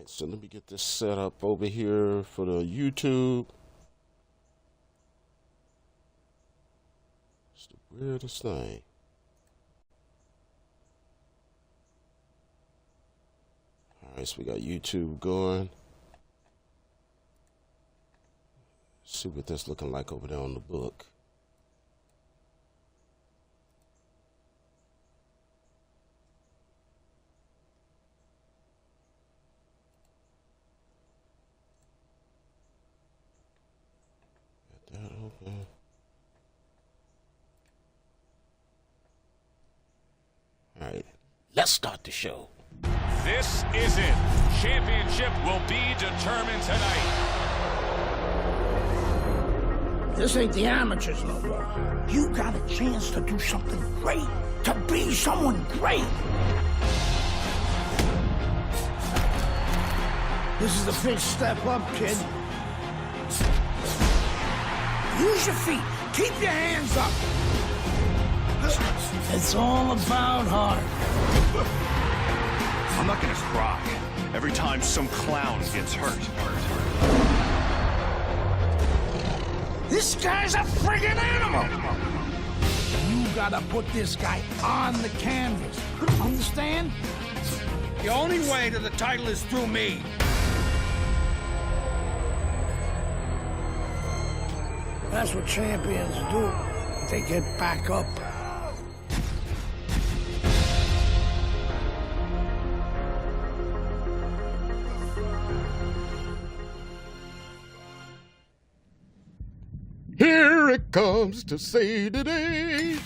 Alright, so let me get this set up over here for the YouTube. It's the weirdest thing. Alright, so we got YouTube going. Let's see what that's looking like over there on the book. Got that open. Alright, let's start the show. This is it. Championship will be determined tonight. This ain't the amateurs no more. You got a chance to do something great, to be someone great. This is the big step up, kid. Use your feet. Keep your hands up. It's all about heart. I'm not gonna cry every time some clown gets hurt. This guy's a friggin' animal. You gotta put this guy on the canvas. Understand? The only way to the title is through me. That's what champions do. They get back up. Here it comes to say today.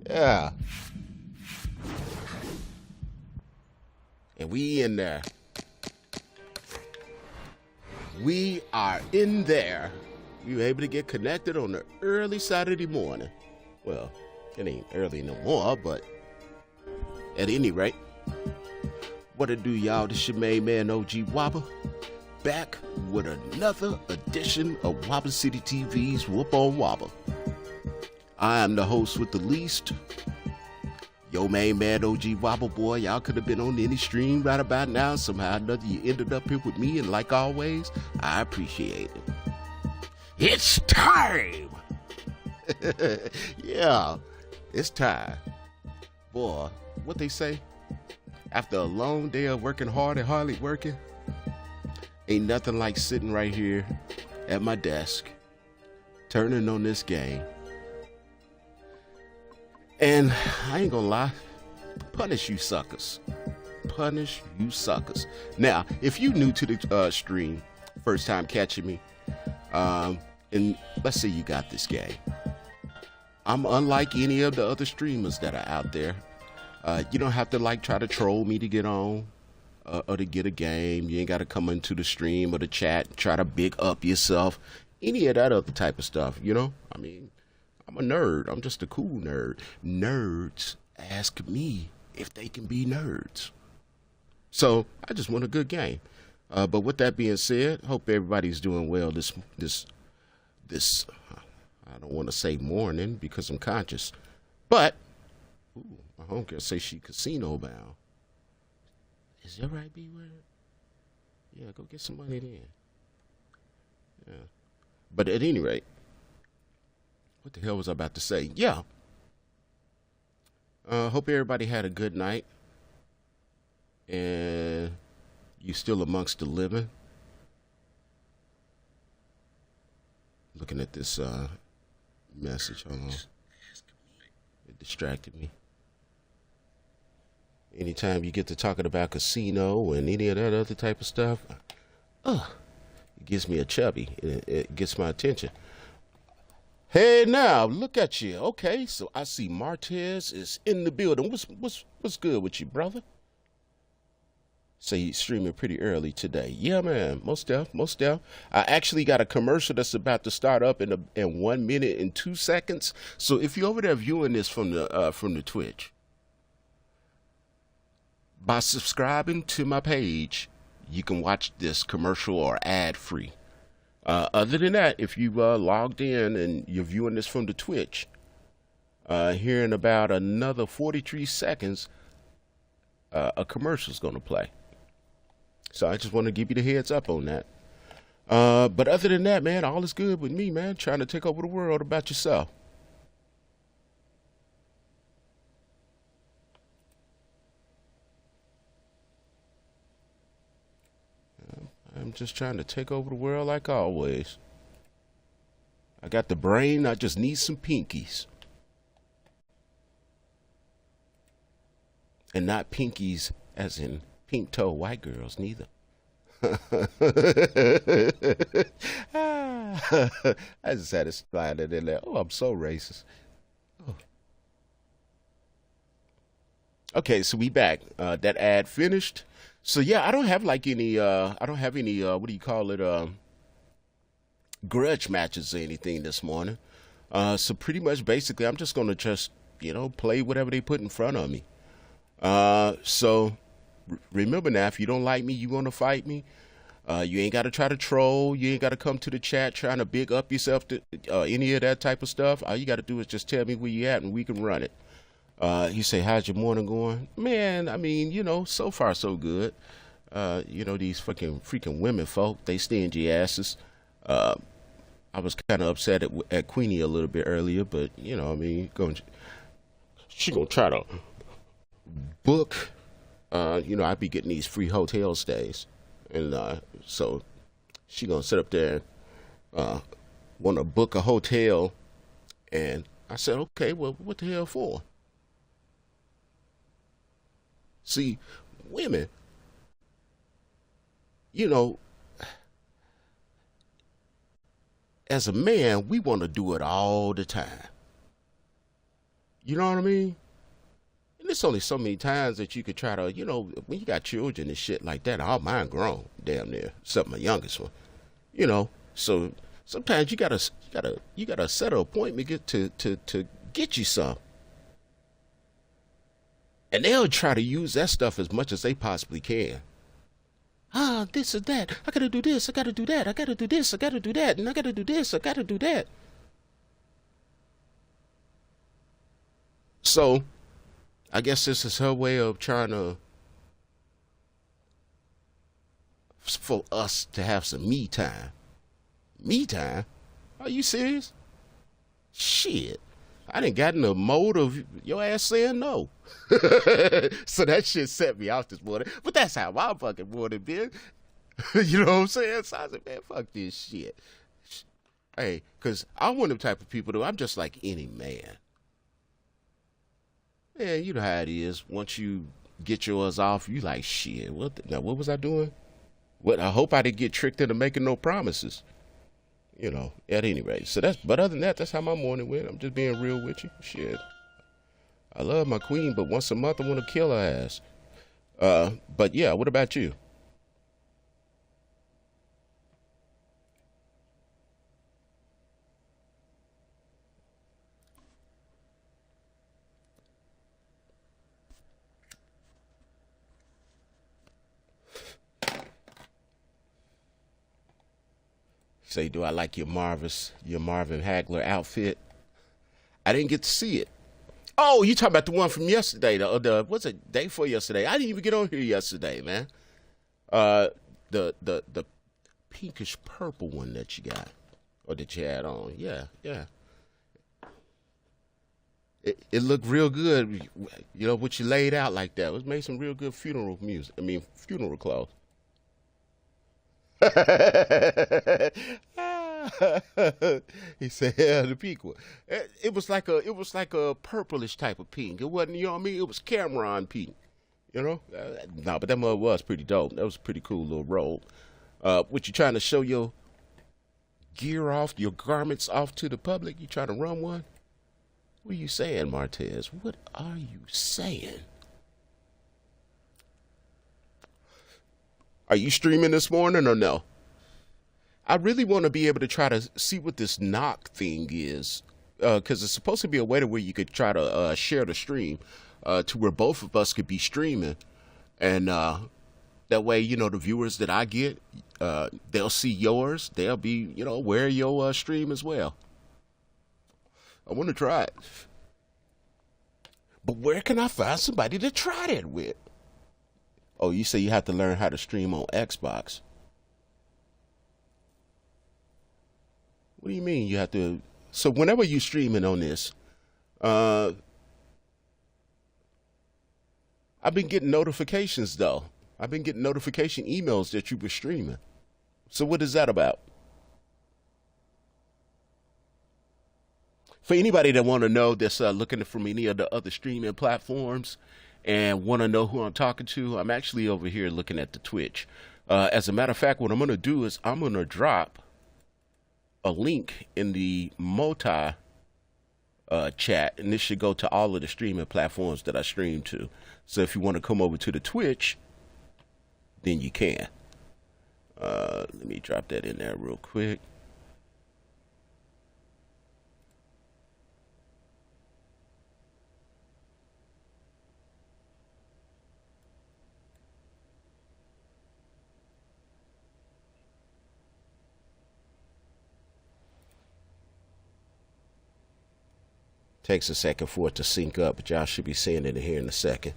Yeah. And we in there. We are in there. We were able to get connected on the early Saturday morning. Well, it ain't early no more, but at any rate. What it do, y'all? This your main man, OG Waba, back with another edition of Waba City TV's Whoop on Waba. I am the host with the least, your main man, OG Waba boy. Y'all could have been on any stream right about now. Somehow or another, you ended up here with me, and like always, I appreciate it. It's time! Yeah, it's time. Boy, what they say? After a long day of working hard and hardly working, ain't nothing like sitting right here at my desk, turning on this game. And I ain't gonna lie, punish you suckers. Punish you suckers. Now, if you new to the stream, first time catching me, and let's say you got this game. I'm unlike any of the other streamers that are out there. You don't have to try to troll me to get on or to get a game. You ain't got to come into the stream or the chat and try to big up yourself. Any of that other type of stuff, you know? I mean, I'm a nerd. I'm just a cool nerd. Nerds ask me if they can be nerds. So I just want a good game. But with that being said, hope everybody's doing well this I don't want to say morning because I'm conscious. But my homegirl say she casino bound. Is that right, B-Word? Yeah, go get some money then. Yeah. But at any rate, what the hell was I about to say? Yeah. Hope everybody had a good night. And you still amongst the living. Looking at this message. Hold on. It distracted me. Anytime you get to talking about casino and any of that other type of stuff, it gives me a chubby. It gets my attention. Hey, now look at you. Okay, so I see Martez is in the building. What's good with you, brother? Say he's streaming pretty early today. Yeah, man. Most def. I actually got a commercial that's about to start up in 1 minute and 2 seconds. So if you're over there viewing this from the Twitch, by subscribing to my page, you can watch this commercial or ad-free. Other than that, if you logged in and you're viewing this from the Twitch, Here in about another 43 seconds, a commercial's going to play. So I just want to give you the heads up on that. But other than that, man, all is good with me, man. Trying to take over the world. About yourself? I'm just trying to take over the world like always. I got the brain. I just need some pinkies. And not pinkies as in pink toe white girls, neither. I just had to slide it in there. Oh, I'm so racist. Oh. Okay, so we back. That ad finished. So yeah, I don't have like any I don't have any what do you call it, grudge matches or anything this morning. So pretty much basically I'm just gonna just, play whatever they put in front of me. So remember now, if you don't like me, you want to fight me, you ain't got to try to troll. You ain't got to come to the chat trying to big up yourself to any of that type of stuff. All you got to do is just tell me where you at and we can run it. You say, how's your morning going? Man, I mean, so far so good. These freaking women folk, they stingy asses. I was kind of upset at Queenie a little bit earlier, but, she gonna try to book. I'd be getting these free hotel stays. And so she gonna sit up there and want to book a hotel. And I said, okay, well, what the hell for? See, women, as a man, we want to do it all the time. You know what I mean? And there's only so many times that you could try to, when you got children and shit like that, all mine grown, damn near, except my youngest one. So sometimes you gotta set an appointment to get you some. And they'll try to use that stuff as much as they possibly can. This or that. I gotta do this. I gotta do that. I gotta do this. I gotta do that. And I gotta do this. I gotta do that. So, I guess this is her way of trying for us to have some me time. Me time? Are you serious? Shit. I didn't got in the mode of your ass saying no. So that shit set me off this morning. But that's how my fucking morning been. You know what I'm saying? So I said, man, fuck this shit. Hey, because I'm one of the type of people, though, I'm just like any man. Man, you know how it is. Once you get yours off, you like, shit, now what was I doing? I hope I didn't get tricked into making no promises. At any rate. But other than that, that's how my morning went. I'm just being real with you. Shit. I love my queen, but once a month I want to kill her ass. But yeah, what about you? Say, do I like your Marvin Hagler outfit? I didn't get to see it. Oh, you talking about the one from yesterday? What's it, day before yesterday? I didn't even get on here yesterday, man. The pinkish purple one that you got, or that you had on. Yeah. It looked real good. What you laid out like that. It was made some real good funeral music. Funeral clothes. He said, "Yeah, the pink one. It was like a purplish type of pink. It wasn't, it was Cameron pink. No, but that mug was pretty dope. That was a pretty cool little robe. What you trying to show your gear off, your garments off to the public? You trying to run one? What are you saying, Martez? What are you saying? Are you streaming this morning or no? I really want to be able to try to see what this knock thing is, because it's supposed to be a way to where you could try to share the stream to where both of us could be streaming, and that way, the viewers that I get, they'll see yours. They'll be, aware of your stream as well. I want to try it. But where can I find somebody to try that with? Oh, you say you have to learn how to stream on Xbox. What do you mean you have to? So whenever you streaming on this, I've been getting notifications though. I've been getting notification emails that you were streaming. So what is that about? For anybody that want to know that's looking from any of the other streaming platforms and want to know who I'm talking to, I'm actually over here looking at the Twitch. As a matter of fact, what I'm going to do is I'm going to drop a link in the multi chat, and this should go to all of the streaming platforms that I stream to. So if you want to come over to the Twitch, then you can. Let me drop that in there real quick. Takes a second for it to sync up, but y'all should be seeing it here in a second.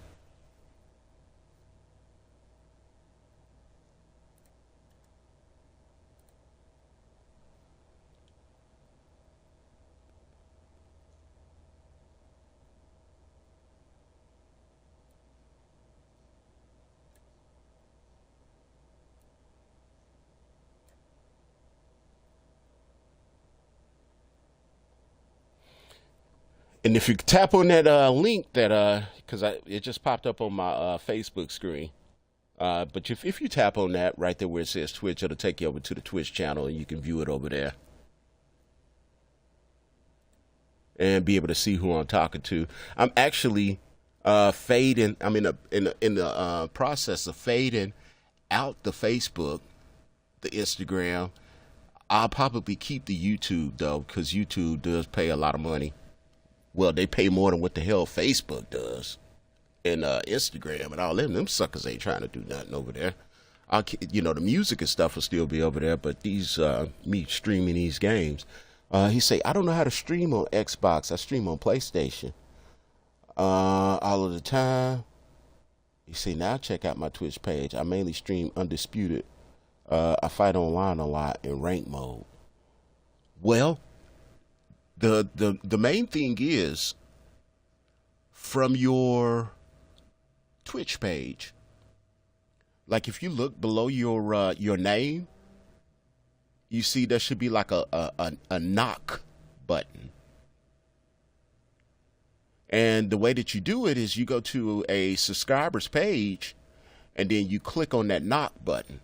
And if you tap on that link that, because it just popped up on my Facebook screen. But if you tap on that right there where it says Twitch, it'll take you over to the Twitch channel and you can view it over there. And be able to see who I'm talking to. I'm actually fading, I'm in the process of fading out the Facebook, the Instagram. I'll probably keep the YouTube though, because YouTube does pay a lot of money. Well, they pay more than what the hell Facebook does, and Instagram and all them. Them suckers ain't trying to do nothing over there. The music and stuff will still be over there, but these me streaming these games. He say, I don't know how to stream on Xbox. I stream on PlayStation all of the time. He say, now check out my Twitch page. I mainly stream Undisputed. I fight online a lot in rank mode. Well, the main thing is, from your Twitch page, like if you look below your name, you see there should be like a knock button. And the way that you do it is you go to a subscribers page and then you click on that knock button.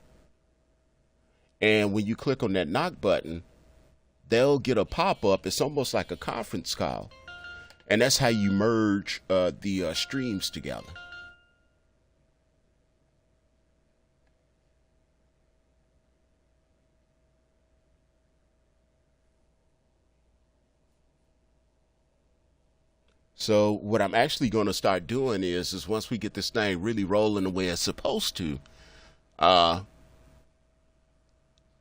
And when you click on that knock button, they'll get a pop-up. It's almost like a conference call. And that's how you merge the streams together. So what I'm actually going to start doing is once we get this thing really rolling the way it's supposed to,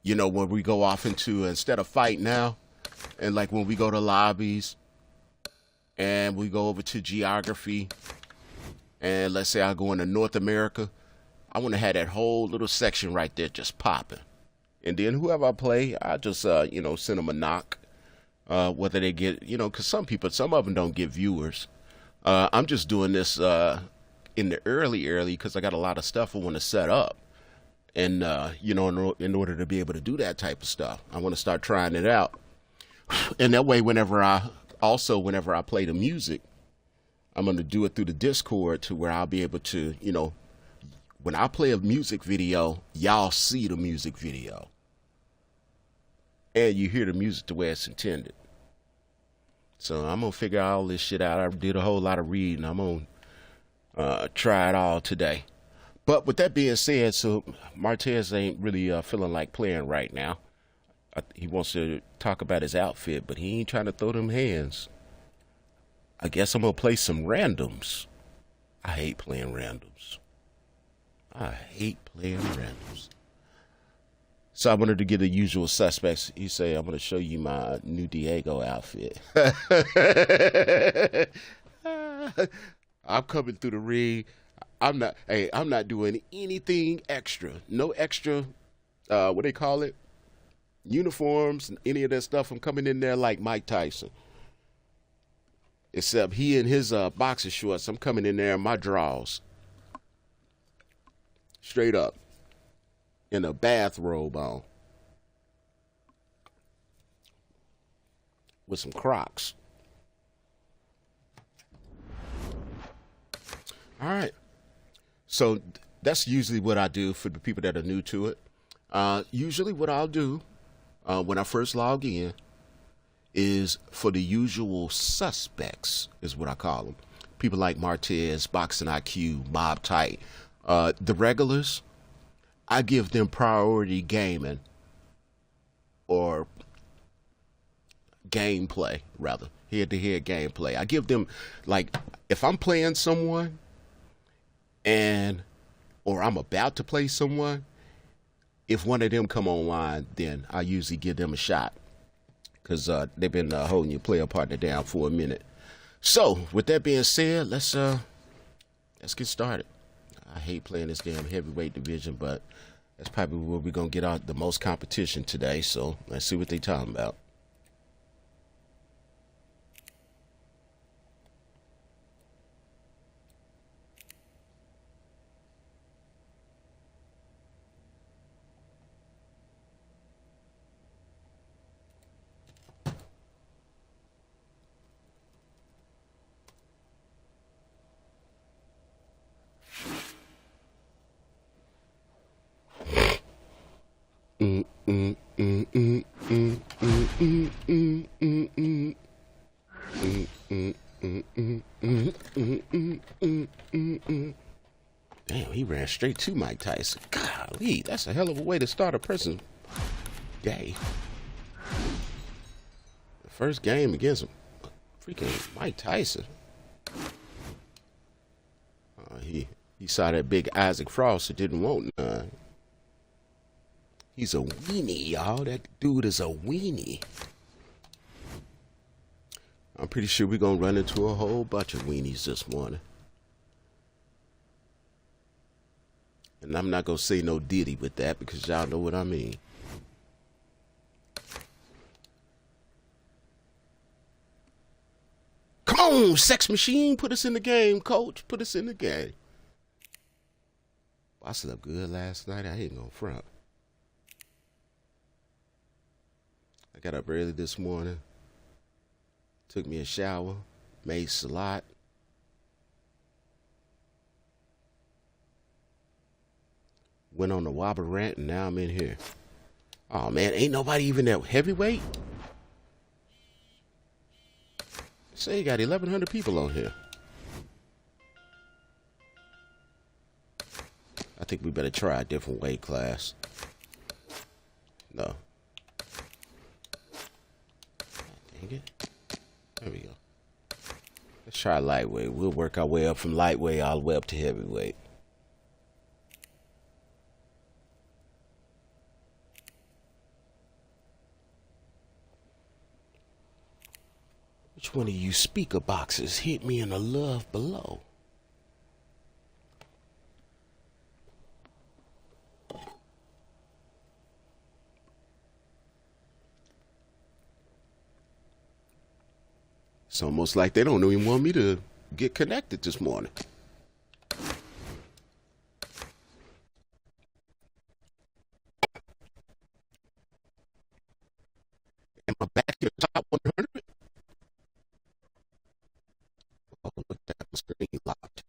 when we go off into, instead of fight now, and like when we go to lobbies and we go over to geography, and let's say I go into North America, I want to have that whole little section right there just popping. And then whoever I play, I just, send them a knock, whether they get, because some of them don't get viewers. I'm just doing this in the early, because I got a lot of stuff I want to set up. And, in order to be able to do that type of stuff, I want to start trying it out. And that way, whenever I play the music, I'm going to do it through the Discord to where I'll be able to, when I play a music video, y'all see the music video. And you hear the music the way it's intended. So I'm going to figure all this shit out. I did a whole lot of reading. I'm going to try it all today. But with that being said, so Martez ain't really feeling like playing right now. He wants to talk about his outfit, but he ain't trying to throw them hands. I guess I'm going to play some randoms. I hate playing randoms. So I wanted to get the usual suspects. He say, I'm going to show you my new Diego outfit. I'm coming through the ring. I'm not doing anything extra. No extra, what they call it? Uniforms, any of that stuff. I'm coming in there like Mike Tyson. Except he in his boxer shorts. I'm coming in there in my drawers. Straight up. In a bathrobe on. With some Crocs. All right. So that's usually what I do for the people that are new to it. Usually what I'll do when I first log in is for the usual suspects, is what I call them. People like Martez, Boxing IQ, Mob Tight. The regulars, I give them priority gaming or gameplay, rather. Head-to-head gameplay. I give them, like, if I'm playing someone or I'm about to play someone, if one of them come online, then I usually give them a shot. Because they've been holding your player partner down for a minute. So, with that being said, let's get started. I hate playing this damn heavyweight division, but that's probably where we're going to get out the most competition today. So, let's see what they're talking about. Damn, he ran straight to Mike Tyson. Golly, that's a hell of a way to start a person's day. The first game against freaking Mike Tyson. He saw that big Isaac Frost and didn't want none. He's a weenie, y'all. That dude is a weenie. I'm pretty sure we're going to run into a whole bunch of weenies this morning. And I'm not going to say no Diddy with that because y'all know what I mean. Come on, sex machine. Put us in the game, coach. Put us in the game. I slept good last night. I ain't going to front. I got up early this morning. Took me a shower. Made salad. Went on the Waba rant, and now I'm in here. Oh, man, ain't nobody even that heavyweight? Say you got 1,100 people on here. I think we better try a different weight class. No. Dang it. There we go. Let's try lightweight. We'll work our way up from lightweight all the way up to heavyweight. Which one of you speaker boxes hit me in the love below? It's almost like they don't even want me to get connected this morning. Am I back in the top 100? Oh, look, that was screen locked.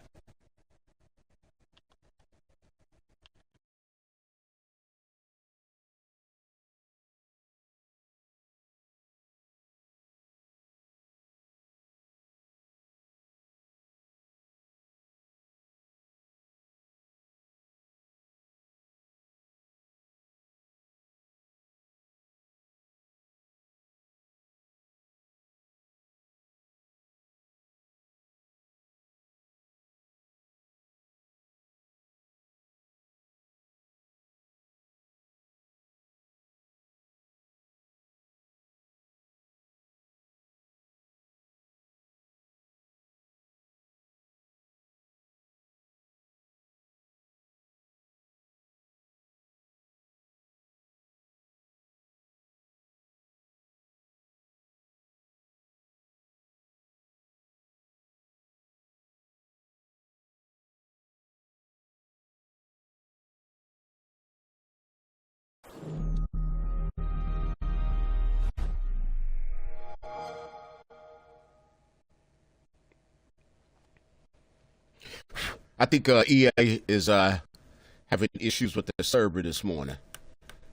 I think EA is having issues with the server this morning.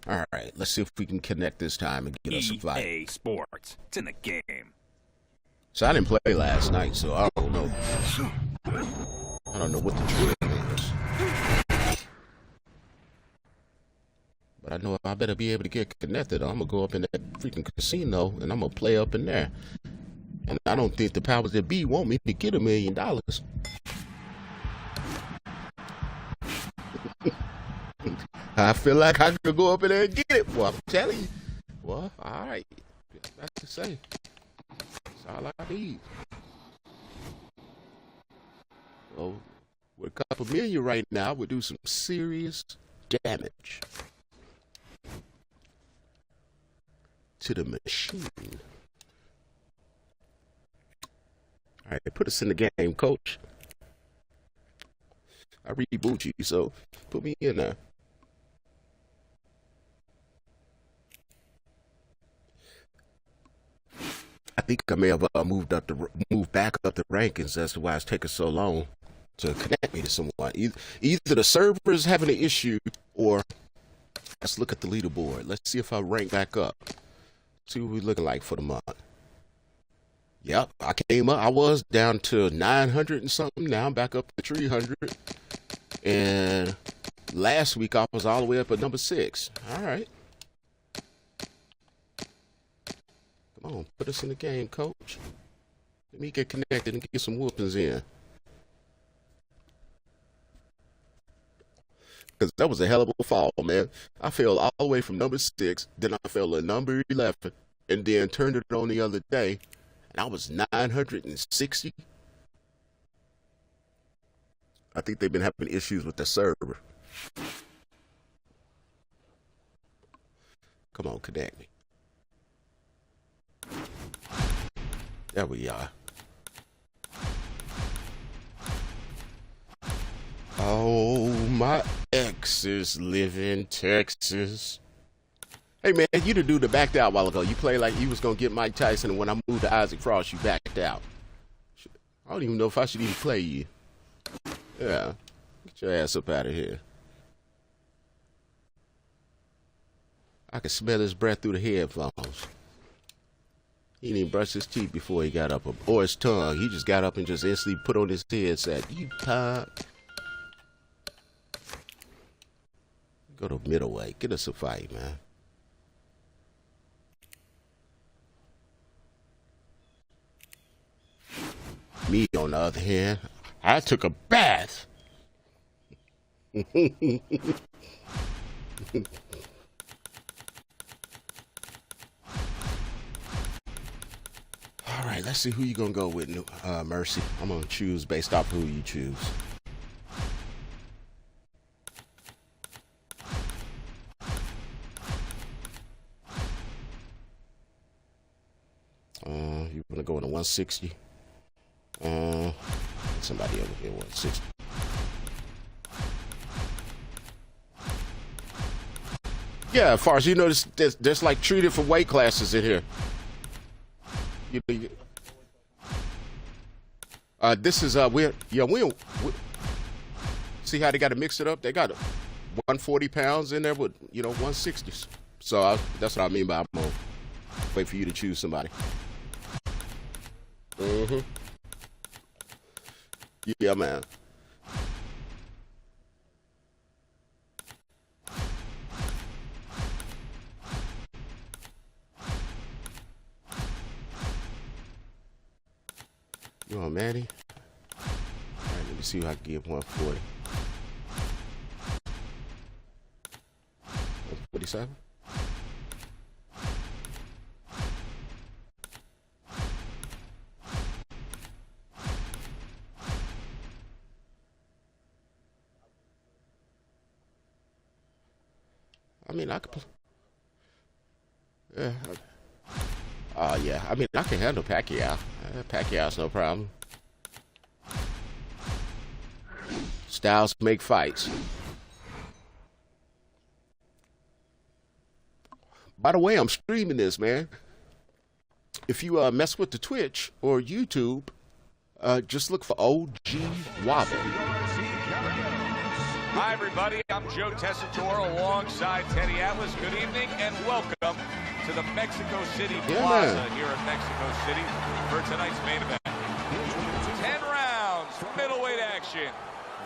All right, let's see if we can connect this time and get us a fight. EA Sports. It's in the game. So I didn't play last night, so I don't know. I don't know what the drill is. But I know I better be able to get connected. I'm gonna go up in that freaking casino and I'm gonna play up in there. And I don't think the powers that be want me to get $1 million. I feel like I could go up in there and get it. Well, I'm telling you. Well, all right. That's to say. That's all I need. So, with a couple million right now, we'll do some serious damage to the machine. All right, put us in the game, coach. I reboot you, so put me in there. I think I may have moved back up the rankings. That's why it's taking so long to connect me to someone. Either the server is having an issue, or let's look at the leaderboard. Let's see if I rank back up. See what we're looking like for the month. Yep, I came up. I was down to 900 and something. Now I'm back up to 300. And last week I was all the way up at number 6. All right. Come on, put us in the game, coach. Let me get connected and get some whoopings in. Because that was a hell of a fall, man. I fell all the way from number 6, then I fell to number 11, and then turned it on the other day, and I was 960. I think they've been having issues with the server. Come on, connect me. There we are. Oh, my exes live in Texas. Hey, man, you the dude that backed out a while ago. You played like you was going to get Mike Tyson, and when I moved to Isaac Frost, you backed out. I don't even know if I should even play you. Yeah. Get your ass up out of here. I could smell his breath through the headphones. He didn't even brush his teeth before he got up, or his tongue. He just got up and just instantly put on his headset. You tired? Go to middleweight. Get us a fight, man. Me, on the other hand, I took a bath. All right, let's see who you gonna go with, Mercy. I'm gonna choose based off who you choose. You wanna go in a 160? Somebody over here 160. Yeah, as far as you know, there's like 3 different weight classes in here. This is we see how they got to mix it up. They got 140 pounds in there with 160s. So that's what I mean by I'm gonna wait for you to choose somebody. Yeah, man. You want Manny? All right, let me see who I can give 140. 147? I mean, I could. Yeah. Yeah. I mean, I can handle Pacquiao. Pacquiao's no problem. Styles make fights. By the way, I'm streaming this, man. If you mess with the Twitch or YouTube, just look for OG Waba. Hi, everybody. I'm Joe Tessitore alongside Teddy Atlas. Good evening and welcome to the Mexico City Plaza here in Mexico City for tonight's main event. 10 rounds, middleweight action.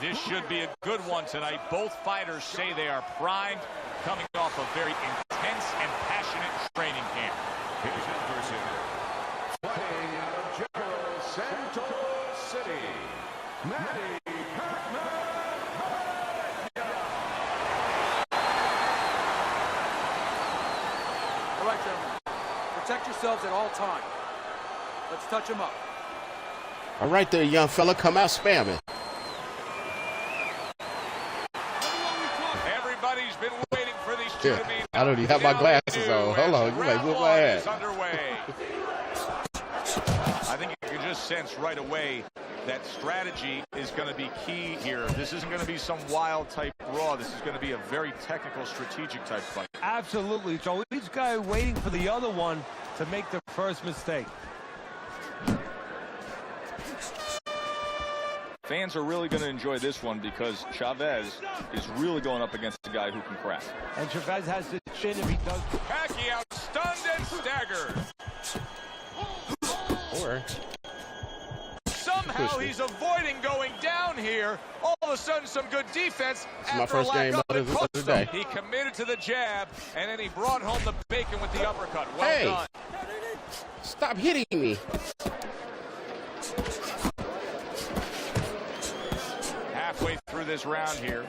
This should be a good one tonight. Both fighters say they are primed, coming off a very intense and passionate training camp. Here's his person. Fighting out of Jericho, Santos City, Matty Pac-Man. All right, gentlemen. Protect yourselves at all times. Let's touch them up. All right there, young fella. Come out spamming. Everybody's been waiting for these two to meet. I don't even have my glasses on. Hold on. You might move my head. I think you can just sense right away that strategy is going to be key here. This isn't going to be some wild type brawl. This is going to be a very technical, strategic type fight. Absolutely, Joe. Each guy waiting for the other one to make the first mistake. Fans are really going to enjoy this one because Chavez is really going up against a guy who can crack. And Chavez has the chin if he does. Pacquiao stunned and staggered. Or somehow he's avoiding going down here. All of a sudden, some good defense. This is my first game of the day. He committed to the jab, and then he brought home the bacon with the uppercut. Well done. Stop hitting me. Halfway through this round here.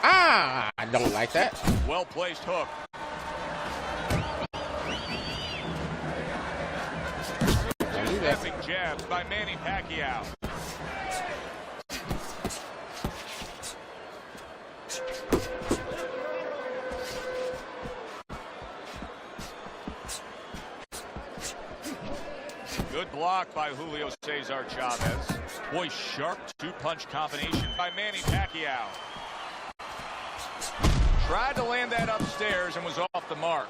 Ah, I don't like that. Well-placed hook. Stepping jabs by Manny Pacquiao. Good block by Julio Cesar Chavez. Boy, sharp two-punch combination by Manny Pacquiao. Tried to land that upstairs and was off the mark.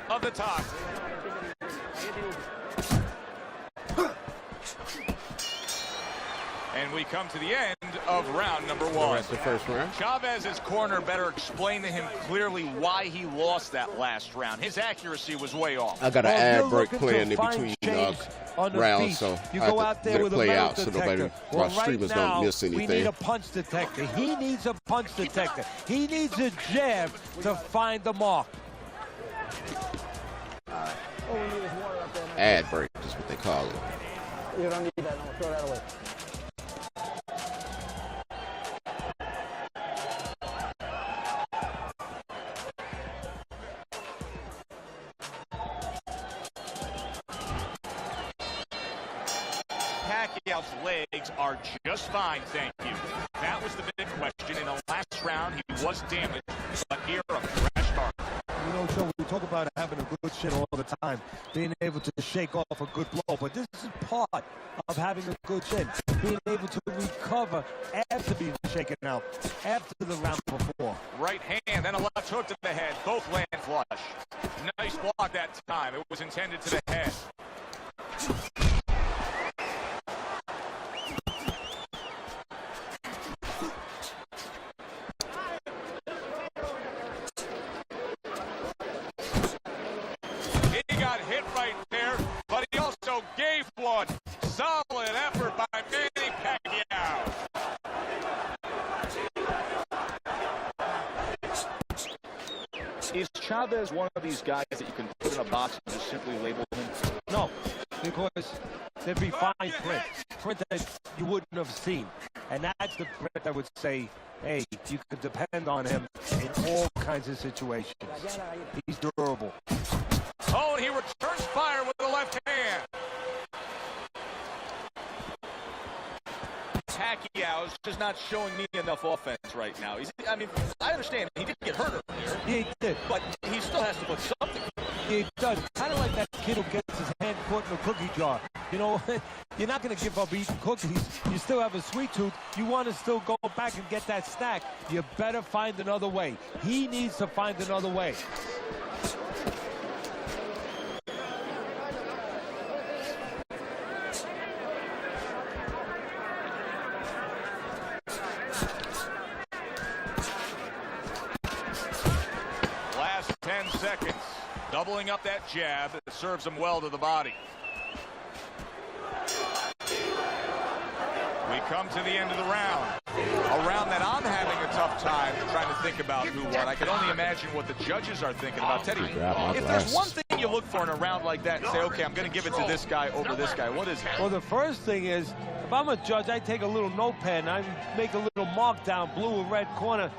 Of the top. And we come to the end of round number one. That's the first round. Chavez's corner better explain to him clearly why he lost that last round. His accuracy was way off. I got an ad break playing in between rounds, so you I have go to out there let with it play a out so nobody, our streamers don't miss anything. We need a punch detector. He needs a punch detector. He needs a jab to find the mark. Ad break is what they call it. You don't need that. No, throw that away. Pacquiao's legs are just fine, thank you. That was the big question. In the last round, he was damaged, but here a fresh start. You know, Joe, we talk about having a good chin all the time, being able to shake off a good blow, but this is part of having a good chin, being able to recover after being shaken out, after the round before. Right hand and a left hook to the head, both land flush. Nice block that time. It was intended to the head. One solid effort by Manny Pacquiao. Is Chavez one of these guys that you can put in a box and just simply label him? No, because there'd be fine print that you wouldn't have seen. And that's the print that would say, hey, you could depend on him in all kinds of situations. He's durable. Oh, and he returns fire with the left hand. Pacquiao's is not showing me enough offense right now. I mean, I understand he did get hurt earlier. Yeah, he did. But he still has to put something. He does. Kind of like that kid who gets his hand caught in a cookie jar. You know, you're not going to give up eating cookies. You still have a sweet tooth. You want to still go back and get that snack. You better find another way. He needs to find another way. Last 10 seconds. Doubling up that jab. It serves him well to the body. We come to the end of the round. A round that I'm having a tough time trying to think about who won. I can only imagine what the judges are thinking about. Teddy, if there's one thing you look for in a round like that and say, okay, I'm going to give it to this guy over this guy, what is it? Well, the first thing is, if I'm a judge, I take a little notepad and I make a little mark down blue or red corner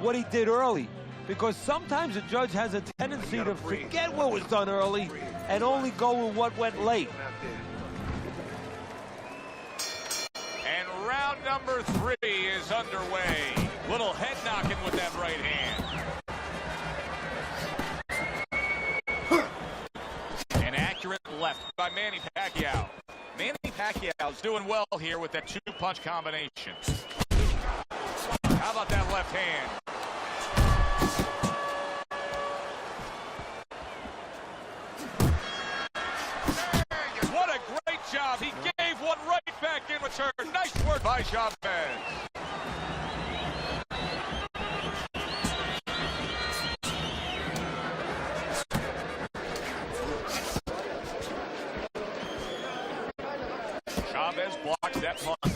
what he did early. Because sometimes a judge has a tendency to forget what was done early and only go with what went late. And round number 3 is underway. Little head knocking with that right hand. An accurate left by Manny Pacquiao. Manny Pacquiao's doing well here with that 2-punch combination. How about that left hand? What a great job. He gave one right back in return. Nice work by Chavez. Chavez blocks that punch.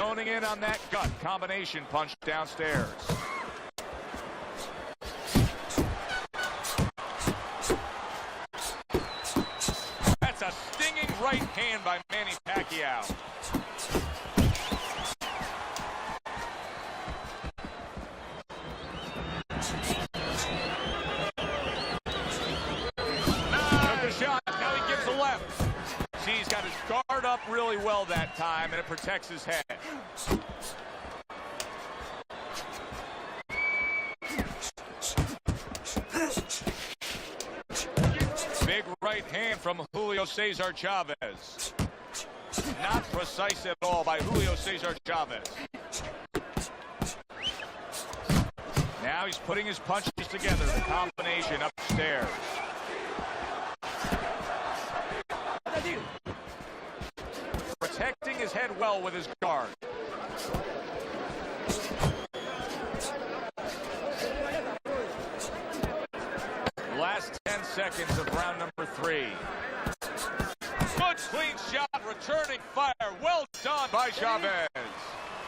Zoning in on that gut combination punch downstairs. That's a stinging right hand by Manny Pacquiao. Took a shot. Now he gives a left. See, he's got his guard up really well that time, and it protects his head. Big right hand from Julio Cesar Chavez. Not precise at all by Julio Cesar Chavez. Now he's putting his punches together, the combination upstairs. Protecting his head well with his guard. Last 10 seconds of round number 3. Good clean shot, returning fire. Well done by Chavez.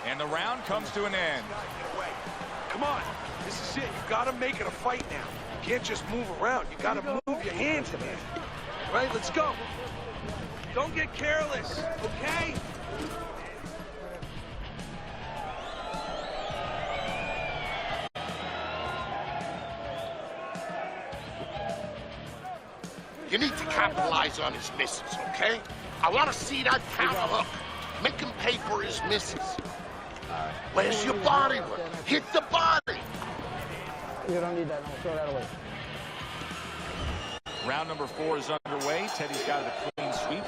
And the round comes to an end. Come on, this is it. You gotta make it a fight now. You can't just move around. You gotta move your hands, man. Right, let's go. Don't get careless, okay? You need to capitalize on his misses, okay? I want to see that counter hook. Make him pay for his misses. Where's your body work? Hit the body. You don't need that. No, throw that away. Round number 4 is underway. Teddy's got a clean sweep.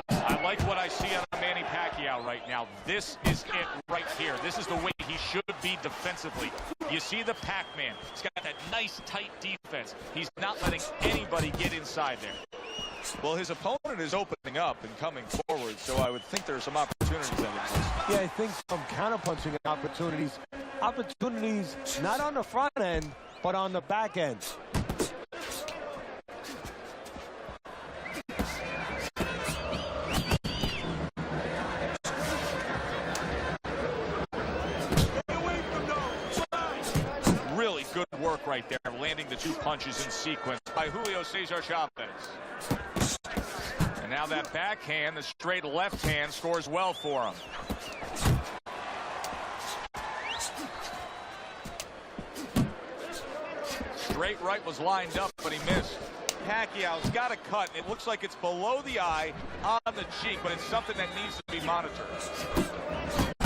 I like what I see out of Manny Pacquiao right now. This is it right here. This is the way he should be defensively. You see the Pac-Man. He's got that nice, tight defense. He's not letting anybody get inside there. Well, his opponent is opening up and coming forward, so I would think there are some opportunities that exist. Yeah, I think some counterpunching opportunities. Opportunities not on the front end, but on the back end. Really good work right there, landing the 2 punches in sequence by Julio Cesar Chavez. And now that backhand, the straight left hand, scores well for him. Straight right was lined up, but he missed. Pacquiao's got a cut. It looks like it's below the eye, on the cheek, but it's something that needs to be monitored.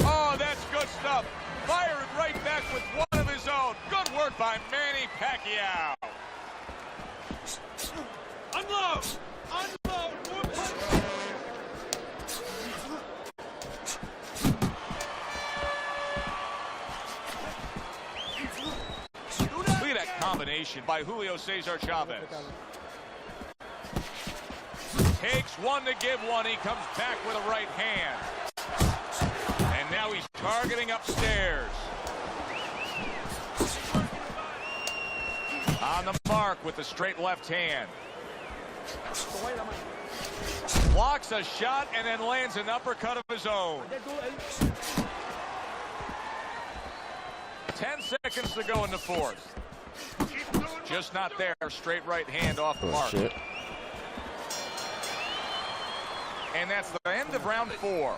Oh, that's good stuff. Firing right back with one of his own. Good work by Manny Pacquiao. Unload! Unload! Look at that combination by Julio Cesar Chavez. Takes one to give one. He comes back with a right hand. And now he's targeting upstairs. On the mark with the straight left hand. Blocks a shot and then lands an uppercut of his own. 10 seconds to go in the fourth. Just not there. Straight right hand off the mark. Shit. And that's the end of round 4.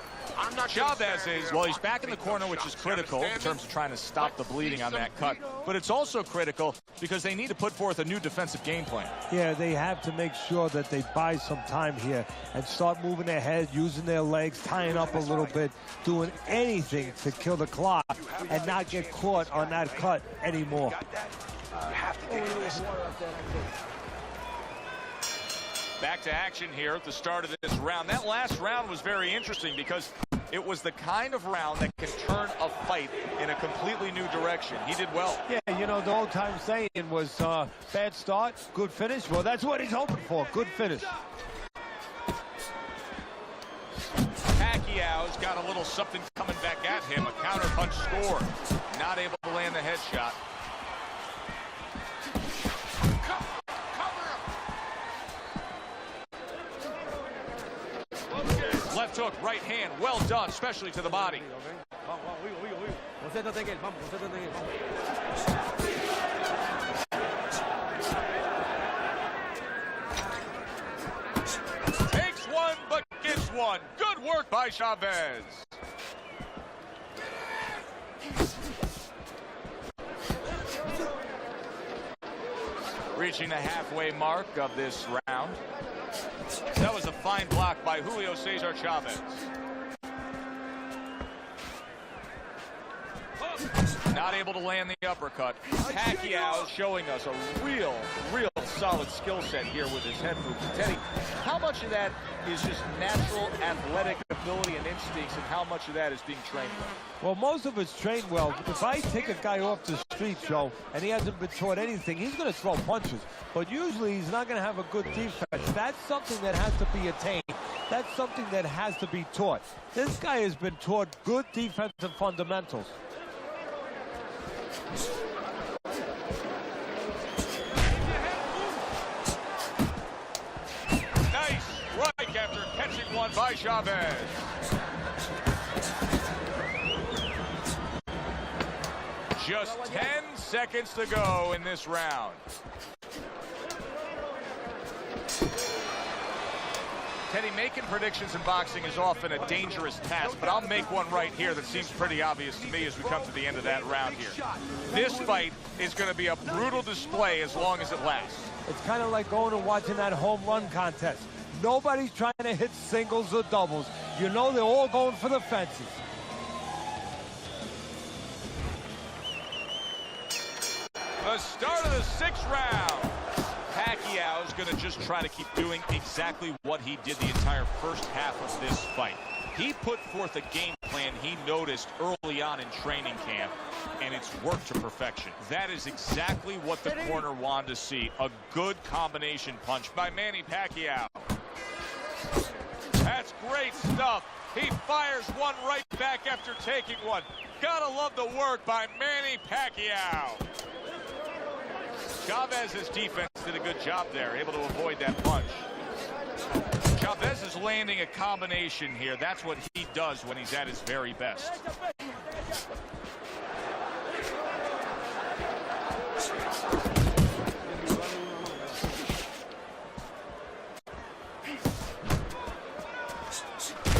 Chavez is, well, he's back in the corner, which is critical in terms of trying to stop the bleeding on that cut. But it's also critical because they need to put forth a new defensive game plan. Yeah, they have to make sure that they buy some time here and start moving their head, using their legs, tying up a little bit, doing anything to kill the clock and not get caught on that cut anymore. Back to action here at the start of this round. That last round was very interesting because it was the kind of round that can turn a fight in a completely new direction. He did well. Yeah, you know, the old time saying was bad start, good finish. Well, that's what he's hoping for, good finish. Pacquiao's got a little something coming back at him. A counter punch score. Not able to land the headshot. Left hook, right hand, well done, especially to the body. Takes one, but gives one. Good work by Chavez. Reaching the halfway mark of this round. That was a fine block by Julio Cesar Chavez. Not able to land the uppercut. Pacquiao showing us a real solid skill set here with his head moves. Teddy, how much of that is just natural athletic ability and instincts, and how much of that is being trained well? Well, most of it's trained well. If I take a guy off the street, Joe, and he hasn't been taught anything, he's going to throw punches. But usually he's not going to have a good defense. That's something that has to be attained. That's something that has to be taught. This guy has been taught good defensive fundamentals. Nice strike after catching one by Chavez. Just 10 seconds to go in this round. Teddy, making predictions in boxing is often a dangerous task, but I'll make one right here that seems pretty obvious to me as we come to the end of that round here. This fight is going to be a brutal display as long as it lasts. It's kind of like going and watching that home run contest. Nobody's trying to hit singles or doubles. You know they're all going for the fences. The start of the 6th round. Pacquiao is going to just try to keep doing exactly what he did the entire first half of this fight. He put forth a game plan he noticed early on in training camp, and it's worked to perfection. That is exactly what the corner wanted to see. A good combination punch by Manny Pacquiao. That's great stuff. He fires one right back after taking one. Gotta love the work by Manny Pacquiao. Chavez's defense did a good job there, able to avoid that punch. Chavez is landing a combination here. That's what he does when he's at his very best.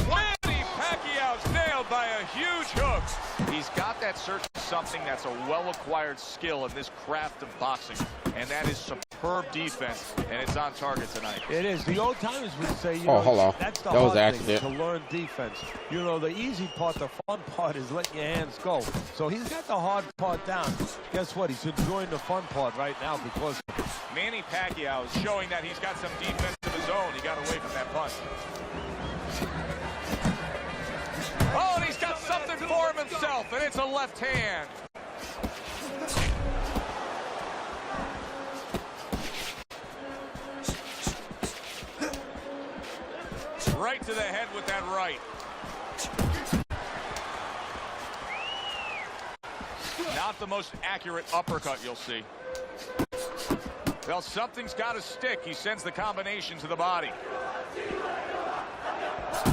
Manny Pacquiao's nailed by a huge hook. He's got that certain something that's a well-acquired skill in this craft of boxing, and that is superb defense, and it's on target tonight. It is. The old timers would say, hold on. that's the That was hard an thing, accident. to learn defense. You know, the easy part, the fun part is letting your hands go. So he's got the hard part down. Guess what? He's enjoying the fun part right now because Manny Pacquiao is showing that he's got some defense of his own. He got away from that punch. Oh, and he's got something for him himself, and it's a left hand. Right to the head with that right. Not the most accurate uppercut you'll see. Well, something's got to stick. He sends the combination to the body.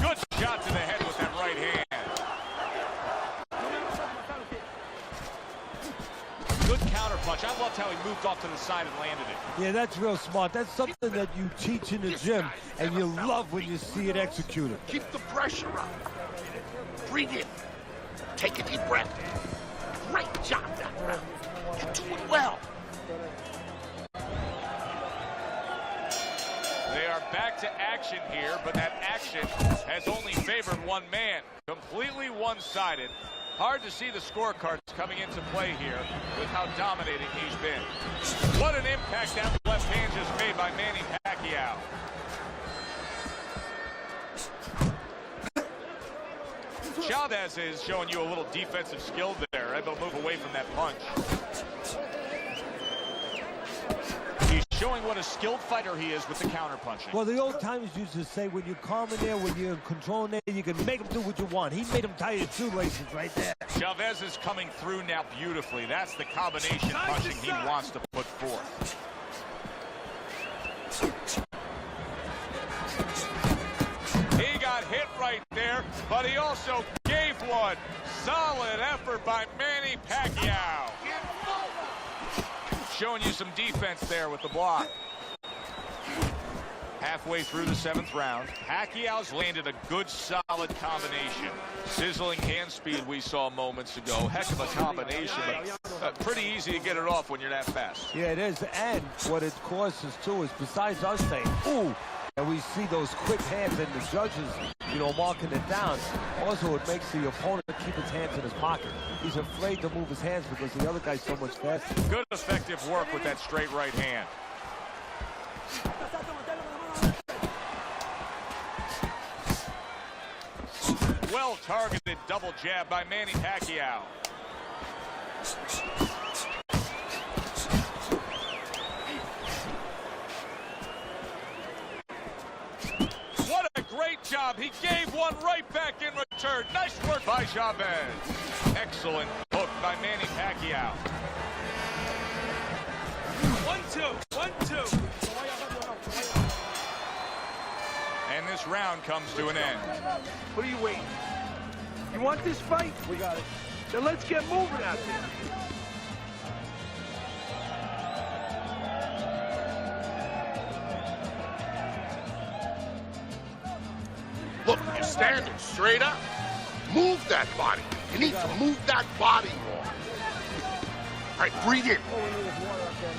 Good shot to the head with that right hand. Good counter punch. I loved how he moved off to the side and landed it. yeah, that's real smart. That's something that you teach in the gym, and you love when you see it executed. Keep the pressure up. Breathe in. Take a deep breath. Great job that round. You're doing well. They are back to action here, but that action has only favored one man. Completely one-sided. Hard to see the scorecards coming into play here with how dominating he's been. What an impact that left hand just made by Manny Pacquiao. Chavez is showing you a little defensive skill there, able to move away from that punch. He's showing what a skilled fighter he is with the counter punching. Well, the old timers used to say when you're calm in there, when you're in control in there, you can make them do what you want. He made them tie his shoelaces right there. Chavez is coming through now beautifully. That's the combination punching he wants to put forth. He got hit right there, but he also gave one. Solid effort by Manny Pacquiao. Showing you some defense there with the block. Halfway through the 7th round, Pacquiao's landed a good, solid combination. Sizzling hand speed we saw moments ago. Heck of a combination, but pretty easy to get it off when you're that fast. Yeah, it is. And what it causes, too, is besides us saying, ooh, and we see those quick hands and the judges, you know, marking it down. Also, it makes the opponent keep his hands in his pocket. He's afraid to move his hands because the other guy's so much faster. Good, effective work with that straight right hand. Well-targeted double jab by Manny Pacquiao. What a great job. He gave one right back in return. Nice work by Chavez. Excellent hook by Manny Pacquiao. 1-2, 1-2. And this round comes to an end. What are you waiting? You want this fight? We got it. Then let's get moving out there. Look, you're standing straight up. Move that body. You need to move that body more. All right, breathe in.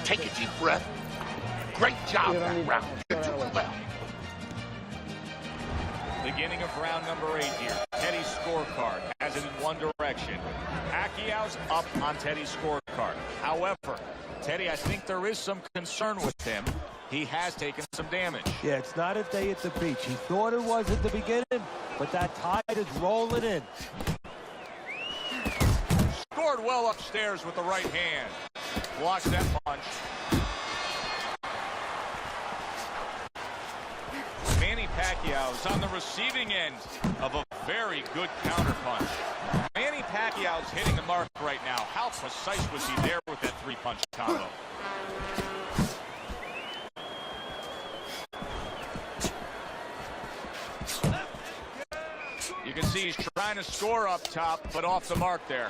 Take a deep breath. Great job that round. You're doing well. Beginning of round number 8 here. Teddy's scorecard has it in one direction. Pacquiao's up on Teddy's scorecard. However, Teddy, I think there is some concern with him. He has taken some damage. Yeah, it's not a day at the beach. He thought it was at the beginning, but that tide is rolling in. Scored well upstairs with the right hand. Blocks that punch. Manny Pacquiao is on the receiving end of a very good counterpunch. Manny Pacquiao's hitting the mark right now. How precise was he there with that 3-punch combo? You can see he's trying to score up top, but off the mark there.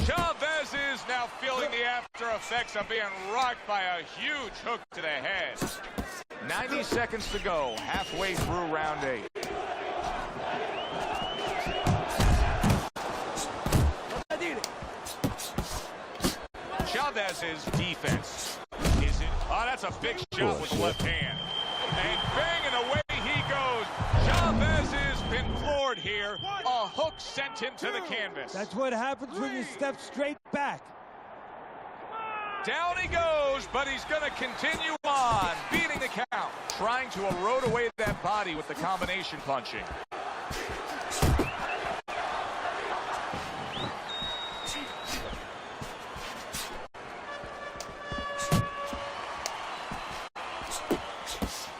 Chavez is now feeling the after effects of being rocked by a huge hook to the head. 90 seconds to go, halfway through round 8. Chavez's defense is it. Oh, that's a big shot with the left hand. And bang, and away he goes. Chavez has been floored here. A hook sent him to the canvas. That's what happens when you step straight back. Down he goes, but he's going to continue on, beating the count. Trying to erode away that body with the combination punching.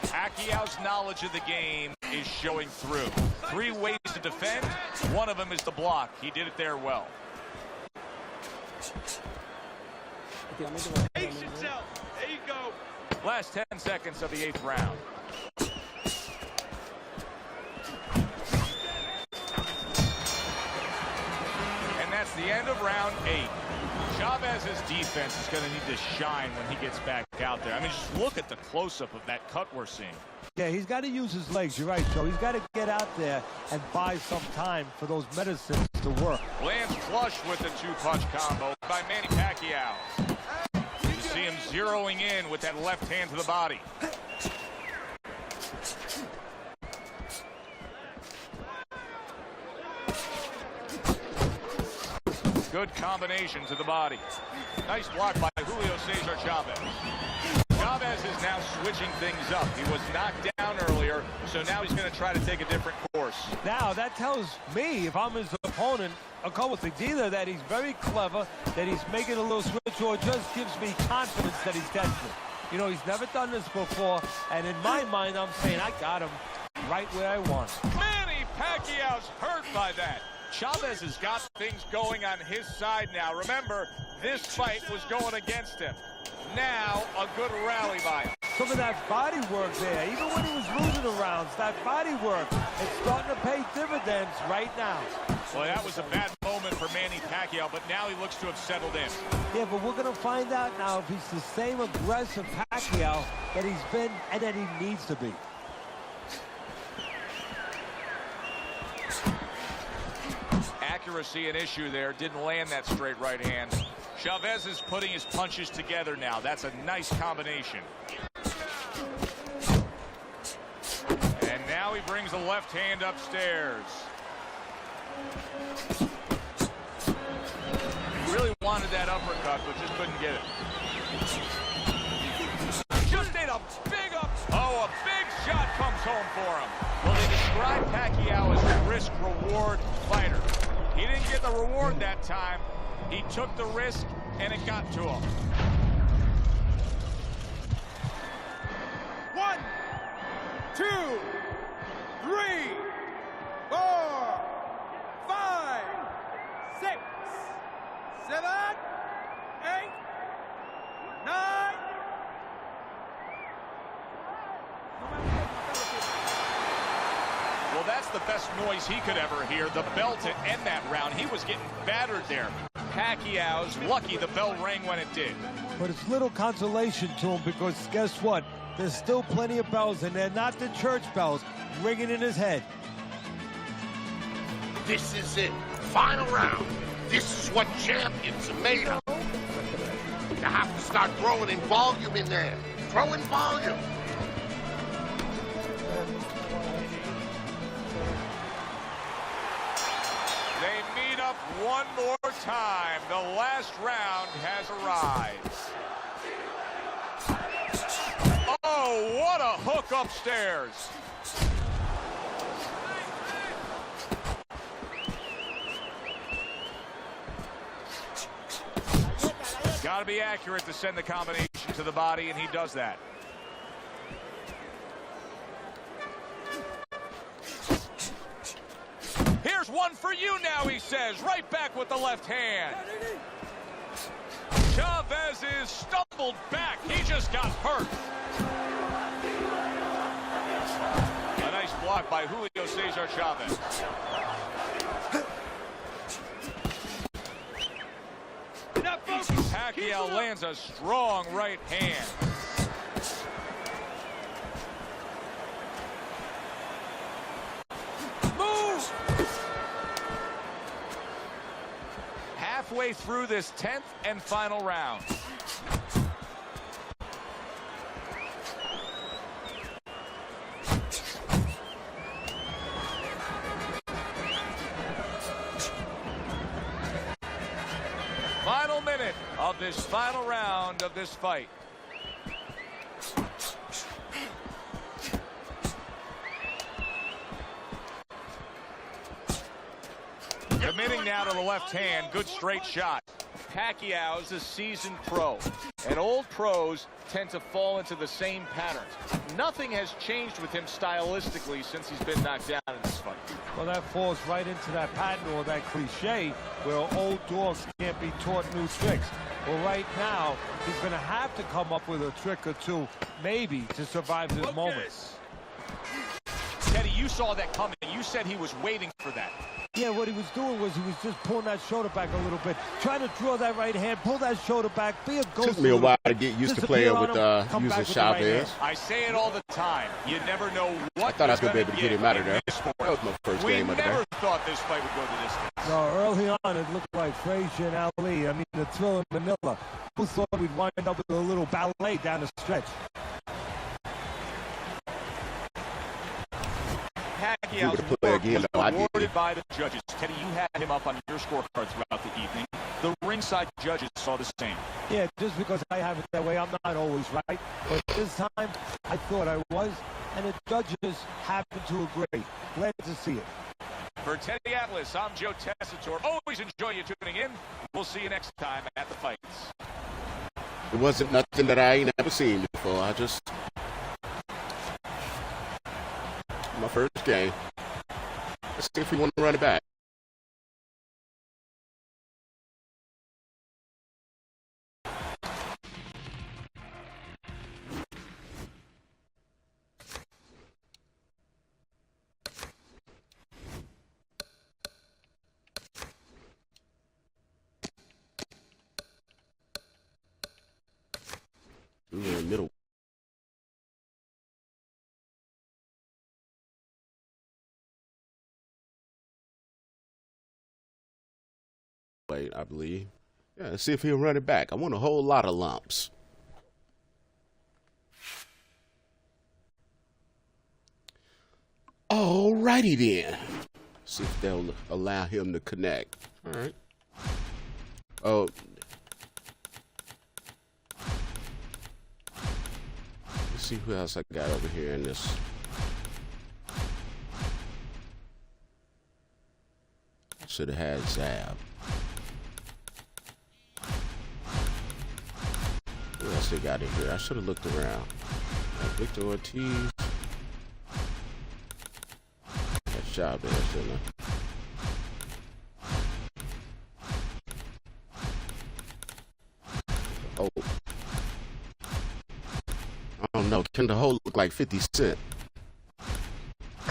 Pacquiao's knowledge of the game is showing through. 3 ways to defend. One of them is the block. He did it there well. Pace yourself. There you go. Last 10 seconds of the 8th round. And that's the end of round 8. Chavez's defense is going to need to shine when he gets back out there. I mean, just look at the close-up of that cut we're seeing. Yeah, he's got to use his legs. You're right, Joe. He's got to get out there and buy some time for those medicines to work. Lands flush with the 2-punch combo by Manny Pacquiao. You see him zeroing in with that left hand to the body. Good combination to the body. Nice block by Julio Cesar Chavez. Chavez is now switching things up. He was knocked down earlier, so now he's going to try to take a different course. Now, that tells me, if I'm his opponent, a couple of things. Either that he's very clever, that he's making a little switch, or just gives me confidence that he's tested. You know, he's never done this before, and in my mind, I'm saying, I got him right where I want him. Manny Pacquiao's hurt by that. Chavez has got things going on his side now. Remember, this fight was going against him. Now, a good rally by him. Some of that body work there, even when he was losing the rounds, that body work, it's starting to pay dividends right now. Well, that was a bad moment for Manny Pacquiao, but now he looks to have settled in. Yeah, but we're going to find out now if he's the same aggressive Pacquiao that he's been and that he needs to be. Accuracy an issue there. Didn't land that straight right hand. Chavez is putting his punches together now. That's a nice combination. And now he brings the left hand upstairs. He really wanted that uppercut, but just couldn't get it. Just ate a big up. Oh, a big shot comes home for him. Well, they describe Pacquiao as a risk-reward fighter. He didn't get the reward that time. He took the risk, and it got to him. 1, 2, 3, 4, 5, 6, 7, 8, 9. Well, that's the best noise he could ever hear. The bell to end that round. He was getting battered there. Pacquiao's lucky the bell rang when it did. But it's little consolation to him because guess what? There's still plenty of bells, and they're not the church bells ringing in his head. This is it. Final round. This is what champions are made of. You have to start throwing in volume in there. Throw in volume. They meet up one more time. The last round has arrived. Oh, what a hook upstairs. Got to be accurate to send the combination to the body, and he does that. Here's one for you now, he says. Right back with the left hand. Chavez is stumbled back. He just got hurt. A nice block by Julio Cesar Chavez. Pacquiao lands a strong right hand. Move! Halfway through this 10th and final round. this final round of this fight. Committing now to the left hand. Good straight shot. Pacquiao's a seasoned pro, and old pros tend to fall into the same patterns. Nothing has changed with him stylistically since he's been knocked down in this fight. Well, that falls right into that pattern or that cliche where old dogs can't be taught new tricks. Well, right now, he's going to have to come up with a trick or two, maybe, to survive this moment. Teddy, you saw that coming. You said he was waiting for that. Yeah, what he was doing was he was just pulling that shoulder back a little bit, trying to draw that right hand, pull that shoulder back, be a ghost. Took me a while to get used to playing with using Chavez. I say it all the time. You never know what. I thought I was going to be able to get him out of there. That was my first game of the day. We never thought this fight would go the distance. No, early on it looked like Frazier and Ali. I mean, the thrill in Manila. Who thought we'd wind up with a little ballet down the stretch? Pacquiao's work was rewarded by the judges. Teddy, you had him up on your scorecard throughout the evening. The ringside judges saw the same. Yeah, just because I have it that way, I'm not always right. But this time, I thought I was, and the judges happen to agree. Glad to see it. For Teddy Atlas, I'm Joe Tessitore. Always enjoy you tuning in. We'll see you next time at the fights. It wasn't nothing that I ain't never seen before. I just... my first game. Let's see if we want to run it back. We're in the middle. I believe. Yeah, let's see if he'll run it back. I want a whole lot of lumps. Alrighty then. See if they'll allow him to connect. All right. Oh. Let's see who else I got over here in this. Should have had Zab. What else they got in here? I should have looked around. Victor Ortiz. That Chavez, shouldn't I? Oh. I don't know. Can the whole look like 50 Cent?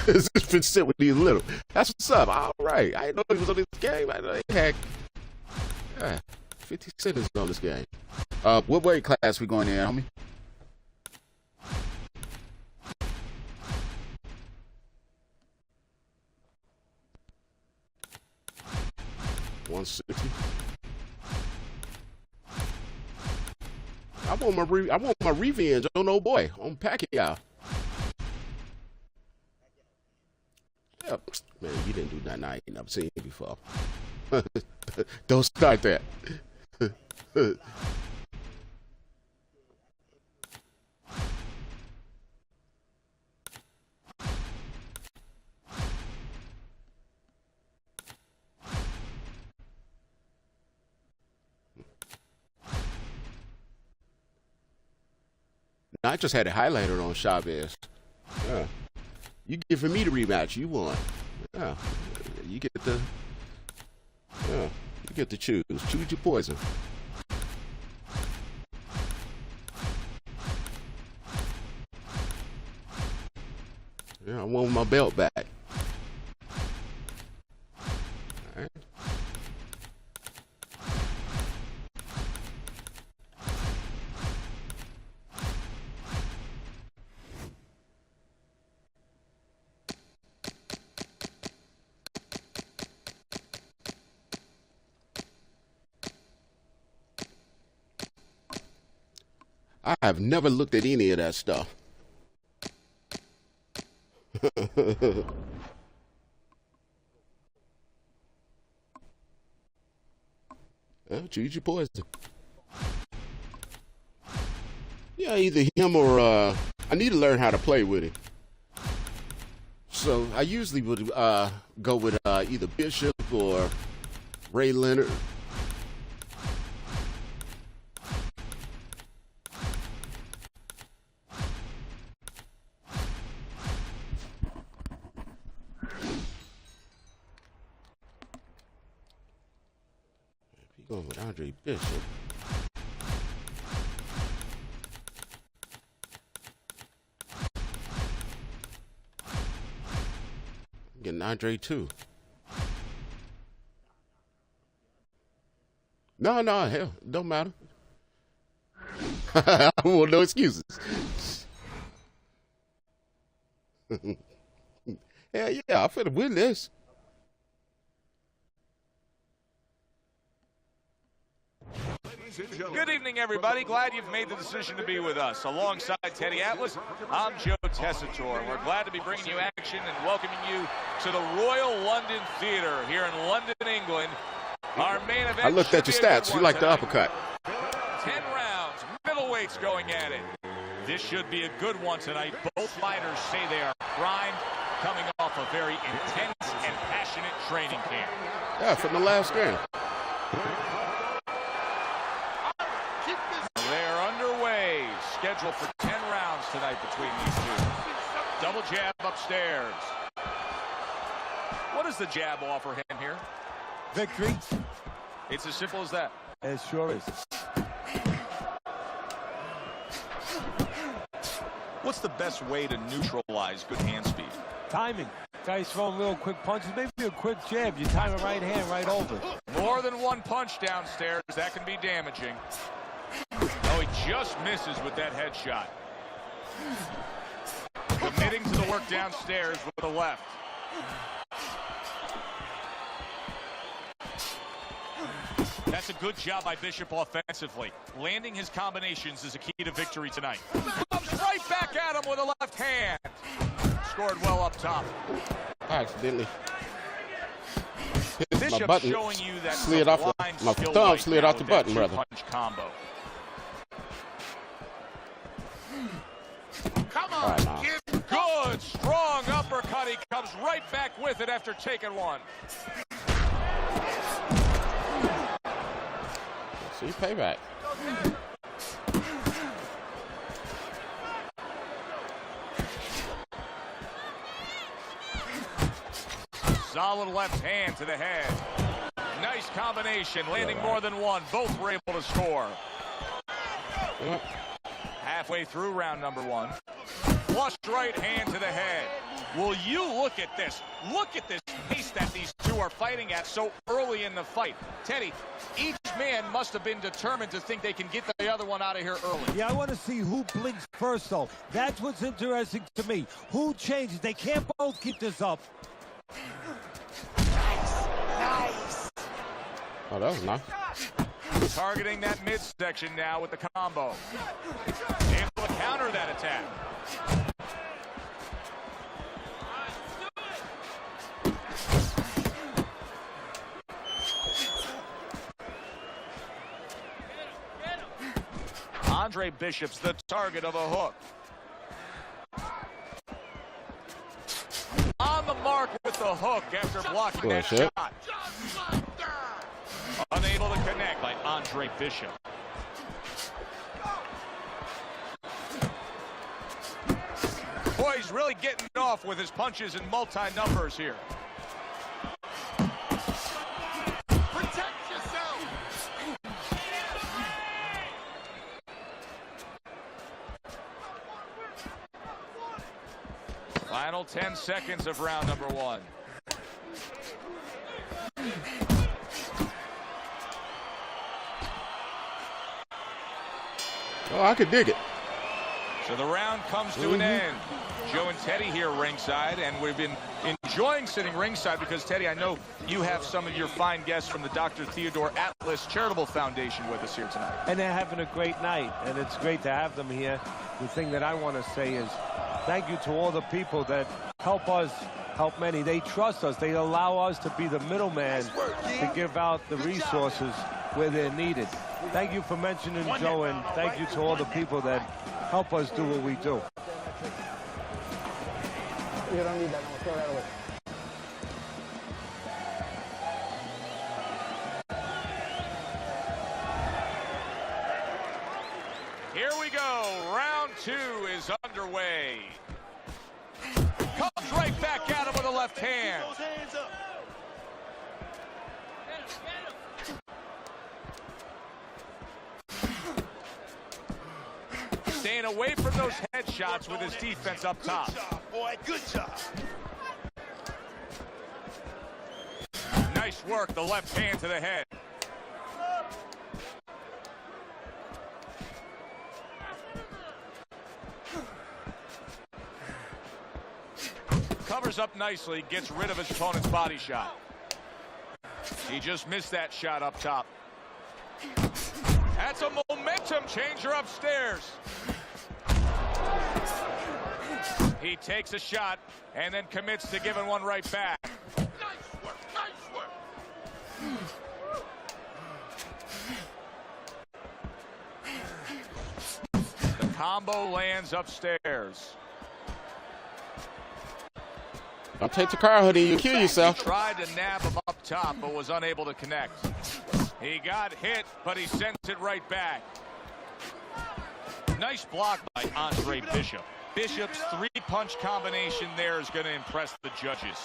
It's 50 Cent with these little. That's what's up. All right. I didn't know he was on this game. I know he had. Yeah. 50 Cent is on this game. What weight class we going in, homie? $160. I want my revenge on old boy, on Pacquiao. Yeah, man, you didn't do nothing I ain't never seen before. Don't start that. I just had it highlighted on Chavez. Yeah. You giving me the rematch you want. Yeah. You get the you get to choose. Choose your poison. Yeah, I want my belt back. All right. I have never looked at any of that stuff. Choose your poison. Yeah, either him or I need to learn how to play with him. So I usually would go with either Bishop or Ray Leonard. Going with Andre Bishop. Getting Andre too. No, hell, don't matter. I want no excuses. Hell yeah, I'm finna win this. Good evening, everybody. Glad you've made the decision to be with us. Alongside Teddy Atlas, I'm Joe Tessitore. We're glad to be bringing you action and welcoming you to the Royal London Theatre here in London, England. Our main event. I looked at your stats. You like the uppercut. 10 rounds, middleweights going at it. This should be a good one tonight. Both fighters say they are primed, coming off a very intense and passionate training camp. Yeah, from the last game. They're underway. Scheduled for 10 rounds tonight between these two. Double jab upstairs. What does the jab offer him here? Victory. It's as simple as that. It sure is. What's the best way to neutralize good hand speed? Timing. Guys throwing real quick punches, maybe a quick jab. You time a right hand right over. More than one punch downstairs. That can be damaging. Oh, he just misses with that headshot. Committing to the work downstairs with the left. That's a good job by Bishop offensively. Landing his combinations is a key to victory tonight. Comes right back at him with a left hand. Scored well up top. Accidentally. Bishop My button showing you that slid off. My thumb slid off the button, brother. Punch combo. Come on, kid. Good, strong uppercut. He comes right back with it after taking one. See, payback. Solid left hand to the head. Nice combination, landing more than one. Both were able to score. Yep. Halfway through round number one. Flush right hand to the head. Will you look at this? Look at this pace that these two are fighting at so early in the fight. Teddy, each man must have been determined to think they can get the other one out of here early. Yeah, I want to see who blinks first, though. That's what's interesting to me. Who changes? They can't both keep this up. Nice. Oh, that was nice. Targeting that midsection now with the combo. Able to counter that attack. Andre Bishop's the target of a hook. On the mark with the hook after blocking that Bullshit. shot. Unable to connect by Andre Bishop. Boy, he's really getting it off with his punches in multi-numbers here. Protect yourself. Final 10 seconds of round number one. Oh, I could dig it. So the round comes to an end. Joe and Teddy here ringside, and we've been enjoying sitting ringside because, Teddy, I know you have some of your fine guests from the Dr. Theodore Atlas Charitable Foundation with us here tonight. And they're having a great night, and it's great to have them here. The thing that I want to say is thank you to all the people that help us, help many. They trust us. They allow us to be the middleman to give out the resources where they're needed. Thank you for mentioning Joe, and thank you to all the people that help us do what we do. You don't need that. No, throw that away. Here we go. Round 2 is underway. Comes right back at him with a left hand. Staying away from those headshots with his defense up top. Good job, boy. Good job. Nice work, the left hand to the head. Covers up nicely, gets rid of his opponent's body shot. He just missed that shot up top. That's a momentum changer upstairs. He takes a shot and then commits to giving one right back. Nice work. Nice work. The combo lands upstairs. Don't take the car, hoodie. You kill yourself. He tried to nab him up top, but was unable to connect. He got hit, but he sends it right back. Nice block by Andre Bishop. Bishop's 3-punch combination there is going to impress the judges.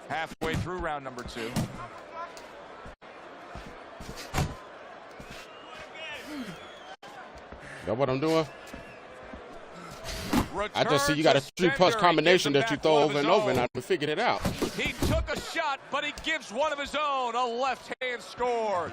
Halfway through round number 2. That what I'm doing? I just see you Returns got a a 3-punch sender. combination He that you gives him throw back over one and of his over, and own. I figured it out. He took a shot, but he gives one of his own. A left hand scores.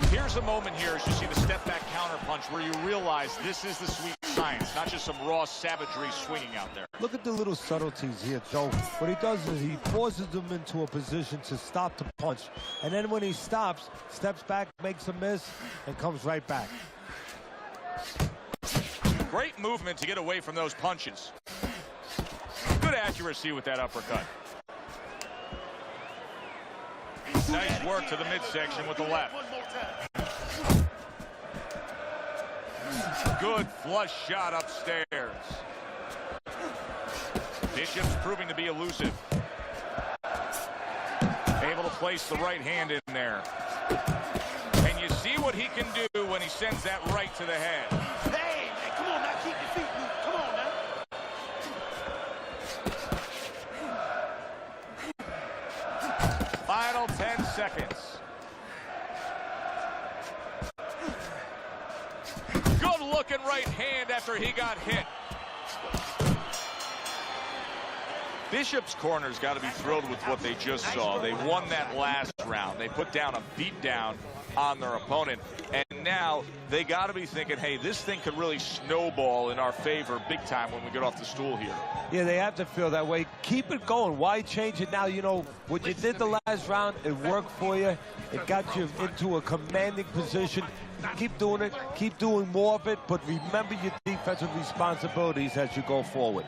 Here's a moment here as you see the step back counter punch where you realize this is the sweet science, not just some raw savagery swinging out there. Look at the little subtleties here, Joe. What he does is he forces them into a position to stop the punch. And then when he stops, steps back, makes a miss, and comes right back. Great movement to get away from those punches. Good accuracy with that uppercut. Nice work to the midsection with the left. Good flush shot upstairs. Bishop's proving to be elusive. Able to place the right hand in there. And you see what he can do when he sends that right to the head. Hey, man, come on now. Keep your feet moving. Come on now. Final 10 seconds. Good looking right hand after he got hit. Bishop's corner's got to be thrilled with what they just saw. They won that last round. They put down a beatdown on their opponent. And now they got to be thinking, hey, this thing could really snowball in our favor big time when we get off the stool here. Yeah, they have to feel that way. Keep it going. Why change it now? You know, what you did the last round, it worked for you. It got you into a commanding position. Keep doing it. Keep doing more of it. But remember your defensive responsibilities as you go forward.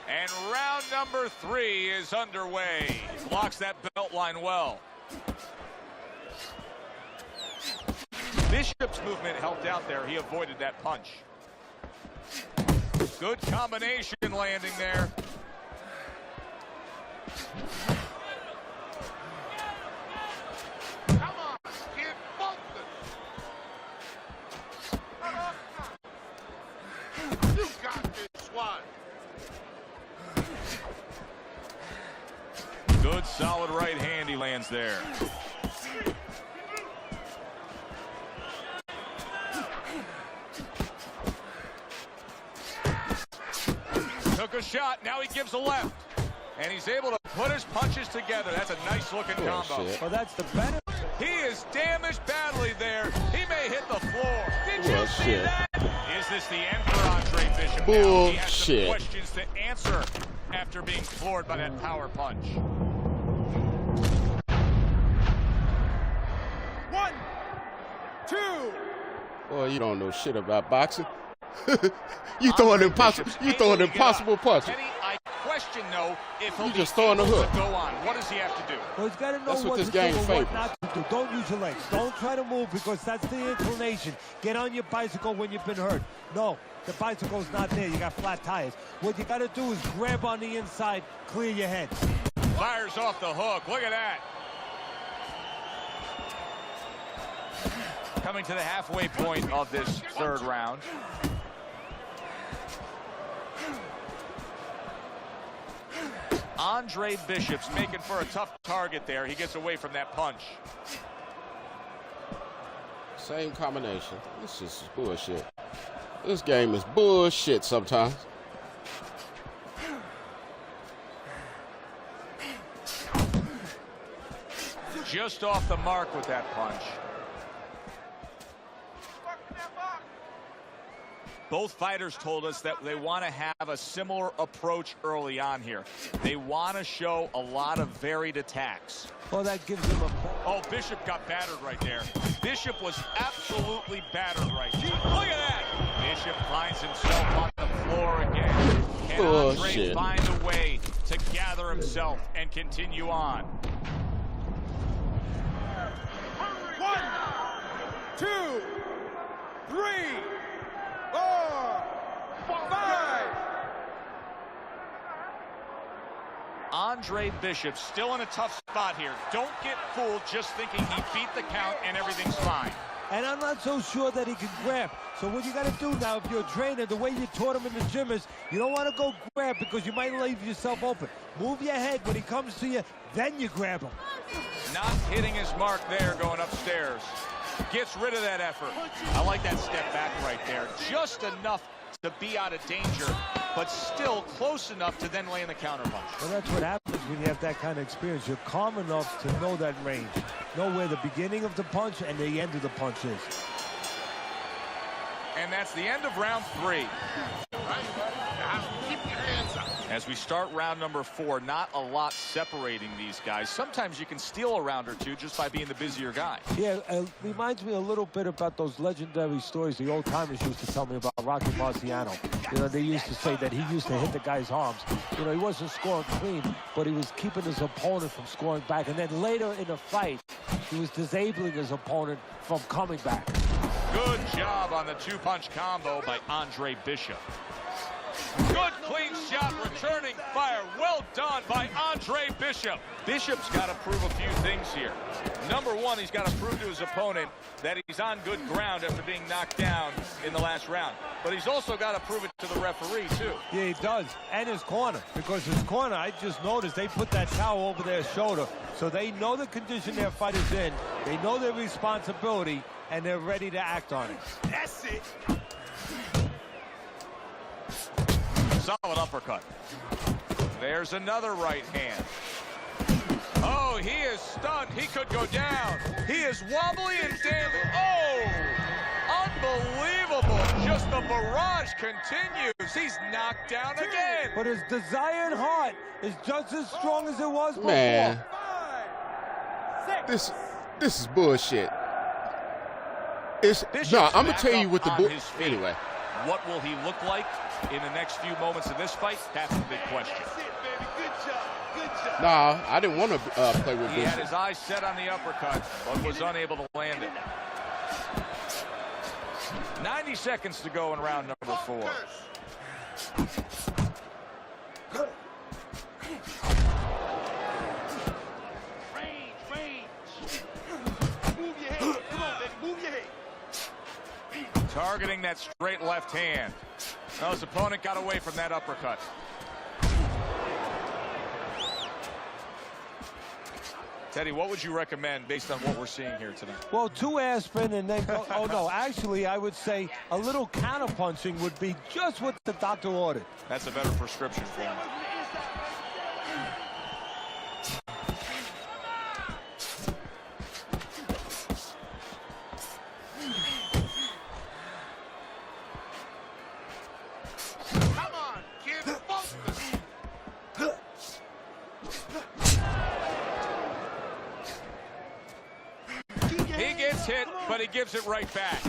And round number 3 is underway. Blocks that belt line well. Bishop's movement helped out there. He avoided that punch. Good combination landing there. Come on. Get bumping. You got this one. Good solid right hand he lands there. Took a shot, now he gives a left. And he's able to put his punches together. That's a nice looking combo. Shit. Well, that's the better. He is damaged badly there. He may hit the floor. Did you see Shit. that? You this the end for Andre Bishop? Now he has some Bullshit. questions to answer after being floored by that power punch. 1, 2. Boy, you don't know shit about boxing. You throwing impossible punches. Teddy, I question though if he'll You be just throwing a able hook. to go on. What does he have to do? Well, he's got to know That's what what this to game do and favors. what not to do. Don't use your legs. Don't try to move because that's the inclination. Get on your bicycle when you've been hurt. No, the bicycle's not there. You got flat tires. What you got to do is grab on the inside, clear your head. Fires off the hook. Look at that. Coming to the halfway point of this third round. Andre Bishop's making for a tough target there. He gets away from that punch. Same combination. This is bullshit. This game is bullshit sometimes. Just off the mark with that punch. Both fighters told us that they want to have a similar approach early on here. They want to show a lot of varied attacks. Well, that gives him a... Oh, Bishop got battered right there. Bishop was absolutely battered right there. Look at that. Bishop finds himself on the floor again. Can Andre find a way to gather himself and continue on? 1, 2, 3, 4, 5. Andre Bishop still in a tough spot here. Don't get fooled just thinking he beat the count and everything's fine. And I'm not so sure that he can grab. So what you got to do now, if you're a trainer, the way you taught him in the gym is you don't want to go grab because you might leave yourself open. Move your head when he comes to you, then you grab him. Not hitting his mark there going upstairs. Gets rid of that effort. I like that step back right there. Just enough to be out of danger, but still close enough to then lay in the counterpunch. Well, that's what happens when you have that kind of experience. You're calm enough to know that range. Know where the beginning of the punch and the end of the punch is. And that's the end of round 3. Keep your hands up. As we start round number 4, not a lot separating these guys. Sometimes you can steal a round or two just by being the busier guy. Yeah, it reminds me a little bit about those legendary stories the old timers used to tell me about Rocky Marciano. You know, they used to say that he used to hit the guy's arms. You know, he wasn't scoring clean, but he was keeping his opponent from scoring back. And then later in the fight, he was disabling his opponent from coming back. Good job on the two-punch combo by Andre Bishop. Good clean shot, returning fire. Well done by Andre Bishop. Bishop's got to prove a few things here. Number one, he's got to prove to his opponent that he's on good ground after being knocked down in the last round. But he's also got to prove it to the referee, too. Yeah, he does. And his corner. Because his corner, I just noticed, they put that towel over their shoulder. So they know the condition their fight is in. They know their responsibility, and they're ready to act on it. That's it. Solid uppercut. There's another right hand. Oh, he is stunned. He could go down. He is wobbly and damaged. Oh, unbelievable. Just the barrage continues. He's knocked down again. But his desired heart is just as strong as it was before. Man, this is bullshit. I'm gonna tell you what the anyway. What will he look like in the next few moments of this fight? That's the big question. That's it, baby. Good job. Good job. Nah, I didn't want to play with He this. had his eyes set on the uppercut, but was unable to land it. 90 seconds to go in round number 4. Targeting that straight left hand. Well, his opponent got away from that uppercut. Teddy, what would you recommend based on what we're seeing here tonight? Well, 2 aspirin and then go. Oh, no, actually, I would say a little counter-punching would be just what the doctor ordered. That's a better prescription for him. hit, but he gives it right back.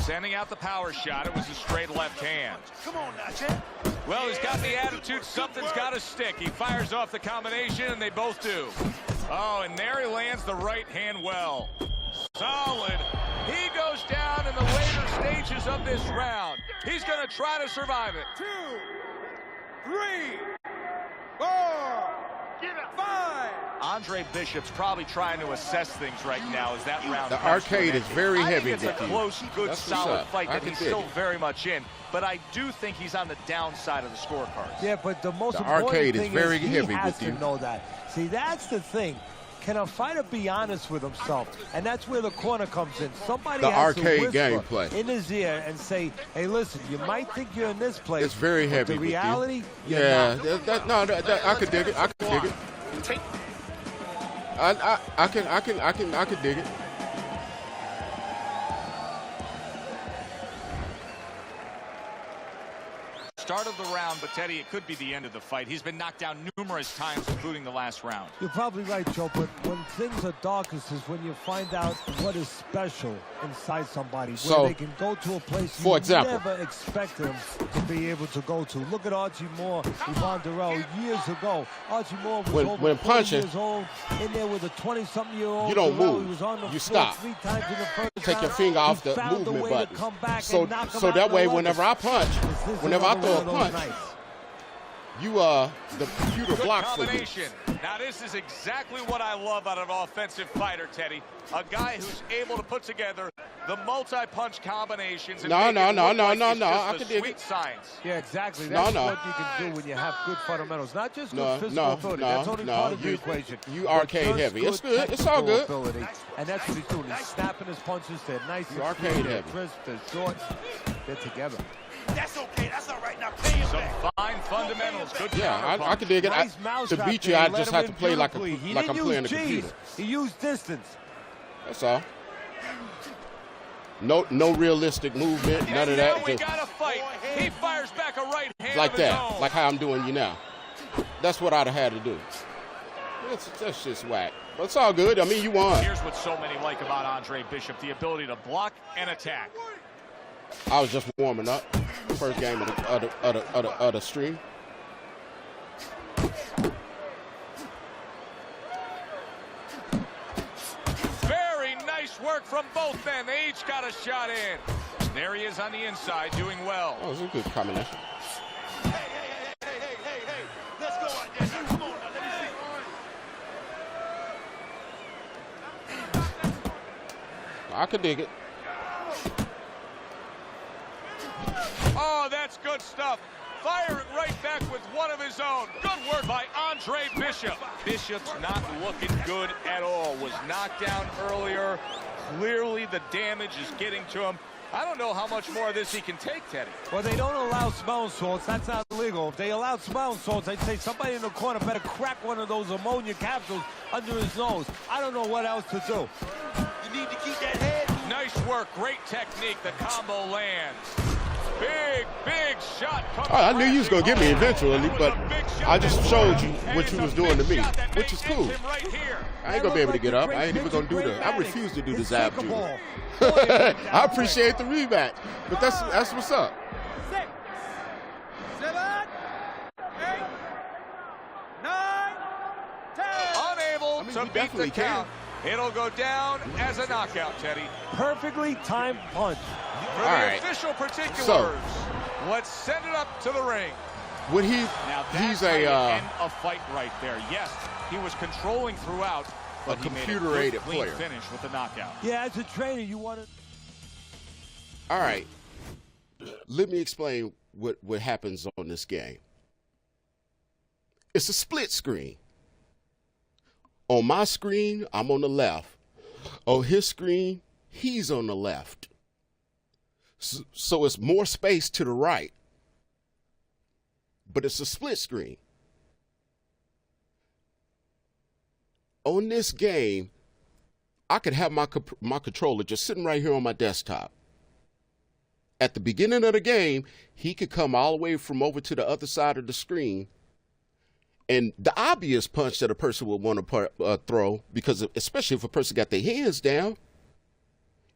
Sending out the power shot. It was a straight left hand. Come on now, champ. Well, he's got the attitude. Something's got to stick. He fires off the combination, and they both do. Oh, and there he lands the right hand well. Solid. He goes down in the later stages of this round. He's going to try to survive it. 2, 3, 4, 5. Andre Bishop's probably trying to assess things right now as that round. The arcade is very heavy. I think it's a close, good, solid fight that he's still very much in. But I do think he's on the downside of the scorecards. Yeah, but the most important arcade thing is very heavy he has with you. to know that. See, that's the thing. Can a fighter be honest with himself? And that's where the corner comes in. Somebody has to whisper gameplay in his ear and say, hey, listen, you might think you're in this place. It's very heavy. The reality, yeah, I could dig it. I could dig it. I can dig it. Start of the round, but Teddy, it could be the end of the fight. He's been knocked down numerous times, including the last round. You're probably right, Joe, but when things are darkest is when you find out what is special inside somebody, where they can go to a place you never expected them to be able to go to. Look at Archie Moore, Yvonne Durrell, years ago. Archie Moore was over 40 years old, in there with a 20-something-year-old. You don't Durrell. move. He was on the you floor stop. 3 times in the first Take round. your finger off the movement button. So that way, whenever I punch, whenever I throw a punch, the computer blocks for you. Now this is exactly what I love out of an offensive fighter, Teddy. A guy who's able to put together the multi-punch combinations. And I can dig it. Science. Yeah, exactly. That's what you can do when you have good fundamentals. Not just good physical ability. That's only part of the equation. You arcade heavy. It's good. It's all good. Ability. And that's what he's doing. He's snapping his punches. They're nice. You arcade heavy. Crisp, they're short. They're together. That's okay. That's all right. Now pay him back. Some fine fundamentals. Good I can dig it. Nice To beat you, I just have to play like I'm playing the computer. He used distance. That's all. No realistic movement. None of that. We got a fight. He fires back a right hand like that. Like how I'm doing you now. That's what I'd have had to do. That's just whack. But it's all good. I mean, you won. Here's what so many like about Andre Bishop: the ability to block and attack. I was just warming up. First game of the stream. Very nice work from both men. They each got a shot in. There he is on the inside, doing well. Oh, it was a good combination. Hey. Let's go out there. Now, come on. Now, let me see. I could dig it. Oh, that's good stuff. Firing right back with one of his own. Good work by Andre Bishop. Bishop's not looking good at all. Was knocked down earlier. Clearly the damage is getting to him. I don't know how much more of this he can take, Teddy. Well, they don't allow smelling salts. That's not illegal. If they allowed smelling salts, I'd say somebody in the corner better crack one of those ammonia capsules under his nose. I don't know what else to do. You need to keep that head. Nice work. Great technique. The combo lands. Big shot. I knew you was going to get me eventually, but I just showed you what you was doing to me, which is cool. I ain't going to be able to get up. I ain't even going to do that. I refuse to do the Zab Jr. I appreciate the rematch, but that's what's up. 6, 7, 8, 9, 10. Unable to beat the count. It'll go down as a knockout, Teddy. Perfectly timed punch. For the official particulars, let's send it up to the ring. Would he? Now he's end a fight right there. Yes, he was controlling throughout, but a he made computer-aided clean player. finish with the knockout. Yeah, as a trainer, you want to. All right. Let me explain what happens on this game. It's a split screen. On my screen, I'm on the left. On his screen, he's on the left. So it's more space to the right. But it's a split screen. On this game, I could have my controller just sitting right here on my desktop. at the beginning of the game, he could come all the way from over to the other side of the screen. And the obvious punch that a person would want to throw, because especially if a person got their hands down,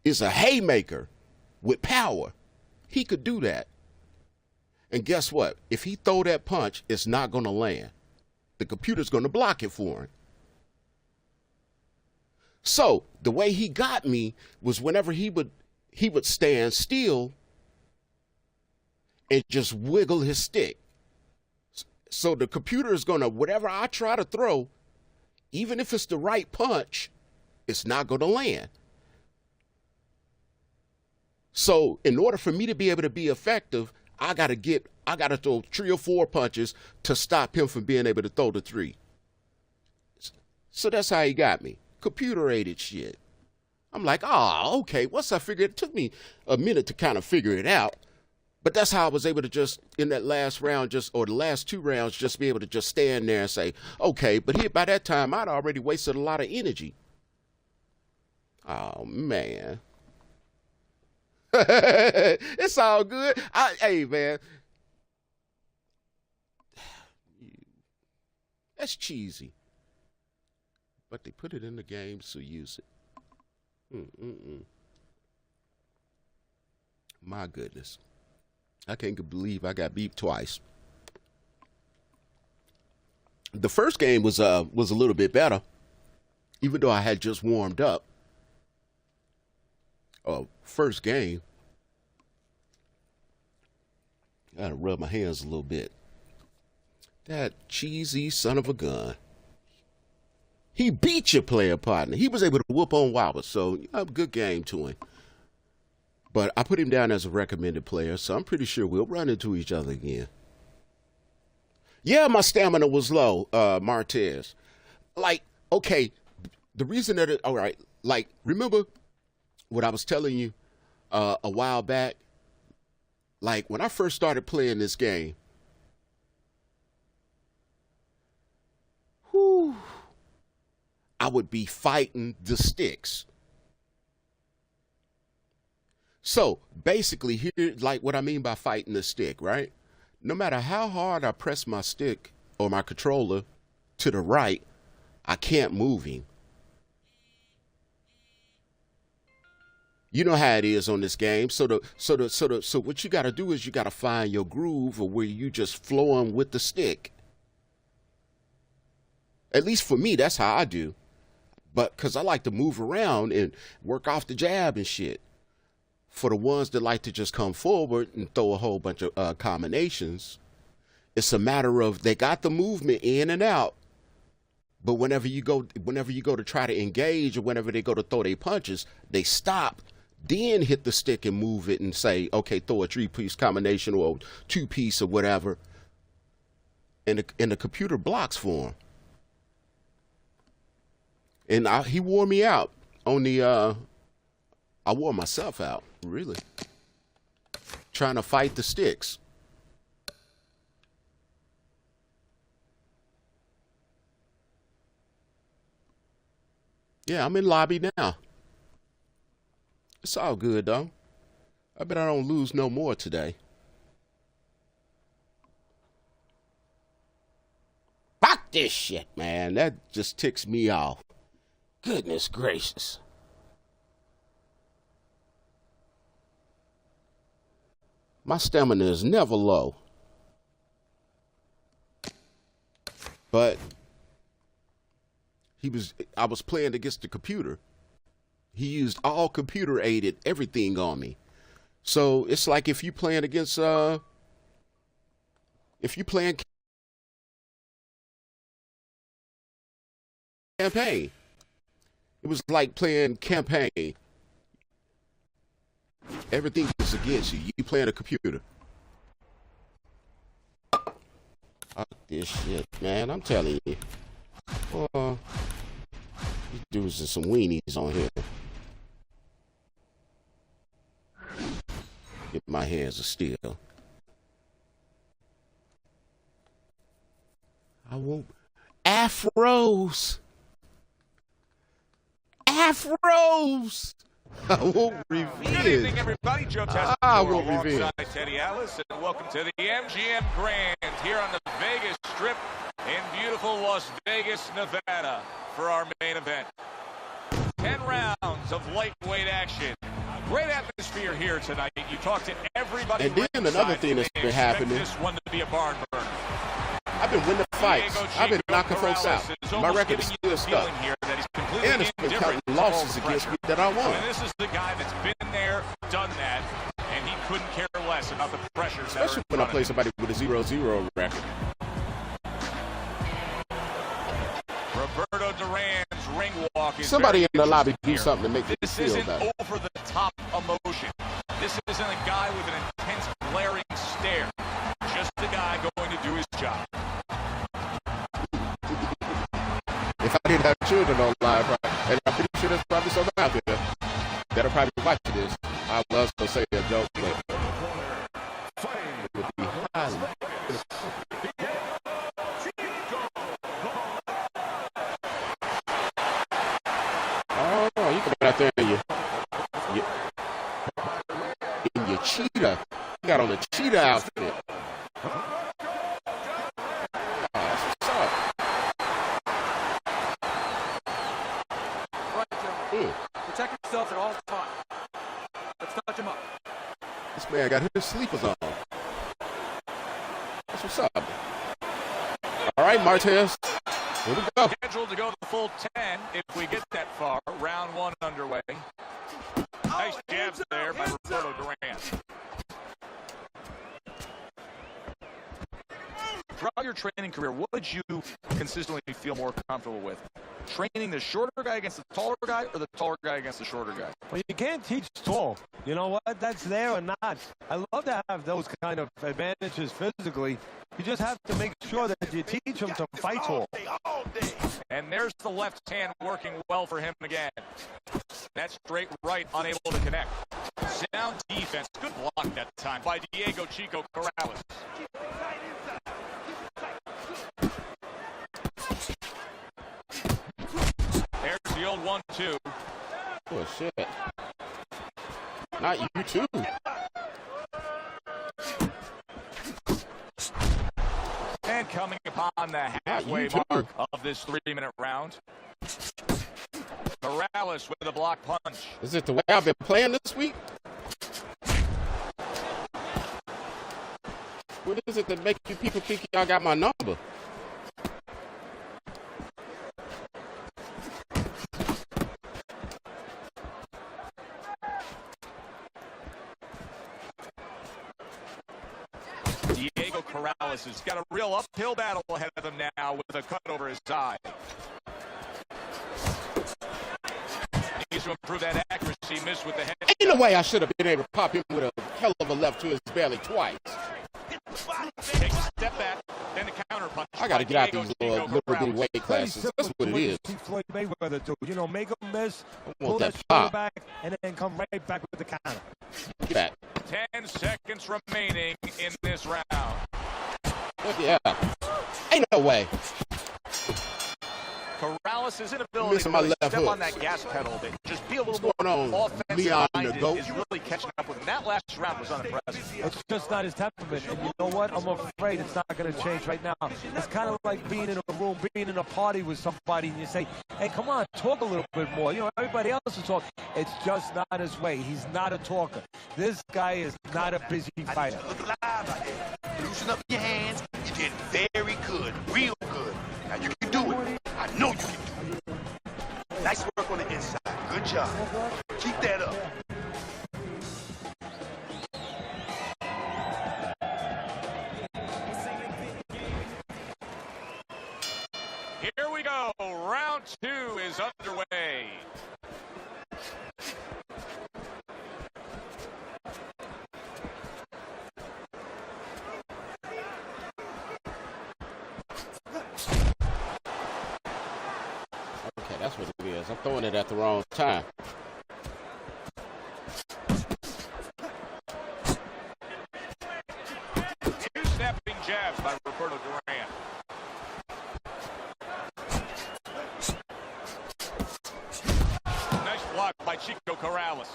is a haymaker with power. He could do that. And guess what? If he throw that punch, it's not going to land. The computer's going to block it for him. So the way he got me was whenever he would stand still and just wiggle his stick. So the computer is going to, whatever I try to throw, even if it's the right punch, it's not going to land. So in order for me to be able to be effective, I got to throw 3 or 4 punches to stop him from being able to throw the 3. So that's how he got me. Computer-aided shit. I'm like, oh, okay. Once I figured, it took me a minute to kind of figure it out. But that's how I was able to just, in that last round, or the last 2 rounds, just be able to just stand there and say, okay. But here, by that time, I'd already wasted a lot of energy. Oh, man. It's all good. Hey, man. That's cheesy. But they put it in the game, so use it. My goodness. I can't believe I got beat twice. The first game was a little bit better, even though I had just warmed up. First game, I gotta rub my hands a little bit. That cheesy son of a gun. He beat your player partner. He was able to whoop On Waba, so good game to him. But I put him down as a recommended player, so I'm pretty sure we'll run into each other again. Yeah, my stamina was low, Martez. Like, okay, the reason that all right, like, remember what I was telling you a while back? Like, when I first started playing this game, I would be fighting the sticks. So basically, here, like what I mean by fighting the stick, right? No matter how hard I press my stick or my controller to the right, I can't move him. You know how it is on this game. So what you got to do is you got to find your groove of where you just flowing with the stick. At least for me, that's how I do. But because I like to move around and work off the jab and shit. For the ones that like to just come forward and throw a whole bunch of combinations, it's a matter of they got the movement in and out. But whenever you go to try to engage or whenever they go to throw their punches, they stop, then hit the stick and move it and say, okay, throw a 3-piece combination or 2-piece or whatever. And the computer blocks for him. And he wore me out on the, I wore myself out, really. Trying to fight the sticks. Yeah, I'm in lobby now. It's all good, though. I bet I don't lose no more today. Fuck this shit, man. That just ticks me off. Goodness gracious. My stamina is never low. But I was playing against the computer. He used all computer aided everything on me. So it's like if you playing against campaign. It was like playing campaign. Everything is against you. You playing a computer. Fuck this shit, man. I'm telling you. These dudes are some weenies on here. Get my hands of steel. I won't. Afros. Afros. I will Good evening, revenge. everybody. Joe Tessitore I will alongside revenge. Teddy Atlas, and welcome to the MGM Grand here on the Vegas Strip in beautiful Las Vegas, Nevada, for our main event. 10 rounds of lightweight action. Great atmosphere here tonight. You talk to everybody. And then another thing that's been happening. This one to be a barn burner. I've been winning fights. I've been knocking folks out. My record is still stuck. And it's been counting losses against me that I won. And this is the guy that's been there, done that, and he couldn't care less about the pressures. Especially when I play somebody with a 0-0 record. Roberto Duran's ring walk is Somebody in the lobby do here. something to make me This feel isn't better. over the top emotion. This isn't a guy with an intense glaring stare. Just a guy going to do his job. If I didn't have children on live, and I'm pretty sure there's probably some out there that'll probably watch this, I was going to say a joke, but it would be highly. Oh, you come out there and you cheetah. You got on a cheetah outfit. That's what's up. Right, Joe. Protect yourselves at all times. Let's touch him up. This man got his sleepers on. That's what's up. All right, Martez. Here we go. Scheduled to go the full 10 if we get that far. Round one underway. Nice jabs there by Roberto Duran. Throughout your training career, what would you consistently feel more comfortable with? Training the shorter guy against the taller guy, or the taller guy against the shorter guy? Well, you can't teach tall. You know what? That's there or not. I love to have those kind of advantages physically. You just have to make sure that you teach them to fight tall. And there's the left hand working well for him again. That straight right unable to connect. Sound defense. Good block that time by Diego Chico Corrales. There's the old 1-2. Oh, shit. Not you, too. And coming upon the halfway mark of this 3-minute round. Corrales with a block punch. Is it the way I've been playing this week? What is it that make you people think y'all got my number? Diego Corrales has got a real uphill battle ahead of him now with a cut over his eye. Needs to improve that accuracy, missed with the head. Ain't no way I should have been able to pop him with a hell of a left to his belly twice. Takes a step back, then the counter punch. I got to get out these little bitty weight classes. That's what it is. Floyd Mayweather do. You know, make him miss, I pull want that that shoulder pop. back, and then come right back with the counter. Get back. 10 seconds remaining in this round. Look, yeah. Ain't no way. Corrales' inability Missing to my really left step hook. on that gas pedal, but just be a little What's more going on, offensive Leon the minded GOAT? is really catching up with him. That last round was unimpressive. It's just not his temperament. And you know what? I'm afraid it's not going to change right now. It's kind of like being in a room, being in a party with somebody, and you say, hey, come on, talk a little bit more. You know, everybody else is talking. It's just not his way. He's not a talker. This guy is not a busy fighter. Look alive out there. Loosen up your hands. You're getting very good, real good. Now you can do it. I know you can do it. Nice work on the inside. Good job. Keep that up. Here we go. Round two is underway. Okay, that's what it is. I'm throwing it at the wrong time. Two snapping jabs by Roberto Duran. Nice block by Chico Corrales.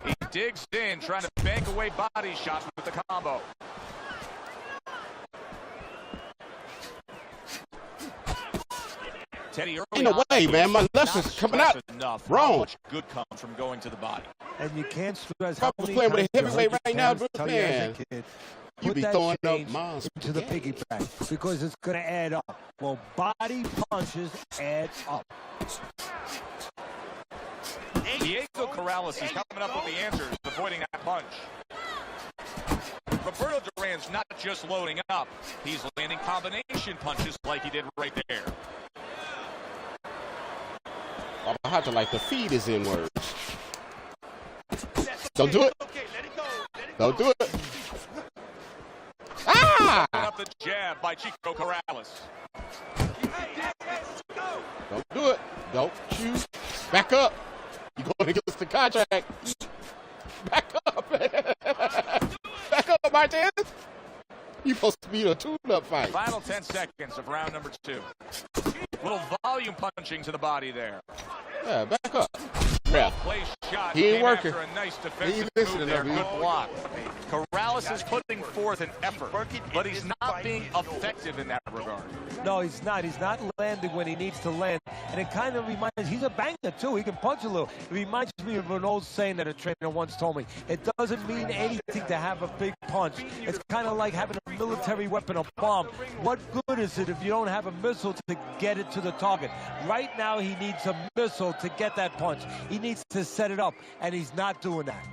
He digs in, trying to bank away body shots with the combo. Teddy, Ain't no way, man. My left is coming out wrong. How much good comes from going to the body. And you can't stress If how I was many playing with a times heavyweight right now, tell you man, as a kid, you put be that throwing up change monster into the piggy bank because it's going to add up. Well, body punches add up. Diego Corrales is coming up with the answers, avoiding that punch. Roberto Duran's not just loading up, he's landing combination punches like he did right there. WabaHacha like the feed is in words. Don't do it. Don't do it. Ah! Up the jab by Chico Corrales. Don't do it. Don't you. Back up. You're going against the contract. Back up. Back up, Martinez. You're supposed to be a tune-up fight. Final 10 seconds of round number 2. Little volume punching to the body there. Yeah, back up. Yeah. Place shot. He ain't working. After a nice He defensive ain't listening move there. to me. Good block. Corrales is putting forth an effort, but he's not being effective in that regard. No, he's not. He's not landing when he needs to land. And it kind of reminds, he's a banger too. He can punch a little. It reminds me of an old saying that a trainer once told me. It doesn't mean anything to have a big punch. It's kind of like having a military weapon, a bomb. What good is it if you don't have a missile to get it to the target? Right now, he needs a missile to get that punch. He needs to set it up, and he's not doing that.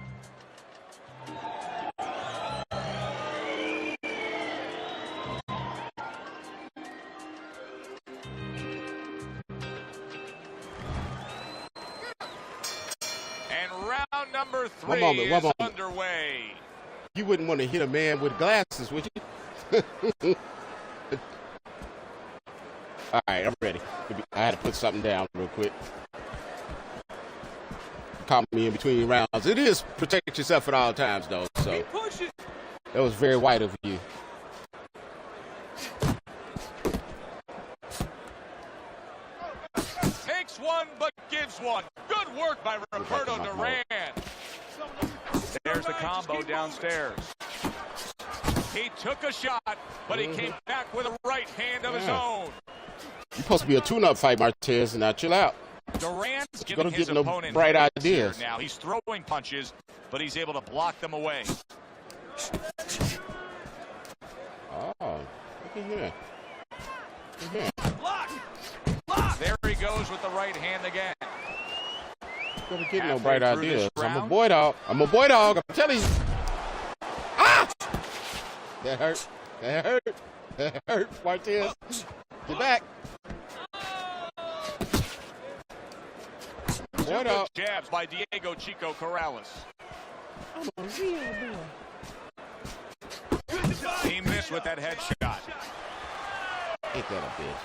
Round number 3 is underway. You wouldn't want to hit a man with glasses, would you? All right, I'm ready. I had to put something down real quick. Caught me in between rounds. It is protect yourself at all times, though. So that was very white of you. Takes one, but gives one. Good work by Roberto Duran. There's the combo downstairs. He took a shot, but he came back with a right hand of his own. You're supposed to be a tune-up fight, Martinez, and now chill out. Duran's You're giving his opponent bright ideas. Now he's throwing punches, but he's able to block them away. Oh, look at here. Look at here. Block! Block! There he goes with the right hand again. Gonna get no bright ideas. I'm a boy dog. I'm a boy dog. I'm telling you. Ah! That hurt. That hurt. That hurt, Martinez. Get back. Boy dog. Jabs by Diego Chico Corrales. He missed with that headshot. Ain't that a bitch?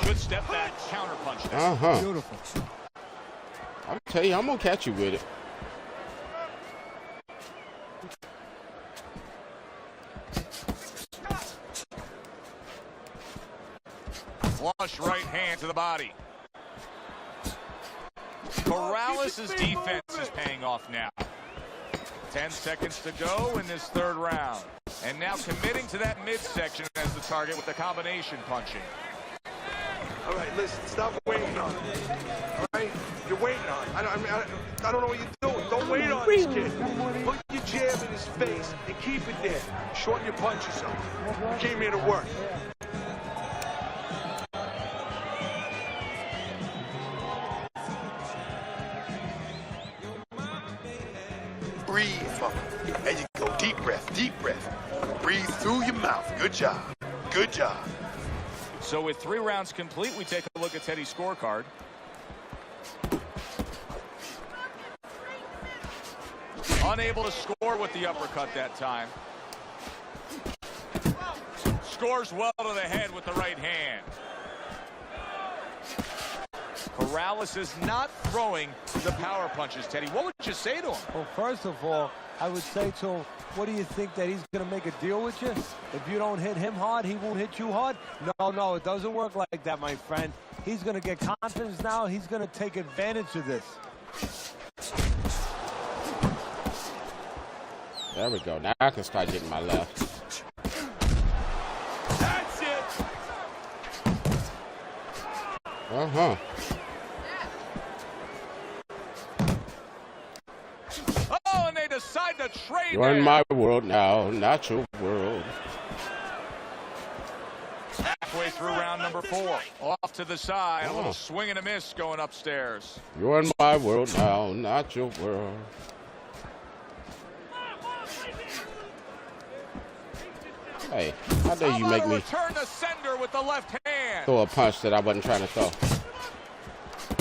Good step back, counter punch. Beautiful. I'll tell you, I'm gonna catch you with it. Flush right hand to the body. Corrales' defense is paying off now. 10 seconds to go in this third round. And now committing to that midsection as the target with the combination punching. All right, listen, stop waiting on it. All right? You're waiting on it. I don't know what you're doing. Don't wait on this kid. Put your jab in his face and keep it there. Shorten your punches up. You came here to work. Breathe, mama. There you go. Deep breath, deep breath. Breathe through your mouth. Good job. Good job. So with 3 rounds complete, we take a look at Teddy's scorecard. Unable to score with the uppercut that time. Scores well to the head with the right hand. Corrales is not throwing the power punches, Teddy. What would you say to him? Well, first of all, I would say to him, what do you think, that he's going to make a deal with you? If you don't hit him hard, he won't hit you hard? No, it doesn't work like that, my friend. He's going to get confidence now. He's going to take advantage of this. There we go. Now I can start getting my left. That's it. Uh-huh. Oh, and they decide to trade. You're in my world now, not your world. Halfway through round number 4. Off to the side. A little swing and a miss going upstairs. You're in my world now, not your world. Hey, how dare you make me return to sender with the left hand. throw a punch that I wasn't trying to throw?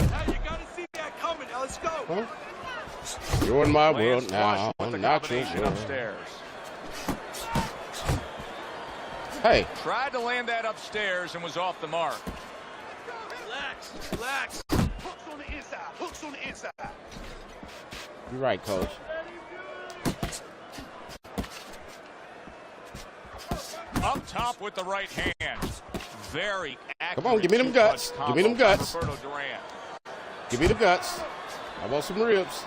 Now you gotta see that coming. Now let's go. Huh? You're in my world Lance now, flush with the not your combination world. upstairs. Hey, Tried to land that upstairs and was off the mark. Relax, relax. Hooks on the inside. Hooks on the inside. you're right, coach. Up top with the right hand. Very accurate. Come on, give me them guts. two-punch Give me them combo by guts. Roberto Duran. Give me the guts. I want some ribs.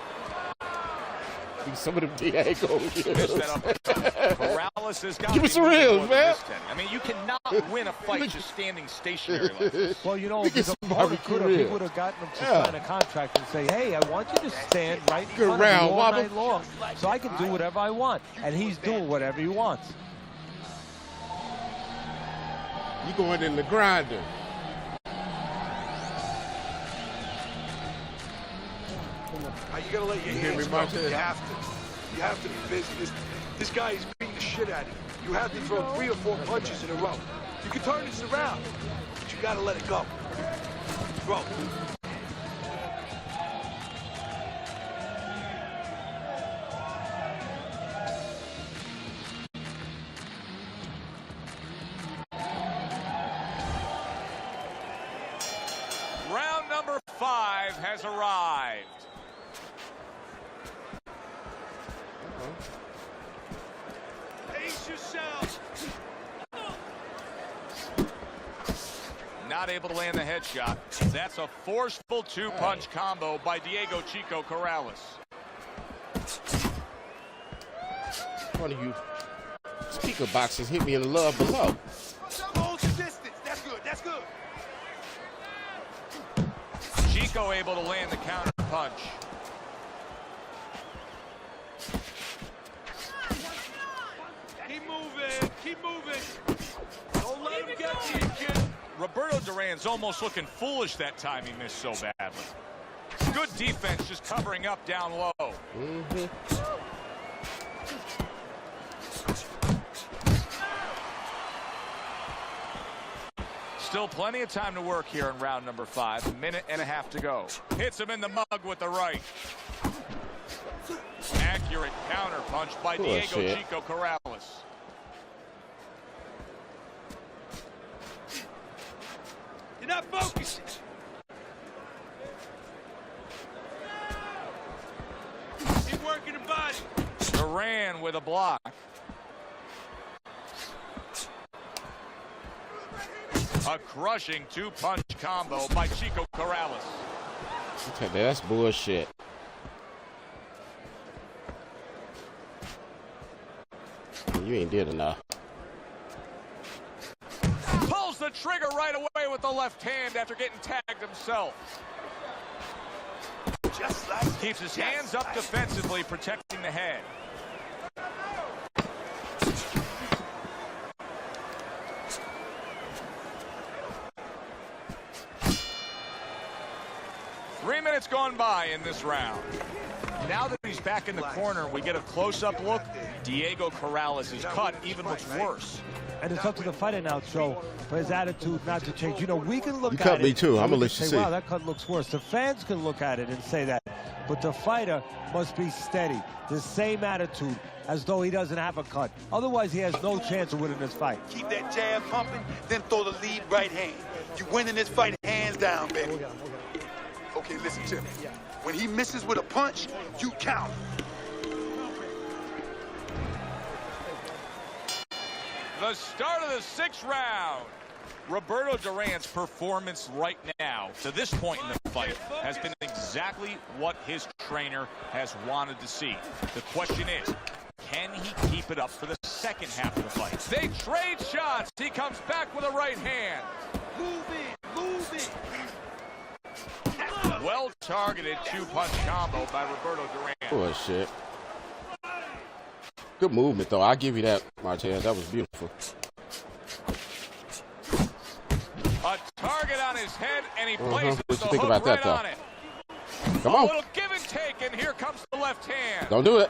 Give me some of them Diego Missed ribs. that uppercut. Corrales has got Give me to some be ribs, more than man. this, Teddy. I mean, you cannot win a fight just standing stationary like this. Well, you know, Get if some the opponent barbecue could have, he ribs. would have gotten him to Yeah. sign a contract and say, hey, I want you to stand right in Good front round, of me all Waba. night long so I can do whatever I want. And he's doing whatever he wants. You going in the grinder. Now you gotta let your hear hands me, go. Martin? You have to. You have to be busy. This guy is beating the shit out of you. You have to throw 3 or 4 punches in a row. You can turn this around, but you gotta let it go. Bro. Round number 5 has arrived. Pace yourself. Not able to land the headshot. That's a forceful 2-punch combo by Diego Chico Corrales. One of you speaker boxes hit me in the love below. Hold the distance. That's good. That's good. Chico able to land the counter punch. Keep moving. Keep moving. Don't let him get to you, kid. Roberto Duran's almost looking foolish that time he missed so badly. Good defense, just covering up down low. Still plenty of time to work here in round number 5. A minute and a half to go. Hits him in the mug with the right. Accurate counter punch by Diego Chico Corrales. You're not focusing. Keep working the body. Duran with a block. A crushing 2-punch combo by Chico Corrales. Okay, that's bullshit. You ain't did enough. Pulls the trigger right away with the left hand after getting tagged himself. Just like Keeps his hands up defensively, protecting the head. Three minutes gone by in this round. Now that he's back in the corner, we get a close-up look. Diego Corrales' cut even looks worse. And it's up to the fighter now, Joe, for his attitude not to change. You know, we can look You at cut it. me too. I'm and gonna we let can you say, see. wow, that cut looks worse. The fans can look at it and say that. But the fighter must be steady. The same attitude, as though he doesn't have a cut. Otherwise, he has no chance of winning this fight. keep that jab pumping, then throw the lead right hand. You winning this fight hands down, baby. Okay, listen to me. When he misses with a punch, you count. The start of the 6th round. Roberto Duran's performance right now, to this point in the fight, has been exactly what his trainer has wanted to see. The question is, can he keep it up for the second half of the fight? They trade shots. He comes back with a right hand. Move it, move it. Well-targeted 2-punch combo by Roberto Duran. Oh, shit. Good movement, though. I'll give you that, Martez. That was beautiful. A target on his head, and he places What the you think hook about that, right though? on it. Come A on. little give and take, and here comes the left hand. Don't do it.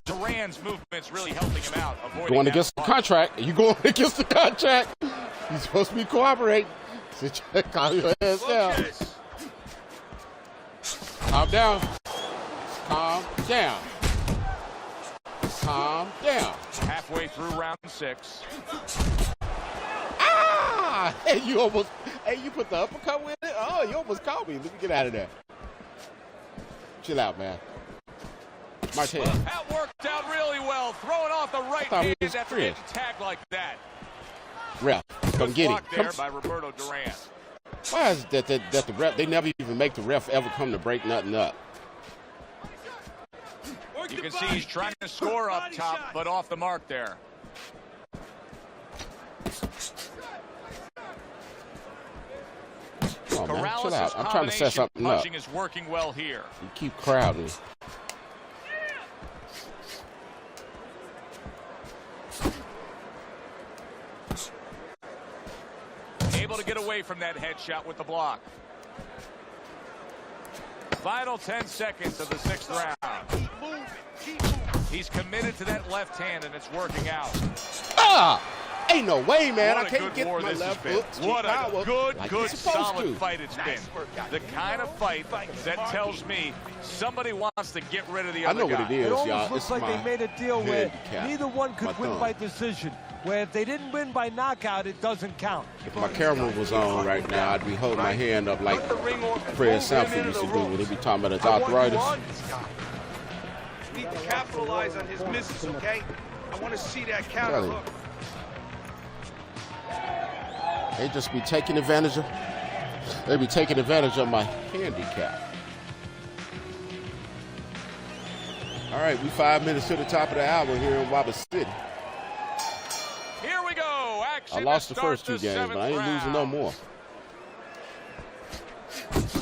Duran's movement's really helping him out. Going against the contract. You going against the contract. You're supposed to be cooperating. Sit your, calm your ass down. Calm down. Calm down. Calm down. Halfway through round 6. Ah! Hey, you almost. Hey, you put the uppercut with it. Oh, you almost caught me. Let me get out of there. Chill out, man. Martez. That worked out really well. Throwing off the right thought he hand was after Chris. getting tagged like that. Ref, come get him. Block there by Roberto Duran. Why is that the ref? They never even make the ref ever come to break nothing up. You can see he's trying to score up top, but off the mark there. Come on, man. Chill Corrales' out. I'm trying to set something up. punching is working well here. You keep crowding. Able to get away from that headshot with the block. Final 10 seconds of the 6th round. Keep moving, keep moving. He's committed to that left hand, and it's working out. Ah! Ain't no way, man. What I a can't good get war my this left has been. foot. What a power good, like good, it's supposed solid to. fight it's been. The kind of fight that tells me somebody wants to get rid of the other I know guy. what it is, It almost y'all. looks It's like my they made a deal where handicap. neither one could My win thumb. by decision. Where if they didn't win by knockout, it doesn't count. If my camera was on right now, I'd be holding my hand up like Fred Sanford used to do when he be talking about his arthritis. We need to capitalize on his misses, okay? I want to see that counter Really? hook. They just be taking advantage of. They be taking advantage of my handicap. All right, we 5 minutes to the top of the hour here in Waba City. Here we go. Action I lost to the start first 2 the games, but I ain't 7th losing no round. more.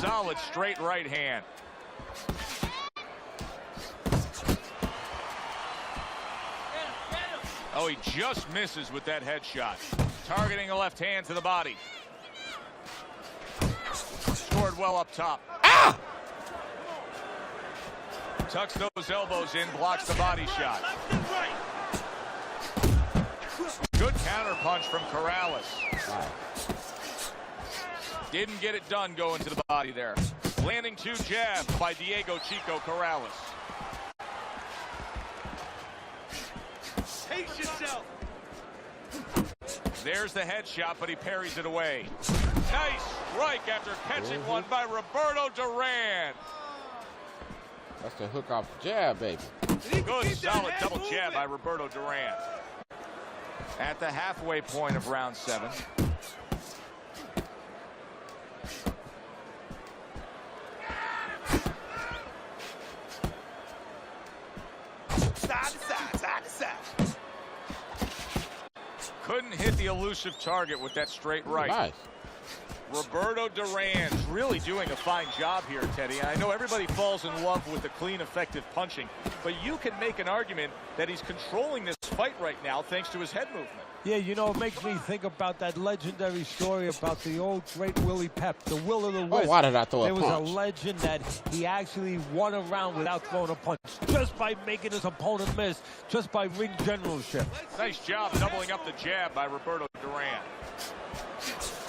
Solid straight right hand. Oh, he just misses with that headshot. Targeting a left hand to the body. Scored well up top. Ah! Tucks those elbows in, blocks the body shot. Good counter punch from Corrales. Wow. Didn't get it done going to the body there. Landing 2 jabs by Diego Chico Corrales. Pace yourself. There's the headshot, but he parries it away. Nice strike after catching one by Roberto Duran. That's the hook off the jab, baby. Good solid double jab by Roberto Duran. At the halfway point of round 7. Side to side, side to side. Couldn't hit the elusive target with that straight right. Nice. Roberto Duran's really doing a fine job here, Teddy. And I know everybody falls in love with the clean, effective punching, but you can make an argument that he's controlling this fight right now thanks to his head movement. Yeah, you know, it makes me think about that legendary story about the old great Willie Pep, the Will of the Wisp. Oh, why did I throw a There was punch? a legend that he actually won a round without throwing a punch, just by making his opponent miss, just by ring generalship. Nice job doubling up the jab by Roberto Duran.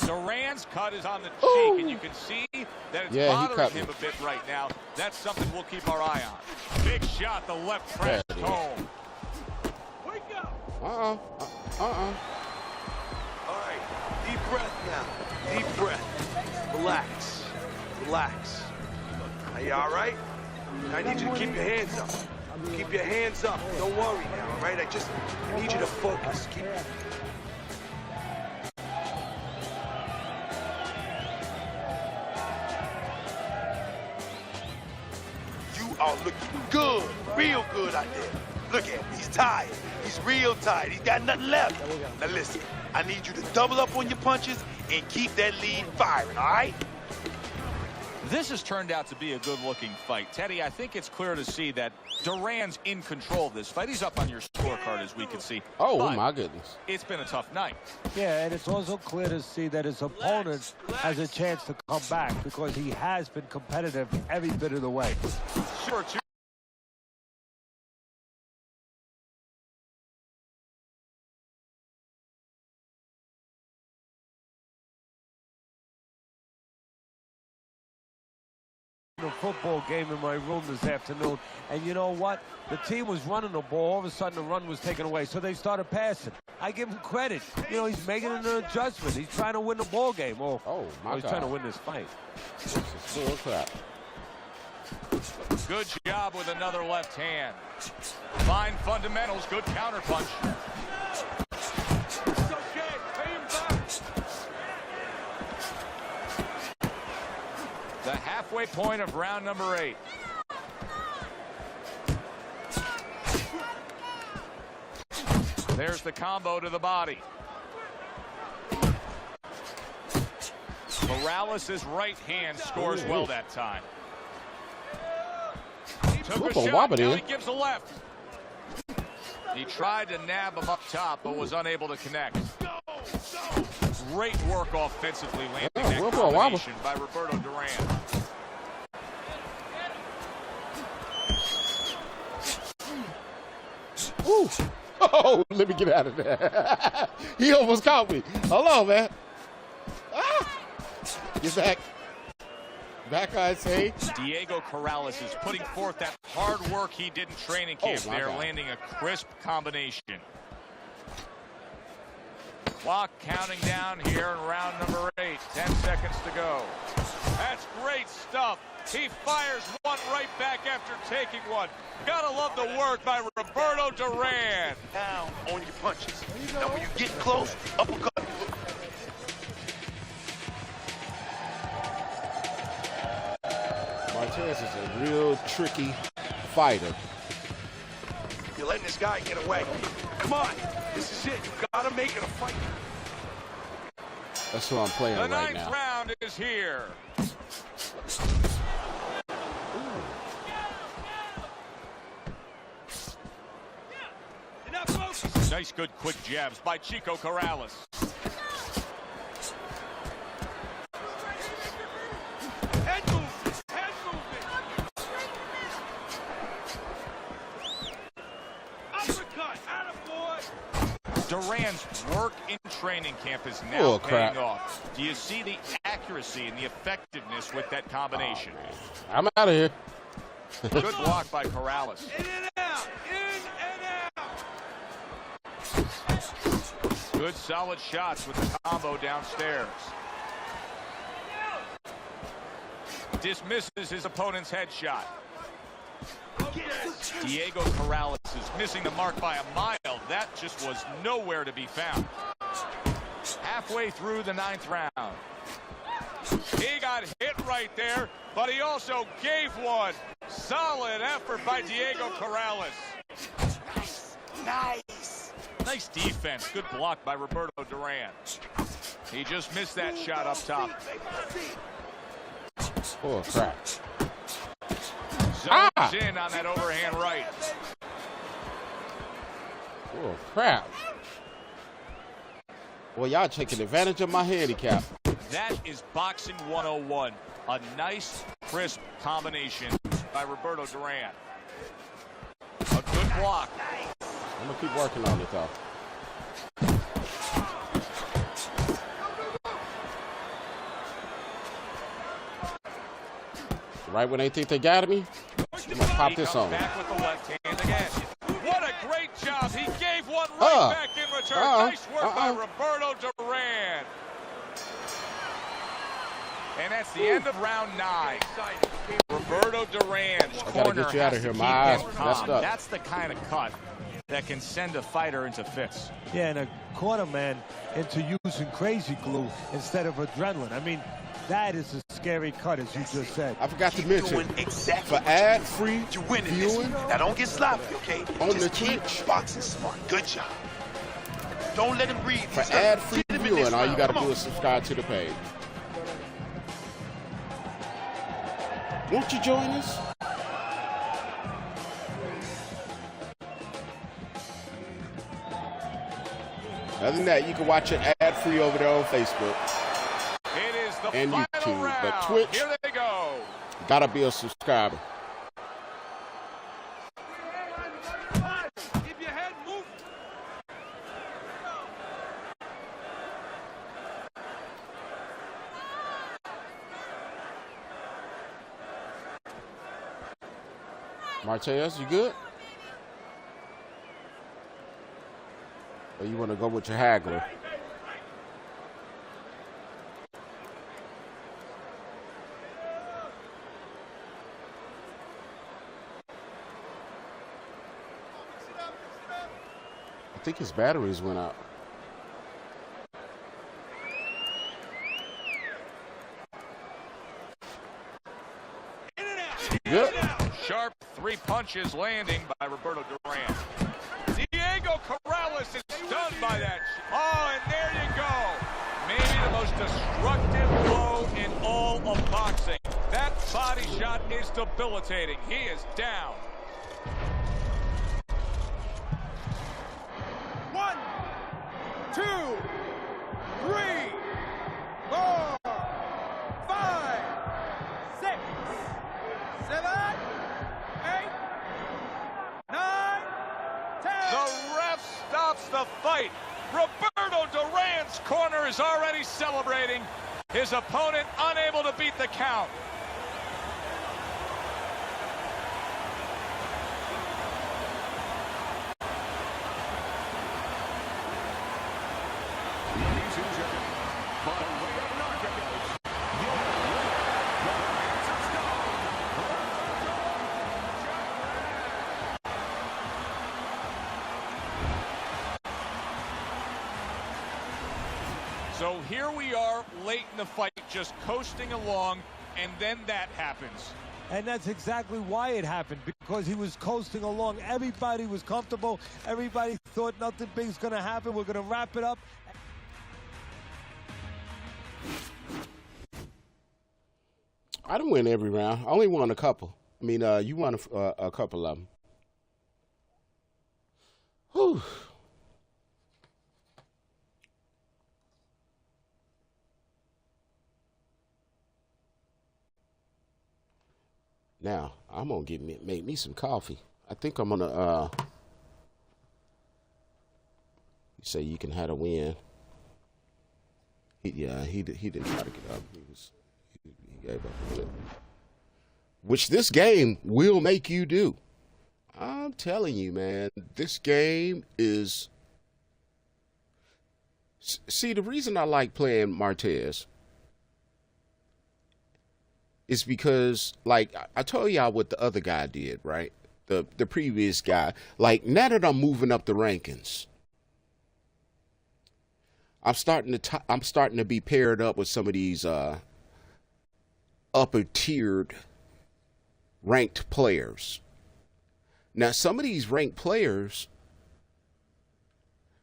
Duran's cut is on the cheek, and you can see that it's bothering him a bit right now. That's something we'll keep our eye on. Big shot, the left press home. Wake up. All All right, deep breath now. Deep breath. Relax. Relax. Are you all right? I need you to keep your hands up. Keep your hands up. Don't worry now, all right? I need you to focus. Keep... You are looking good, real good out there. Look at him, he's tired. He's real tired. He's got nothing left. Now listen, I need you to double up on your punches and keep that lead firing, all right? This has turned out to be a good-looking fight. Teddy, I think it's clear to see that Duran's in control of this fight. He's up on your scorecard, as we can see. Oh, but my goodness. it's been a tough night. Yeah, and it's also clear to see that his opponent has a chance to come back because he has been competitive every bit of the way. Sure, A football game in my room this afternoon, and you know what? The team was running the ball. All of a sudden, the run was taken away, so they started passing. I give him credit. You know, he's making an adjustment. He's trying to win the ball game. Oh, my he's God. trying to win this fight. This is full crap. good job with another left hand. Fine fundamentals, good counterpunch. It's okay. Pay him back. The halfway point of round number 8. There's the combo to the body. Morales' right hand scores well that time. Took a shot, now he gives a left. He tried to nab him up top, but was unable to connect. Great work offensively, landing that combination by Roberto Duran. Ooh. Oh, let me get out of there. He almost caught me. Hold on, man. Ah. Get back. Back, I say. Diego Corrales is putting forth that hard work he did in training camp. They're landing a crisp combination. Clock counting down here in round number 8. 10 seconds to go. That's great stuff. He fires one right back after taking one. Gotta love the work by Roberto Duran. Down on your punches. Now when you get close, uppercut. Martinez is a real tricky fighter. You're letting this guy get away. Come on. This is it. You gotta make it a fight. That's who I'm playing right now. The 9th round is here. Nice, good, quick jabs by Chico Corrales. Head movement. Head movement. Uppercut. Attaboy. Duran's work in training camp is now paying off. Do you see the accuracy and the effectiveness with that combination? Oh, I'm out of here. Good block by Corrales. In and out. In and out. Good solid shots with the combo downstairs. Dismisses his opponent's headshot. Diego Corrales is missing the mark by a mile. That just was nowhere to be found. Halfway through the 9th round. He got hit right there, but he also gave one. Solid effort by Diego Corrales. Nice. Nice defense. Good block by Roberto Duran. He just missed that shot up top. Oh, crap. Zones in on that overhand right. Oh, crap. Well, y'all taking advantage of my handicap. That is boxing 101. A nice, crisp combination by Roberto Duran. A good block. I'm going to keep working on it, though. Right when they think they got me, I'm going to pop this on. Back with the left hand again. What a great job. He gave one right back in return. Nice work by Roberto Duran. And that's the end of round 9. Roberto Duran's I gotta get you out of here. My eyes messed up. That's the kind of cut that can send a fighter into fits. Yeah, and a corner man into using crazy glue instead of adrenaline. I mean, that is a scary cut, as you just said. I forgot to mention, for ad-free viewing, now don't get sloppy, okay? On just the keep Twitch. boxing smart. Good job. Don't let him breathe. For ad-free viewing, all you got to do is subscribe to the page. Won't you join us? Other than that, you can watch it ad-free over there on Facebook It is the and final YouTube. round. But Twitch, Here they go. gotta be a subscriber. Keep your head moving. Martez, you good? Or you want to go with your haggler? I think his batteries went out. Good. Sharp 3 punches landing by Roberto Duran. Diego Corrales is stunned by that. Oh, and there you go. Maybe the most destructive blow in all of boxing. That body shot is debilitating. He is down. 1, 2, 3, 4, 5, 6, 7, 8, 9, 10. The ref stops the fight. Roberto Duran's corner is already celebrating. His opponent unable to beat the count. So here we are late in the fight, just coasting along, and then that happens. And that's exactly why it happened, because he was coasting along. Everybody was comfortable. Everybody thought nothing big's going to happen. We're going to wrap it up. I didn't win every round. I only won a couple. I mean, you won a couple of them. Whew. Now, I'm going to make me some coffee. I think I'm going to, you say you can have a win. He didn't try to get up. He gave up on it. Which this game will make you do. I'm telling you, man, this game is... See, the reason I like playing Martez is because, like, I told y'all what the other guy did, right? The previous guy. Like, now that I'm moving up the rankings, I'm starting to be paired up with some of these upper tiered ranked players. Now, some of these ranked players,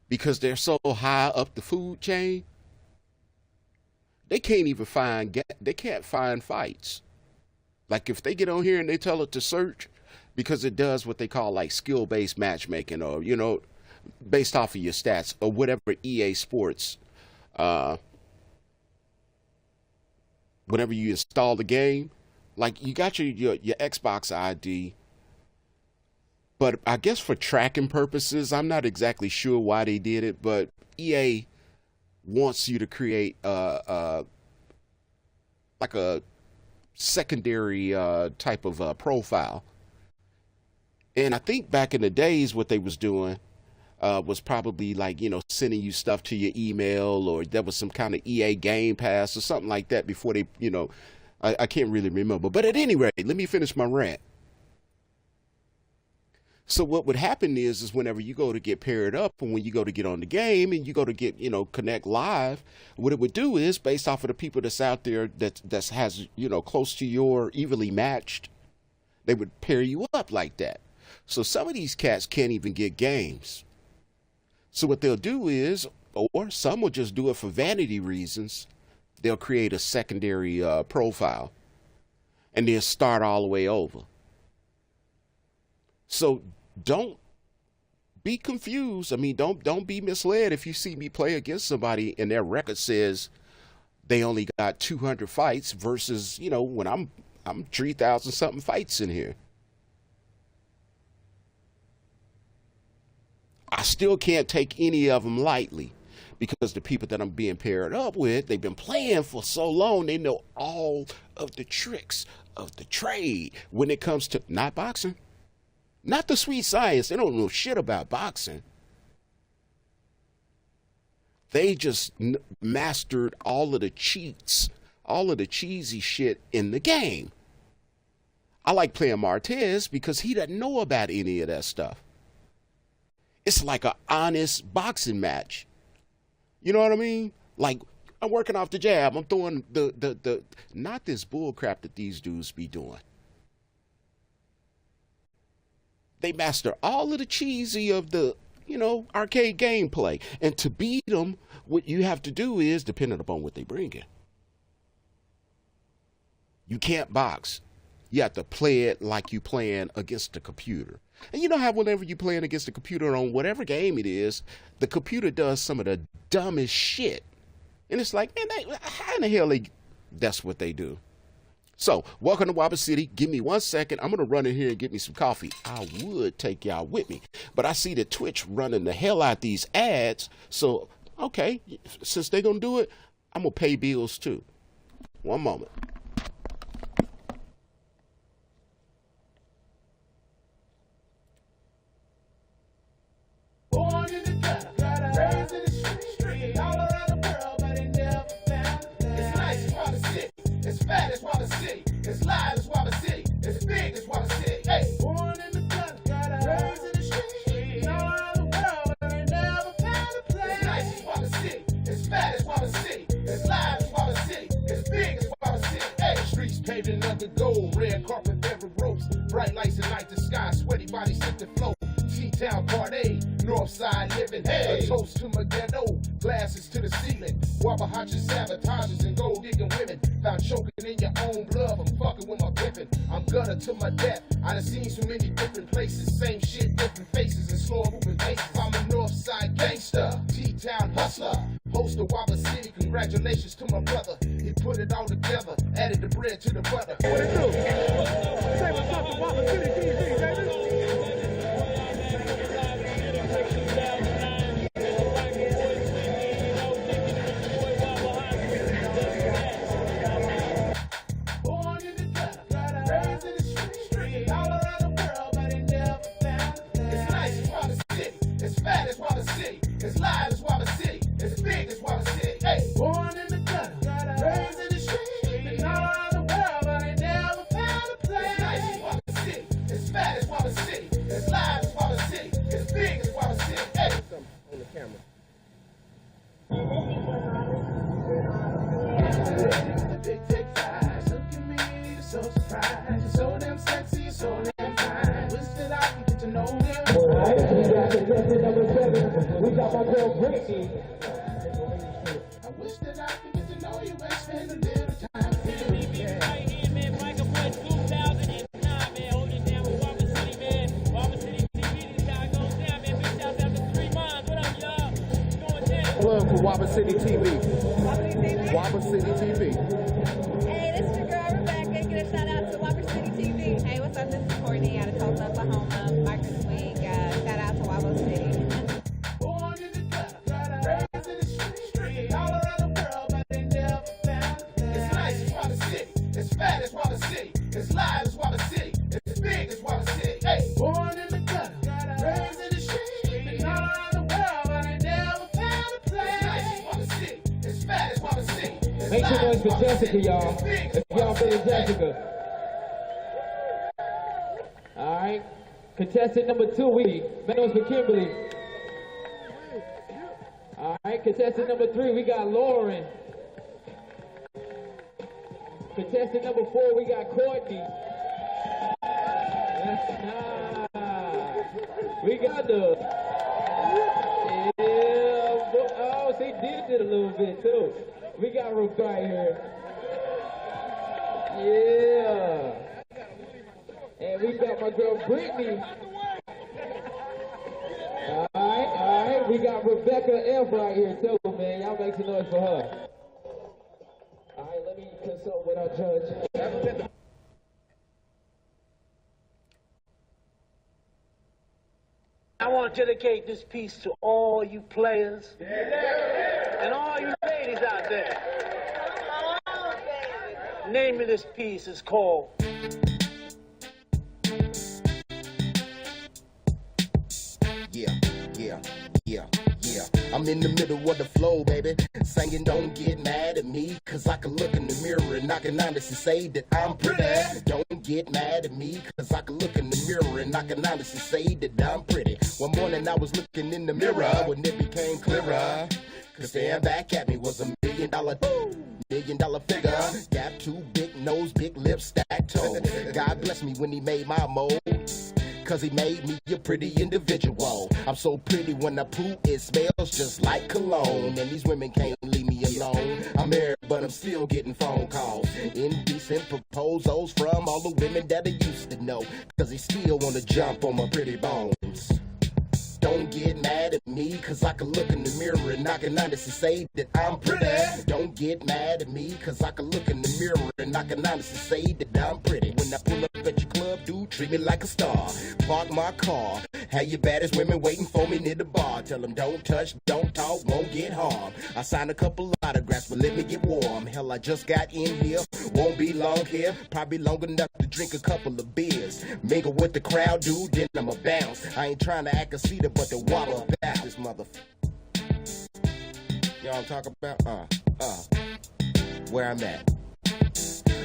because they're so high up the food chain, they can't even find fights. Like, if they get on here and they tell it to search, because it does what they call like skill-based matchmaking, or, you know, based off of your stats, or whatever EA Sports, whenever you install the game, like, you got your Xbox ID, but I guess for tracking purposes, I'm not exactly sure why they did it, but EA wants you to create like a secondary type of profile. And I think back in the days, what they was doing, was probably like, sending you stuff to your email, or there was some kind of EA Game Pass or something like that before they, I can't really remember. But at any rate, let me finish my rant. So what would happen is whenever you go to get paired up, and when you go to get on the game and you go to get, connect live, what it would do is, based off of the people that's out there that has, close to your evenly matched, they would pair you up like that. So some of these cats can't even get games. So what they'll do is, or some will just do it for vanity reasons, they'll create a secondary profile and then start all the way over. So don't be confused. I mean, don't be misled if you see me play against somebody and their record says they only got 200 fights versus, when I'm 3,000 something fights in here. I still can't take any of them lightly, because the people that I'm being paired up with, they've been playing for so long, they know all of the tricks of the trade when it comes to not boxing. Not the sweet science. They don't know shit about boxing. They just mastered all of the cheats, all of the cheesy shit in the game. I like playing Martez because he doesn't know about any of that stuff. It's like an honest boxing match. You know what I mean? Like, I'm working off the jab. I'm throwing the not this bull crap that these dudes be doing. They master all of the cheesy of the, arcade gameplay. And to beat them, what you have to do is, depending upon what they bring in, you can't box. You have to play it like you playing against the computer. And you know how whenever you're playing against the computer on whatever game it is, the computer does some of the dumbest shit. And it's like, man, how in the hell that's what they do? So, welcome to Waba City. Give me 1 second. I'm going to run in here and get me some coffee. I would take y'all with me, but I see that Twitch running the hell out these ads. So, okay, since they're going to do it, I'm going to pay bills too. One moment. Born in the gutter, raised in the street, all around the world, but it never found. It's nice as Waba City, it's fat as Waba City, it's live as Waba City, it's big as Waba City. Hey, born in the gutter, raised in the street, all around the world, but it never found a place. It's nice as Waba City, it's fat as Waba City, it's live as Waba City, it's big as Waba City. Hey, streets paved in nothing gold, red carpet, velvet ropes, bright lights in night, the sky, sweaty bodies set to float. T-Town party, Northside living, hey. A toast to my ghetto, glasses to the ceiling. WabaHacha sabotages and gold digging women. Found choking in your own blood, I'm fucking with my pimpin'. I'm gutter to my death. I done seen so many different places, same shit, different faces, and slow moving faces. I'm a Northside gangster, T-Town hustler, host of Waba City. Congratulations to my brother. He put it all together, added the bread to the butter. What it do? Say what's up to Waba City TV, baby. It's live as Waba City, it's big as Waba City. Hey, born in the gutter, raised in the street, been all around the world, but I never found a place. It's nice as Waba City, it's fat as Waba City, it's live as Waba City, it's big as Waba City. Hey, on the camera. The big take five, look at me, you're so surprised, you're so damn sexy, you're so damn fine. Wish that I could get to know you. We got my girl Brittany. I wish that I could get to know you and spend a little time with you. Right here, man. Michael Boy 2009, man. Hold it down with Waba City, man. Waba City TV, this guy goes down, man. Big shout out to 3 Minds. What up, y'all? Going down. Plug for Waba City TV. Waba City TV. Hey, this is your girl Rebecca. Get a shout out to Waba City TV. Hey, what's up? This is Courtney out of Tulsa, Oklahoma. Marcus Swing. Shout out to Waba City. It's fat as Waba City, it's live as Waba City, it's big as Waba City. Hey, born in the gutter, raised in the street, been all around the some noise for Jessica, y'all. If y'all feeling Jessica. All right. Contestant number 2, we make noise for Kimberly. All right. Contestant number 3, we got Lauren. Contestant number 4, we got Courtney. We got the. Oh, she did it a little bit too. We got Ruth right here. Yeah. And we got my girl Brittany. All right. We got Rebecca F right here too, man. Y'all make some noise for her. All right, let me consult with our judge. I want to dedicate this piece to all you players and all you ladies out there. The name of this piece is called Yeah. I'm in the middle of the flow, baby. Singing, don't get mad at me, cause I can look in the mirror and I can honestly say that I'm pretty. Don't get mad at me, cause I can look in the mirror and I can honestly say that I'm pretty. One morning I was looking in the mirror when it became clearer. Cause staring back at me was $1 million figure. Got 2 big nose, big lips, stacked toe. God bless me when he made my mold. Cause he made me a pretty individual. I'm so pretty when I poo, it smells just like cologne. And these women can't leave me alone. I'm married, but I'm still getting phone calls. Indecent proposals from all the women that I used to know. Cause they still wanna jump on my pretty bones. Don't get mad at me, cause I can look in the mirror and I can honestly say that I'm pretty. Don't get mad at me, cause I can look in the mirror and I can honestly say that I'm pretty. When I pull up at your club, dude, treat me like a star. Park my car, have your baddest women waiting for me near the bar. Tell them don't touch, don't talk, won't get harmed. I signed a couple autographs, but let me get warm. Hell, I just got in here, won't be long here. Probably long enough to drink a couple of beers. Mingle with the crowd, dude, then I'ma bounce. I ain't trying to act a cedar, but the Waba about this y'all I'm talking about? Where I'm at.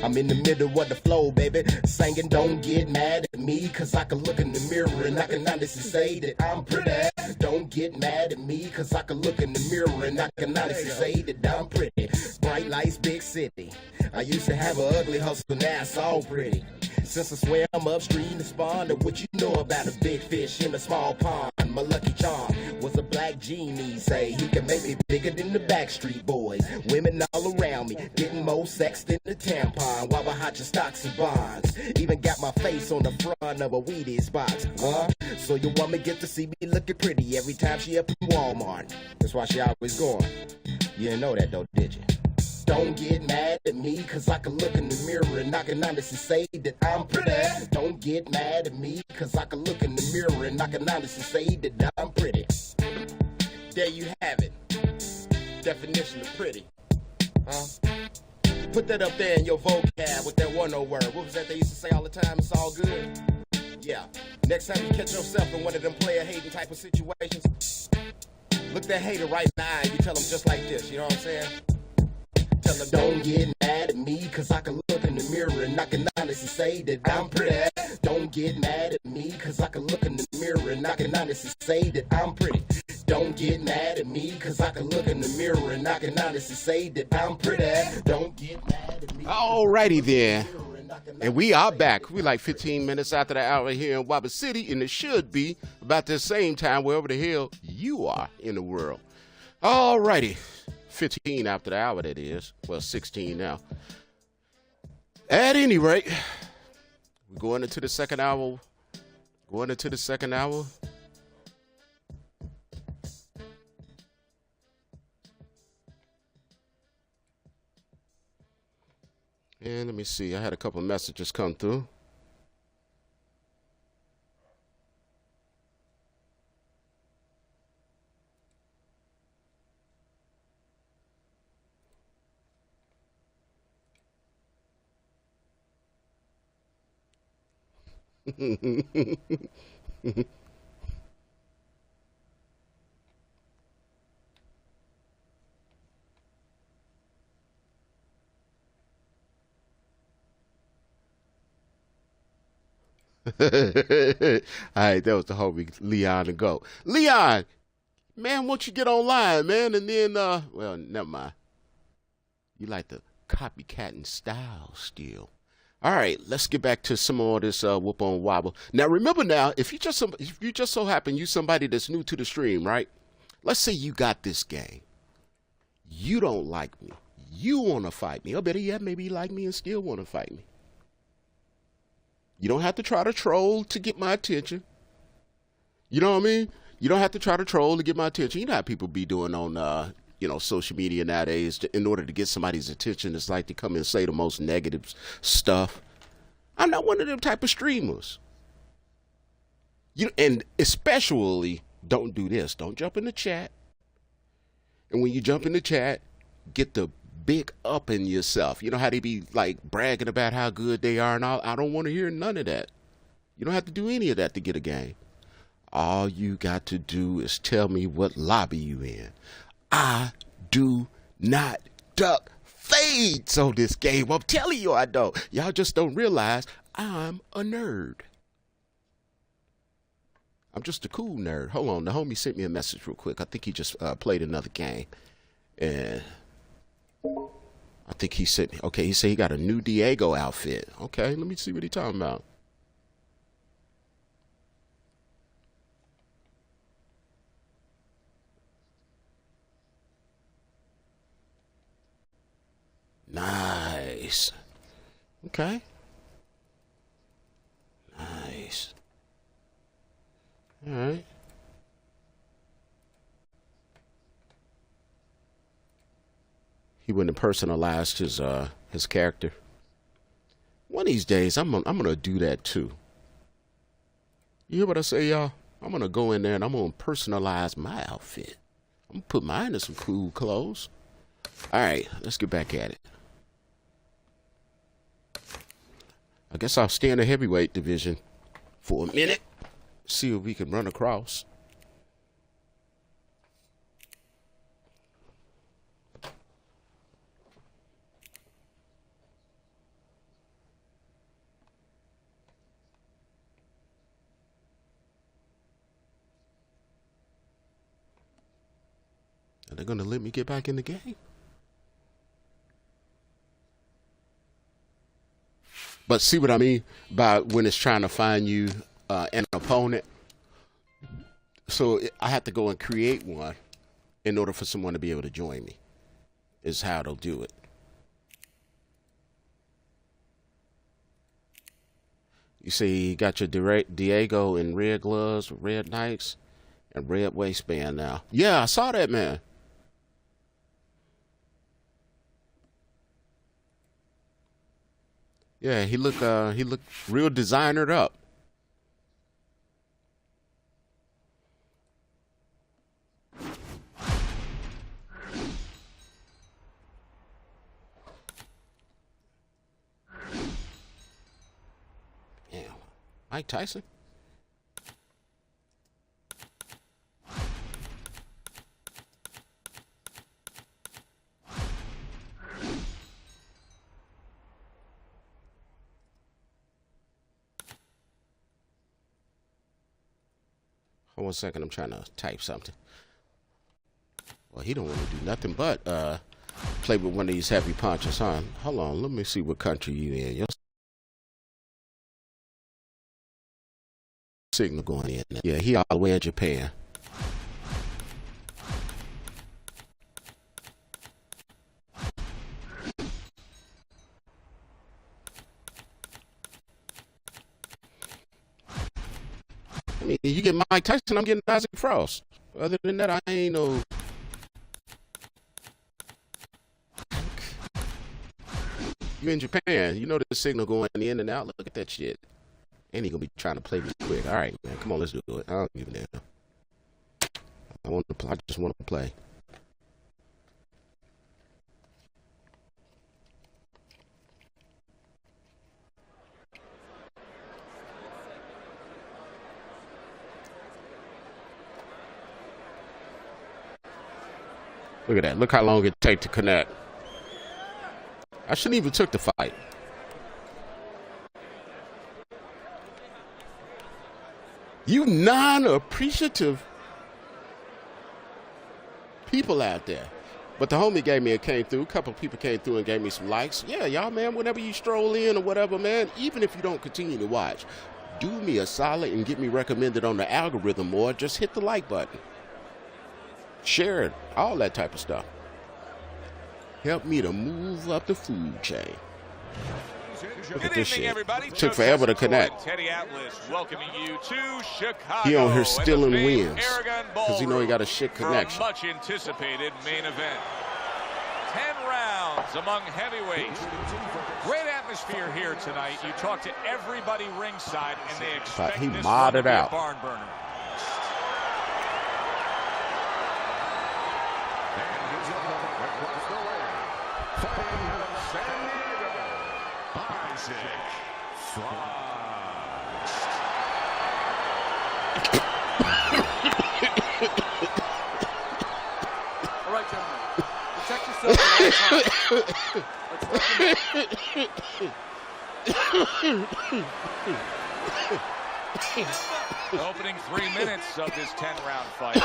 I'm in the middle of the flow, baby. Singing, don't get mad at me, cause I can look in the mirror and I can honestly say that I'm pretty. Don't get mad at me, cause I can look in the mirror and I can honestly say that I'm pretty. Bright lights, big city. I used to have an ugly hustle, now it's all pretty. Since I swear I'm upstream to spawn, and what you know about a big fish in a small pond. My lucky charm was a black genie, say he can make me bigger than the Backstreet Boys. Women all around me, getting more sex than the tampon. WabaHacha stocks and bonds. Even got my face on the front of a Wheaties box. So your woman get to see me looking pretty every time she up in Walmart. That's why she always going. You didn't know that though, did you? Don't get mad at me, cause I can look in the mirror and I can honestly say that I'm pretty. Don't get mad at me, cause I can look in the mirror and I can honestly say that I'm pretty. There you have it. Definition of pretty. Put that up there in your vocab with that one word. What was that they used to say all the time? It's all good? Yeah. Next time you catch yourself in one of them player hating type of situations, look that hater right in the eye and you tell them just like this, you know what I'm saying? Tell them don't get mad at me, cause I can look in the mirror and I can honestly say that I'm pretty. Don't get mad at me, cause I can look in the mirror and I can honestly say that I'm pretty. Don't get mad at me, cause I can look in the mirror and I can honestly say that I'm pretty. Don't get mad at me. Alrighty then. And we are back. We like 15 minutes after the hour here in Waba City, and it should be about the same time wherever the hell you are in the world. Alrighty. 15 after the hour, that is. Well, 16 now. At any rate, we're going into the second hour. And let me see. I had a couple messages come through. All right, that was the homie Leon and Go. Leon, man, won't you get online, man? And then, well, never mind. You like the copycatting style still. All right, let's get back to some more of this whoop on wobble. Now, remember now, if you just so happen you somebody that's new to the stream, right? Let's say you got this game. You don't like me. You want to fight me. Or better yet, maybe you like me and still want to fight me. You don't have to try to troll to get my attention. You know what I mean? You don't have to try to troll to get my attention. You know how people be doing on, social media nowadays. In order to get somebody's attention, it's like to come and say the most negative stuff. I'm not one of them type of streamers. And especially, don't do this. Don't jump in the chat. And when you jump in the chat, get the big up in yourself. You know how they be like bragging about how good they are and all? I don't want to hear none of that. You don't have to do any of that to get a game. All you got to do is tell me what lobby you in. I do not duck fades on this game. I'm telling you I don't. Y'all just don't realize I'm a nerd. I'm just a cool nerd. Hold on. The homie sent me a message real quick. I think he just played another game. And I think he sent me. Okay, he said he got a new Diego outfit. Okay, let me see what he talking about. Nice. Okay. Nice. All right. He went and personalized his character. One of these days, I'm gonna do that too. You hear what I say, y'all? I'm gonna go in there and I'm gonna personalize my outfit. I'm gonna put mine in some cool clothes. All right, let's get back at it. I guess I'll stay in the heavyweight division for a minute. See if we can run across. Are they going to let me get back in the game? But see what I mean by when it's trying to find you an opponent. So I have to go and create one in order for someone to be able to join me. Is how they'll do it. You see, you got your Diego in red gloves, red Nikes, and red waistband now. Yeah, I saw that, man. Yeah, he looked real designered up. Yeah, Mike Tyson. Hold on 1 second, I'm trying to type something. Well, he don't want to do nothing but play with one of these heavy punches, huh? Hold on, let me see what country you in. Your signal going in. Yeah, he all the way in Japan. I mean, you get Mike Tyson, I'm getting Isaac Frost. Other than that, I ain't no. You in Japan, you know the signal going in and out. Look at that shit. And he gonna be trying to play me quick. All right, man, come on, let's do it. I don't give a damn. I just want to play. Look at that. Look how long it take to connect. I shouldn't even took the fight. You non-appreciative people out there. But the homie came through. A couple of people came through and gave me some likes. Yeah, y'all, man, whenever you stroll in or whatever, man, even if you don't continue to watch, do me a solid and get me recommended on the algorithm, or just hit the like button. Share it, all that type of stuff. Help me to move up the food chain. Look at this shit. Everybody. Took forever to connect. Teddy Atlas welcoming you to Chicago. He on here stealing wins because he know he got a shit connection. Much anticipated main event. 10 rounds among heavyweights. Great atmosphere here tonight. You talk to everybody ringside, and they expect he this modded one to be out. a barn burner. All right, gentlemen. Protect yourself at all times. Opening 3 minutes of this 10-round fight.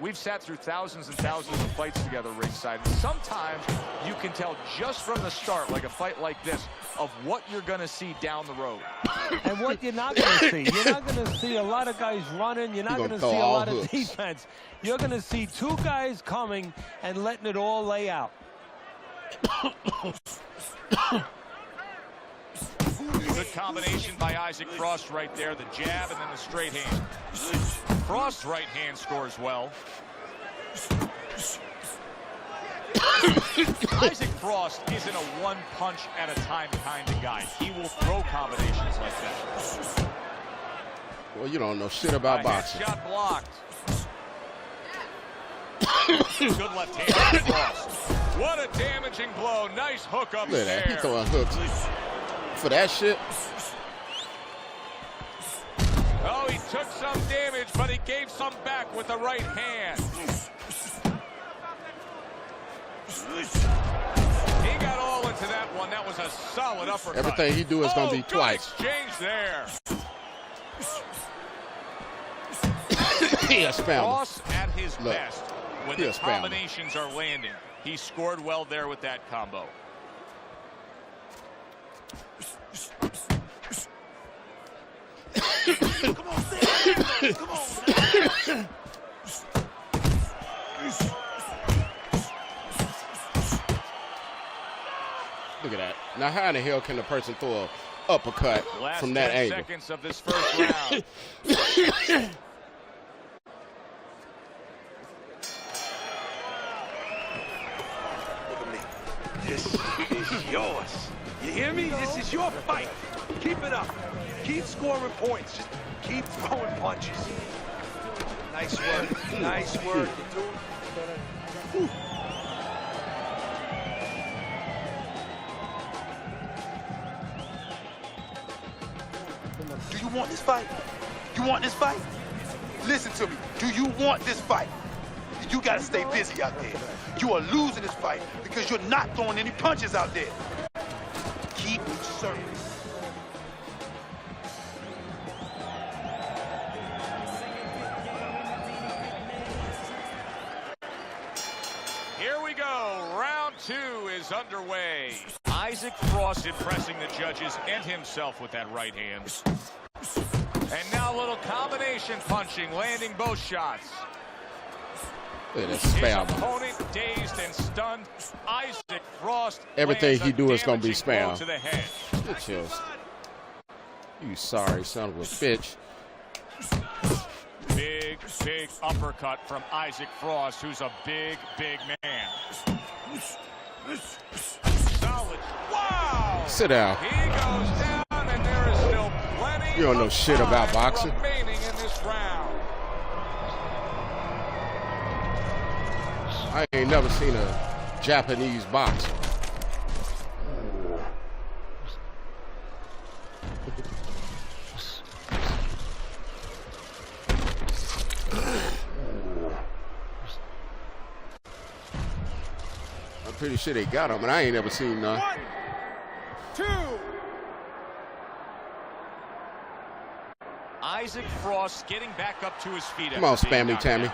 We've sat through thousands and thousands of fights together ringside. And sometimes you can tell just from the start, like a fight like this, of what you're going to see down the road. And what you're not going to see. You're not going to see a lot of guys running. You're not going to see a lot of defense. You're going to see two guys coming and letting it all lay out. Good combination by Isaac Frost right there. The jab and then the straight hand. Frost's right hand scores well. Isaac Frost isn't a one punch at a time kind of guy. He will throw combinations like that. Well, you don't know shit about boxing. Shot blocked. Good left hand from Frost. What a damaging blow. Nice hook up Look at that. there. He throwing hooks for that shit. Oh, he took some damage, but he gave some back with the right hand. He got all into that one. That was a solid uppercut. Everything he do is going to be twice. Exchange there. He a spammer. Ross at his best when he the a spammer. combinations are landing. He scored well there with that combo. Come on, Sam. Come on, man. Look at that. Now, how in the hell can a person throw an uppercut from that angle? Last 10 seconds of this first round. Look at me. This is yours. You hear me? This is your fight. Keep it up. Keep scoring points. Just keep throwing punches. Nice work. Nice work. Do you want this fight? You want this fight? Listen to me. Do you want this fight? You gotta stay busy out there. You are losing this fight because you're not throwing any punches out there. Keep serving. Here we go. Round 2 is underway. Isaac Frost impressing the judges and himself with that right hand. And now a little combination punching, landing both shots. Look at that His spam. opponent dazed and stunned. Isaac Frost. Everything lands he a do is going to be damaging blow spam. to the head. Get yours. You sorry son of a bitch. Big, big uppercut from Isaac Frost, who's a big, big man. Solid. Wow! Sit down. He goes down, and there is still plenty. You don't know of shit about time boxing. remaining in this round. I ain't never seen a Japanese boxer. pretty sure they got him, and I ain't never seen none. 1, 2. Isaac Frost getting back up to his feet. Come on, Spammy Tammy.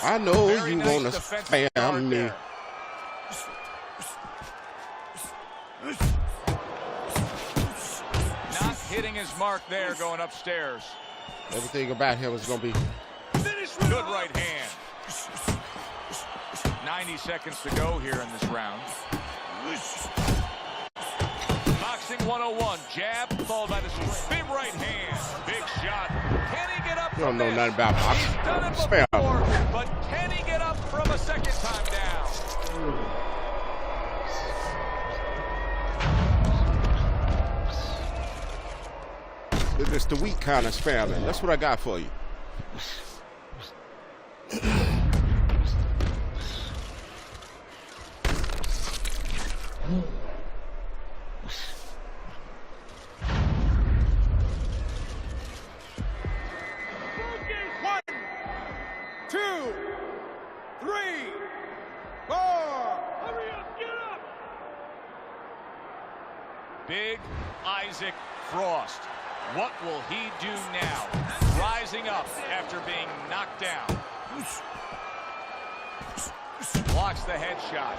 I know Very you nice want to defensive spam guard me. there. Not hitting his mark there, going upstairs. Everything about him is going to be... Good right hand. 90 seconds to go here in this round. Boxing 101, jab followed by the big right hand. Big shot. Can he get up You don't from know this? nothing about boxing. He's done it Spam. before, but can he get up from a second time down? It's the weak kind of spamming. That's what I got for you. One, 2, 3, 4. Hurry up, get up. Big Isaac Frost. What will he do now? Rising up after being knocked down. Blocks the headshot.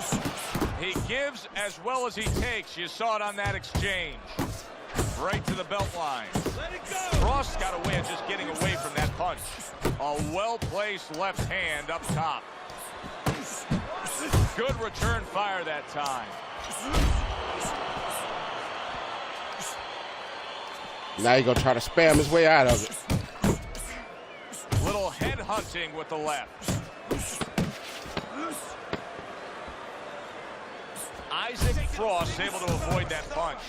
He gives as well as he takes. You saw it on that exchange. Right to the belt line. Frost got a way of just getting away from that punch. A well-placed left hand up top. Good return fire that time. Now he's going to try to spam his way out of it. Little head hunting with the left. Isaac Frost able to avoid that punch.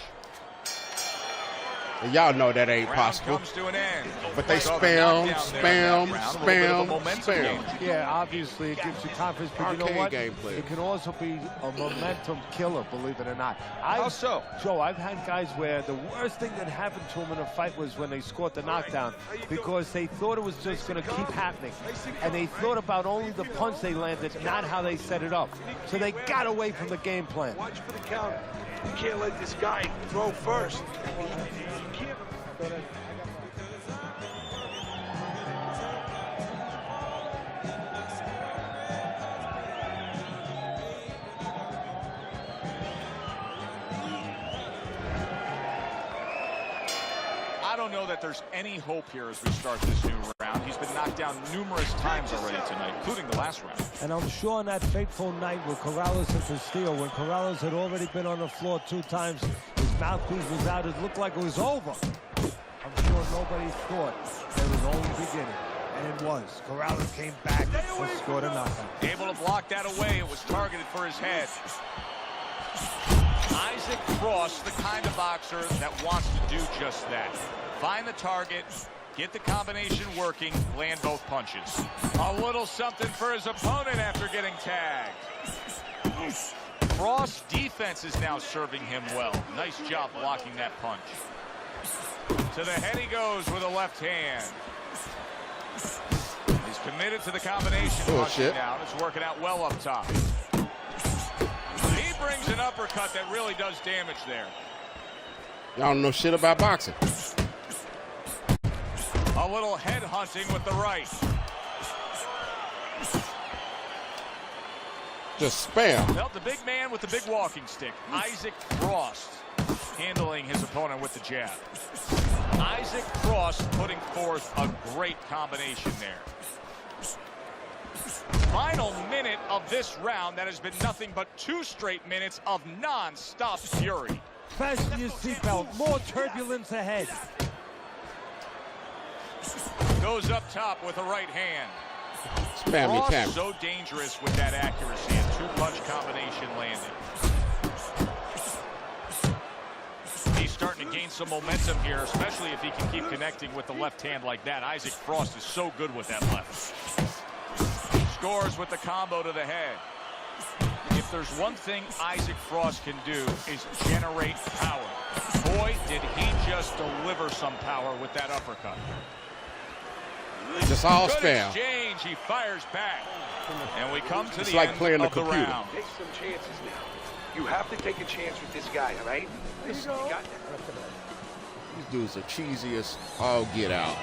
And y'all know that ain't Round possible. comes to an end. But they So the spam, knockdown there in that spam, round, a little bit of a spam, momentum spam. game. Yeah, obviously it gives you confidence, but you know Arcade what? gameplay. It can also be a momentum killer, believe it or not. How so? Joe, I've had guys where the worst thing that happened to them in a fight was when they scored the knockdown because they thought it was just going to keep happening. And they thought about only the punch they landed, not how they set it up. So they got away from the game plan. Watch for the counter. You can't let this guy throw first. You can't. I don't know that there's any hope here as we start this new round. He's been knocked down numerous times already tonight, including the last round. And I'm sure on that fateful night with Corrales and Castillo, when Corrales had already been on the floor 2 times, his mouthpiece was out, it looked like it was over. I'm sure nobody thought it was only beginning. And it was. Corrales came back and scored a knockout. Able to block that away. It was targeted for his head. Isaac Frost, the kind of boxer that wants to do just that. Find the target, get the combination working, land both punches. A little something for his opponent after getting tagged. Frost's defense is now serving him well. Nice job blocking that punch. To the head he goes with a left hand. He's committed to the combination punching now. It's working out well up top. He brings an uppercut that really does damage there. Y'all don't know shit about boxing. A little head hunting with the right. Just spam. Well, the big man with the big walking stick, Isaac Frost, handling his opponent with the jab. Isaac Frost putting forth a great combination there. Final minute of this round that has been nothing but 2 straight minutes of non-stop fury. Fasten your seatbelt. More turbulence ahead. Goes up top with a right hand. Spam me, Tammy. So dangerous with that accuracy and 2-punch combination landing. He's starting to gain some momentum here, especially if he can keep connecting with the left hand like that. Isaac Frost is so good with that left. Scores with the combo to the head. If there's one thing Isaac Frost can do is generate power. Boy, did he just deliver some power with that uppercut. Just all Good spam. exchange lunge. He fires back. And we come to it's the like end playing of the the computer. round. Take some chances now. You have to take a chance with this guy, all right? You got that. These dudes are cheesy as all get out.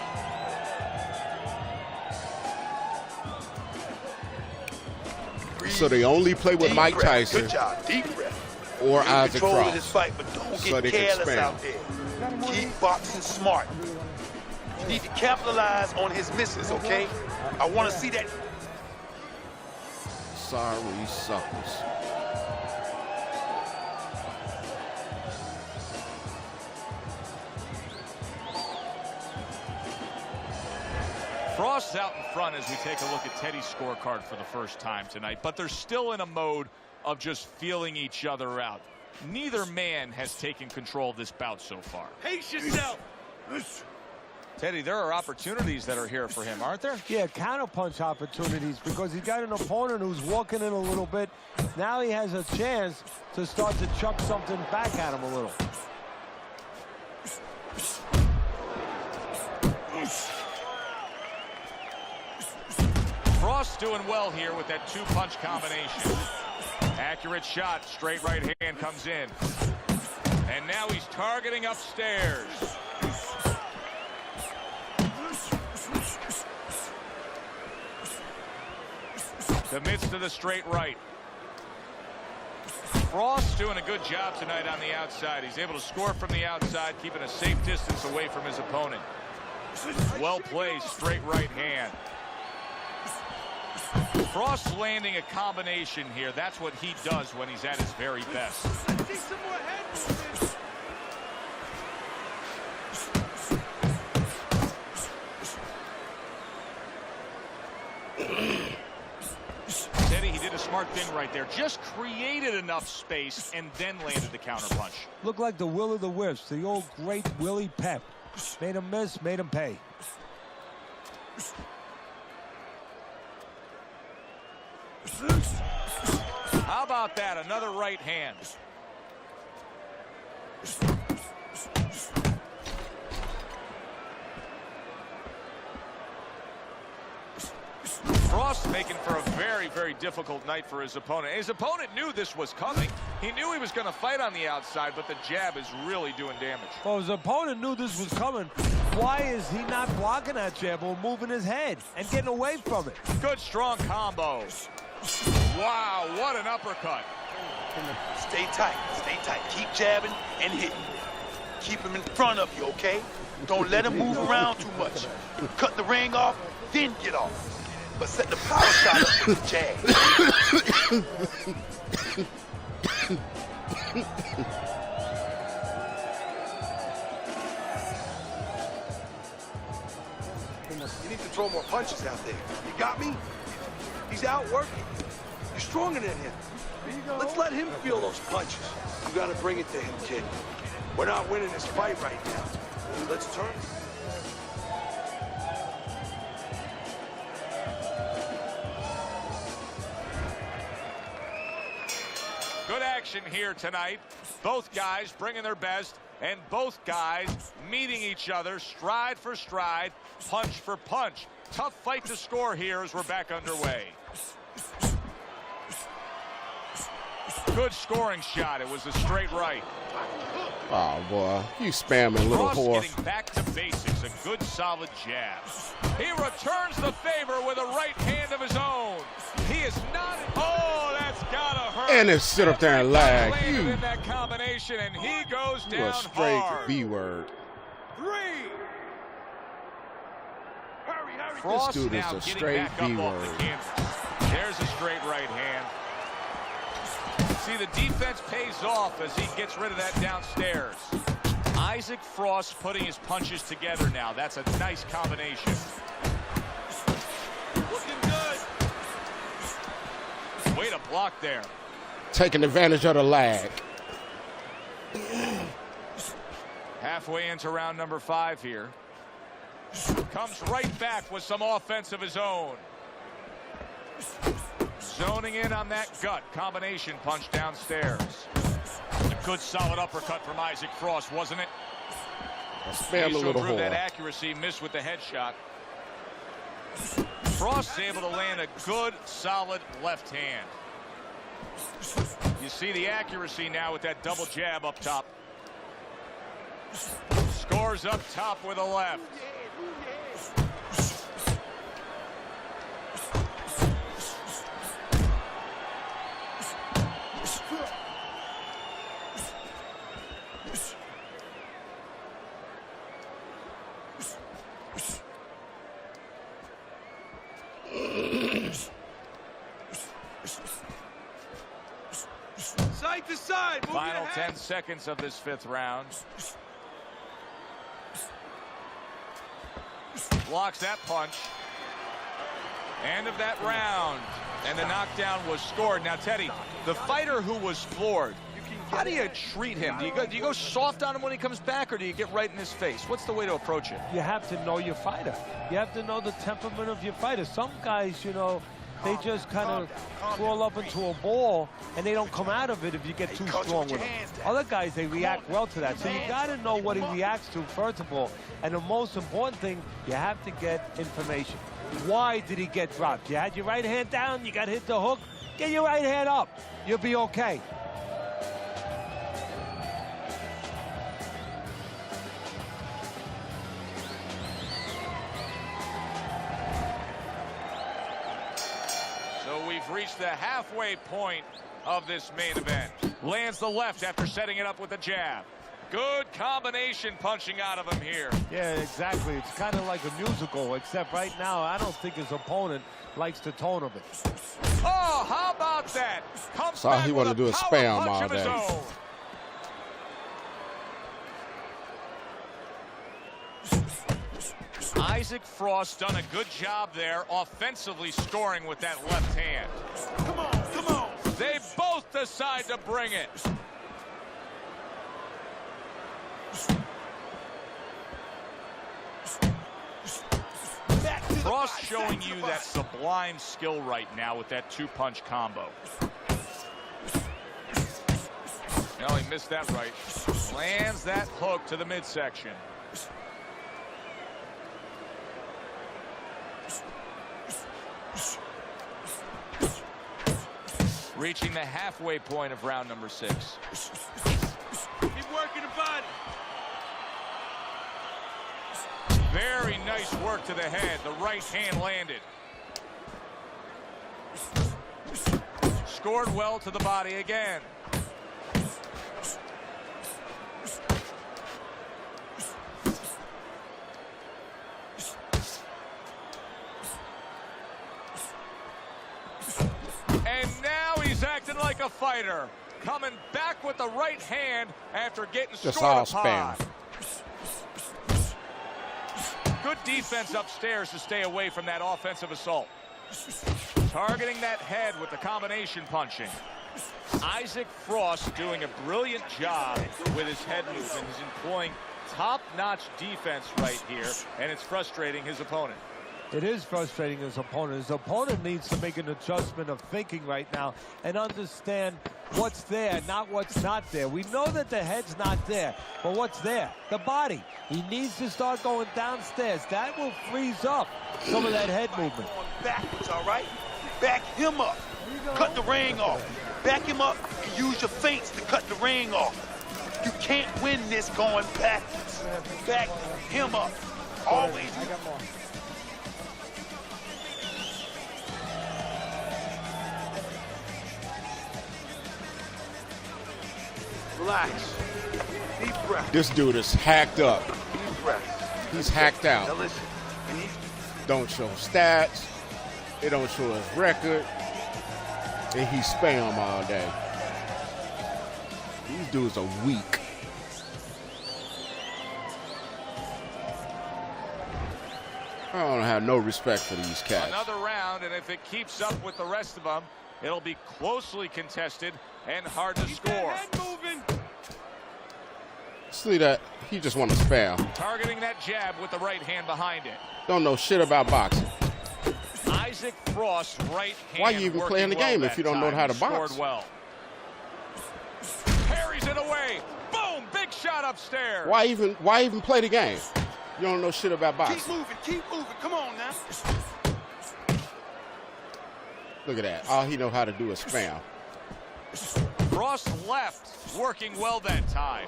So they only play with Mike breath. Tyson Good job. Deep breath. or You're in Isaac control of this Frost. fight, but don't So get they can careless spam. out there. Keep boxing smart. You need to capitalize on his misses, okay? I want to see that. Sorry, suckers. Frost's out in front as we take a look at Teddy's scorecard for the first time tonight, but they're still in a mode of just feeling each other out. Neither man has taken control of this bout so far. Pace yourself. Teddy, there are opportunities that are here for him, aren't there? Yeah, counterpunch opportunities because he's got an opponent who's walking in a little bit. Now he has a chance to start to chuck something back at him a little. Frost doing well here with that two-punch combination. Accurate shot, straight right hand comes in. And now he's targeting upstairs. Commits to the straight right. Frost doing a good job tonight on the outside. He's able to score from the outside, keeping a safe distance away from his opponent. Well played, straight right hand. Frost landing a combination here. That's what he does when he's at his very best. Teddy, he did a smart thing right there. Just created enough space and then landed the counterpunch. Looked like the will of the wisps, the old great Willie Pep. Made him miss, made him pay. How about that? Another right hand. Frost making for a very, very difficult night for his opponent. His opponent knew this was coming. He knew he was going to fight on the outside, but the jab is really doing damage. Well, his opponent knew this was coming. Why is he not blocking that jab or moving his head and getting away from it? Good, strong combo. Wow, what an uppercut. Stay tight. Stay tight. Keep jabbing and hitting. Keep him in front of you, okay? Don't let him move around too much. Cut the ring off, then get off. But set the power shot up with the jab. You need to throw more punches out there. You got me? He's out working. You're stronger than him. Let's let him feel those punches. You gotta bring it to him, kid. We're not winning this fight right now. Let's turn. Good action here tonight. Both guys bringing their best, and both guys meeting each other stride for stride, punch for punch. Tough fight to score here as we're back underway. Good scoring shot. It was a straight right. Oh, boy. You spamming, little Frost horse. getting back to basics. A good, solid jab. He returns the favor with a right hand of his own. He is not... Oh, that's gotta hurt. And then sit up there and lag. Landed You, in that combination, and he goes you down a straight hard. B-word. Frost This dude is now a getting straight back up off B-word. the canvas. There's a straight right hand. See, the defense pays off as he gets rid of that downstairs. Isaac Frost putting his punches together now. That's a nice combination. Looking good. Way to block there. Taking advantage of the lag. Halfway into round number 5 here. Comes right back with some offense of his own. Zoning in on that gut. Combination punch downstairs. A good solid uppercut from Isaac Frost, wasn't it? Spam a little that whore. accuracy, missed with the headshot. Frost is able to land a good, solid left hand. You see the accuracy now with that double jab up top. Scores up top with a left. Side to side. Move Final your 10 head. seconds of this 5th round. Blocks that punch. End of that round. And the knockdown was scored. Now, Teddy, the fighter who was floored, how do you treat him? Do you go soft on him when he comes back, or do you get right in his face? What's the way to approach it? You have to know your fighter. You have to know the temperament of your fighter. Some guys, you know, they just kind of crawl up into a ball and they don't come out of it if you get too strong with them. Other guys, they react well to that. So you got to know what he reacts to, first of all. And the most important thing, you have to get information. Why did he get dropped? You had your right hand down, you got hit the hook, get your right hand up. You'll be okay. We've reached the halfway point of this main event. Lands the left after setting it up with a jab. Good combination punching out of him here. Yeah, exactly. It's kind of like a musical, except right now I don't think his opponent likes the tone of it. Oh, how about that? Comes So all back he with wanted to do is power spam punch all of his day. own. Isaac Frost done a good job there offensively scoring with that left hand. Come on, come on. They both decide to bring it. Frost showing you that sublime skill right now with that 2-punch combo. No, he missed that right. Lands that hook to the midsection. Reaching the halfway point of round number 6. Keep working the body. Very nice work to the head. The right hand landed. Scored well to the body again. And now he's acting like a fighter. Coming back with the right hand after getting Just scored all upon. spam. Good defense upstairs to stay away from that offensive assault. Targeting that head with the combination punching. Isaac Frost doing a brilliant job with his head movement. He's employing top-notch defense right here, and it's frustrating his opponent. It is frustrating his opponent. His opponent needs to make an adjustment of thinking right now and understand what's there, not what's not there. We know that the head's not there, but what's there? The body. He needs to start going downstairs. That will freeze up some of that head movement. Backwards, all right? Back him up. Cut the ring off. Back him up and use your feints to cut the ring off. You can't win this going backwards. Back him up. Always. I got more. Relax. Deep breath. This dude is hacked up. Deep breath. He's hacked Now out. listen. Don't show stats. It don't show his record. And he spam all day. These dudes are weak. I don't have no respect for these cats. Another round, and if it keeps up with the rest of them, it'll be closely contested and hard to score. See that? He just want to spam. Targeting that jab with the right hand behind it. Don't know shit about boxing. Isaac Frost, right hand. Why you even working playing the well game that if you don't know time. how to He box? Scored well. Parries it away. Boom! Big shot upstairs. Why even play the game? You don't know shit about boxing. Keep moving. Come on now. Look at that. All he know how to do is spam. Frost left, working well that time.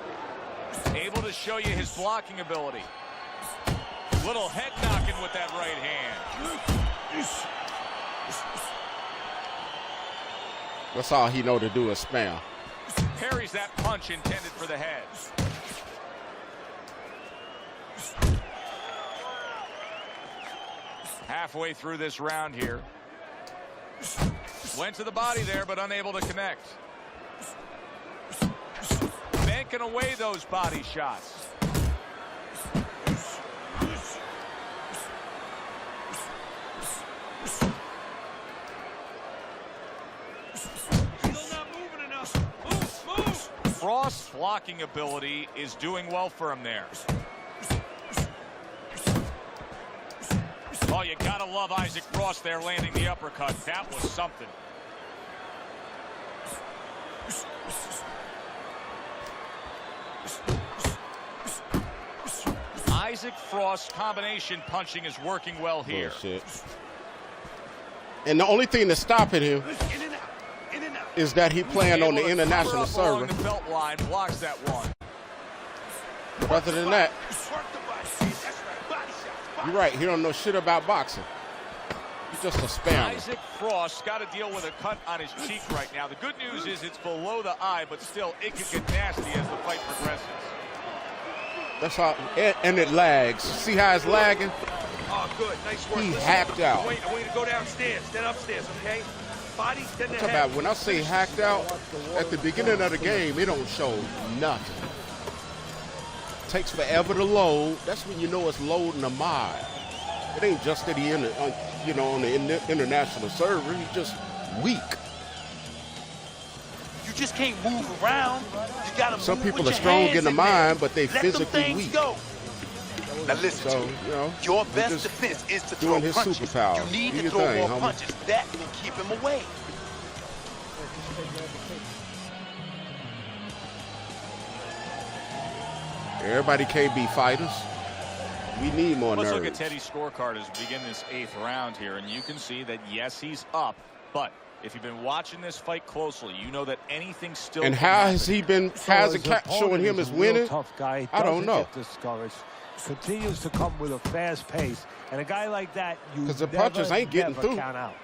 Able to show you his blocking ability. Little head knocking with that right hand. That's all he know to do is spam. Parries that punch intended for the head. Halfway through this round here. Went to the body there, but unable to connect. Banking away those body shots. Frost's blocking ability is doing well for him there. Oh, you gotta love Isaac Frost there landing the uppercut. That was something. Isaac Frost's combination punching is working well here. Bullshit. And the only thing that's stopping him is that he playing on the international server. The belt line blocks that one. Other than that, you're right. He don't know shit about boxing. He's just a spammer. Isaac Frost got to deal with a cut on his cheek right now. The good news is it's below the eye, but still it can get nasty as the fight progresses. That's how, and it lags. See how it's lagging? Oh, good. Nice work. He hacked out. I want you to go downstairs, then upstairs, okay? Body, then the head. About when I say hacked out, at the beginning of the game, it don't show nothing. Takes forever to load. That's when you know it's loading a mod. It ain't just that he on the international server. He's just weak. You just can't move around. You gotta move. Some people are strong in the mind, but they physically weak. Go. Now listen so, to me. You know, your best defense is to doing throw his punches. superpower. You need Do to your throw thing, more homie. punches. That will keep him away. Everybody can't be fighters. We need more Let's nerves. look at Teddy's scorecard as we begin this 8th round here, and you can see that, yes, he's up, but if you've been watching this fight closely, you know that anything still. And how has he been? How's the cat showing him as winning? Tough guy. I don't know. Get discouraged. Continues to come with a fast pace, and a guy like that, you because the punches ain't getting through. Count out.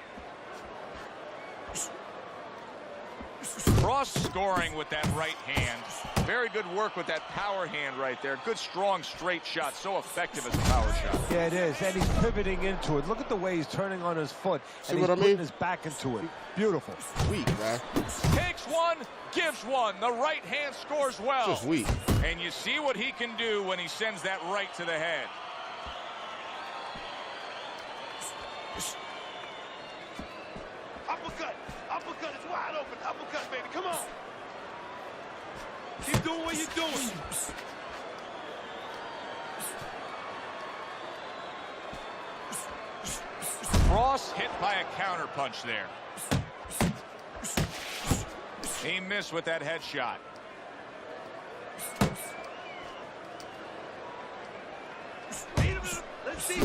Frost scoring with that right hand. Very good work with that power hand right there. Good, strong, straight shot. So effective as a power shot. Yeah, it is. And he's pivoting into it. Look at the way he's turning on his foot. See and what he's I mean? putting his back into it. Beautiful. Weak, man. Takes one, gives one. The right hand scores well. Just weak. And you see what he can do when he sends that right to the head. Uppercut. Uppercut is wide open. Uppercut, baby. Come on. Keep doing what you're doing. Frost hit by a counter punch there. He missed with that headshot.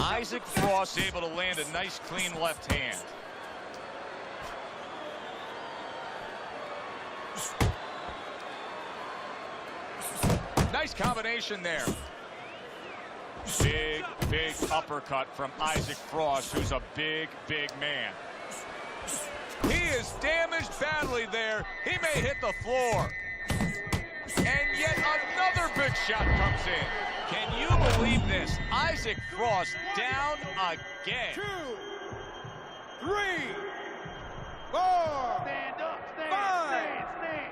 Isaac Frost able to land a nice, clean left hand. Nice combination there. Big, big uppercut from Isaac Frost, who's a big, big man. He is damaged badly there. He may hit the floor. And yet another big shot comes in. Can you believe this? Isaac Frost down again. 2, 3, 4, Stand up. Stand. 5. Stand.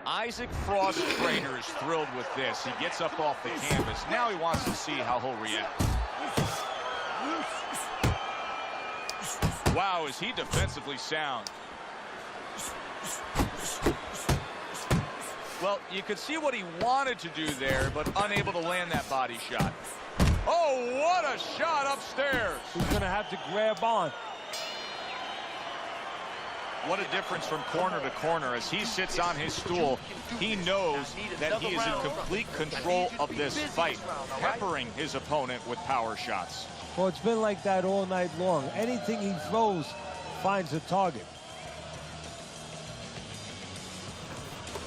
Isaac Frost's trainer is thrilled with this. He gets up off the canvas. Now he wants to see how he'll react. Wow, is he defensively sound. Well, you could see what he wanted to do there, but unable to land that body shot. Oh, what a shot upstairs. He's going to have to grab on. What a difference from corner to corner. As he sits on his stool, he knows that he is in complete control of this fight, peppering his opponent with power shots. Well, it's been like that all night long. Anything he throws finds a target.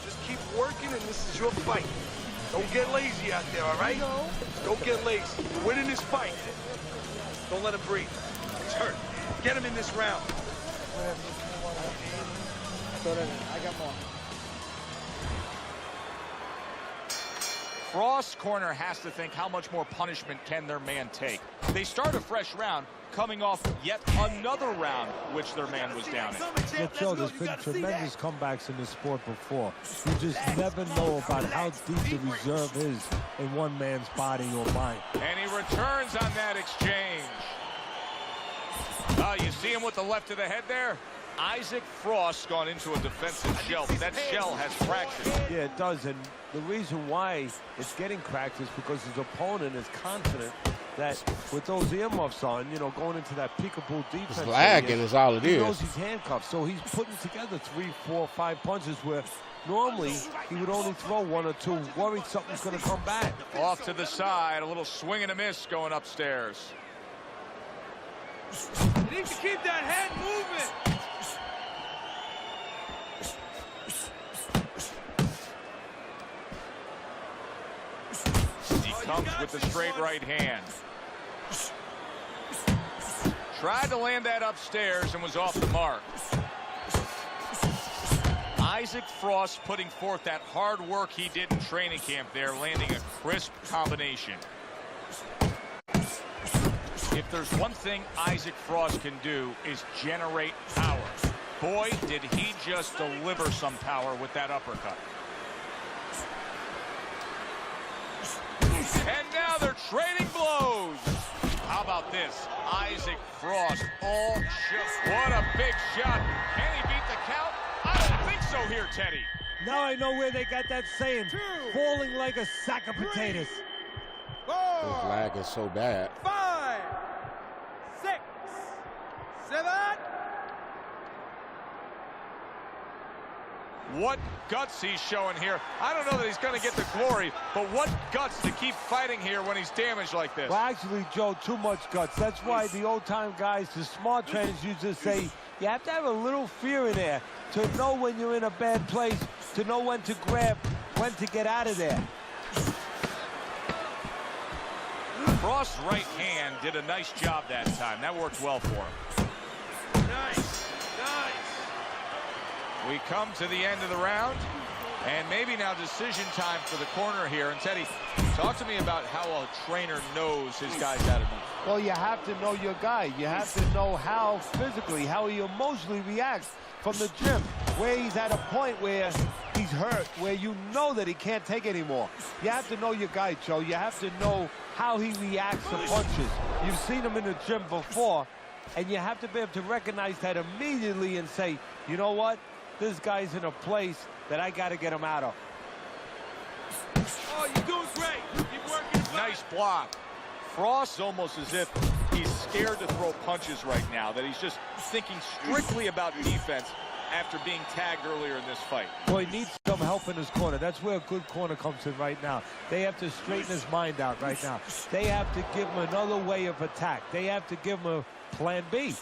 Just keep working, and this is your fight. Don't get lazy out there, all right? Don't get lazy. You're winning this fight. Don't let him breathe. He's hurt. Get him in this round. I got more. Frost's corner has to think, how much more punishment can their man take? They start a fresh round, coming off yet another round which their man was down in. Well, Joe, there's been tremendous comebacks in this sport before. You just never know about how deep the reserve is in one man's body or mind. And he returns on that exchange. You see him with the left of the head there? Isaac Frost's gone into a defensive shell. That shell has fractured. Yeah, it does. And the reason why it's getting cracked is because his opponent is confident that with those earmuffs on, you know, going into that peekaboo defense. It's lagging is all it is. He knows he's handcuffed, so he's putting together 3, 4, 5 punches where normally he would only throw 1 or 2, worried something's going to come back. Off to the side, a little swing and a miss going upstairs. You need to keep that head moving. He comes with the straight right hand. Tried to land that upstairs and was off the mark. Isaac Frost putting forth that hard work he did in training camp there, landing a crisp combination. If there's one thing Isaac Frost can do is generate power. Boy, did he just deliver some power with that uppercut. And now they're trading blows. How about this? Isaac Frost all shook. What a big shot. Can he beat the count? I don't think so here, Teddy. Now I know where they got that saying, falling like a sack of potatoes. This lag is so bad. 5, 6, 7. What guts he's showing here. I don't know that he's going to get the glory, but what guts to keep fighting here when he's damaged like this. Well, actually, Joe, too much guts. That's why the old-time guys, the smart trainers, used to say, you have to have a little fear in there to know when you're in a bad place, to know when to grab, when to get out of there. Frost's right hand did a nice job that time. That worked well for him. Nice, nice. We come to the end of the round, and maybe now decision time for the corner here. And Teddy, talk to me about how a trainer knows his guy's out of move. Well, you have to know your guy. You have to know how physically, how he emotionally reacts from the gym, where he's at a point where he's hurt, where you know that he can't take anymore. You have to know your guy, Joe. You have to know how he reacts to punches. You've seen him in the gym before, and you have to be able to recognize that immediately and say, you know what? This guy's in a place that I got to get him out of. Oh, you're doing great. Keep working. Nice block. Frost's almost as if he's scared to throw punches right now, that he's just thinking strictly about defense after being tagged earlier in this fight. Well, he needs some help in his corner. That's where a good corner comes in right now. They have to straighten his mind out right now. They have to give him another way of attack. They have to give him a plan B.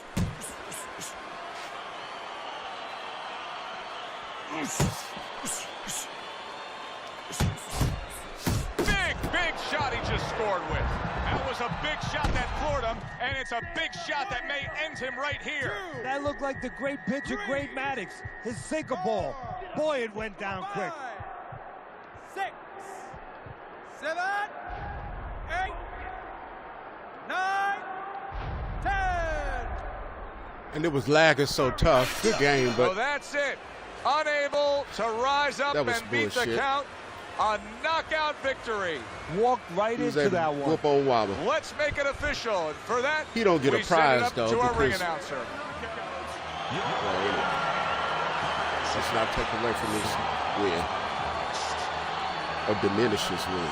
Big shot he just scored with. That was a big shot that floored him, and it's a big shot that may end him right here. That looked like the great pitcher, Great Maddox, his sinker ball. Boy, it went down quick. 6, 7, 8, 9, 10. And it was lagging so tough. Good game, but so that's it. Unable to rise up and beat the count. A knockout victory. Walked right into that one. Whoop on Waba. Let's make it official. And for that, he don't get a prize though. To our ring announcer. Let's not take away from his win or diminish his win.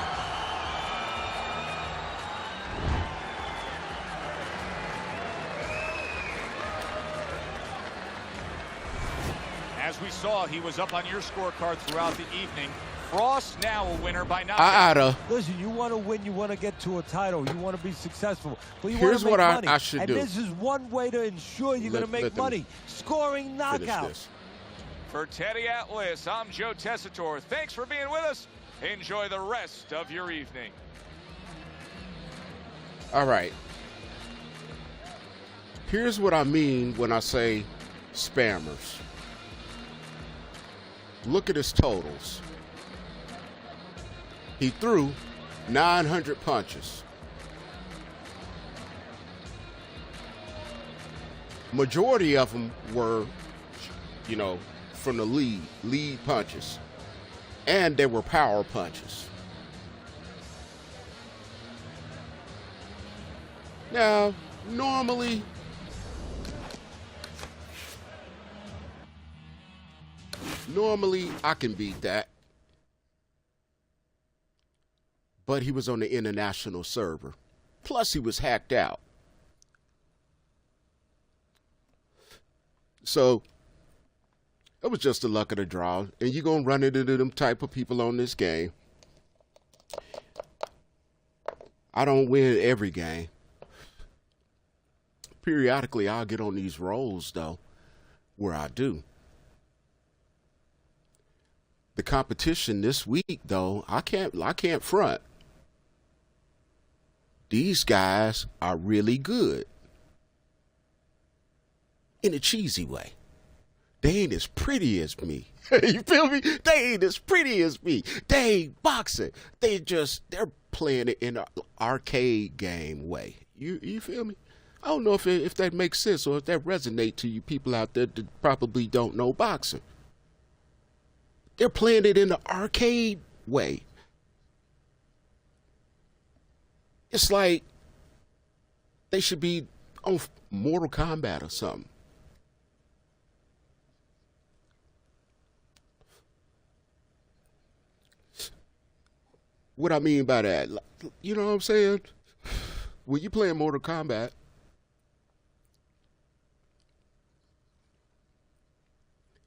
As we saw, he was up on your scorecard throughout the evening. Frost now a winner by knockout. Listen, you want to win, you want to get to a title, you want to be successful, but you Here's want to make what money. I should do. And this is one way to ensure you're going to make money. Scoring knockouts. For Teddy Atlas, I'm Joe Tessitore. Thanks for being with us. Enjoy the rest of your evening. All right. Here's what I mean when I say spammers. Look at his totals. He threw 900 punches. Majority of them were, you know, from the lead punches. And they were power punches. Now, normally, I can beat that. But he was on the international server. Plus, he was hacked out. So, it was just the luck of the draw. And you're going to run into them type of people on this game. I don't win every game. Periodically, I'll get on these rolls, though, where I do. The competition this week, though, I can't front. These guys are really good. In a cheesy way. They ain't as pretty as me. You feel me? They ain't as pretty as me. They ain't boxing. They're playing it in an arcade game way. You feel me? I don't know if that makes sense or if that resonates to you people out there that probably don't know boxing. They're playing it in the arcade way. It's like they should be on Mortal Kombat or something. What I mean by that, you know what I'm saying? When you play Mortal Kombat,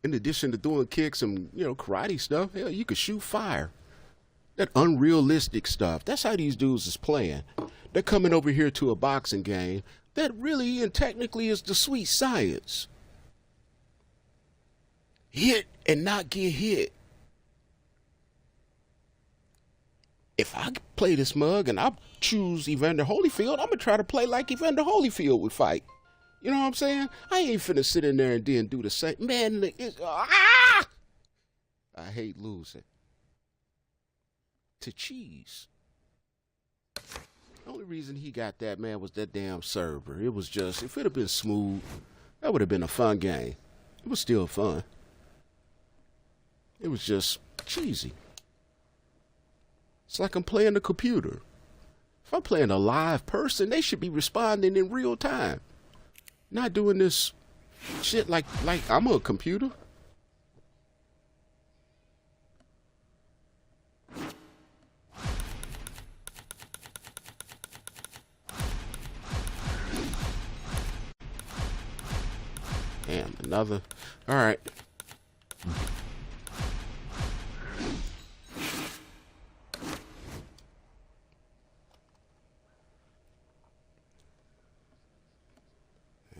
in addition to doing kicks and, you know, karate stuff, hell, you could shoot fire. That unrealistic stuff. That's how these dudes is playing. They're coming over here to a boxing game that really and technically is the sweet science. Hit and not get hit. If I play this mug and I choose Evander Holyfield, I'm going to try to play like Evander Holyfield would fight. You know what I'm saying? I ain't finna sit in there and then do the same. Man, I hate losing. To cheese. The only reason he got that, man, was that damn server. It was just, if it had been smooth, that would have been a fun game. It was still fun. It was just cheesy. It's like I'm playing a computer. If I'm playing a live person, they should be responding in real time. Not doing this shit like I'm a computer. Damn, another. All right.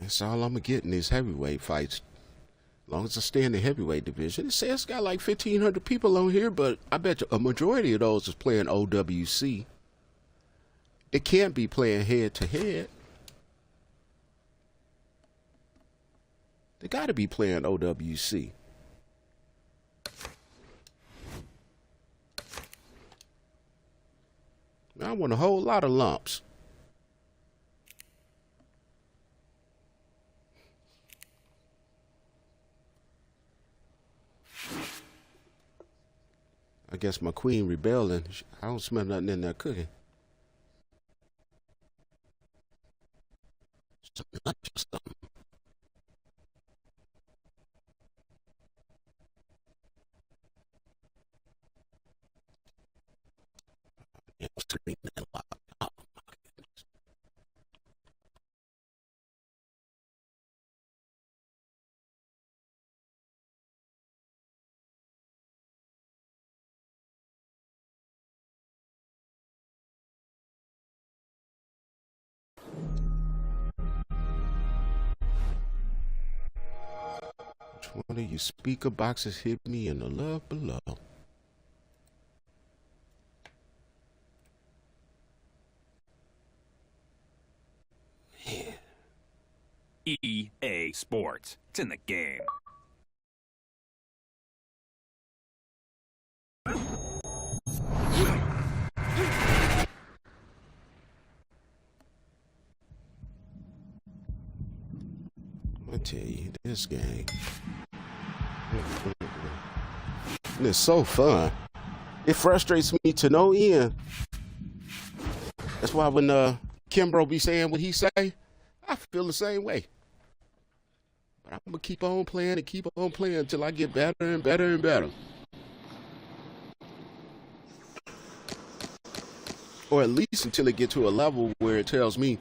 That's all I'm going to get in these heavyweight fights. As long as I stay in the heavyweight division. It says it's got like 1,500 people on here, but I bet you a majority of those is playing OWC. They can't be playing head-to-head. They got to be playing OWC. I want a whole lot of lumps. I guess my queen rebelling. I don't smell nothing in there cooking. One of you speaker boxes hit me in the love below. EA Sports. It's in the game. I tell you, this game. And it's so fun. It frustrates me to no end. That's why when Kimbro be saying what he say, I feel the same way. But I'm gonna keep on playing and keep on playing until I get better and better and better. Or at least until it get to a level where it tells me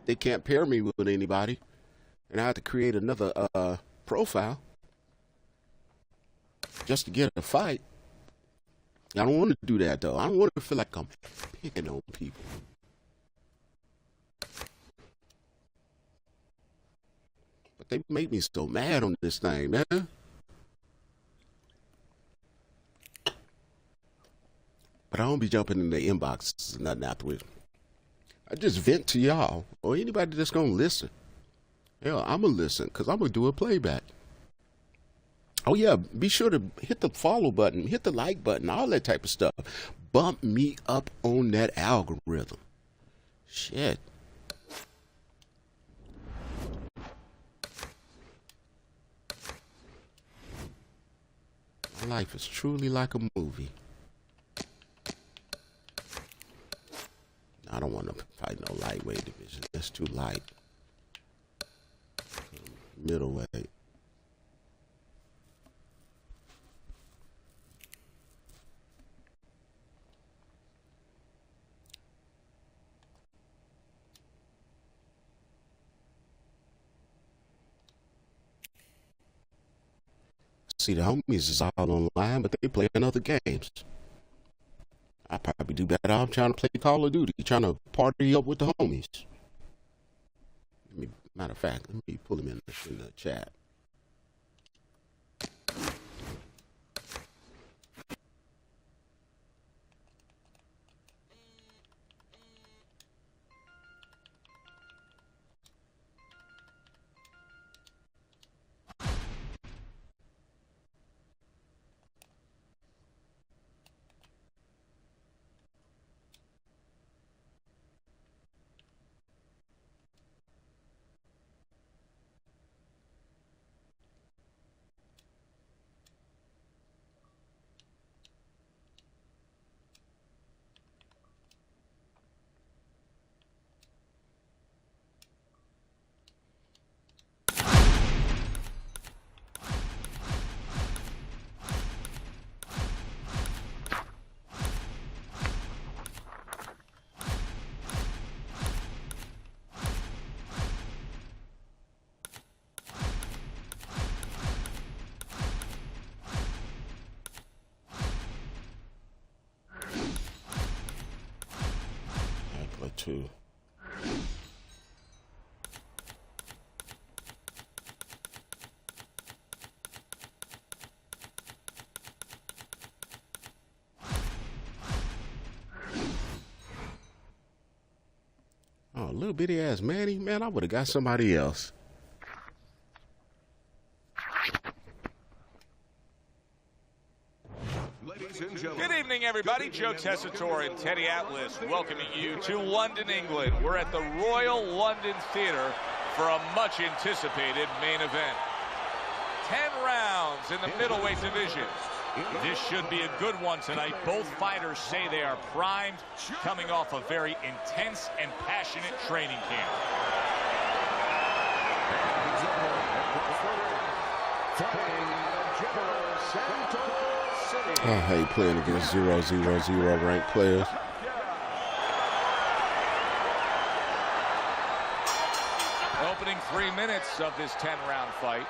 they can't pair me with anybody, and I have to create another profile just to get a fight. I don't want to do that though. I don't want to feel like I'm picking on people. But they make me so mad on this thing, man. But I don't be jumping in the inboxes and nothing afterwards. I just vent to y'all or anybody that's gonna listen. Hell, I'm gonna listen because I'm gonna do a playback. Oh yeah, be sure to hit the follow button, hit the like button, all that type of stuff. Bump me up on that algorithm. Shit. My life is truly like a movie. I don't want to fight no lightweight division. That's too light. Middleweight. See, the homies is all online, but they playing other games. I probably do better. I'm trying to play Call of Duty, trying to party up with the homies. Matter of fact, let me pull him in the chat. Two. Oh, little bitty ass Manny, man, I would have got somebody else. Good evening, everybody. Joe Tessitore and Teddy Atlas welcoming you to London, England. We're at the Royal London Theatre for a much-anticipated main event. 10 rounds in the middleweight division. This should be a good one tonight. Both fighters say they are primed, coming off a very intense and passionate training camp. I hate playing against 0-0-0 ranked players. Opening 3 minutes of this 10-round fight.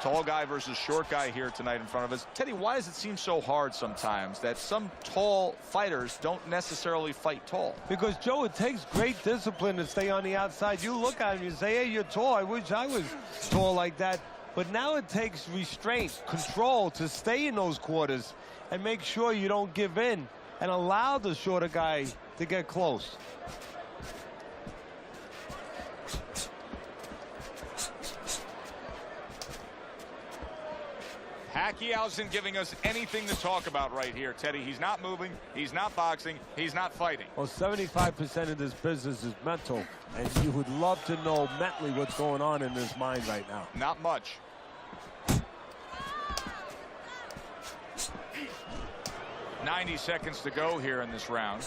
Tall guy versus short guy here tonight in front of us. Teddy, why does it seem so hard sometimes that some tall fighters don't necessarily fight tall? Because, Joe, it takes great discipline to stay on the outside. You look at him, you say, hey, you're tall. I wish I was tall like that. But now it takes restraint, control to stay in those quarters and make sure you don't give in and allow the shorter guy to get close. Pacquiao isn't giving us anything to talk about right here, Teddy. He's not moving, he's not boxing, he's not fighting. Well, 75% of this business is mental, and you would love to know mentally what's going on in his mind right now. Not much. $90 seconds to go here in this round.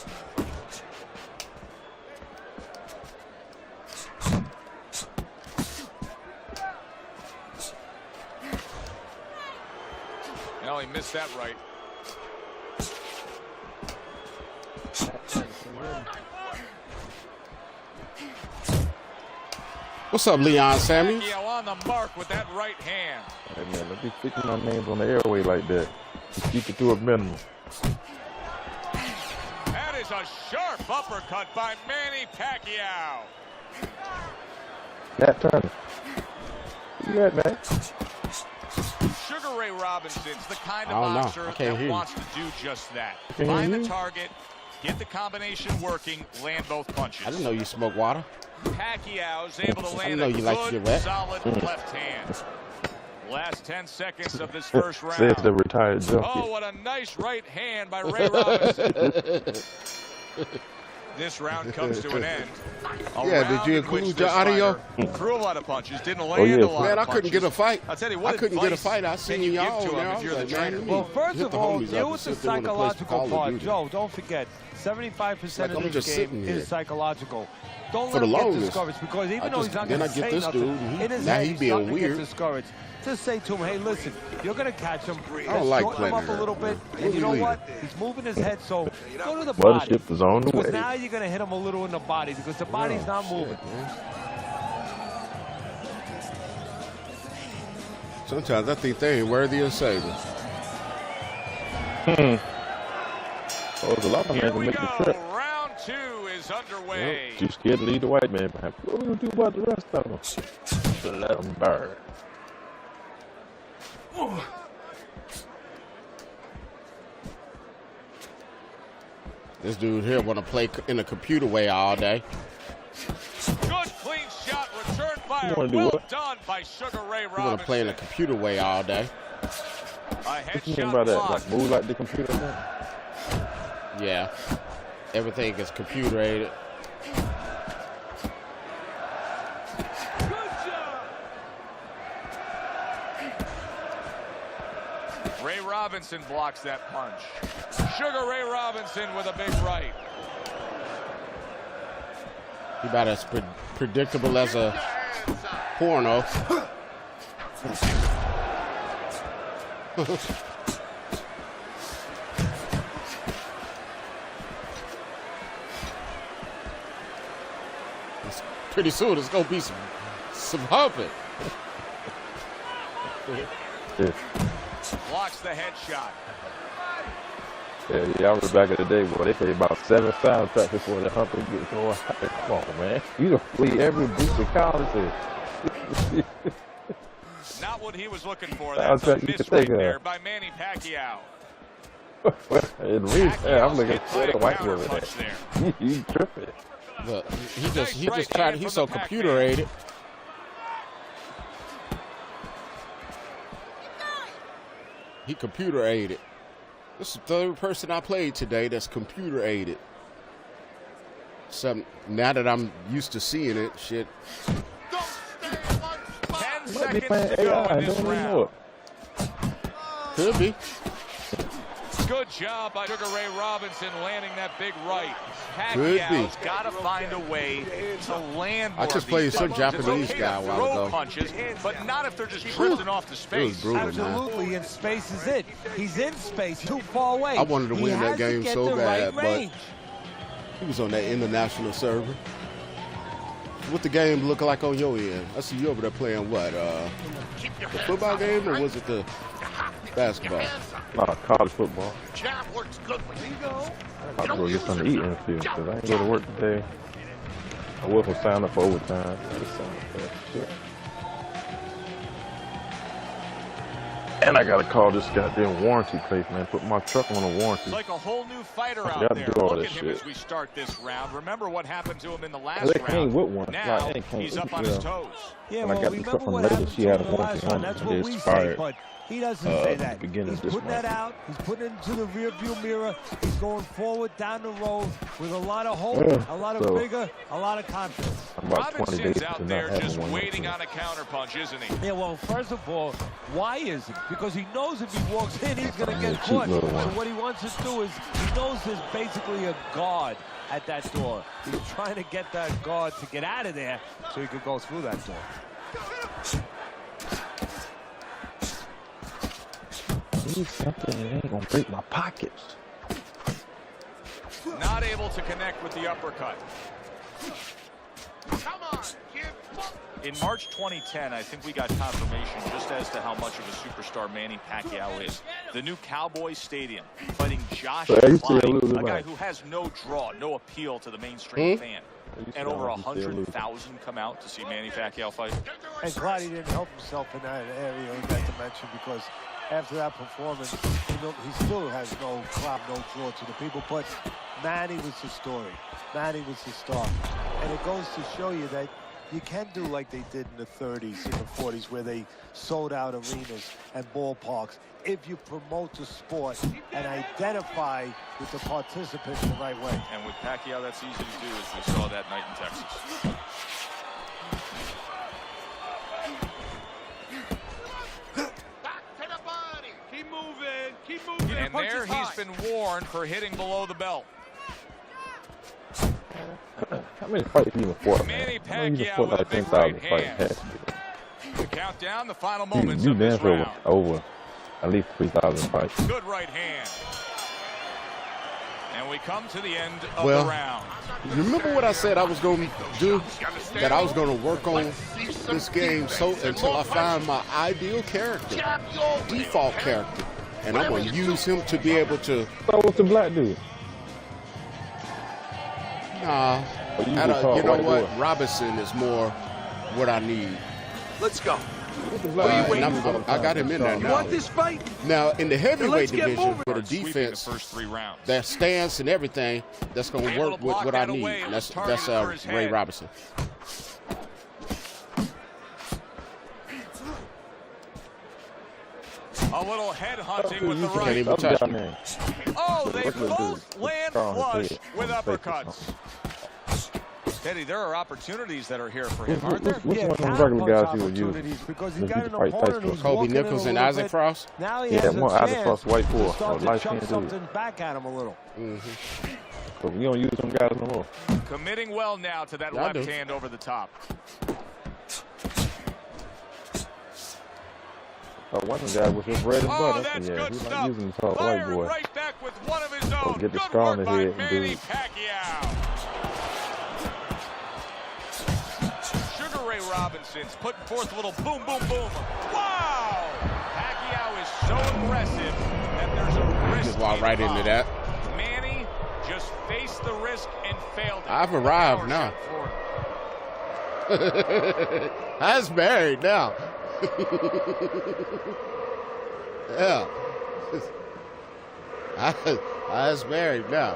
No, he missed that right. What's up, Leon Sammy? Pacquiao on the mark with that right hand. Hey, man, don't be sticking my names on the airway like that. Just keep it to a minimum. That is a sharp uppercut by Manny Pacquiao. That turn. You got man. Sugar Ray Robinson's the kind of boxer that wants to do just that. Find the target, get the combination working, land both punches. I didn't know you smoke water. Pacquiao's able to land a good, solid left hand. Last 10 seconds of this first round. Says the retired junkie. Oh, what a nice right hand by Ray Robinson. This round comes to an end. Did you include your audio? Threw a lot of punches, didn't land a lot of punches. Man, I couldn't get a fight. I'll tell you what, I couldn't get a fight. I seen y'all on there. If you're the trainer. Well, first of all, deal with the psychological part. Joe, don't forget, 75% of this game is psychological. Don't let him get discouraged, because even though he's not going to say nothing, in his head he's starting to get discouraged. Just say to him, hey, listen, you're going to catch him. Let's shorten him up a little bit. And you know what? He's moving his head, so go to the body. Mothership is on the way. Because now you're going to hit him a little in the body, because the body's not moving. Sometimes I think they ain't worthy of saving. Oh, there's a lot of men to make the trip. Round 2 is underway. Too scared to lead the white man behind. What are we going to do about the rest of them? Let them burn. This dude here want to play in a computer way all day. Good clean shot, return fire. Well done by Sugar Ray Robinson. You want to play in a computer way all day. What you mean by that? Like move like the computer now? Yeah. Everything is computer aided. Ray Robinson blocks that punch. Sugar Ray Robinson with a big right. He about as predictable as a porno. Pretty soon it's gonna be some humping. Blocks the headshot. Yeah, I was back in the day, boy. They play about 7 soundtracks before the humping gets going. Come on, man. You don't play every beat the college. Not what he was looking for. That's a miss right there by Manny Pacquiao. I'm looking at the white over there. He's tripping. Look, he just tried. He's so computer aided. He computer aided. This is the third person I played today that's computer aided. Now that I'm used to seeing it, shit. 10 seconds to go in this round. Could be. Good job by Sugar Ray Robinson landing that big right. Pacquiao's got to find a way to land more. I just played some Japanese guy a while ago. Punches, but not if they're just drifting off to space. Brutal, absolutely, and space is it. He's in space, too far away. I wanted to win that game so bad, but he was on that international server. what the game look like on your end? I see you over there playing what? The football game, or was it the basketball? College football. Jab works good when you go. I'm going to get something to eat in the field because I ain't go to work today. I wasn't sign up for overtime. I just signed up for that shit. And I got to call this goddamn warranty place, man. Put my truck on a warranty. It's like a whole new fighter out there. Do all Look this at him shit. as we start this round. Remember what happened to him in the last They round. came with one. Now Like, he's up on his toes. Yeah, when I well, got the remember truck from what Lady, happened she to had him a the warranty last on time. it. That's It what we say, expired. but he doesn't say that. Beginning He's of this putting month. that out. He's putting it into the rear view mirror. He's going forward down the road with a lot of hope, a lot of so vigor, a lot of confidence. I'm about 20 days Robinson's to out not there having just one. waiting on a counterpunch, isn't he? Yeah, well, first of all, why is it? Because he knows if he walks in, he's going to get cheap caught. So little one. what he wants to do is, he knows there's basically a guard at that door. He's trying to get that guard to get out of there so he could go through that door. Need something that ain't gonna break my pockets. Not able to connect with the uppercut. Come on, kid. In March 2010, I think we got confirmation just as to how much of a superstar Manny Pacquiao is. The new Cowboy Stadium fighting Josh Klein, a guy who has no draw, no appeal to the mainstream fan. And over 100,000 come out to see Manny Pacquiao fight. And Clyde didn't help himself in that area, in that dimension, because after that performance, he still has no clout, no draw to the people. But Manny was the story. Manny was the star. And it goes to show you that you can do like they did in the 30s and the 40s, where they sold out arenas and ballparks, if you promote the sport and identify with the participants the right way. And with Pacquiao, that's easy to do, as we saw that night in Texas. Keep moving. Keep moving. And there he's been warned for hitting below the belt. How many fights you even fought, man? Manny I know you Pacquiao fought with a like big 10,000 right fights. hand. Has to be. To count down the final moments You of this dance over, round. over at least 3,000 fights. Good right hand. And we come to the end of Well, the round. remember what I said I was going to do? That I was going to work on this game until I find my ideal character, default character. And I'm going to use him to be able to... So what's the black dude? Nah, you know what? Robinson is more what I need. Let's go. I got him in there You now. want this fight? Now, in the heavyweight Let's get division, moving. with a defense, The first 3 rounds. that stance and everything, that's going to work with what I need. And that's Ray Robinson. A little head hunting with the Can't right. even touch me. Oh, they both land flush with uppercuts. Teddy, there are opportunities that are here for him, aren't there? Which one of them regular guys you would use? Because If he's got you an fight opponent Tyson? who's Kobe walking in Nichols a and little Isaac bit. Frost? Now he Yeah, has a more Isaac chance Frost, white to boy, start or to light chuck skinned dude. something back at him a little. So we don't use them guys no more. Committing well now to that Yeah, I left do. hand over the top. One of them guys was just bread and Oh, butter. that's Yeah, good he's stuff. not using the tall white Firing boy. right back with one of his own. Get the Good straw work in the by head and Manny do- Pacquiao. Sugar Ray Robinson's putting forth a little boom, boom, boom. Wow! Pacquiao is so aggressive that there's a risk. Just walk right into that. Manny just faced the risk and failed it. I've arrived now. I was married now. Yeah. I was married now.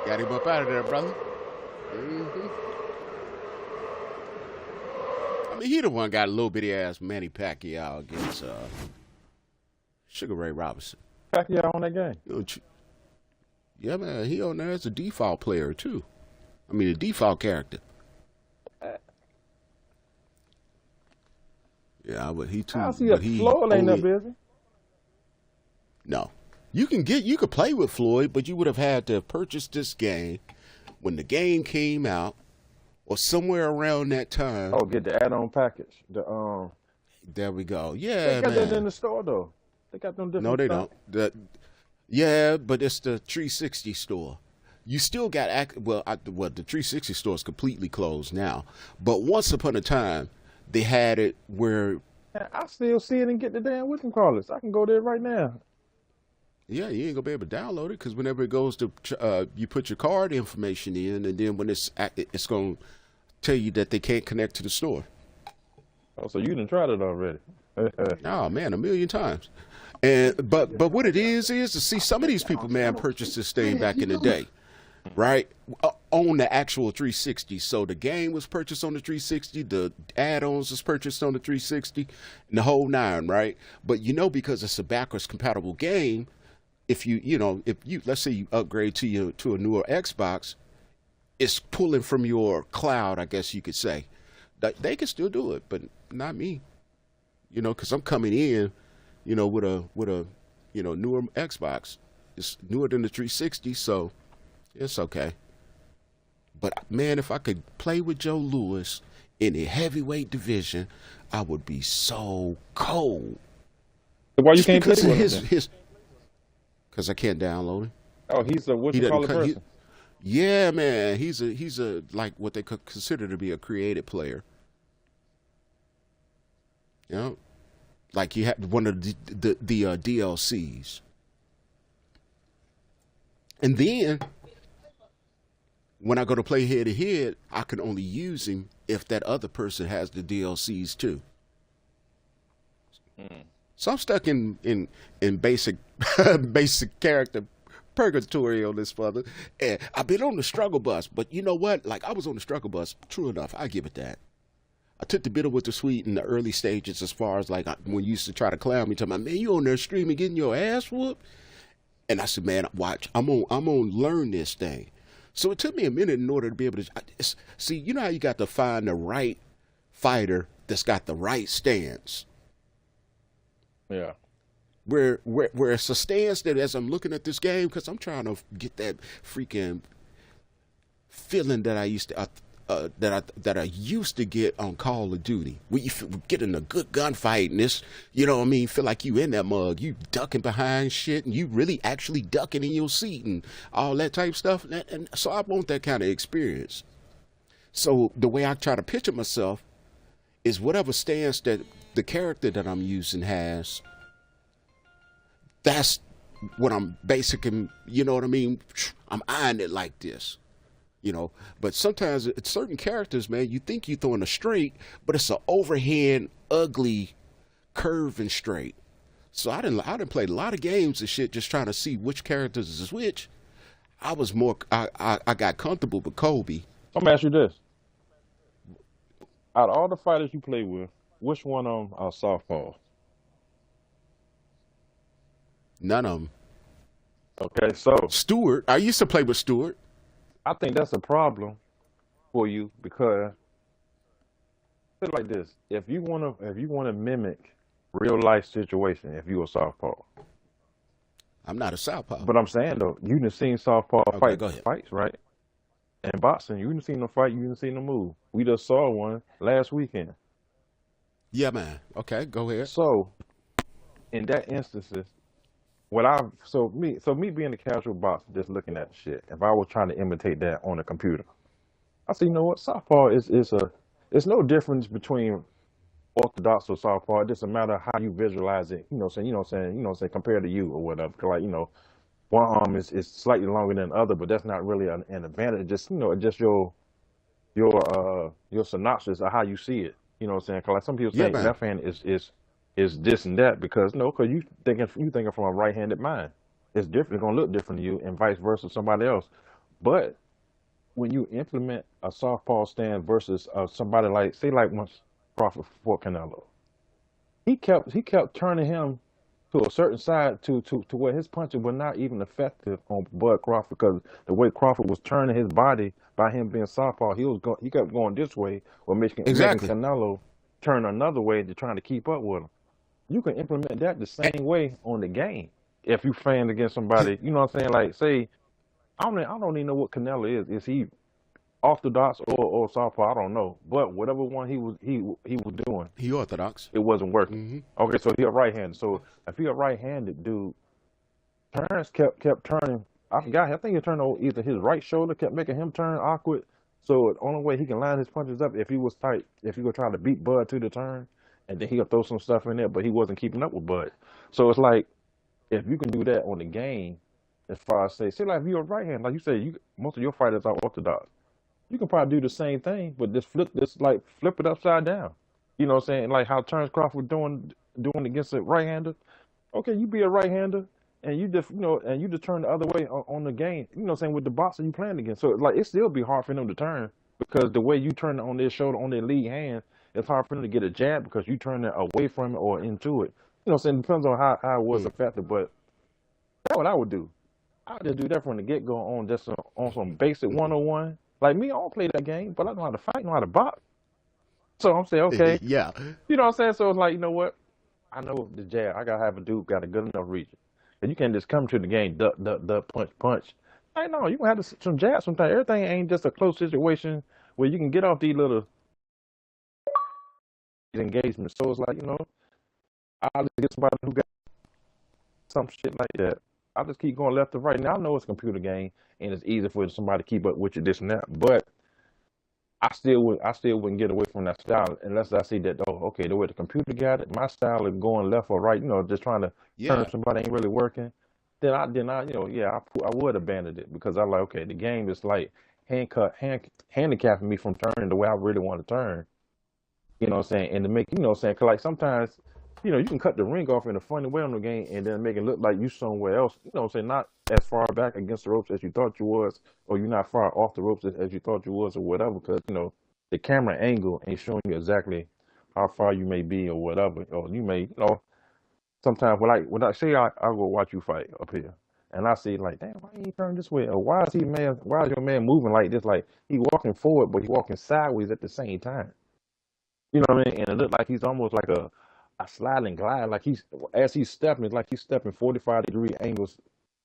Got him up out of there, brother. I mean, he the one got a little bitty ass Manny Pacquiao against Sugar Ray Robinson. Pacquiao on that game. Yeah, man, he on there as a default player too. I mean, a default character. Yeah, but he too. I see a Floyd ain't that busy. No, you could play with Floyd, but you would have had to have purchased this game when the game came out, or somewhere around that time. Oh, get the add-on package. There we go. Yeah, they got man. that in the store though. They got them different. No, they stuff. don't. Yeah, but it's the 360 store. you still got well, the 360 store is completely closed now. But once upon a time, they had it where I still see it and get the damn whatchamacallits. I can go there right now. yeah, you ain't gonna be able to download it because whenever it goes to you put your card information in, and then when it's gonna tell you that they can't connect to the store. Oh, so you done tried it already? Oh man, a million times. And but what it is to see some of these people, man, purchased this thing back in the day, right? On the actual 360. So the game was purchased on the 360, the add-ons was purchased on the 360, and the whole nine, right? But because it's a backwards compatible game, if you let's say you upgrade to a newer Xbox, it's pulling from your cloud, I guess you could say. They can still do it, but not me. Because I'm coming in, with a newer Xbox. It's newer than the 360, so it's okay. But man, if I could play with Joe Louis in the heavyweight division, I would be so cold. So why you can't play with him? Because I can't download him. Oh, he's a person. Yeah, man, he's a like what they could consider to be a creative player. Like you had one of the DLCs, and then when I go to play head to head, I can only use him if that other person has the DLCs too. So I'm stuck in basic basic character purgatory on this father, and I've been on the struggle bus. But you know what? Like I was on the struggle bus. True enough, I give it that. I took the bitter with the sweet in the early stages, as far as like when you used to try to clown me, talking about, man, you on there streaming, getting your ass whooped. And I said, man, watch, I'm on learn this thing. So it took me a minute in order to be able to see. You know how you got to find the right fighter that's got the right stance. Yeah. Where it's a stance that as I'm looking at this game, because I'm trying to get that freaking feeling that I used to. That I used to get on Call of Duty, where you get in a good gunfight and this, feel like you in that mug, you ducking behind shit, and you really actually ducking in your seat and all that type of stuff. And so I want that kind of experience. So the way I try to picture myself is whatever stance that the character that I'm using has. That's what I'm basically, I'm eyeing it like this. But sometimes it's certain characters, man, you think you're throwing a straight, but it's an overhand, ugly curve and straight. So I didn't play a lot of games and shit just trying to see which characters is which. I got comfortable with Kobe. Let me ask you this. Out of all the fighters you play with, which one of them are softball? None of them. Okay, so Stewart, I used to play with Stewart. I think that's a problem for you because put it like this: if you wanna mimic real life situation, if you a southpaw, I'm not a southpaw. But I'm saying though, you done seen southpaw fights, right? And boxing, you done seen them fight, you done seen them move. We just saw one last weekend. Yeah, man. Okay, go ahead. So, in that instances. Me being a casual boxer, just looking at the shit. If I was trying to imitate that on a computer, I say, you know what, southpaw it's no difference between orthodox or southpaw. It doesn't matter how you visualize it. Compared to you or whatever. Like one arm is slightly longer than the other, but that's not really an advantage. Just just your synopsis of how you see it. You know what I'm saying? Cause like some people say left hand is this and that because you thinking from a right-handed mind. It's different. It's gonna look different to you, and vice versa, somebody else. But when you implement a southpaw stand versus somebody like once Crawford fought Canelo, he kept turning him to a certain side to where his punches were not even effective on Bud Crawford because the way Crawford was turning his body by him being southpaw, he kept going this way, or making Canelo turn another way to trying to keep up with him. You can implement that the same way on the game. If you fan against somebody, you know what I'm saying? Like, say, I don't even know what Canelo is. Is he orthodox or southpaw? I don't know. But whatever one he was doing, he orthodox. It wasn't working. Mm-hmm. Okay, so he a right-handed. So if he a right-handed dude, Terrence kept turning I forgot. I think he turned on either his right shoulder, kept making him turn awkward. So the only way he can line his punches up if he was tight, if he was trying to beat Bud to the turn, and then he'll throw some stuff in there, but he wasn't keeping up with Bud. So it's like if you can do that on the game, as far as say like if you're a right hand, like you said, most of your fighters are orthodox. You can probably do the same thing, but just flip it upside down. You know what I'm saying? Like how Terrence Crawford doing against a right-hander. Okay, you be a right-hander and you just turn the other way on the game. You know what I'm saying, with the boxer you playing against. So like it still be hard for them to turn because the way you turn it on their shoulder, on their lead hand, it's hard for them to get a jab because you turn it away from it or into it. You know what I'm saying? It depends on how it was effective, but that's what I would do. I would just do that from the get-go on some basic 101. Like me, I don't play that game, but I know how to fight, know how to box. So I'm saying, okay. Yeah. You know what I'm saying? So it's like, you know what? I know the jab. I got to have a dude got a good enough reach. And you can't just come to the game, duck, punch. I know, you going to have some jabs sometimes. Everything ain't just a close situation where you can get off these little engagements. So it's like, you know, I'll just get somebody who got some shit like that. I'll just keep going left to right. Now I know it's a computer game and it's easy for somebody to keep up with you, this and that. But I still wouldn't get away from that style unless I see that, oh, okay, the way the computer got it, my style is going left or right, you know, just trying to turn somebody ain't really working. Then I would abandon it because I'm like, okay, the game is like handicapping me from turning the way I really want to turn. You know what I'm saying? And to make, you know what I'm saying, because like sometimes, you know, you can cut the ring off in a funny way on the game and then make it look like you somewhere else. You know what I'm saying? Not as far back against the ropes as you thought you was, or you're not far off the ropes as you thought you was, or whatever. Because you know the camera angle ain't showing you exactly how far you may be, or whatever. Or you may, you know, sometimes when I say I go watch you fight up here, and I see like, damn, why ain't he turn this way? Or why is your man moving like this? Like he walking forward, but he walking sideways at the same time. You know what I mean? And it looked like he's almost like a sliding glide, like as he's stepping, it's like he's stepping 45-degree angles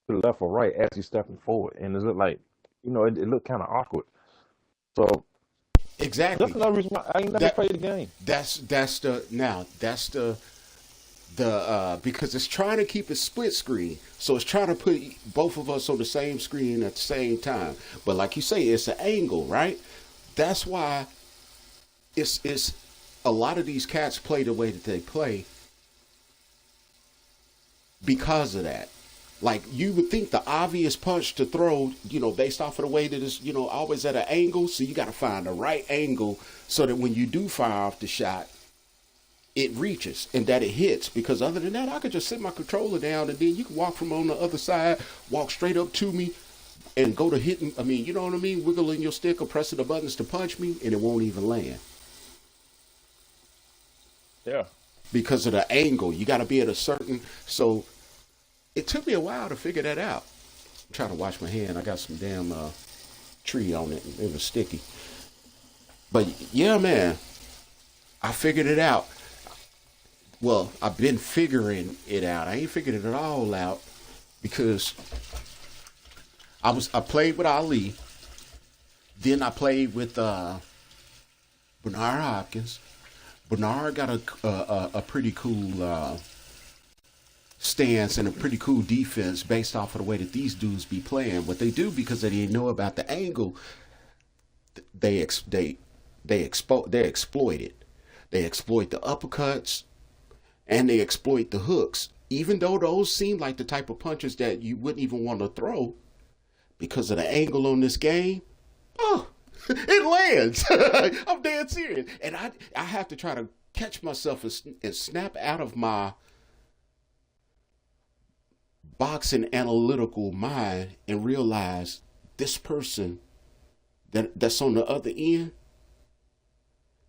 to the left or right as he's stepping forward, and it looked like, you know, it looked kind of awkward. So exactly, that's another reason why I ain't never played the game. That's the because it's trying to keep it split screen, so it's trying to put both of us on the same screen at the same time. But like you say, it's an angle, right? That's why it's a lot of these cats play the way that they play because of that. Like you would think the obvious punch to throw, you know, based off of the way that it's, you know, always at an angle. So you got to find the right angle so that when you do fire off the shot, it reaches and that it hits. Because other than that, I could just set my controller down and then you can walk from on the other side, walk straight up to me and go to hitting. I mean, you know what I mean? Wiggling your stick or pressing the buttons to punch me and it won't even land. Yeah. Because of the angle, you got to be at a certain. So it took me a while to figure that out. I'm trying to wash my hand. I got some damn tree on it. It was sticky. But yeah, man, I figured it out. Well, I've been figuring it out. I ain't figured it all out because I played with Ali. Then I played with Bernard Hopkins. Bernard got a pretty cool stance and a pretty cool defense based off of the way that these dudes be playing. What they do, because they didn't know about the angle, they exploit it. They exploit the uppercuts and they exploit the hooks. Even though those seem like the type of punches that you wouldn't even want to throw, because of the angle on this game, oh, it lands. I'm dead serious. And I have to try to catch myself and snap out of my boxing analytical mind and realize this person that's on the other end,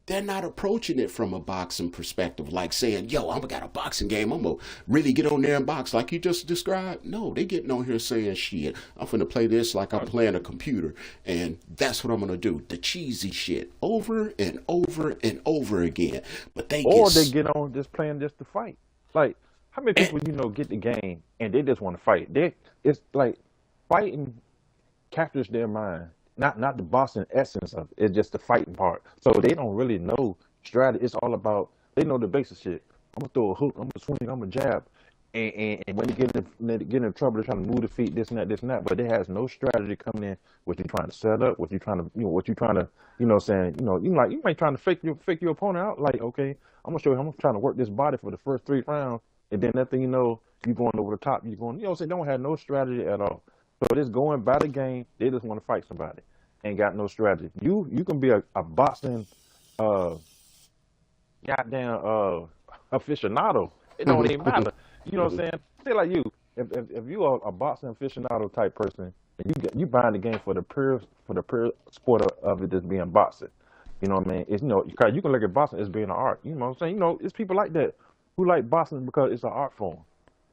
they're not approaching it from a boxing perspective, like saying, yo, I got a boxing game, I'm gonna really get on there and box like you just described. No, they getting on here saying, shit, I'm gonna play this like I'm playing a computer, and that's what I'm gonna do. The cheesy shit over and over and over again. But they get on just playing just to fight. Like, how many people you know get the game and they just want to fight? It's like fighting captures their mind. Not the boxing essence of it, it's just the fighting part. So they don't really know strategy. It's all about, they know the basic shit. I'm gonna throw a hook, I'm gonna swing, I'm gonna jab, And when they get in trouble, they're trying to move the feet, this and that. But they has no strategy coming in. What you trying to set up? What you trying to, what you trying to, saying, you might trying to fake your opponent out. Like, okay, I'm gonna show you. I'm trying to work this body for the first 3 rounds, and then that thing, you going over the top. You going, they don't have no strategy at all. So it's going by the game. They just want to fight somebody. Ain't got no strategy. You can be a boxing, goddamn aficionado. It don't even matter. You know what I'm saying? Say like you, if you are a boxing aficionado type person, and you buying the game for the pure sport of it just being boxing. You know what I mean? It's because you can look at boxing as being an art. You know what I'm saying? It's people like that who like boxing because it's an art form,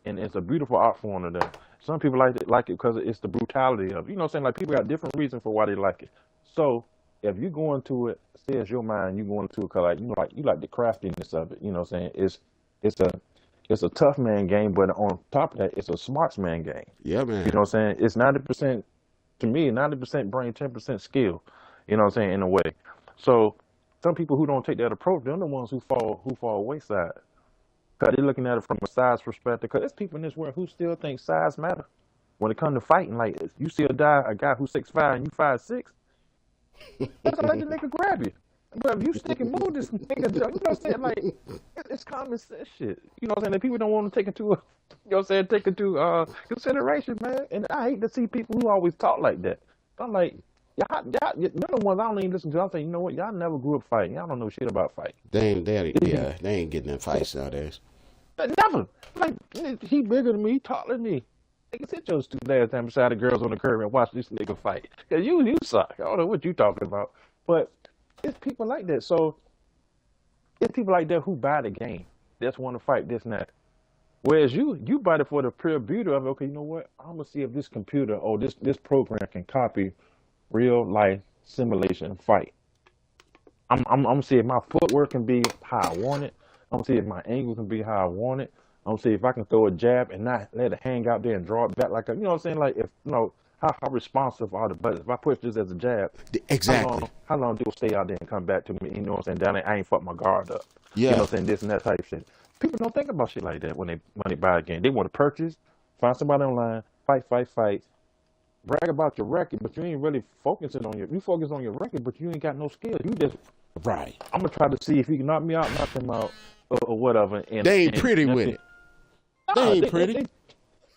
and it's a beautiful art form to them. Some people like it because it's the brutality of it. You know what I'm saying? Like people got different reasons for why they like it. So if you go into it, say it's your mind, you go into it because you like the craftiness of it. You know what I'm saying? It's a tough man game, but on top of that, it's a smarts man game. Yeah, man. You know what I'm saying? It's 90%, to me, 90% brain, 10% skill. You know what I'm saying? In a way. So some people who don't take that approach, they're the ones who fall wayside. Because they're looking at it from a size perspective. Because there's people in this world who still think size matter. When it comes to fighting, like you see a guy who's 6'5" and you 5'6", that's gonna let the nigga grab you. But if you stick and move this nigga, you know what I'm saying? Like, it's common sense shit. You know what I'm saying? That people don't want to take into, take into consideration, man. And I hate to see people who always talk like that. I'm like, y'all, they're the ones I don't even listen to. I'm saying, you know what? Y'all never grew up fighting. Y'all don't know shit about fighting. They ain't getting in fights nowadays. Never. Like, he bigger than me, he taller than me. Nigga, sit your stupid ass down beside the girls on the curb and watch this nigga fight. Cause you suck. I don't know what you talking about. But it's people like that. So it's people like that who buy the game. That's want to fight this and that. Whereas you buy it for the pure beauty of it. Okay, you know what? I'm gonna see if this computer or this program can copy real life simulation fight. I'm gonna see if my footwork can be how I want it. I'm gonna see if my angle can be how I want it. I'm gonna see if I can throw a jab and not let it hang out there and draw it back like a, you know what I'm saying? Like if how responsive are the buttons? If I push this as a jab, exactly. How long do it stay out there and come back to me? You know what I'm saying? Down there, I ain't fuck my guard up. Yeah. You know what I'm saying? This and that type of shit. People don't think about shit like that when they buy a game. They want to purchase, find somebody online, fight, brag about your record, but you ain't really focusing on you focus on your record, but you ain't got no skills. You just right. I'm gonna try to see if he can knock me out, knock him out, or whatever. And they ain't pretty with it. They ain't pretty.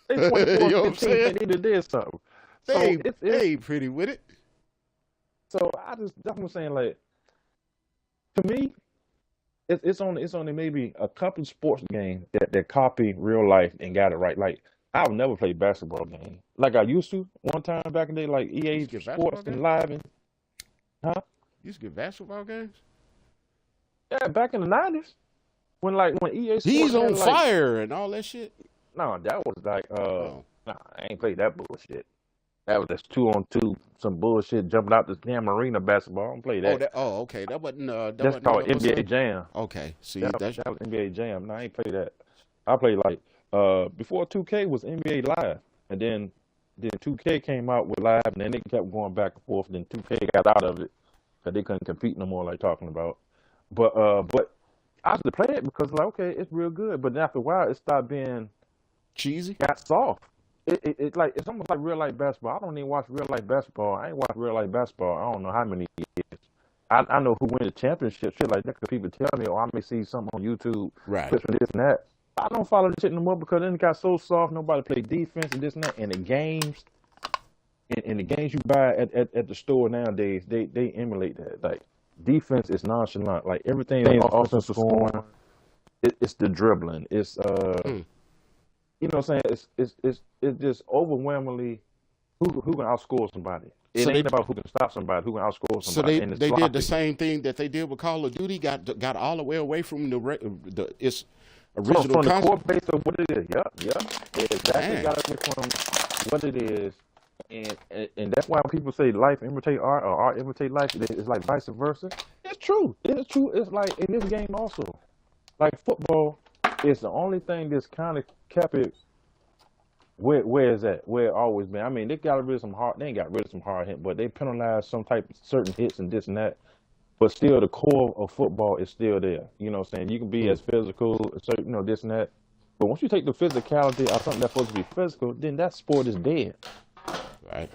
They 24, you know what I'm 15, saying? they did something. They ain't pretty with it. So that's what I'm saying. Like, to me, it's only maybe a couple sports games that copy real life and got it right. Like, I would never play basketball game like I used to one time back in the day, like EA Sports and Live and You used to get basketball games? Yeah, back in the 90s. When EA Sports He's on had, fire and all that shit. No, that was like nah, I ain't played that bullshit. That was just 2-on-2, some bullshit jumping out this damn arena basketball. I don't play that. Okay. That wasn't. That's called NBA Jam. Okay, see, that was NBA Jam. No, I ain't play that. I played before 2K was NBA Live, and then 2K came out with Live, and then they kept going back and forth. Then 2K got out of it because they couldn't compete no more, like talking about. But I used to play it because okay, it's real good. But then after a while, it started being cheesy. Got soft. It's almost like real life basketball. I don't even watch real life basketball. I ain't watched real life basketball. I don't know how many years. I know who win the championship, shit like that. Because people tell me, I may see something on YouTube, right? Clips from this and that. I don't follow the shit no more because then it got so soft. Nobody play defense and this and that. And the games, and the games you buy at the store nowadays, they emulate that. Like defense is nonchalant. Like everything is offensive scoring. It's the dribbling. It's You know what I'm saying? It's just overwhelmingly who can outscore somebody. It ain't about who can stop somebody, who can outscore somebody. So they did the same thing that they did with Call of Duty. Got all the way away from its original from the core base of what it is. Yep. They exactly got away from what it is, and that's why people say life imitate art or art imitate life. It's like vice versa. It's true. It's true. It's like in this game also, like football. It's the only thing that's kind of kept it where is that? Where it always been. I mean, they ain't got rid of some hard hit, but they penalized some type of certain hits and this and that. But still, the core of football is still there. You know what I'm saying? You can be as physical, certain, this and that. But once you take the physicality of something that's supposed to be physical, then that sport is dead. Right.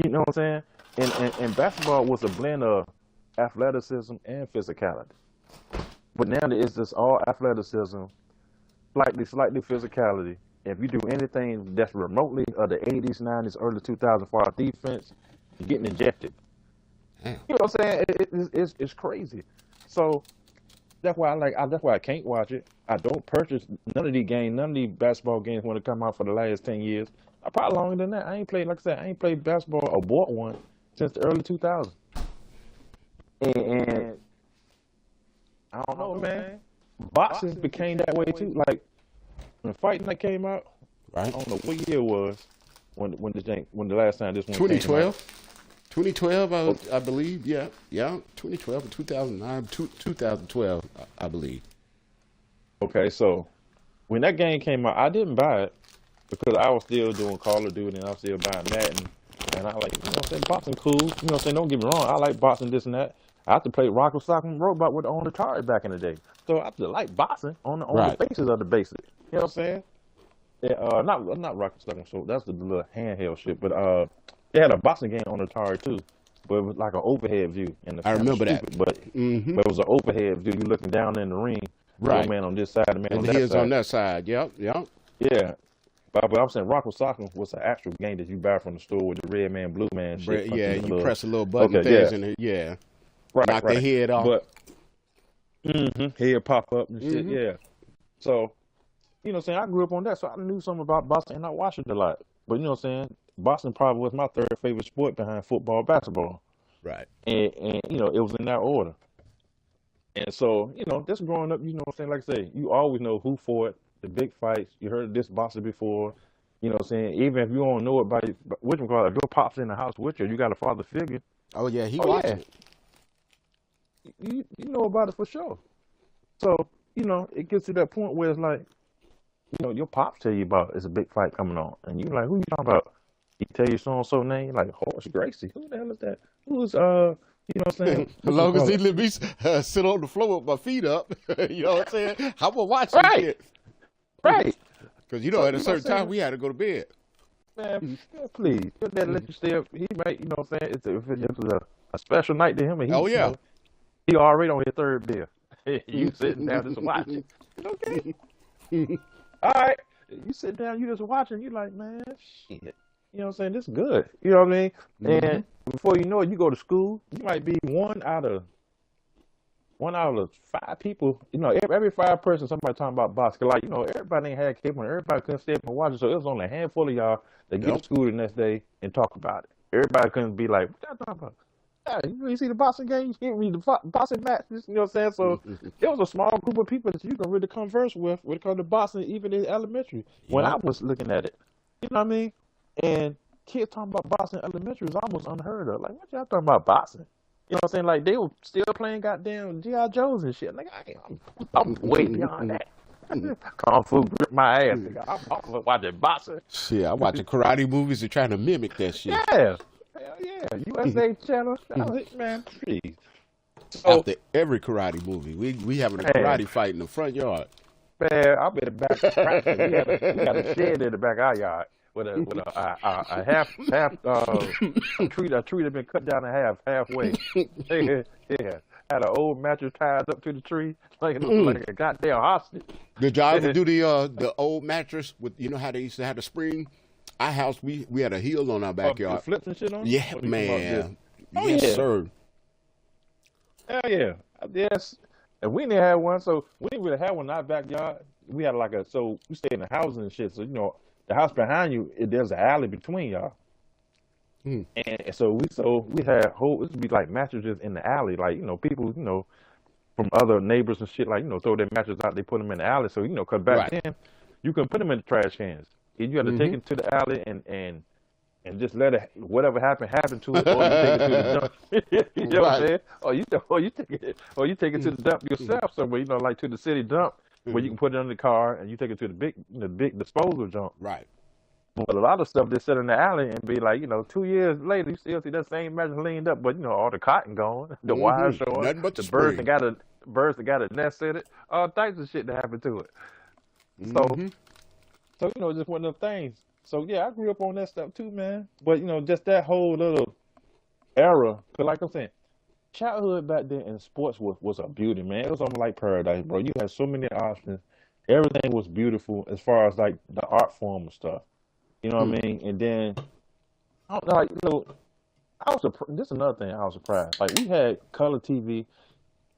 You know what I'm saying? And basketball was a blend of athleticism and physicality. But now it's just all athleticism, slightly physicality. If you do anything that's remotely of the 80s, 90s, early 2000s for our defense, you're getting ejected. Damn. You know what I'm saying? It's crazy. So that's why that's why I can't watch it. I don't purchase none of these games, none of these basketball games when they come out for the last 10 years. Probably longer than that. I ain't played, like I said, I ain't played basketball or bought one since the early 2000s. And I don't know, man. Boxing became that way too. Like when Fight Night came out, right? I don't know what year it was when the last time this one 2012. came out. 2012, I believe. Yeah. 2012 or 2009, 2012, I believe. Okay, so when that game came out, I didn't buy it because I was still doing Call of Duty and I was still buying that, and I like, you know what I'm saying, boxing cool. You know what I'm saying, don't get me wrong, I like boxing, this and that. I have to play Rock and Sock and Robot with on Atari back in the day. So I have to like boxing on the basis of the basic. You know what I'm saying? Yeah, not Rock and Sock and so that's the little handheld shit, but they had a boxing game on Atari too. But it was like an overhead view. And I remember that. But it was an overhead view. You looking down in the ring. Right. Man on this side, the man and on that side. And on that side. Yep. Yeah. But I'm saying Rock Soccer was an actual game that you buy from the store with the red man, blue man shit. Yeah, you press a little button things in it. Right. Knock the head off. But head pop up and shit. Yeah. So, you know what I'm saying? I grew up on that, so I knew something about boxing and I watched it a lot. But you know what I'm saying? Boxing probably was my third favorite sport behind football and basketball. Right. And you know, it was in that order. And so, you know, just growing up, you know what I'm saying? Like I say, you always know who fought, the big fights. You heard this boxer before. You know what I'm saying? Even if you don't know it by what you call it, if your pop's in the house with you got a father figure. Oh, yeah, he watching it. You know about it for sure. So, you know, it gets to that point where it's like, you know, your pops tell you about it's a big fight coming on. And you're like, who you talking about? He tell you so-and-so name, like Horace Gracie. Who the hell is that? Who's, you know what I'm saying? As long as he let me sit on the floor with my feet up, you know what I'm saying? I'm going to watch it. Right. Because, you know, at a certain time, we had to go to bed. Man, please. Your dad let you stay up. He might, you know what I'm saying? If it was a special night to him, and he, you know, he already on his third beer. You sitting down just watching. Okay. All right. You sit down, you just watching. You like, man, shit. You know what I'm saying? This is good. You know what I mean? And before you know it, you go to school. You might be one out of 5 people. You know, every 5 person, somebody talking about boxing. Like, you know, everybody ain't had cable, and everybody couldn't stay up and watch it. So it was only a handful of y'all that get to school the next day and talk about it. Everybody couldn't be like, what y'all talking about? Yeah, you see the boxing game? You can't read the boxing matches. You know what I'm saying? So it was a small group of people that you can really converse with when it comes to boxing, even in elementary. When I was looking at it, you know what I mean? And kids talking about boxing in elementary is almost unheard of. Like, what y'all talking about boxing? You know what I'm saying? Like, they were still playing goddamn G.I. Joes and shit. Like, I'm way beyond that. Kung Fu grip my ass. I'm watching boxing. Shit, I'm watching karate movies and trying to mimic that shit. Yeah. Hell yeah. USA Channel. Man, please. So, after every karate movie, we having a karate fight in the front yard. Man, I'm in the back. We got a shed in the back of our yard. With a half a tree that been cut down in halfway. Yeah, had an old mattress tied up to the tree like a goddamn hostage. Did y'all ever do the old mattress with, you know how they used to have the spring? Our house, we had a heel on our backyard. The flips and shit on? Yeah, man. Yes, yeah. sir. Hell yeah. Yes. And we didn't have one, so we didn't really have one in our backyard. We had so we stayed in the house and shit, so you know. The house behind you, there's an alley between y'all. And so we had it would be like mattresses in the alley. Like, you know, people, you know, from other neighbors and shit, like, you know, throw their mattresses out, they put them in the alley. So, you know, because back then, you couldn't put them in the trash cans. You had to take it to the alley and just let it, whatever happen to it, or you take it to the dump. You know what I'm saying? Or you take it to the dump yourself somewhere, you know, like to the city dump. Where you can put it in the car and you take it to the big disposal junk. Right. But a lot of stuff they sit in the alley and be like, you know, 2 years later you still see that same mattress leaned up, but you know, all the cotton gone, the wires showing, nothing but the birds that got a nest in it, all types of shit that happened to it. So, so just one of them things. So yeah, I grew up on that stuff too, man. But just that whole little era, cause like I'm saying, childhood back then in sports was a beauty, man. It was almost like paradise, bro. You had so many options. Everything was beautiful as far as like the art form and stuff. You know what I mean? And then, I don't know, like, I was this is another thing I was surprised. Like we had color TV.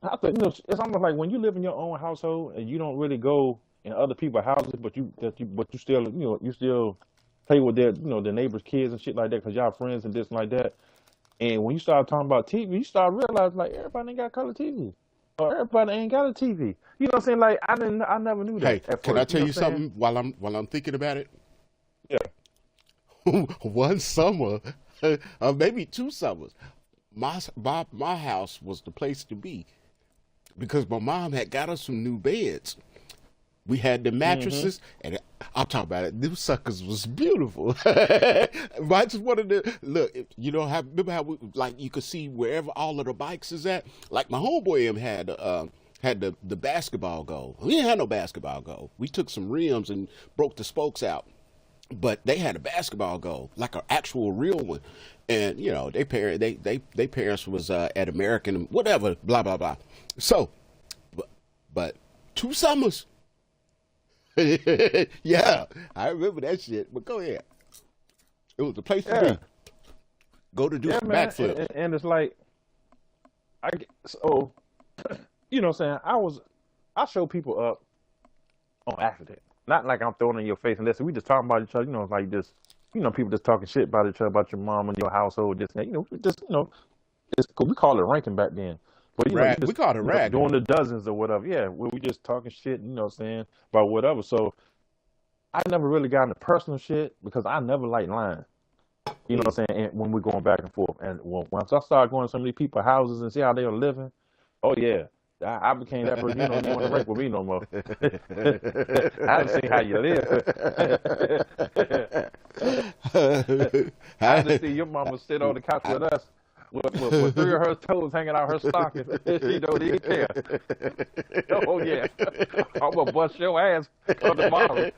I thought, it's almost like when you live in your own household and you don't really go in other people's houses, but you still, you still play with their, the neighbors' kids and shit like that because y'all friends and this and like that. And when you start talking about TV, you start realizing like everybody ain't got color TV, or everybody ain't got a TV. You know what I'm saying? Like I never knew that. Hey, at can first, I tell you something while I'm thinking about it? Yeah. One summer, maybe 2 summers, my house was the place to be because my mom had got us some new beds. We had the mattresses, and I'll talk about it. Them suckers was beautiful. I just wanted to look. Remember how like you could see wherever all of the bikes is at. Like my homeboy had the basketball goal. We didn't have no basketball goal. We took some rims and broke the spokes out, but they had a basketball goal, like an actual real one. And they parents was at American whatever, blah blah blah. So, but 2 summers. Yeah, I remember that shit. But go ahead. It was the place to be. Go to do some backflips. And it's like, what I'm saying? I show people up on accident. Not like I'm throwing in your face and this. We just talking about each other. Like this. People just talking shit about each other, about your mom and your household. This and that. We call it ranking back then. But we call it rag. Doing the dozens or whatever. Yeah, we just talking shit, saying about whatever. So I never really got into personal shit because I never liked lying. You know what I'm saying? And when we're going back and forth. And once I started going to some of these people's houses and see how they were living, oh yeah. I became that person. You don't want to rank with me no more. I didn't see how you live. I didn't see your mama sit on the couch with us. With 3 of her toes hanging out her stockings. She don't even care. Oh, yeah. I'm going to bust your ass on tomorrow.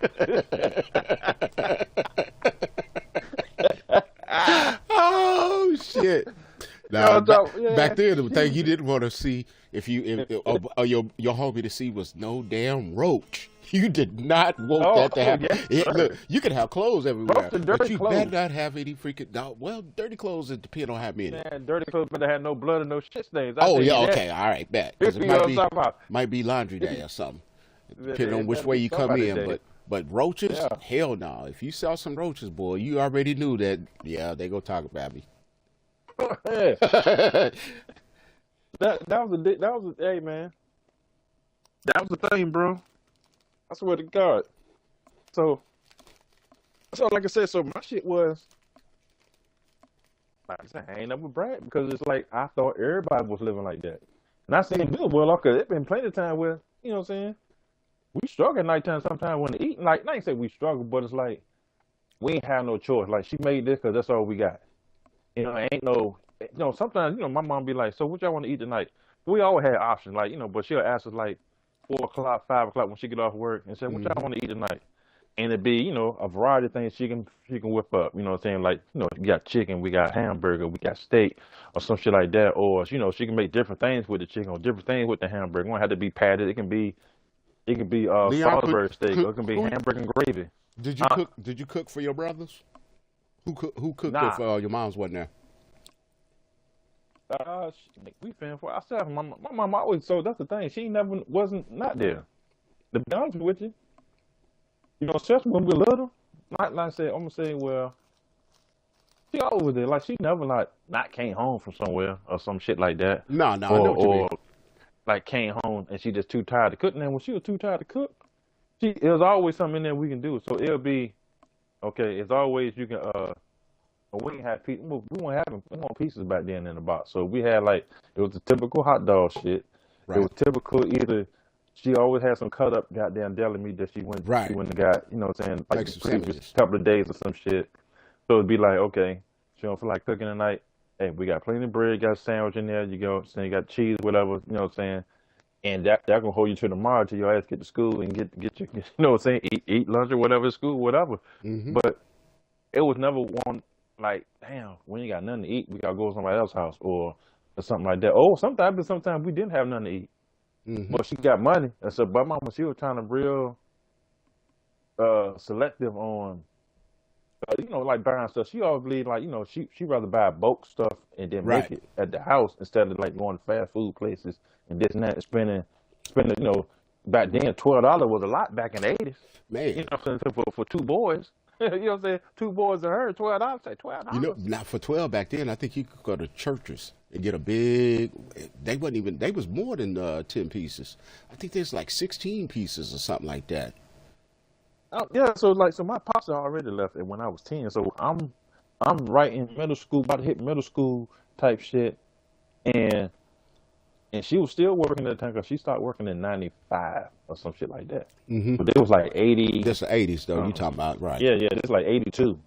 Oh, shit. Now, back then, the thing you didn't want to see, your homie to see was no damn roach. You did not want that to happen. Yeah. Look, you can have clothes everywhere, but you clothes. better not have any freaking. Well, dirty clothes, it depends on how many. Man, dirty clothes better have no blood and no shit stains. Okay, all right, bet. Because it might be laundry day or something, depending on which way you come in. But roaches, hell no. If you saw some roaches, boy, you already knew that. Yeah, they go talk about me. that was hey man, that was the thing, bro. I swear to God. So like I said, so my shit was, like I said, I ain't never brag because it's like I thought everybody was living like that, and I seen good well, cause it been plenty of time where what I'm saying, we struggle at nighttime sometimes when eating. Like I ain't say we struggle, but it's like we ain't have no choice. Like she made this cause that's all we got. Ain't no. Sometimes my mom be like, so what y'all want to eat tonight? We always had options, like but she'll ask us like 4 o'clock, 5 o'clock when she get off work and say, what y'all want to eat tonight? And it'd be, a variety of things she can whip up, you know what I'm saying? Like, you got chicken, we got hamburger, we got steak or some shit like that. Or, she can make different things with the chicken or different things with the hamburger. It don't have to be patted. It can be Salisbury steak or it can be hamburger and gravy. Did you cook for your brothers? Who cooked if your mom's wasn't there? We fend for ourselves. My mom always, so that's the thing. She never wasn't not there. To be honest with you, especially when we were little. Like I said, I'm gonna say, well, she always was there. Like she never not came home from somewhere or some shit like that. No, I know what you mean. Like came home and she just too tired to cook. And then when she was too tired to cook, it was always something in there we can do. So it'll be okay. It's always you can we didn't have pieces. We weren't pieces back then in the box. So we had it was the typical hot dog shit. Right. It was typical either she always had some cut up goddamn deli meat that she went and got, what I'm saying, like the previous couple of days or some shit. So it'd be like, okay, she don't feel like cooking tonight. Hey, we got plenty of bread, got a sandwich in there, you got cheese, whatever, you know what I'm saying? and that gonna hold you to tomorrow till your ass get to school and get your, you know what I'm saying, eat lunch or whatever at school, whatever. But it was never one like, damn, we ain't got nothing to eat, we gotta go to somebody else's house or something like that. Oh, sometimes we didn't have nothing to eat, but she got money, and so but mama, she was trying to real selective on. You know, like buying stuff. She always believe like, you know, she rather buy bulk stuff and then make it at the house instead of like going to fast food places and this and that and spending, you know, back then $12 was a lot back in the 80s. Man. You know what I'm saying? For two boys. You know what I'm saying? Two boys and her, $12. Say $12. You know, not for 12 back then, I think you could go to churches and get a big, they was more than 10 pieces. I think there's like 16 pieces or something like that. Yeah, so my pops already left it when I was 10. So I'm right in middle school, about to hit middle school type shit, and she was still working at the time because she started working in '95 or some shit like that. But it was like 80. That's the 80s though. You talking about right? Yeah, it's like 82,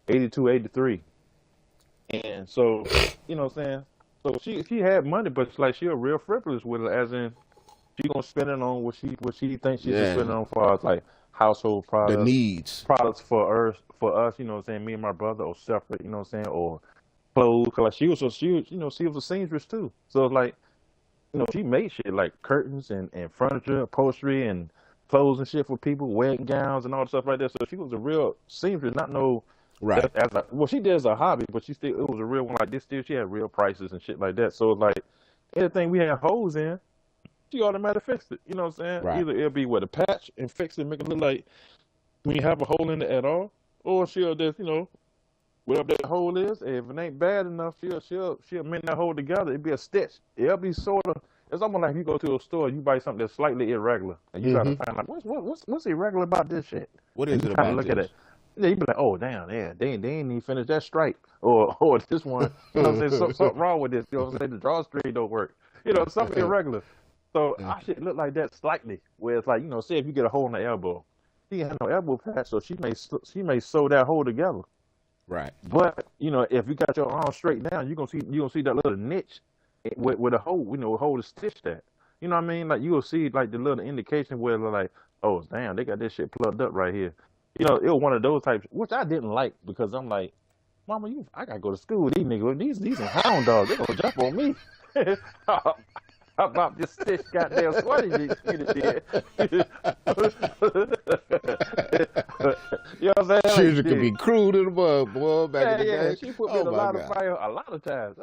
83, and so you know what I'm saying. So she had money, but it's like she a real frivolous with it, as in she gonna spend it on what she thinks she should spend it on for like household products, the needs, products for us, you know what I'm saying, me and my brother, or separate, you know what I'm saying, or clothes. Cause like she was a seamstress too. So it's like, you know, she made shit like curtains and furniture, upholstery, and clothes and shit for people, wedding gowns and all the stuff like that. So she was a real seamstress, not no well, she did as a hobby, but it was a real one like this. Still, she had real prices and shit like that. So it's like anything we had holes in, she automatically fixed it. You know what I'm saying? Right. Either it'll be with a patch and fix it, make it look like we have a hole in it at all, or she'll just, you know, whatever that hole is, if it ain't bad enough, she'll mend that hole together. It'll be a stitch. It'll be sort of. It's almost like you go to a store, you buy something that's slightly irregular, and you gotta find like what's irregular about this shit. What is it about look this? At it. Yeah, you be like, oh damn, yeah, they ain't even finished that stripe, or this one, you know what I'm saying, something wrong with this. You know what I'm saying, the drawstring don't work. You know, something irregular. So our shit look like that slightly, where it's like, you know, say if you get a hole in the elbow, she ain't had no elbow patch, so she may sew that hole together. Right. But you know, if you got your arm straight down, you gonna see that little niche with a hole, you know, a hole to stitch that. You know what I mean? Like you will see like the little indication where they're like, oh damn, they got this shit plugged up right here. You know, it was one of those types, which I didn't like because I'm like, Mama, I gotta go to school with these niggas. These are hound dogs. They gonna jump on me. How about this stitch goddamn sweaty shit? You know what I'm saying? She could be crude in the mud, boy. Back in the day. She put me in a lot of fire a lot of times.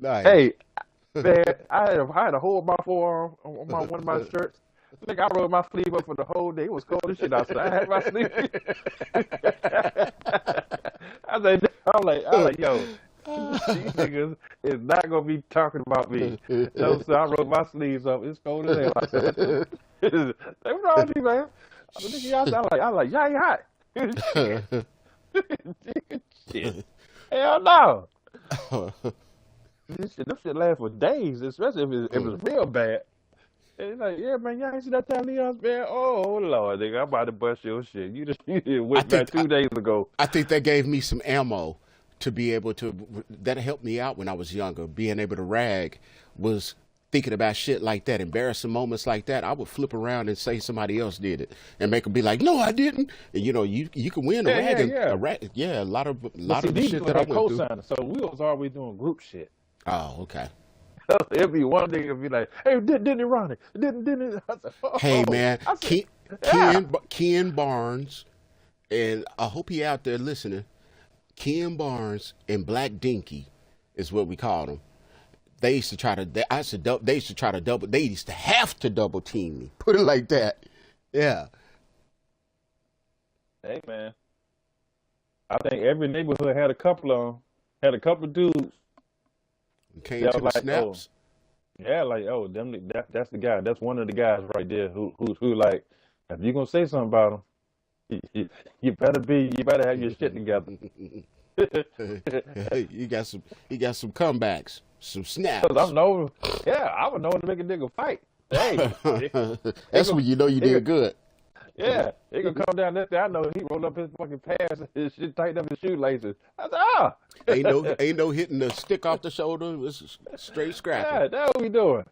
Nice. Hey, man, I had a hole in my forearm on one of my shirts. Nigga, I rolled my sleeve up for the whole day. It was cold as shit outside. I had my sleeve. I'm like, yo, these niggas is not gonna be talking about me. So I rolled my sleeves up. It's cold as hell outside. They were wrong with you, man. I'm like, y'all ain't hot. Shit. Hell no. This shit lasts for days, especially if it was real bad. And it's like, yeah, man, y'all ain't see that time Leon's man? Oh, Lord, nigga, I'm about to bust your shit. You just went back 2 days ago. I think that gave me some ammo to be able to, that helped me out when I was younger. Being able to rag was thinking about shit like that, embarrassing moments like that. I would flip around and say somebody else did it and make them be like, no, I didn't. And, you know, you can win a rag. A lot of the shit that I went through. So we was always doing group shit. Oh, okay. It'd be one nigga be like, hey, didn't it, Ronnie? Didn't it? I said, oh. Hey, man, Ken Barnes, and I hope he out there listening. Ken Barnes and Black Dinky is what we called them. They used to have to double team me. Put it like that. Yeah. Hey, man. I think every neighborhood had a couple of dudes. Came to the snaps. Oh, yeah, like, oh, that's the guy. That's one of the guys right there who like, if you're gonna say something about him, you better have your shit together. You got some comebacks, some snaps. I would know to make a nigga fight. Hey, that's when you know you did good. Yeah, he gonna come down that day. I know he rolled up his fucking pants, his shit tightened up his shoelaces. I said, ah. Ain't no hitting the stick off the shoulder. It's straight scrapping. Yeah, that's what we doing.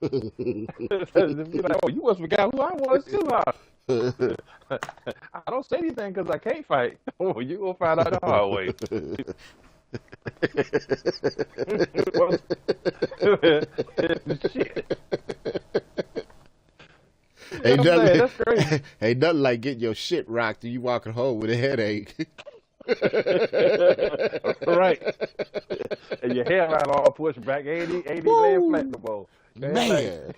Be like, oh, you must forgot who I was too, huh? I don't say anything because I can't fight. Oh, you gonna find out the hard way. Shit. Ain't nothing, that's crazy. Ain't nothing like getting your shit rocked and you walking home with a headache. Right. And your hair right all pushed back. Ain't laying flat no more. Man.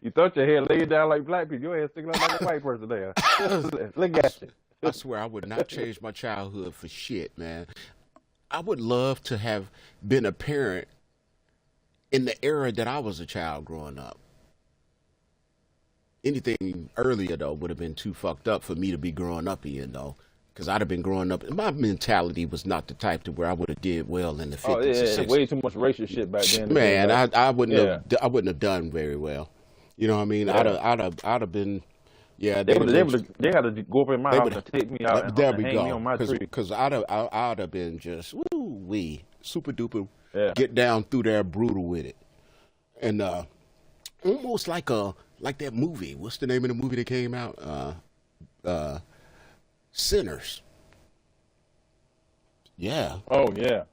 You thought your hair laid down like black people. Your hair sticking up like a white person there. Look at you. I swear I would not change my childhood for shit, man. I would love to have been a parent in the era that I was a child growing up. Anything earlier, though, would have been too fucked up for me to be growing up in, though. Because I'd have been growing up. My mentality was not the type to where I would have did well in the 50s. Oh, yeah, and 60s. way too much racial shit back then. Man, I wouldn't have done very well. You know what I mean? Yeah. I'd have been. Yeah, they had to go up in my house and take me out and hang me on my tree. Because I'd have been just woo-wee, super duper, get down through there brutal with it, and almost like that movie. What's the name of the movie that came out? Sinners. Yeah. Oh yeah.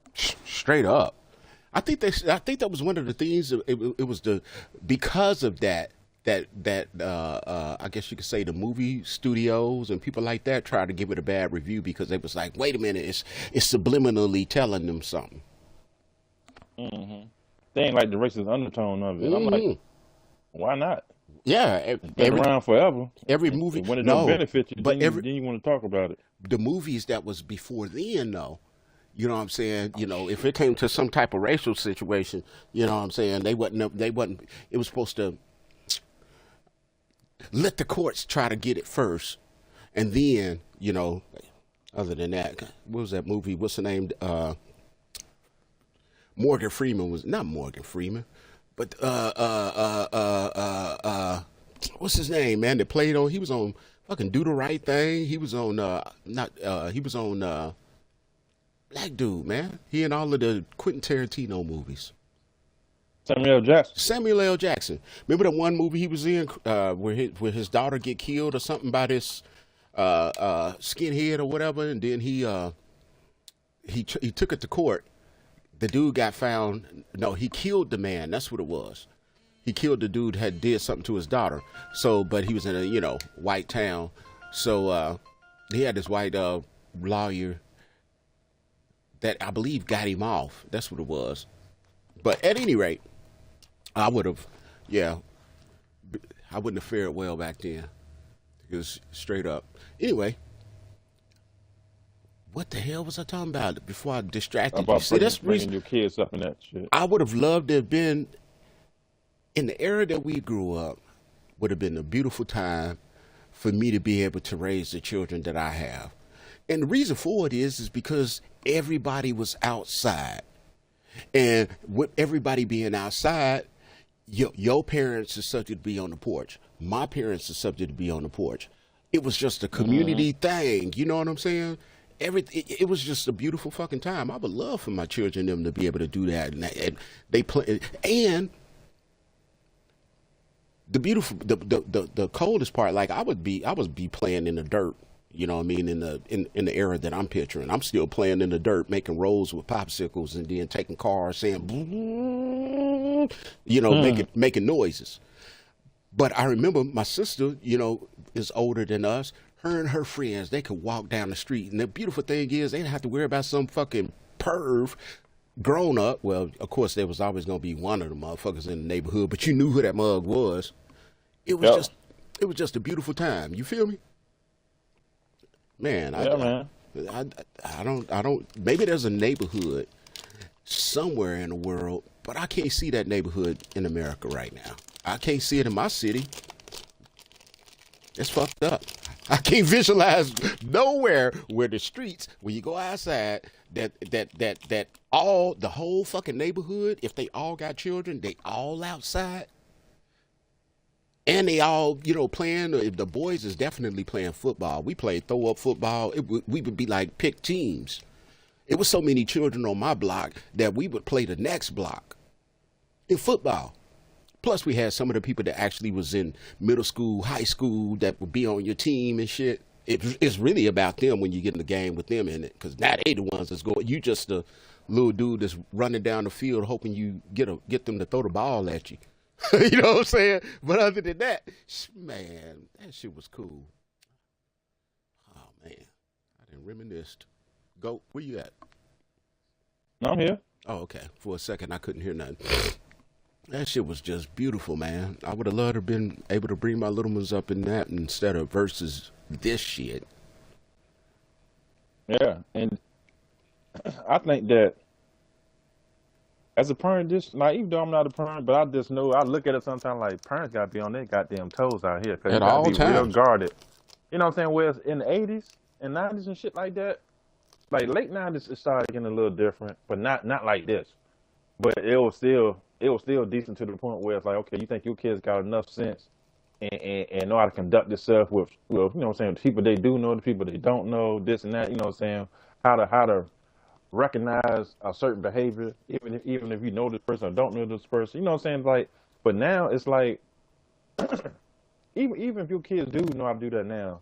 Straight up. I think that was one of the things. It was because of that. I guess you could say the movie studios and people like that tried to give it a bad review because they was like, wait a minute, it's subliminally telling them something. Mm-hmm. They ain't like the racist undertone of it. Mm-hmm. I'm like, why not? Yeah, it's been around forever. Every movie, when it don't benefit you, then you want to talk about it. The movies that was before then, though. You know what I'm saying? You know, if it came to some type of racial situation, you know what I'm saying? They wasn't. It was supposed to let the courts try to get it first, and then, you know, other than that, what was that movie? What's the name? Morgan Freeman was not Morgan Freeman, but what's his name, man? That played on. He was on fucking Do the Right Thing. He was on he was on black dude, man. He in all of the Quentin Tarantino movies. Samuel L. Jackson. Remember the one movie he was in where his daughter get killed or something by this skinhead or whatever, and then he took it to court. The dude got found. No, he killed the man. That's what it was. He killed the dude had did something to his daughter. So, but he was in a white town. So he had this white lawyer that I believe got him off. That's what it was. But at any rate, I would have, I wouldn't have fared well back then. Because straight up. Anyway, what the hell was I talking about before I distracted you? See, that's bringing your kids up in that shit. I would have loved to have been in the era that we grew up. Would have been a beautiful time for me to be able to raise the children that I have. And the reason for it is because everybody was outside. And with everybody being outside, your parents are subject to be on the porch. My parents are subject to be on the porch. It was just a community thing. You know what I'm saying? It was just a beautiful fucking time. I would love for my children them to be able to do that. And they play. And the beautiful, the coldest part, like I would be playing in the dirt. You know what I mean? In the era that I'm picturing, I'm still playing in the dirt, making rolls with popsicles, and then taking cars, saying, making noises. But I remember my sister, is older than us. Her and her friends, they could walk down the street, and the beautiful thing is, they didn't have to worry about some fucking perv grown up. Well, of course, there was always gonna be one of the motherfuckers in the neighborhood, but you knew who that mug was. It was just a beautiful time. You feel me? Man, I don't. Maybe there's a neighborhood somewhere in the world, but I can't see that neighborhood in America right now. I can't see it in my city. It's fucked up. I can't visualize nowhere where the streets, when you go outside, that all the whole fucking neighborhood, if they all got children, they all outside. And they all, playing. The boys is definitely playing football. We played throw up football. We would be like pick teams. It was so many children on my block that we would play the next block in football. Plus, we had some of the people that actually was in middle school, high school that would be on your team and shit. It's really about them when you get in the game with them in it, because now they the ones that's going. You just a little dude that's running down the field hoping you get them to throw the ball at you. You know what I'm saying? But other than that, man, that shit was cool. Oh man, I didn't reminisce. Go, where you at? I'm here. Oh, okay. For a second, I couldn't hear nothing. That shit was just beautiful, man. I would have loved to have been able to bring my little ones up in that instead of versus this shit. Yeah, and I think that as a parent, even though I'm not a parent, but I just know, I look at it sometimes like parents got to be on their goddamn toes out here. Because you got to be real guarded. You know what I'm saying? Whereas in the 80s and 90s and shit like that, like late 90s, it started getting a little different, but not like this. But it was still decent to the point where it's like, okay, you think your kids got enough sense and know how to conduct themselves with, you know what I'm saying, the people they do know, the people they don't know, this and that, you know what I'm saying, how to recognize a certain behavior, even if you know this person or don't know this person, you know what I'm saying, like, but now it's like, even if your kids do know how to do that now,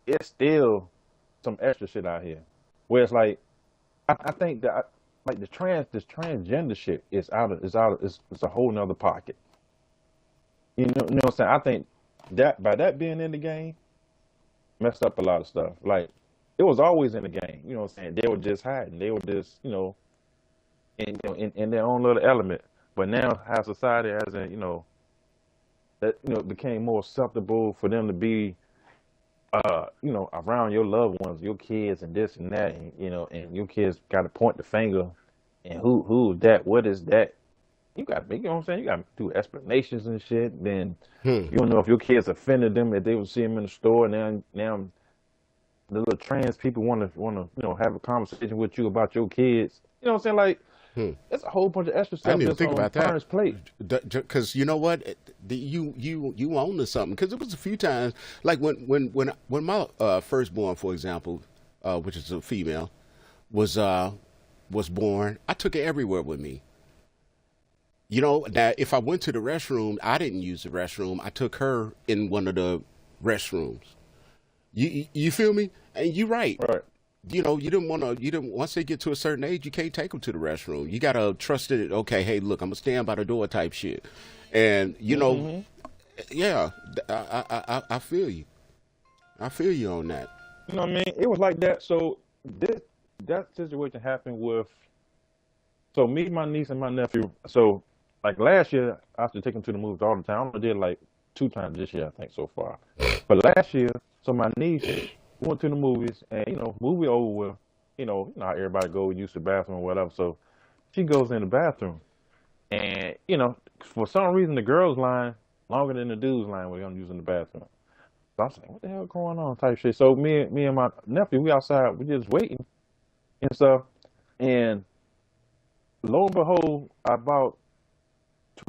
it's still some extra shit out here, where it's like, I think that like this transgender shit is it's a whole nother pocket. You know what I'm saying? I think that by that being in the game, messed up a lot of stuff. Like, it was always in the game. You know what I'm saying? They were just hiding. They were just, in their own little element. But now, how society has, that became more acceptable for them to be, around your loved ones, your kids, and this and that, and your kids got to point the finger, and who's that? What is that? You got, you know what I'm saying? You got to do explanations and shit. Then you don't know if your kids offended them, if they would see them in the store. Now the little trans people want to have a conversation with you about your kids. You know what I'm saying? Like, it's a whole bunch of extra stuff. I didn't even think about parents' plate. Because you know what, you own to something. Because it was a few times, like when my firstborn, for example, which is a female, was born, I took her everywhere with me. You know, that if I went to the restroom, I didn't use the restroom. I took her in one of the restrooms. You feel me? And you're right. Right. You didn't once they get to a certain age, you can't take them to the restroom. You got to trust it. Okay, hey, look, I'm going to stand by the door type shit. And, yeah, I feel you. I feel you on that. You know what I mean? It was like that. So that situation happened with, me, my niece, and my nephew. So, like last year, I used to take them to the movies all the time. I only did like 2 times this year, I think, so far. But last year, so my niece went to the movies, and movie over with, how everybody go, use the bathroom or whatever. So she goes in the bathroom, and for some reason the girls' line longer than the dudes' line when I'm using the bathroom. So I was like, what the hell going on, type shit. So me and my nephew, we outside, we just waiting and stuff, and lo and behold, about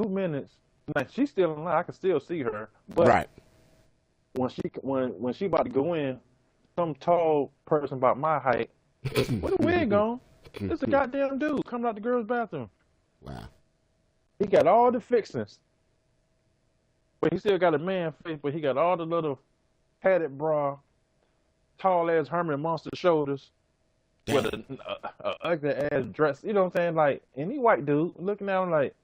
2 minutes, like she's still in line, I can still see her, but right. When she about to go in, some tall person about my height, with a wig on, it's a goddamn dude coming out the girl's bathroom. Wow. He got all the fixings, but he still got a man face, but he got all the little padded bra, tall ass Herman monster shoulders, with a ugly ass dress. You know what I'm saying? Like, and he white dude looking at him like,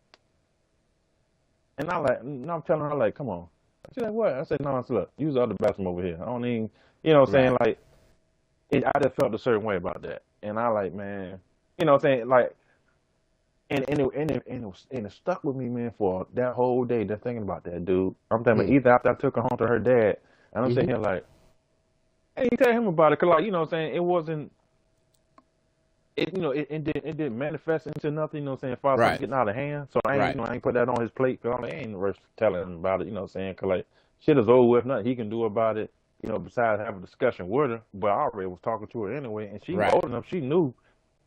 and I'm telling her like, come on. She's like, what? I said, no, look, use the other bathroom over here. I don't even, you know what I'm saying? Like, I just felt a certain way about that. And I like, man, you know what I'm saying? Like, and it stuck with me, man, for that whole day, just thinking about that dude. I'm telling you, either after I took her home to her dad, and I'm sitting here like, hey, you tell him about it, because, like, you know what I'm saying? It wasn't, it didn't manifest into nothing, you know what I'm saying? Father was getting out of hand. So I ain't put that on his plate, because I ain't worth telling him about it, you know what I'm saying? Because, like, shit is over with, nothing he can do about it, besides have a discussion with her. But I already was talking to her anyway, and she old enough, she knew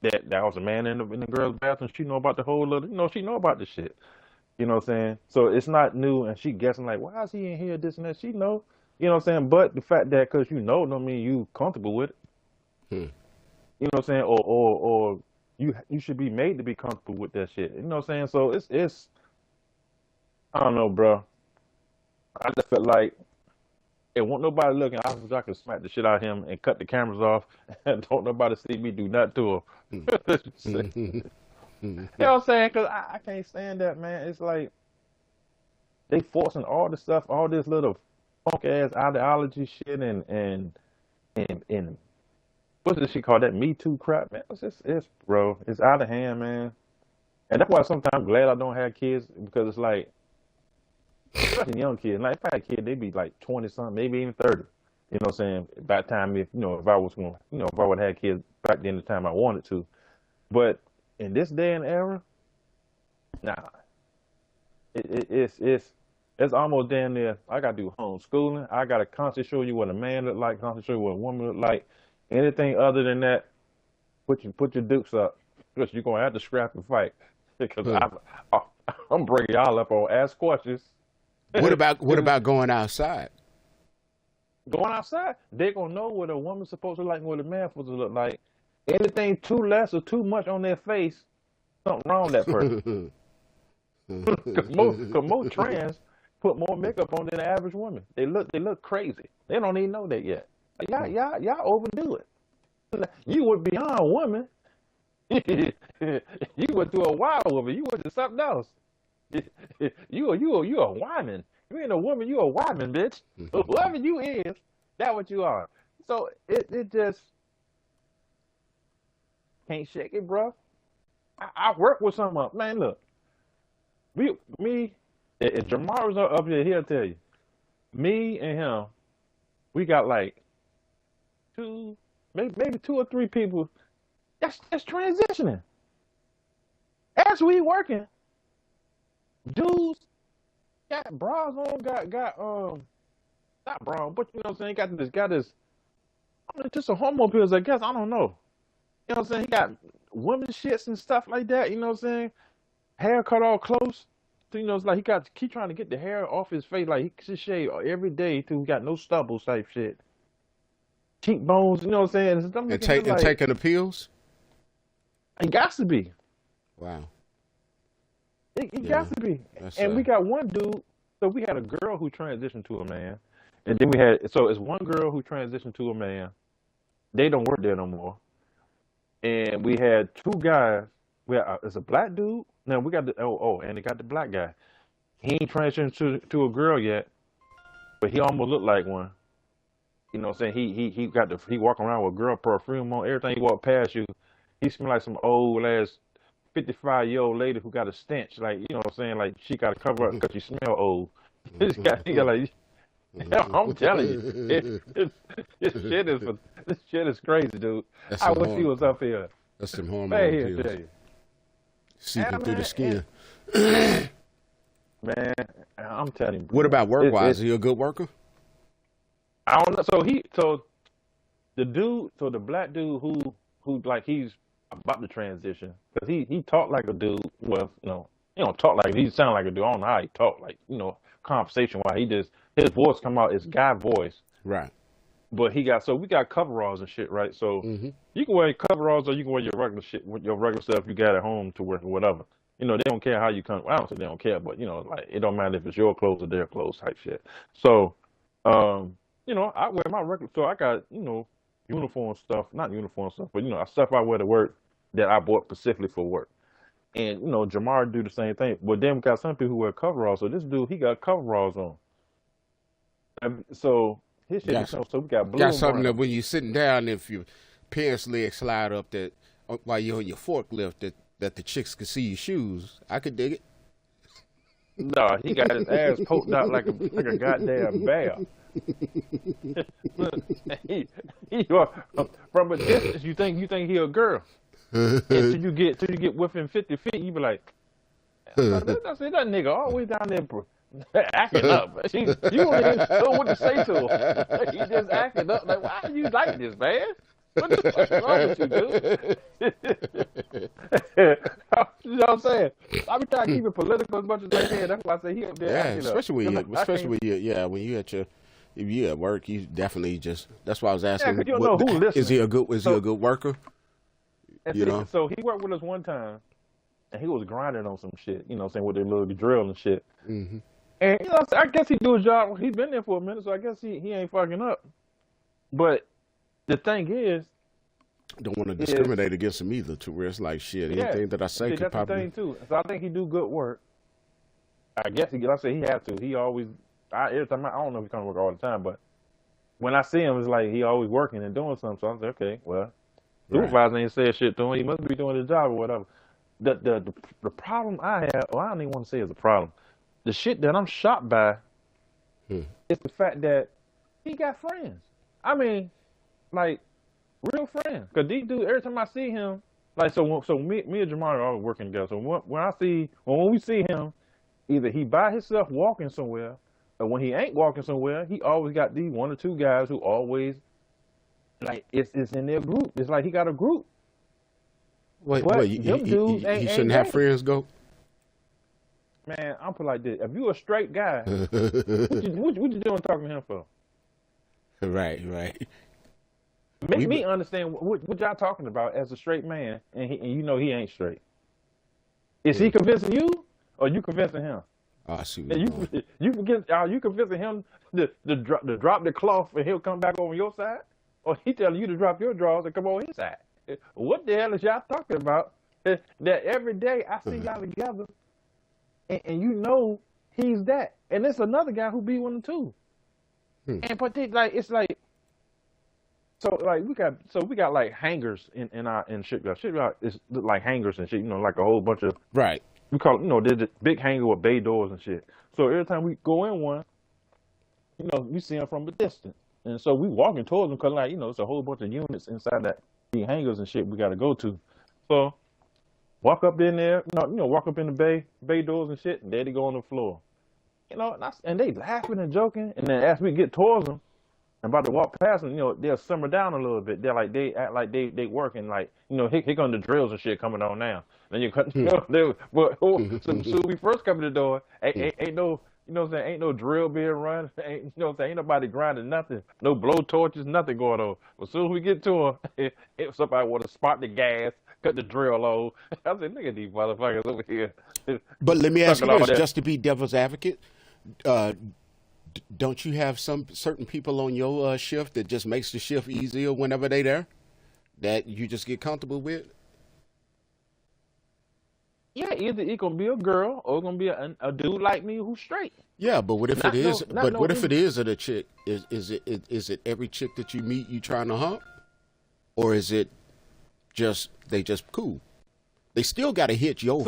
that was a man in the girl's bathroom. She know about the whole little, she know about this shit. You know what I'm saying? So it's not new, and she guessing like, why is he in here, this and that. She know, you know what I'm saying? But the fact that because you know don't mean you comfortable with it. Hmm. You know what I'm saying? Or you should be made to be comfortable with that shit. You know what I'm saying? So it's I don't know, bro. I just felt like it wasn't nobody looking. I could smack the shit out of him and cut the cameras off, and don't nobody see me do nothing to him. You know what I'm saying? Because I can't stand that, man. It's like they forcing all the stuff, all this little punk ass ideology shit, and what does she call that? Me Too crap, man. It's bro, it's out of hand, man. And that's why sometimes I'm glad I don't have kids because it's like, especially young kids. Like if I had a kid, they'd be like 20 something, maybe even 30. You know what I'm saying? By the time if if I was going, if I would have had kids back then, the time I wanted to. But in this day and era, nah. It's almost damn near. I gotta do homeschooling. I gotta constantly show you what a man look like, constantly show you what a woman look like. Anything other than that, put your dukes up because you're gonna have to scrap and fight. Because I'm bringing y'all up on ask questions. What about going outside? Going outside, they're gonna know what a woman's supposed to look like and what a man's supposed to look like. Anything too less or too much on their face, something wrong with that person. Because most trans put more makeup on than the average woman. They look crazy. They don't even know that yet. Y'all overdo it. You were beyond woman. You went through a wild woman. You went to something else. You a woman. You ain't a woman. You a woman, bitch. Whoever you is, that's what you are. So it just can't shake it, bro. I work with some of man. Look. If Jamar was up here, he'll tell you. Me and him, we got like maybe 2 or 3 people that's transitioning. As we working, dudes got bras on, got not bra, but you know what I'm saying, got this I mean, just a homo pills, I guess, I don't know. You know what I'm saying? He got women's shits and stuff like that, you know what I'm saying? Hair cut all close. So, you know, it's like he trying to get the hair off his face, like he should shave every day till he got no stubbles type shit. Cheekbones, you know what I'm saying? And taking the pills? It got to be. Wow. It got to be. And we got one dude, so we had a girl who transitioned to a man. And then it's one girl who transitioned to a man. They don't work there no more. And we had 2 guys. It's a black dude. Now we got and they got the black guy. He ain't transitioned to a girl yet, but he almost looked like one. You know what I'm saying? He walking around with girl perfume on. Everything he walk past you, he smell like some old ass 55-year-old lady who got a stench. Like, you know what I'm saying? Like she got to cover up because she smell old. He got like, I'm telling you, this shit is crazy, dude. I wish he was up here. That's some hormone pills. Seeping through the skin. Man, I'm telling you. What about work-wise? Is he a good worker? I don't know. So the black dude who like he's about to transition because he talk like a dude. Well, he don't talk like he sound like a dude. I don't know how he talk. Like conversation wise, his voice come out is guy voice. Right. But we got coveralls and shit, right? So you can wear coveralls or you can wear your regular shit, your regular stuff you got at home to work or whatever. They don't care how you come. I don't say they don't care, but like it don't matter if it's your clothes or their clothes type shit. So, I wear my regular. So I got uniform stuff, not uniform stuff, but stuff I wear to work that I bought specifically for work. And Jamar do the same thing. But then we got some people who wear coveralls. So this dude, he got coveralls on. And so. So we got something that when you're sitting down, if your pants leg slide up that while you're on your forklift, that the chicks can see your shoes. I could dig it. No, he got his ass poked out like a goddamn bear. From a distance, you think he a girl. Until you get within 50 feet, you be like, I say that nigga all the way down there, bro. Acting up. You don't even know what to say to him. He just acting up. Like, why are you like this, man? What the fuck is wrong with you, dude? You know what I'm saying? I be trying to keep it political as much as I can. That's why I say he up there. Yeah, especially when you if you at work, you definitely just. That's why I was asking. Yeah, you don't know who listens. Is he a good worker? You know. So he worked with us one time, and he was grinding on some shit. You know, what I'm saying, with their little drill and shit. Mm-hmm. And you know, I guess he do his job. He's been there for a minute, so I guess he ain't fucking up. But the thing is, don't want to discriminate against him either. To where it's like shit. Anything that I say could probably. That's the thing too. So I think he do good work. I guess like I said, he has to. He always. Every time I don't know if he comes to work all the time, but when I see him, it's like he always working and doing something. So I'm like, okay, well, supervisor ain't said shit to him. He must be doing his job or whatever. The problem I have, or I don't even want to say it's a problem. The shit that I'm shocked by is the fact that he got friends. I mean, like real friends. Cause these dudes, every time I see him, like so me and Jamar are always working together. So when we see him, either he by himself walking somewhere. But when he ain't walking somewhere, he always got these one or two guys who always, like, it's in their group. It's like he got a group. Wait, he shouldn't have friends go? Man, I'm put like this. If you a straight guy, what you doing talking to him for? Right. Make me understand what y'all talking about as a straight man, and you know he ain't straight. Is he convincing you, or you convincing him? Oh, I see. You convincing him to drop the cloth and he'll come back over your side, or he telling you to drop your drawers and come over his side? What the hell is y'all talking about? That every day I see y'all together, and you know he's that, and there's another guy who be one too. And but it's like, so like we got like hangers in shipyard. Shipyard is like hangers and shit. You know, like a whole bunch of We call it, there's a big hangar with bay doors and shit. So every time we go in one, we see them from a distance. And so we walking towards them because, like, it's a whole bunch of units inside the hangars and shit we got to go to. So walk up in there, walk up in the bay doors and shit, and there they go on the floor. And they laughing and joking. And then as we get towards them, and about to walk past them, they'll simmer down a little bit. They act like they working, like, here come the drills and shit coming on now. Then you cut, so we first come to the door, ain't no, ain't no drill being run, ain't nobody grinding nothing, no blow torches, nothing going on. But as soon as we get to them, if somebody want to spot the gas, cut the drill on, I said, look at these motherfuckers over here. But let me ask you this, just to be devil's advocate, don't you have some certain people on your shift that just makes the shift easier whenever they there, that you just get comfortable with? Yeah, either it gonna be a girl or it's gonna be a dude like me who's straight. Yeah, but what if it is? But what if it is a chick? Is it every chick that you meet you trying to hump, or is it just they just cool? They still got to hit your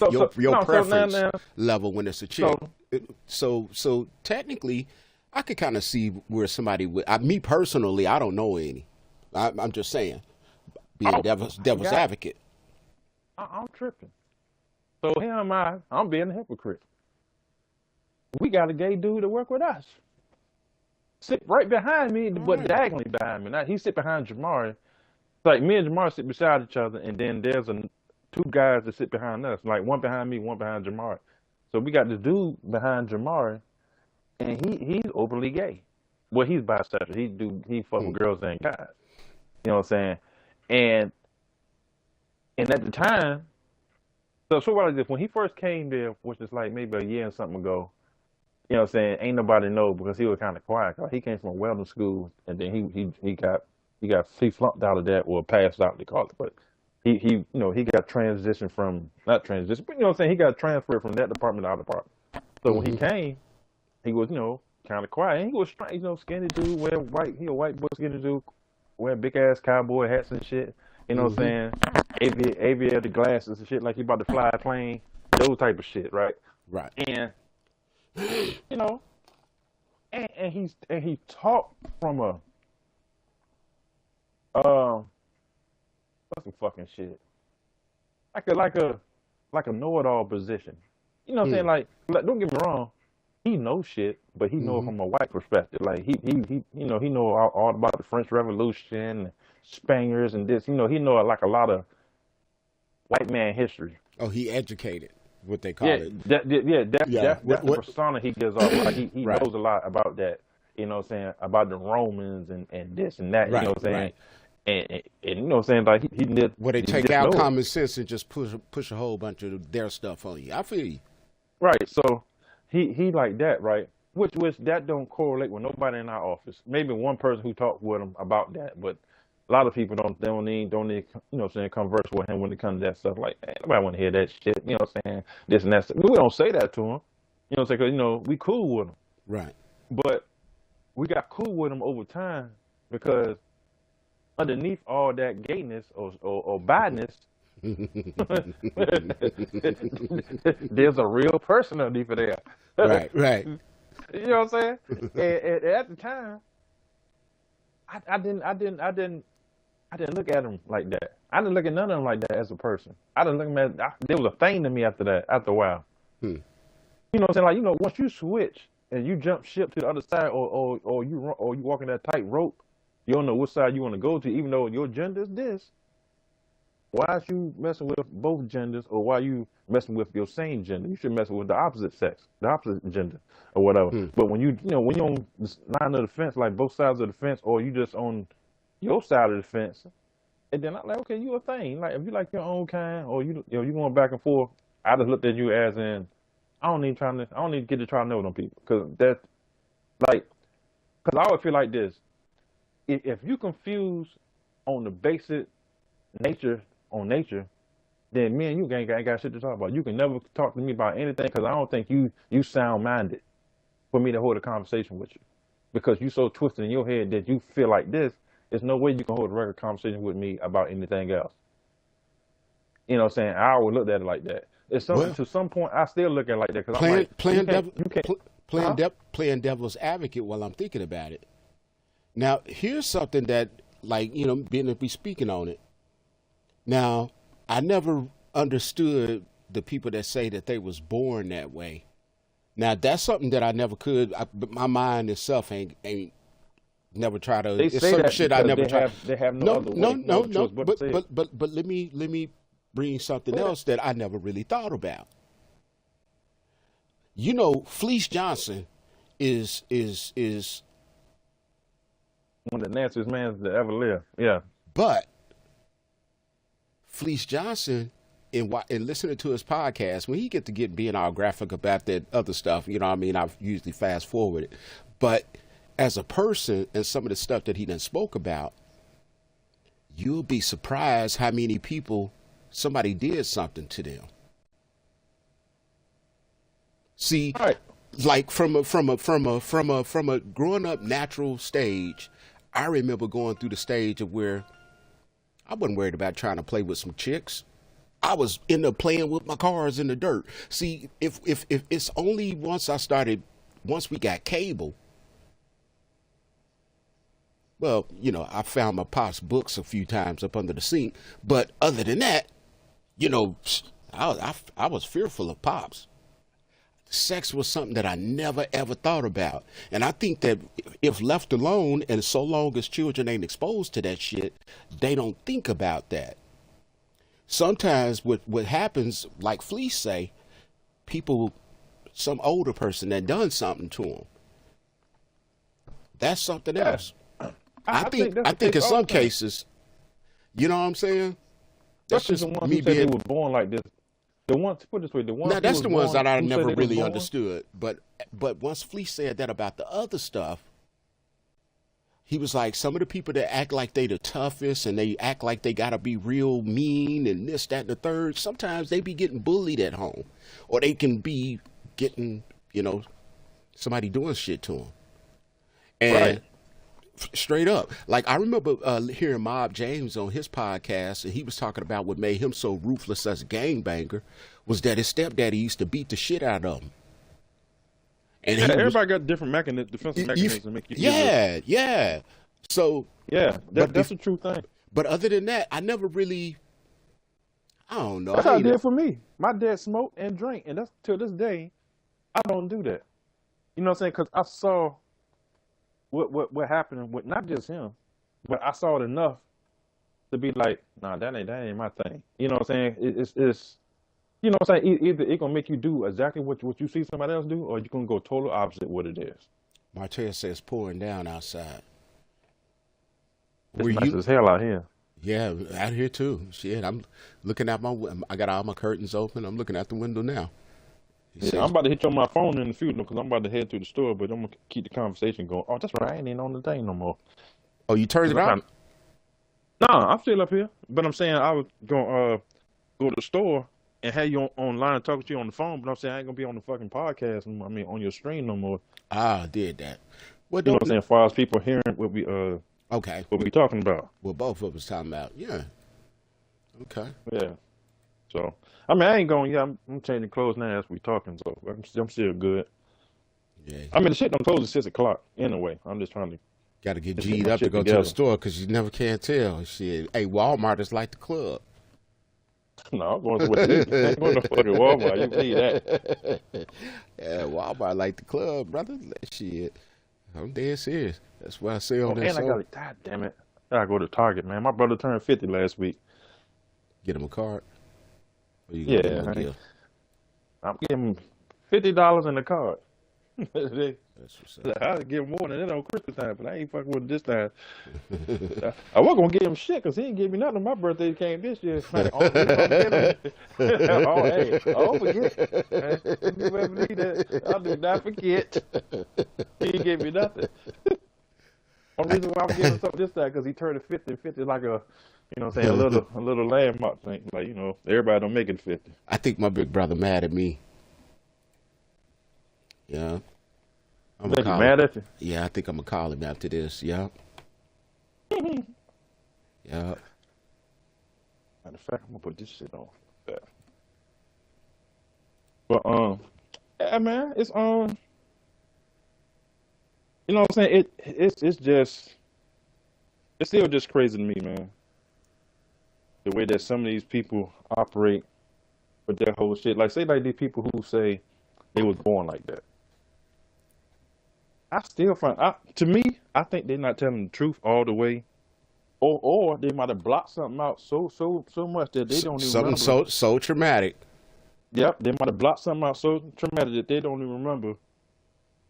preference level when it's a chick. So technically, I could kind of see where somebody would. Me personally, I don't know any. I'm just saying, being devil's advocate. I'm tripping. So here am I'm being a hypocrite. We got a gay dude to work with us. Sit right behind me, but diagonally behind me. Now he sit behind Jamari. It's like me and Jamari sit beside each other, and then there's two guys that sit behind us. Like one behind me, one behind Jamari. So we got this dude behind Jamari, and he's openly gay. Well, he's bisexual. He fuck with girls and guys. You know what I'm saying? And at the time, so what I did when he first came there, which is like maybe a year and something ago, you know what I'm saying? Ain't nobody know because he was kind of quiet. He came from a welding school, and then he flunked out of that or passed out, they call it. But he got transitioned from, not transition, but you know what I'm saying? He got transferred from that department to our department. So when he came, he was kind of quiet, and he was skinny dude, wearing white boy skinny dude, wearing big ass cowboy hats and shit. You know what I'm saying? Aviator glasses and shit, like he about to fly a plane, those type of shit, right? Right. And and he talked from a what's some fucking shit? Like a know-it-all position. You know what I'm saying? Like, don't get me wrong, he knows shit, but he know it from a white perspective. Like he know all about the French Revolution, Spaniards, and this. He know like a lot of white man history. Oh, he educated, what they call Yeah, it. that's What- the persona he gives off. Like he Right. knows a lot about that. You know what I'm saying? About the Romans and this and that. You know what I'm saying? Right. And you know what I'm saying? Like he did. Where they he take just out knows. common sense and just push a whole bunch of their stuff on you. I feel you. Right. So he like that, right? Which that don't correlate with nobody in our office. Maybe one person who talked with him about that, but a lot of people don't need you know what I'm saying, converse with him when it comes to that stuff. Like, man, nobody want to hear that shit. You know what I'm saying? This and that stuff. We don't say that to him. You know what I'm saying? 'Cause, you know, we cool with him. Right. But we got cool with him over time because underneath all that gayness or badness, there's a real person underneath of there. Right. You know what I'm saying? And at the time, I didn't look at him like that. I didn't look at none of them like that as a person. I didn't look at him there was a thing to me after that, after a while. You know what I'm saying? Like, you know, once you switch and you jump ship to the other side or you walking that tight rope, you don't know which side you want to go to, even though your gender is this. Why is you messing with both genders, or why you messing with your same gender? You should mess with the opposite sex, the opposite gender, or whatever. But when you on this line of the fence, like both sides of the fence, or you just on your side of the fence, and then I'm like, okay, you a thing. Like, if you like your own kind, or you going back and forth, I just looked at you as in, I don't need to get to try to know them people, because I always feel like this. If you confuse on the basic nature, then me and you ain't got shit to talk about. You can never talk to me about anything, because I don't think you sound-minded for me to hold a conversation with you, because you so twisted in your head that you feel like this. There's no way you can hold a regular conversation with me about anything else. You know what I'm saying? I always looked at it like that. To some point, I still look at it like that, because I'm like, playing devil's advocate while I'm thinking about it. Now, here's something that, like, you know, being to be speaking on it. Now, I never understood the people that say that they was born that way. Now, that's something that I never could. My mind itself ain't never try to. they It's say certain that shit I because never try. they have no other way, no choice but to say it. But let me bring something else that I never really thought about. You know, Fleece Johnson is one of the nastiest men that ever lived. Yeah. But Fleece Johnson, in listening to his podcast, when he get being all graphic about that other stuff, you know what I mean, I've usually fast forward it. But as a person and some of the stuff that he done spoke about, you'll be surprised how many people somebody did something to them. See, like from a growing up natural stage, I remember going through the stage of where I wasn't worried about trying to play with some chicks. I was end up playing with my cars in the dirt. See, if it's only once we got cable. Well, you know, I found my pop's books a few times up under the sink, but other than that, you know, I was fearful of pops. Sex was something that I never ever thought about, and I think that if left alone, and so long as children ain't exposed to that shit, they don't think about that. Sometimes what happens, like Fleece say, some older person that done something to them. That's something else. I think in some cases, you know what I'm saying? That's just the ones me who said being. they were born like this. The ones, put it this way, the ones. Now that's the ones that I who never said they really was born, understood. But once Fleece said that about the other stuff, he was like, some of the people that act like they the toughest and they act like they gotta be real mean and this, that, and the third, sometimes they be getting bullied at home, or they can be getting, you know, somebody doing shit to them. And straight up, like I remember hearing Mob James on his podcast, and he was talking about what made him so ruthless as a gangbanger was that his stepdaddy used to beat the shit out of him. And everybody got different defensive mechanisms to make you feel good. Yeah. So that's a true thing. But other than that, I never really, I don't know. That's how it did for me. My dad smoked and drank, and that's till this day, I don't do that. You know what I'm saying? Because I saw what happened with not just him, but I saw it enough to be like, nah, that ain't my thing. You know what I'm saying? It's you know what I'm saying? Either it gonna make you do exactly what you see somebody else do, or you gonna go total opposite what it is. Martell says pouring down outside. It's nice as hell out here. Yeah, out here too. Shit, I'm looking out I got all my curtains open. I'm looking out the window now. Yeah, I'm about to hit you on my phone in the future because I'm about to head to the store, but I'm gonna keep the conversation going. Oh, that's right, I ain't even on the thing no more. Oh, you turned it off? No, I'm still up here. But I'm saying I was gonna go to the store and have you online talking to you on the phone, but I'm saying I ain't gonna be on the fucking podcast. I mean, on your stream no more. I did that. You know what I'm saying? As far as people hearing what we okay, what we talking about. What both of us talking about? Yeah. Okay. Yeah. So I mean, I ain't going. Yeah, I'm changing clothes now as we talking. So I'm still good. Yeah. I mean, the shit don't close at 6 o'clock anyway. I'm just trying to. Got to get G'd up to go to the store because you never can tell. Shit. Hey, Walmart is like the club. No, I'm going to what you ain't going to fucking Walmart. You need that. Yeah, Walmart like the club, brother. Shit. I'm dead serious. That's why I say on that. And I got it. God damn it. I gotta go to Target, man. My brother turned 50 last week. Get him a card? Yeah. I'm giving him $50 in the card. That's what's up. I'll give more than that on Christmas time, but I ain't fucking with it this time. I was gonna give him shit because he didn't give me nothing. My birthday came this year. Like, oh, hey, don't forget. You better believe that. I do not forget. He didn't give me nothing. Only reason why I'm giving something this time because he turned 50. 50 is like a, you know what I'm saying, a little landmark thing. Like, you know, everybody don't make it 50. I think my big brother mad at me. Yeah. I'm mad at you? Yeah, I think I'm gonna call him after this. Yeah. Yeah. Matter of fact, I'm gonna put this shit on. Yeah. But yeah, man, it's you know what I'm saying? It's still just crazy to me, man. The way that some of these people operate with their whole shit. Like, say like these people who say they was born like that. I still find, to me, I think they're not telling the truth all the way, or they might have blocked something out so much that they don't even remember. Something so traumatic. Yep, they might have blocked something out so traumatic that they don't even remember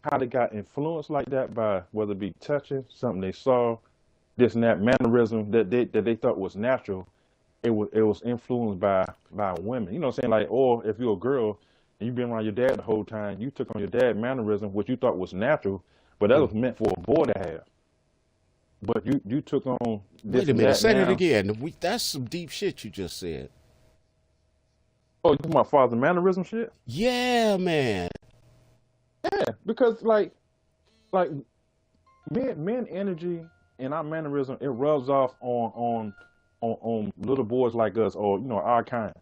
how they got influenced like that by whether it be touching something they saw, this and that mannerism that they thought was natural. It was influenced by women. You know what I'm saying? Like, or if you're a girl and you've been around your dad the whole time, you took on your dad's mannerism, which you thought was natural, but that was meant for a boy to have. But you took on this. Wait a minute, say that again. That's some deep shit you just said. Oh, you talking about father mannerism shit? Yeah, man. Yeah, because like men energy and our mannerism, it rubs off on little boys like us, or you know, our kind.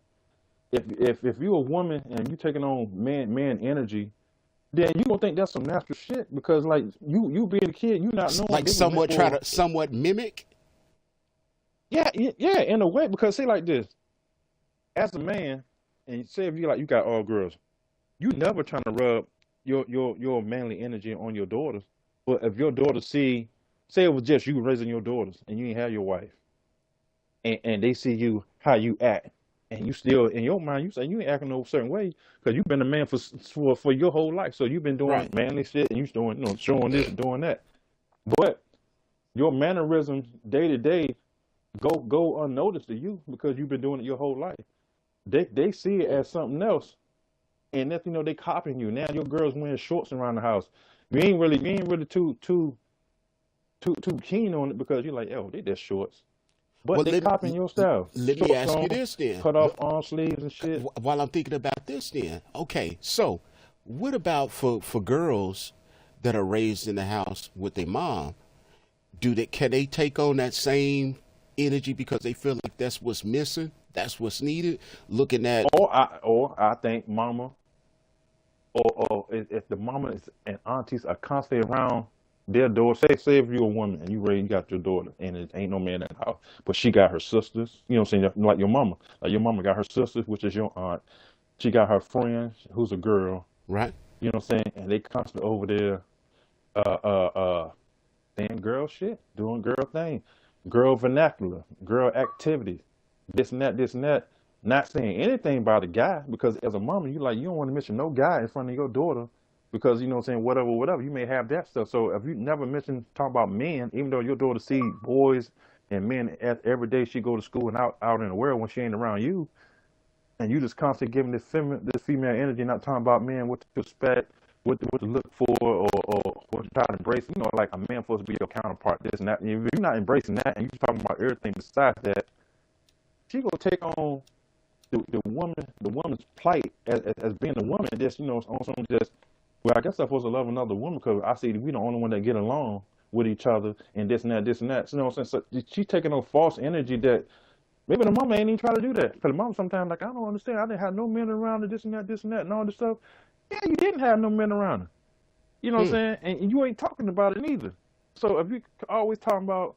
If you're a woman and you taking on man energy, then you don't think that's some natural shit because like you being a kid, you not knowing like somewhat mimic. Yeah, in a way, because see like this, as a man, and say if you got all girls, you never trying to rub your manly energy on your daughters. But if your daughters say it was just you raising your daughters and you ain't have your wife, and they see you how you act, and you still in your mind you say you ain't acting no certain way because you've been a man for your whole life, so you've been doing manly shit and you doing, you know, showing this and doing that. But your mannerisms day to day go unnoticed to you because you've been doing it your whole life. They see it as something else, and that's, you know, they copying you. Now your girls wearing shorts around the house. You ain't really too keen on it because you're like, oh, they just shorts. But well, they copying your style. Let me ask you this then. Cut off arm sleeves and shit. While I'm thinking about this then. Okay, so what about for girls that are raised in the house with their mom? Can they take on that same energy because they feel like that's what's missing? That's what's needed? Looking at... Or I think mama, or if the mama and aunties are constantly around their daughter, say if you're a woman and you got your daughter and it ain't no man in the house, but she got her sisters, you know what I'm saying, like your mama. Like your mama got her sisters, which is your aunt. She got her friend, who's a girl. Right. You know what I'm saying? And they constantly over there saying girl shit, doing girl thing. girl vernacular, girl activities, this and that, this and that. Not saying anything about a guy, because as a mama, you don't want to mention no guy in front of your daughter, because you know what I'm saying, whatever, you may have that stuff. So if you never talk about men, even though your daughter see boys and men every day she go to school and out in the world when she ain't around you, and you just constantly giving this female energy, not talking about men, what to expect, what to look for, or what to try to embrace. You know, like a man supposed to be your counterpart, this and that. And if you're not embracing that, and you're talking about everything besides that, she gonna take on the woman's plight as being a woman. Just on some just, well, I guess I'm supposed to love another woman because I see we the only one that get along with each other and this and that, this and that. So, you know what I'm saying? So she's taking on false energy that maybe the mama ain't even trying to do that. Because the mama sometimes like, I don't understand. I didn't have no men around her, this and that, and all this stuff. Yeah, you didn't have no men around her. You know what I'm saying? And you ain't talking about it neither. So if you always talking about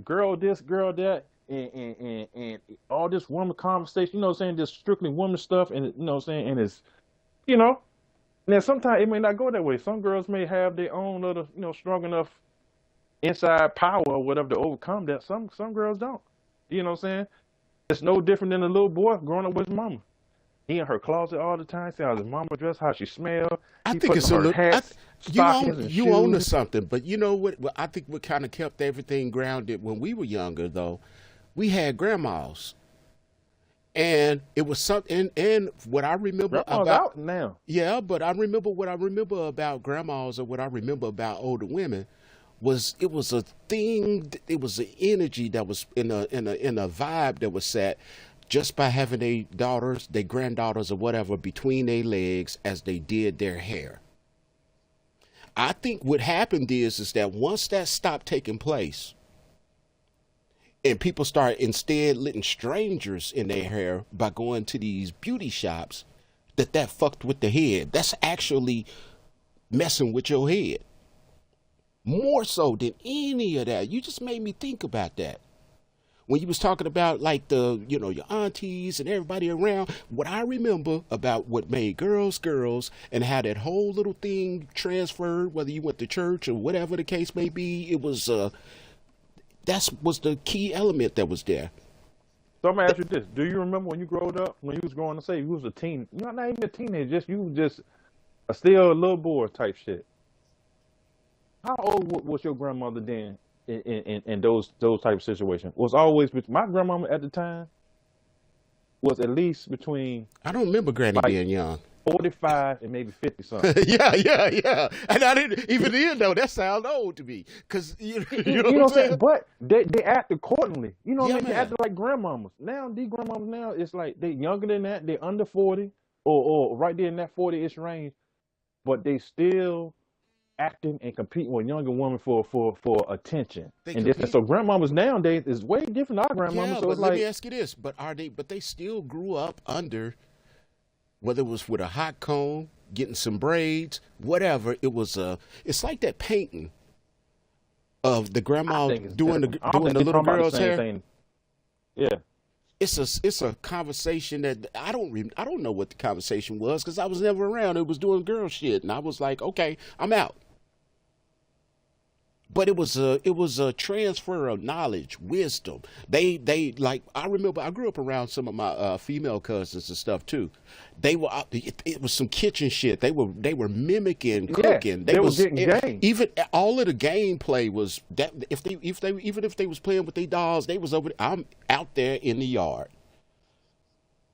girl this, girl that, and all this woman conversation, you know what I'm saying, just strictly woman stuff, and you know what I'm saying, and it's, now sometimes it may not go that way. Some girls may have their own little, strong enough inside power or whatever to overcome that. Some girls don't. You know what I'm saying? It's no different than a little boy growing up with his mama. He in her closet all the time, see how his mama dress, how she smell. I think it's a little. You own to something, but you know what? I think what kind of kept everything grounded when we were younger, though, we had grandmas, and it was something. And what I remember grandma's about out now, yeah, but I remember what I remember about grandmas, or what I remember about older women, was it was a thing. It was an energy that was in a vibe that was set just by having their granddaughters or whatever between their legs as they did their hair. I think what happened is that once that stopped taking place and people start instead letting strangers in their hair by going to these beauty shops, that fucked with the head. That's actually messing with your head. More so than any of that. You just made me think about that. When you was talking about like your aunties and everybody around, what I remember about what made girls and how that whole little thing transferred, whether you went to church or whatever the case may be, it was that was the key element that was there. So I'm gonna ask you this: do you remember when you growed up, when you was growing to say you was a teen? You're not even a teenager, you was just still a little boy type shit. How old was your grandmother then? In those type of situations, was always my grandmama at the time was at least between, I don't remember Granny being young, 45 and maybe 50 something. yeah. And I didn't even then though. That sounds old to me, because you know what I'm saying. But they act accordingly. You know what I mean? They act like grandmamas. Now these grandmamas now, it's like they younger than that. They under 40 or right there in that 40-ish range, but they still acting and competing with younger women for attention. And so grandmamas nowadays is way different than our grandmamas. Yeah, so but it's let like, me ask you this: but they still grew up under, whether it was with a hot comb, getting some braids, whatever. It's like that painting of the grandma doing the little girl's hair. Thing. Yeah. It's a conversation that I don't know what the conversation was, because I was never around. It was doing girl shit, and I was like, okay, I'm out. But it was a transfer of knowledge, wisdom. They like, I remember I grew up around some of my female cousins and stuff too. They were it was some kitchen shit. They were mimicking cooking. They was getting game. Even all of the gameplay was that if they was playing with their dolls, they was over. I'm out there in the yard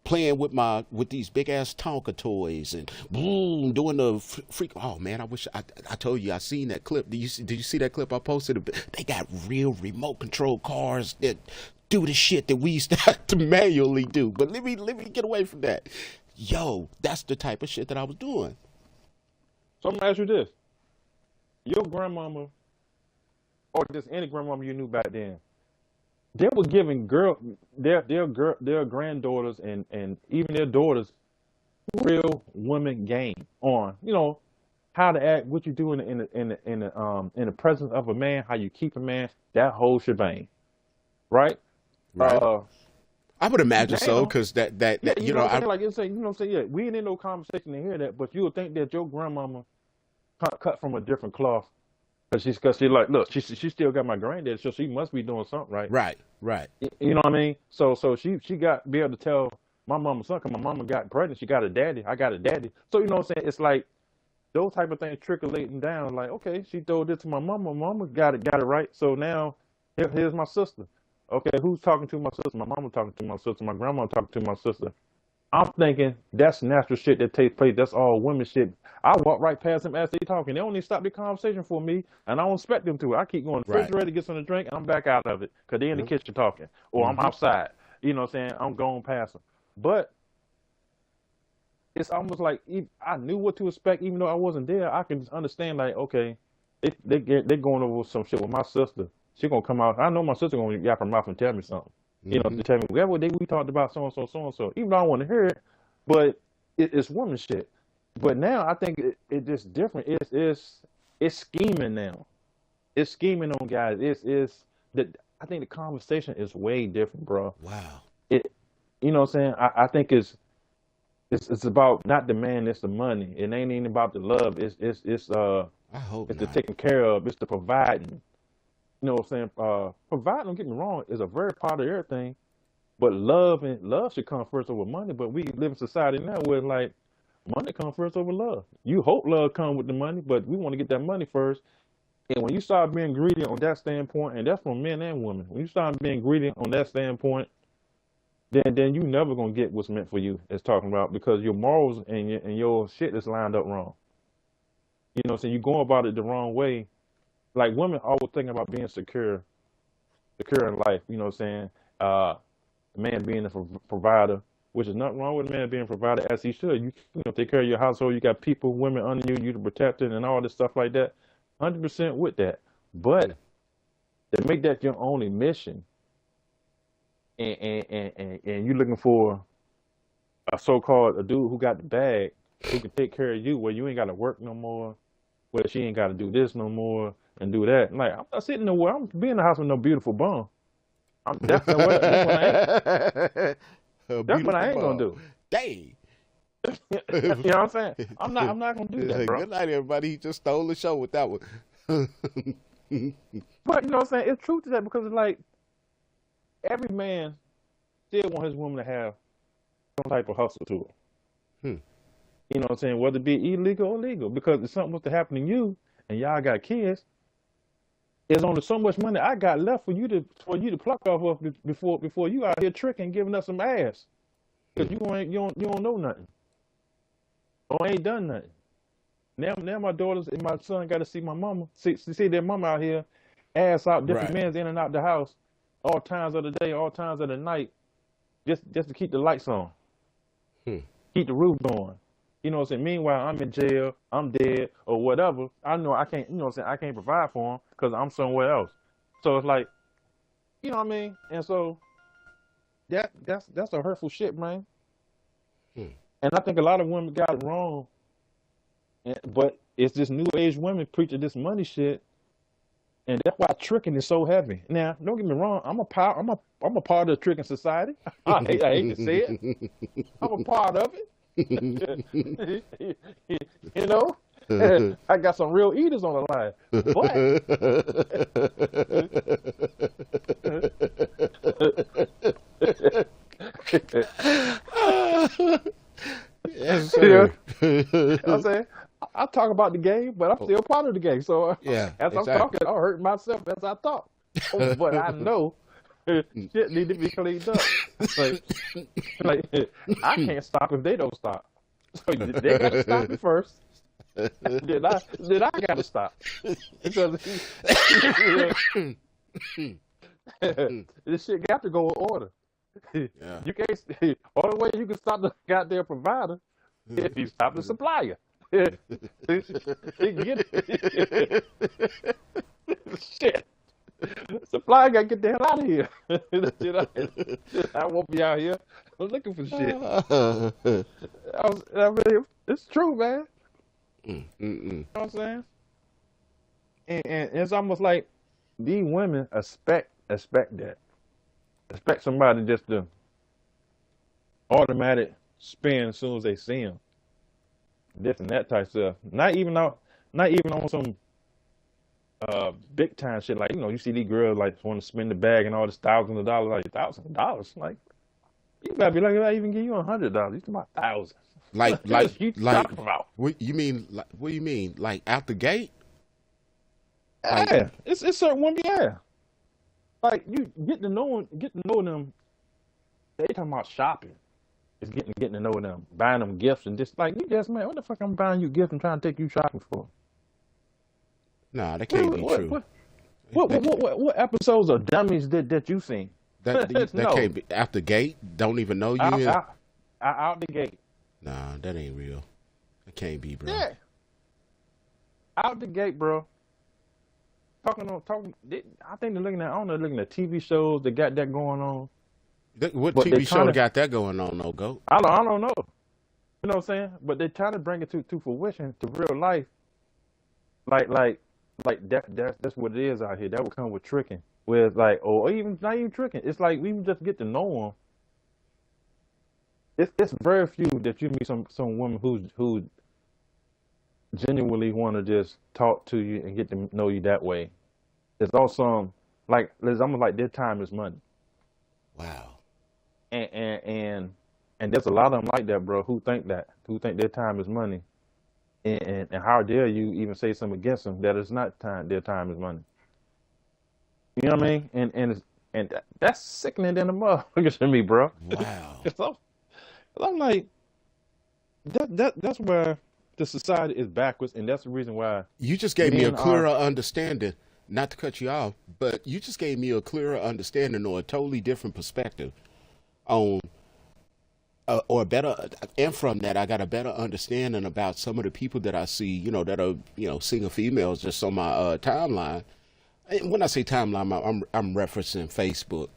playing with these big ass Tonka toys and boom, doing the freak. Oh man, I wish I told you I seen that clip. Did you see that clip I posted? They got real remote control cars that do the shit that we used to have to manually do. But let me get away from that. Yo, that's the type of shit that I was doing. So I'm gonna ask you this: your grandmama, or just any grandmama you knew back then, they were giving their granddaughters and even their daughters real women game on, how to act, what you do in the presence of a man, how you keep a man, that whole shebang, right? Right. I would imagine now, so, because that you know what I'm saying? Like, it's saying, you know what I'm saying? Yeah, we ain't in no conversation to hear that, but you would think that your grandmama cut from a different cloth Cause she like, look, she still got my granddad, so she must be doing something right. Right. You know what I mean? So she got be able to tell my mama something. My mama got pregnant. She got a daddy. I got a daddy. So you know what I'm saying? It's like those type of things trickling down. Like, okay, she told it to my mama. Mama got it right. So now here's my sister. Okay, who's talking to my sister? My mama talking to my sister. My grandma talking to my sister. I'm thinking that's natural shit that takes place. That's all women shit. I walk right past them as they talking. They don't even stop the conversation for me, and I don't expect them to. I keep going to the refrigerator, get something to drink, and I'm back out of it because they in the kitchen talking, or I'm outside. You know what I'm saying? I'm going past them. But it's almost like I knew what to expect, even though I wasn't there. I can understand, like, okay, they going over some shit with my sister. She gonna come out. I know my sister gonna yap her mouth and tell me something. You know, to tell me, well, what day we talked about so and so. Even though I want to hear it, but it's woman shit. But now I think it's just different. It's scheming now. It's scheming on guys. I think the conversation is way different, bro. Wow. You know what I'm saying? I think it's about not the man, it's the money. It ain't even about the love. It's I hope it's the taking care of. It's the providing. You know what I'm saying? Providing, don't get me wrong, is a very part of everything. But love should come first over money. But we live in society now where like money comes first over love. You hope love comes with the money, but we want to get that money first. And when you start being greedy on that standpoint, and that's from men and women, when you start being greedy on that standpoint, then you never gonna get what's meant for you. It's talking about because your morals and your shit is lined up wrong. You know what I'm saying? You go about it the wrong way. Like women always thinking about being secure in life. You know what I'm saying? The man being a provider, which is nothing wrong with a man being a provider as he should. You know, take care of your household. You got people, women under you, you the protector, and all this stuff like that. 100% with that. But to make that your only mission, and you're looking for a so-called a dude who got the bag, who can take care of you, where you ain't got to work no more, where she ain't got to do this no more and do that. Like, I'm not sitting nowhere. I'm being in the house with no beautiful bum. That's what I ain't gonna do. Dang. You know what I'm saying? I'm not gonna do that, bro. Good night, everybody. He just stole the show with that one. But you know what I'm saying? It's truth to that because it's like every man still want his woman to have some type of hustle to her. You know what I'm saying? Whether it be illegal or legal. Because if something was to happen to you and y'all got kids, there's only so much money I got left for you to pluck off of before you out here tricking, giving us some ass. Because you don't know nothing. Or ain't done nothing. Now my daughters and my son got to see my mama, see their mama out here, ass out, different men's in and out the house, all times of the day, all times of the night, just to keep the lights on, keep the roof going. You know what I'm saying? Meanwhile, I'm in jail, I'm dead, or whatever. I know I can't, you know what I'm saying? I can't provide for them because I'm somewhere else. So it's like, you know what I mean? And so that's a hurtful shit, man. And I think a lot of women got it wrong. But it's this new age women preaching this money shit, and that's why tricking is so heavy. Now, don't get me wrong, I'm a part of the tricking society. I hate to say it. I'm a part of it. You know, I got some real eaters on the line. But yes, sir. You know what I'm saying? I talk about the game, but I'm still part of the game. So yeah, as I'm talking, I'm hurting myself as I talk. But I know shit need to be cleaned up. Like I can't stop if they don't stop. So they got to stop it first. Then I got to stop because this shit got to go in order. Yeah. You can't. Only way you can stop the goddamn provider if you stop the supplier. Shit. Supplier gotta get the hell out of here. I won't be out here looking for shit. I mean, it's true, man. You know what I'm saying? And it's almost like these women expect that. Expect somebody just to automatic spin as soon as they see them. This and that type stuff. Not even on some big time shit. Like, you see these girls like want to spend the bag and all this thousands of dollars, like $1,000. Like, you gotta be like, I even give you $100. You talking about thousands? Like, you like, talking about? what you mean? Like, what do you mean? Like out the gate? Yeah, it's certain women. Yeah, like you get to know them. They talking about shopping. It's getting to know them, buying them gifts and just like you just man, what the fuck I'm buying you gifts and trying to take you shopping for? Nah, that can't be true. What episodes of Dummies that you seen? That No. can't be out the gate. Don't even know you. Out the gate. Nah, that ain't real. That can't be, bro. Yeah. Out the gate, bro. Talking. I think they're looking at. I don't know. Looking at TV shows that got that going on. What But TV show got that going on, though, Goat? I don't know. You know what I'm saying? But they're trying to bring it to fruition, to real life. Like that's what it is out here. That would come with tricking. Where it's like, or even not even tricking. It's like we just get to know them. It's very few that you meet some women who genuinely want to just talk to you and get to know you that way. It's also like it's almost like their time is money. Wow. And there's a lot of them like that, bro, who think their time is money. And how dare you even say something against them that it's not their time is money. You know what I mean? And that's sickening than a motherfucker to me, bro. Wow. So I'm like, that's where the society is backwards, and that's the reason why you just gave me a clearer understanding. Not to cut you off, but you just gave me a clearer understanding or a totally different perspective on, or better, and from that, I got a better understanding about some of the people that I see, that are, single females just on my timeline. And when I say timeline, I'm referencing Facebook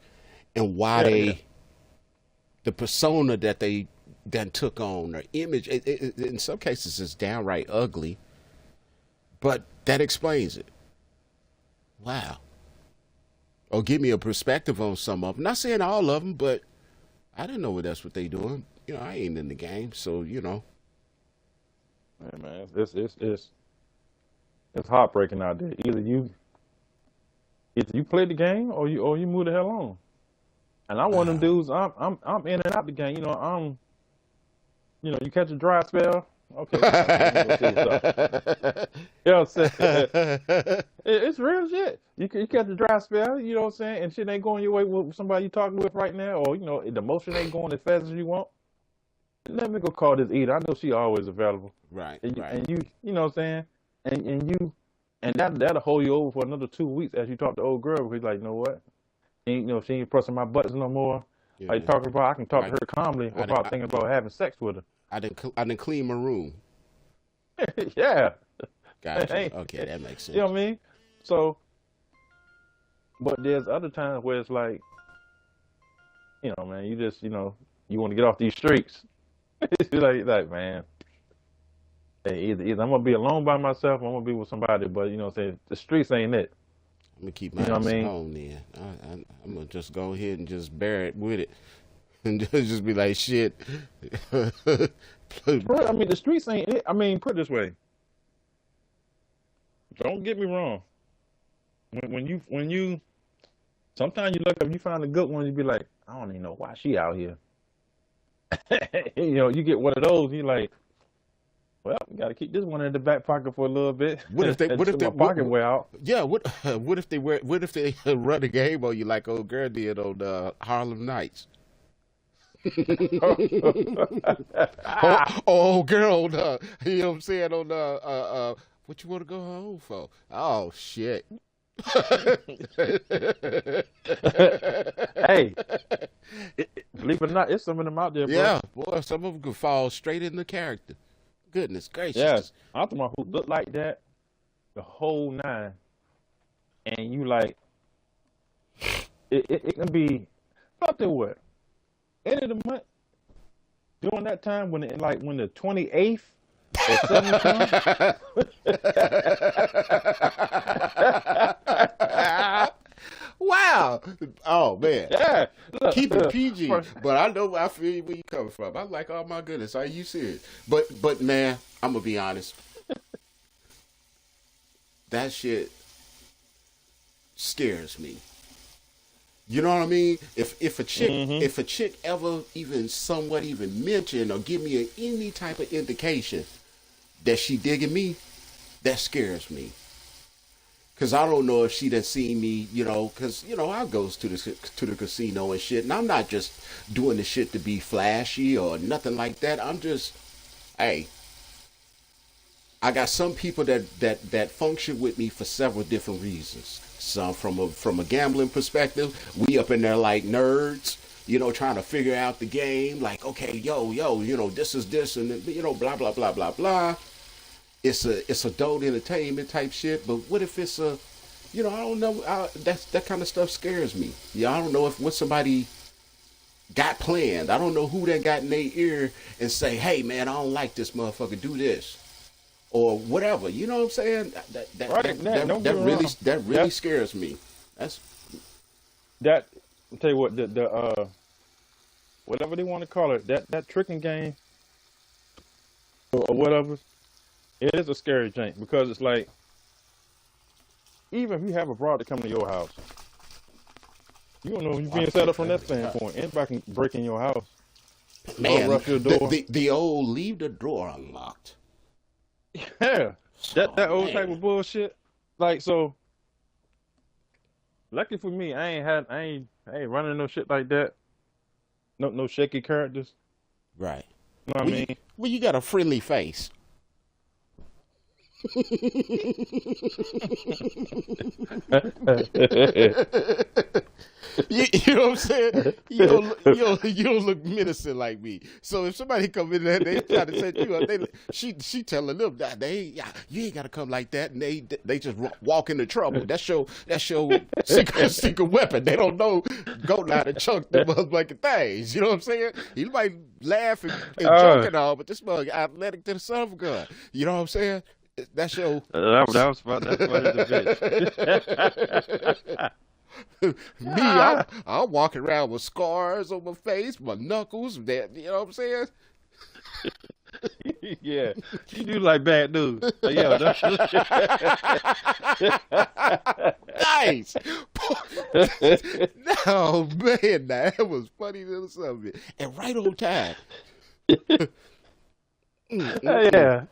and why the persona that they then took on, their image, in some cases is downright ugly, but that explains it. Wow. Or give me a perspective on some of them. Not saying all of them, but I didn't know that's what they doing. I ain't in the game, so Man, it's heartbreaking out there. Either you play the game or you move the hell on. And I'm one of them dudes. I'm in and out the game. You catch a dry spell. Okay. You know what I'm saying? It's real shit. You catch a dry spell, you know what I'm saying, and shit ain't going your way with somebody you talking with right now, or the motion ain't going as fast as you want. Let me go call this Eda. I know she always available. Right. And you know what I'm saying, and that'll hold you over for another 2 weeks as you talk to old girl, because like, you know what, she ain't pressing my buttons no more. Yeah, like talking about, I can talk to her calmly without thinking about having sex with her. I didn't clean my room. Yeah. Gotcha. Okay, that makes sense. You know what I mean? So, but there's other times where it's like, man, you just, you want to get off these streets. like, man, hey, either I'm gonna be alone by myself, or I'm gonna be with somebody. But you know what I'm saying, the streets ain't it. I'm gonna keep my ass home then. I'm gonna just go ahead and just bear it with it. And just be like, shit. Bro, I mean, the streets ain't it. I mean, put it this way. Don't get me wrong. When you, sometimes you look up, you find a good one, you be like, I don't even know why she out here. You get one of those, you like, well, we got to keep this one in the back pocket for a little bit. What if they pocket wear out? Yeah. What if they run a game on you like old girl did on Harlem Nights? oh, girl, you know what I'm saying, on what you want to go home for? Oh shit. Hey, believe it or not, it's some of them out there, bro. Yeah, boy, some of them could fall straight into character. Goodness gracious. Yes, I'm talking about who look like that, the whole nine, and you like, it can be something what. End of the month, during that time when the 28th or 7th comes. Wow. Oh man. Yeah. Look, keep it PG. But I feel where you coming from. I'm like, oh my goodness, are you serious? But man, I'm gonna be honest. That shit scares me. You know what I mean? If a chick ever even somewhat even mention or give me any type of indication that she digging me, that scares me. Cause I don't know if she done seen me, you know, cause you know I goes to the casino and shit, and I'm not just doing the shit to be flashy or nothing like that. I'm just, hey, I got some people that function with me for several different reasons. Some from a gambling perspective, we up in there like nerds, you know, trying to figure out the game. Like, okay, yo, you know, this is this, and you know, blah blah blah blah blah. It's adult entertainment type shit, but what if it's a, you know, I don't know. That kind of stuff scares me. Yeah, I don't know if what somebody got planned. I don't know who that got in their ear and say, hey man, I don't like this motherfucker. Do this or whatever. You know what I'm saying? That really scares me. That's that. I'll tell you what, the whatever they want to call it, that tricking game or whatever. It is a scary jank because it's like, even if you have a broad to come to your house, you don't know if you're being set up from that standpoint. Anybody can break in your house. Man, rough your door. The old leave the door unlocked. Yeah, that old type of bullshit. Like, so, lucky for me, I ain't running no shit like that. No shaky characters. Right. You know what I mean? Well, you got a friendly face. You know what I'm saying? You don't look menacing like me. So if somebody come in there, they try to set you up. She telling them that you ain't gotta come like that, and they just walk into trouble. That's your secret weapon. They don't know go down and chunk the motherfucking things. You know what I'm saying? You might laugh and joke and all, but this mug athletic to the son of a gun. You know what I'm saying? That's your. That was fun. That's funny as a bitch. Me, I'm walking around with scars on my face, my knuckles. That, you know what I'm saying? Yeah, you do like bad news. Yeah, nice. No man, that was funny little something, and right on time. Yeah.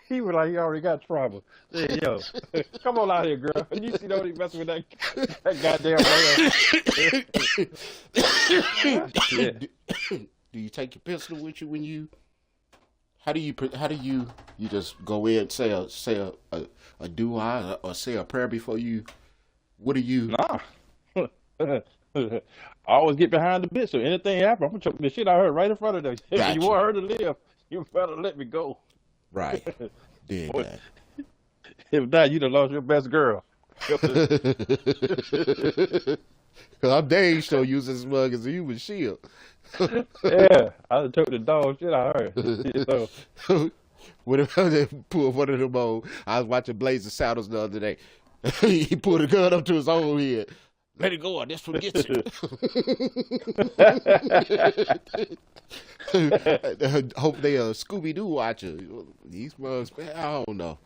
He was like, he already got trouble. Hey, yo, come on out here, girl. You see, don't even messing with that goddamn man. Yeah. Do you take your pistol with you when you? How do you just go in and say a dua or say a prayer before you? What do you? Nah. I always get behind the bitch. So anything happens, I'm gonna choke the shit out of her right in front of them. If you want her to live, you better let me go. Right. Dig that. If not, you done lost your best girl. Because I'm dang sure use this mug as a human shield. Yeah, I took the dog shit out of her. So, what if they pull one of them old? I was watching Blazing Saddles the other day. He pulled a gun up to his own head. Let it go, or this one gets you. Hope they a Scooby-Doo watcher. These mugs, man, I don't know.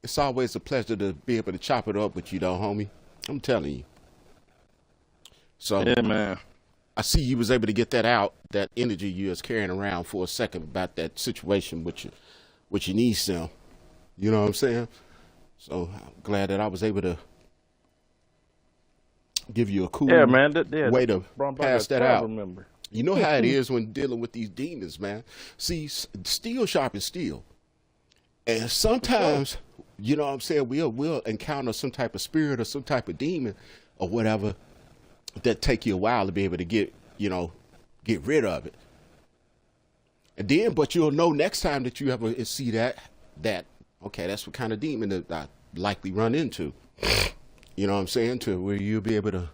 It's always a pleasure to be able to chop it up with you, though, homie. I'm telling you. So, yeah, man. I see you was able to get that out, that energy you was carrying around for a second about that situation with your niece, son. You know what I'm saying? So I'm glad that I was able to give you a cool way to pass that out. Remember. You know how it is when dealing with these demons, man. See, steel sharpens steel. And sometimes, you know what I'm saying, we'll encounter some type of spirit or some type of demon or whatever that take you a while to be able to get rid of it. And then, but you'll know next time that you ever see that, okay, that's what kind of demon that I likely run into. You know what I'm saying? To where you'll be able to,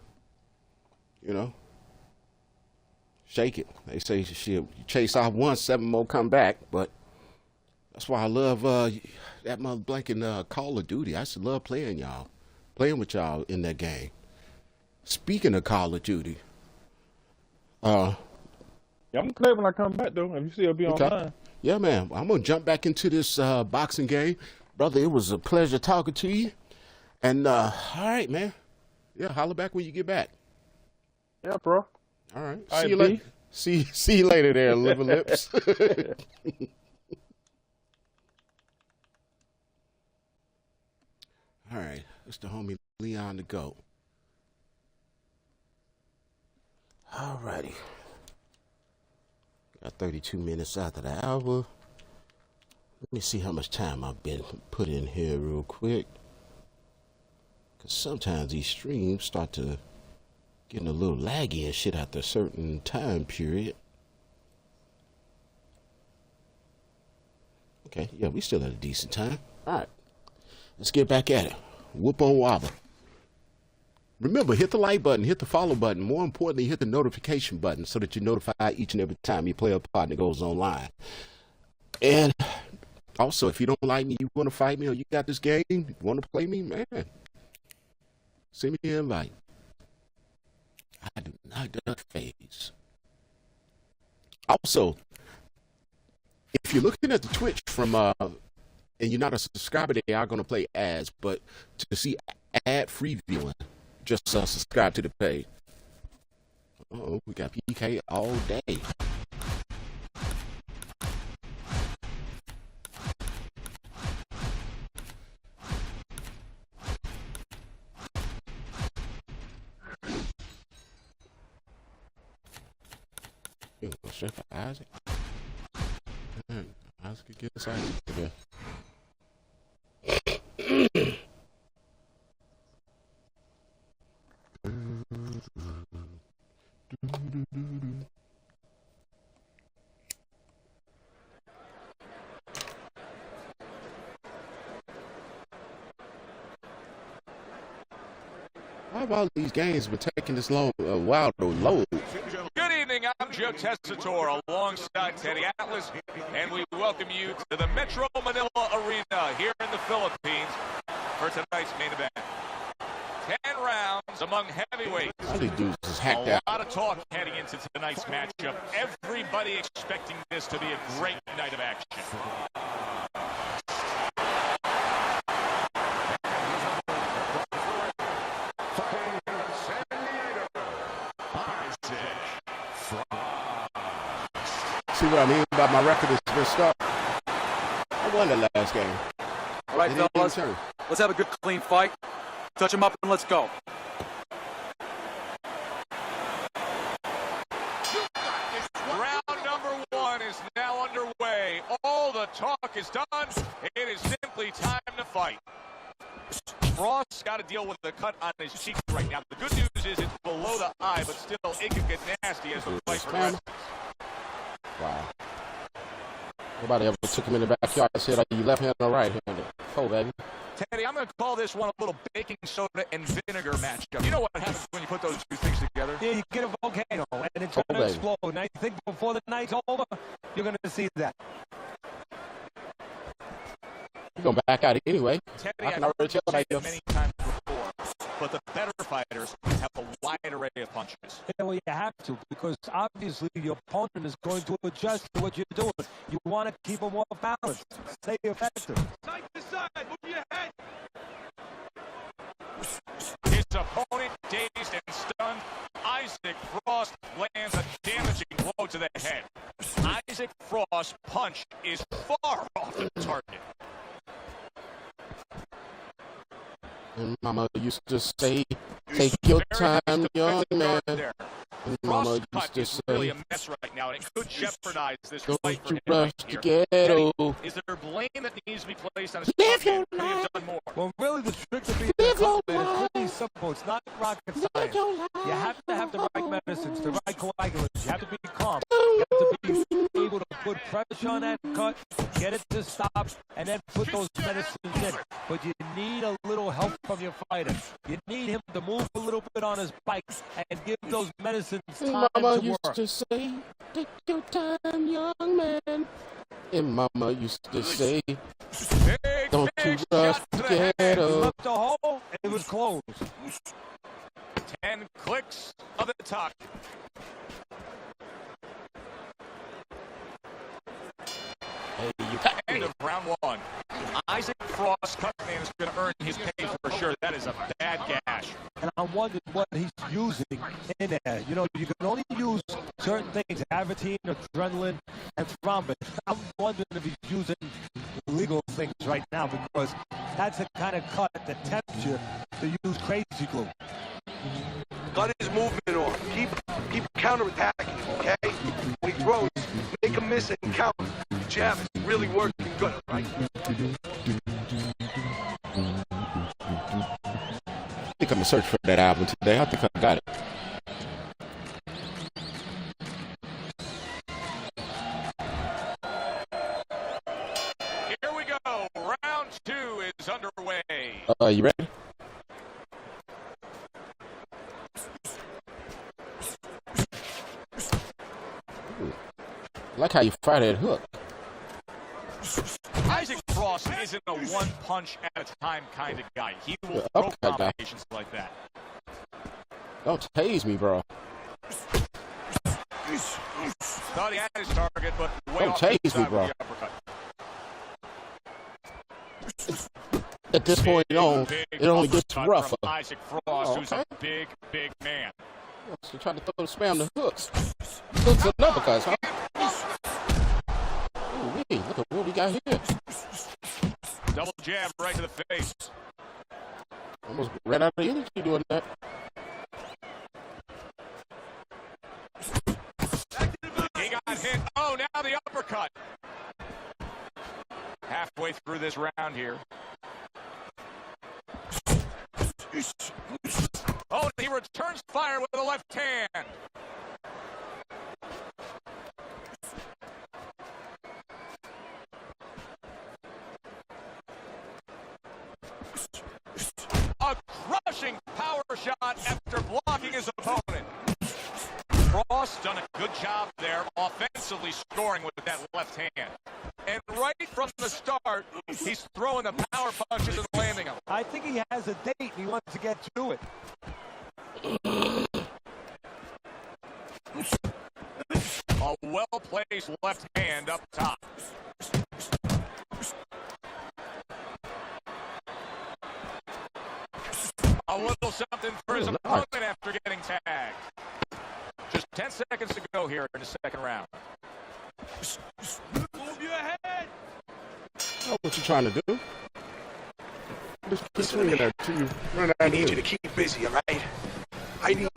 shake it. They say shit, you chase off once, 7 more come back. But that's why I love that mother blanking Call of Duty. I used to love playing with y'all in that game. Speaking of Call of Duty, yeah, I'm gonna play when I come back though. If you see, it'll be online. Yeah, man. I'm gonna jump back into this boxing game, brother. It was a pleasure talking to you. And all right, man. Yeah, holler back when you get back. Yeah, bro. All right. All See you right, later. See you later there, liver lips. All right. It's the homie Leon the GOAT. All righty. Got 32 minutes after the hour. Let me see how much time I've been put in here real quick. Because sometimes these streams start to getting a little laggy and shit after a certain time period. Okay, yeah, we still at a decent time. All right, let's get back at it. Whoop on Waba. Remember, hit the like button, hit the follow button. More importantly, hit the notification button so that you're notified each and every time your player partner goes online. And also, if you don't like me, you want to fight me, or you got this game, you want to play me, man, send me an invite. I do not duck phase. Also, if you're looking at the Twitch from and you're not a subscriber, they are going to play ads, but to see ad-free viewing, just subscribe to the page. Oh, we got PK all day. You go straight for Isaac. Isaac could get us Isaac today. Why have all these games been taking this long, while to load? Good evening, I'm Joe Tessitore alongside Teddy Atlas, and we welcome you to the Metro Manila Arena here in the Philippines for tonight's main event. 10 rounds among heavyweights. All these dudes is hacked out. A lot of talk heading into tonight's matchup. Everybody expecting this to be a great night of action. See what I mean about my record is messed up? I won the last game. All right, fellas, let's have a good, clean fight. Touch him up and let's go. Round number 1 is now underway. All the talk is done. It is simply time to fight. Frost's got to deal with the cut on his cheek right now. The good news is it's below the eye, but still it can get nasty as the fight progresses. Wow. Nobody ever took him in the backyard and said, are you left-handed or right-handed? Oh, baby. Teddy, I'm going to call this one a little baking soda and vinegar matchup. You know what happens when you put those two things together? Yeah, you get a volcano, and it's going to explode. And I think before the night's over, you're going to see that. You're going to back out anyway. Teddy, I can already tell by you. Many times before, but the better fighters have a wide array of punches. Yeah, well, you have to, because obviously your opponent is going to adjust to what you're doing. You want to keep them more balanced, stay effective. Side to side, move your head. His opponent, dazed and stunned, Isaac Frost lands a damaging blow to the head. Isaac Frost's punch is far off the target. And Mama used to say, take your time, young man. And Mama used to say, really a mess right now, and it could jeopardize this don't fight for you him rush right to here. get Teddy, old. is there blame that needs to be placed on his Live opponent? your Could he have done more? Well, really, the trick to being Live your is pretty simple. It's not rocket science. You have to have the right medicines, the right coagulants. You have to be calm. You have to be able to put pressure on that cut, get it to stop, and then put those medicines in. But you need a little help from your fighter. You need him to move a little bit on his bike and give those medicines time Mama to used work. to say, take your time, young man. And Mama used to say, don't you rush to get He up. left the hole, and it was closed. 10 clicks of the top. Hey, you got End me. of round 1. Isaac Frost, Cutman is going to earn his pay for sure. That is a bad gash. And I'm wondering what he's using in there. You know, you can only use certain things, Avitine, adrenaline, and thrombin. I'm wondering if he's using illegal things right now because that's the kind of cut that tempts you to use crazy glue. Cut his movement off. Keep counterattacking, okay? When he throws, make him miss and count. The jab is really working good, right? I think I'm gonna search for that album today. I think I got it. Here we go. Round 2 is underway. You ready? Ooh. I like how you fire that hook. Isaac Frost isn't a one punch at a time kind of guy. He will throw combinations like that. Don't tase me, bro. Thought he had his target, but way Don't off tase me, bro. At this point, it only gets rougher. Isaac Frost, who's a big, big man. So trying to throw the spam the hooks. Hooks and uppercuts, huh? Ooh, look at what we got here. Double jab right to the face. Almost ran out of energy doing that. He got hit. Oh, now the uppercut. Halfway through this round here. Oh, he returns fire with the left hand. A crushing power shot after blocking his opponent. Frost done a good job there, offensively scoring with that left hand. And right from the start, he's throwing the power punches and landing them. I think he has a date and he wants to get to it. A well-placed left hand up top. A little something for his opponent after getting tagged. Just 10 seconds to go here in the second round. Move your head. Oh, what you trying to do? Just keep swinging that to you. I need you to keep busy, all right? I need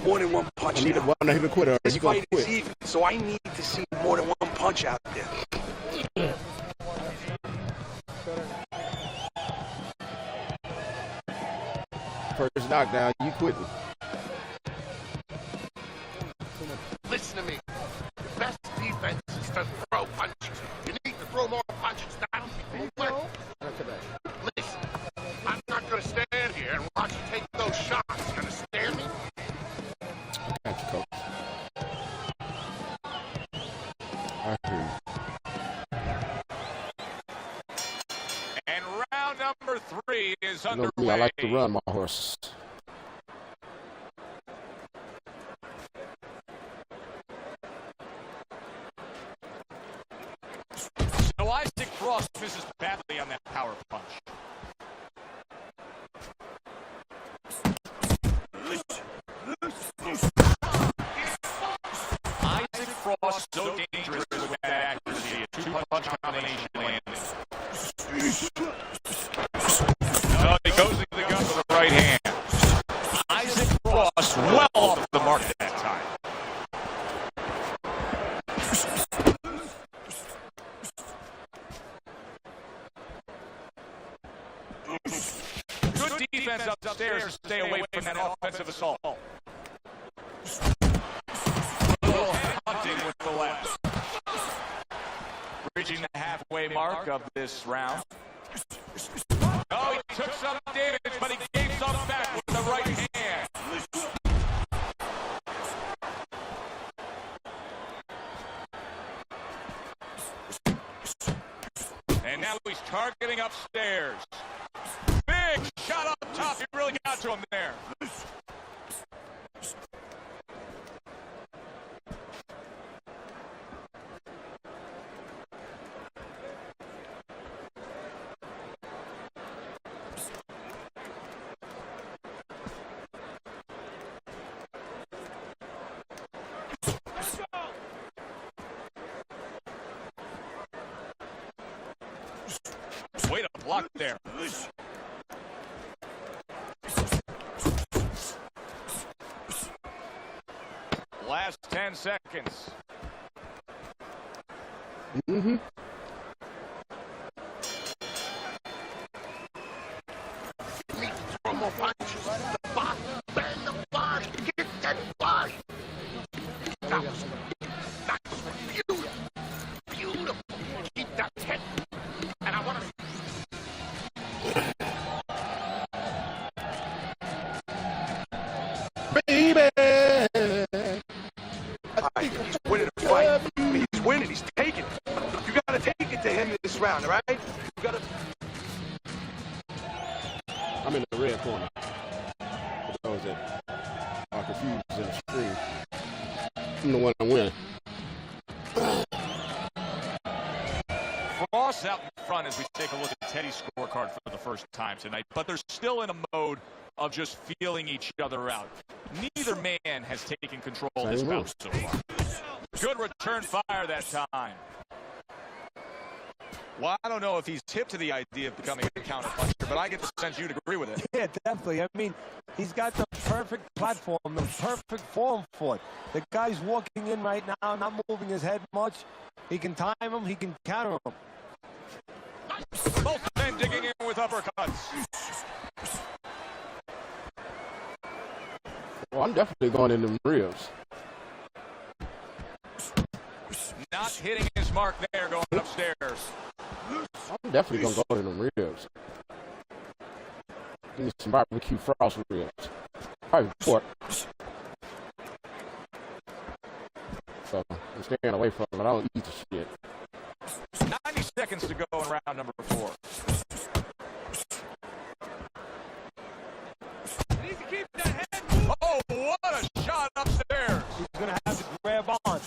more than one punch. I need one to hit a quitter. This You gonna fight quit? is even, so I need to see more than one punch out there. First knockdown, you quitting. Listen to me. The best defense is to throw punches. You need to throw more punches, not what? Listen, I'm not going to stand here and watch you take those shots. You understand me? I got you, coach. I hear you. And round number 3 is You know underway. me, I like to run my horses. So Isaac Frost misses badly on that power punch. Isaac Frost so dangerous with that accuracy. A two-punch combination landing. No, he goes into the gun with the right hand. Isaac Frost well off the mark that time. Good defense upstairs to stay away from that offensive assault. Little hunting with the left. Reaching the halfway mark of this round. Oh, he took some damage, but he gave some back with the right hand. And now he's targeting upstairs. Big shot up top. He really got to him there. Blocked there. Last 10 seconds. Mm-hmm. Throw more punches. The body. Bend the body. Get that body. That was beautiful. Beautiful. Keep that head. And I want to... Baby! He's winning the fight. He's winning. He's taking it. You got to take it to him this round, all right? You got to... I'm in the red corner. For those that are confused in the stream, I'm the one that win. Frost out in front as we take a look at Teddy's scorecard for the first time tonight, but they're still in a mode of just feeling each other out. Neither man has taken control of this bout so far. Good return fire that time. Well, I don't know if he's hip to the idea of becoming a counter puncher, but I get the sense you'd agree with it. Yeah, definitely. I mean, he's got the perfect platform, the perfect form for it. The guy's walking in right now, not moving his head much. He can time him, he can counter him. Both men digging in with uppercuts. Well, I'm definitely going in them ribs. Not hitting his mark there, going upstairs. I'm definitely going to go in them ribs. Give me some barbecue frost ribs. Probably pork. So I'm staying away from it. I don't eat the shit. 90 seconds to go in round number 4. Needs to keep that head moving. Oh, what a shot upstairs. He's going to have to grab on.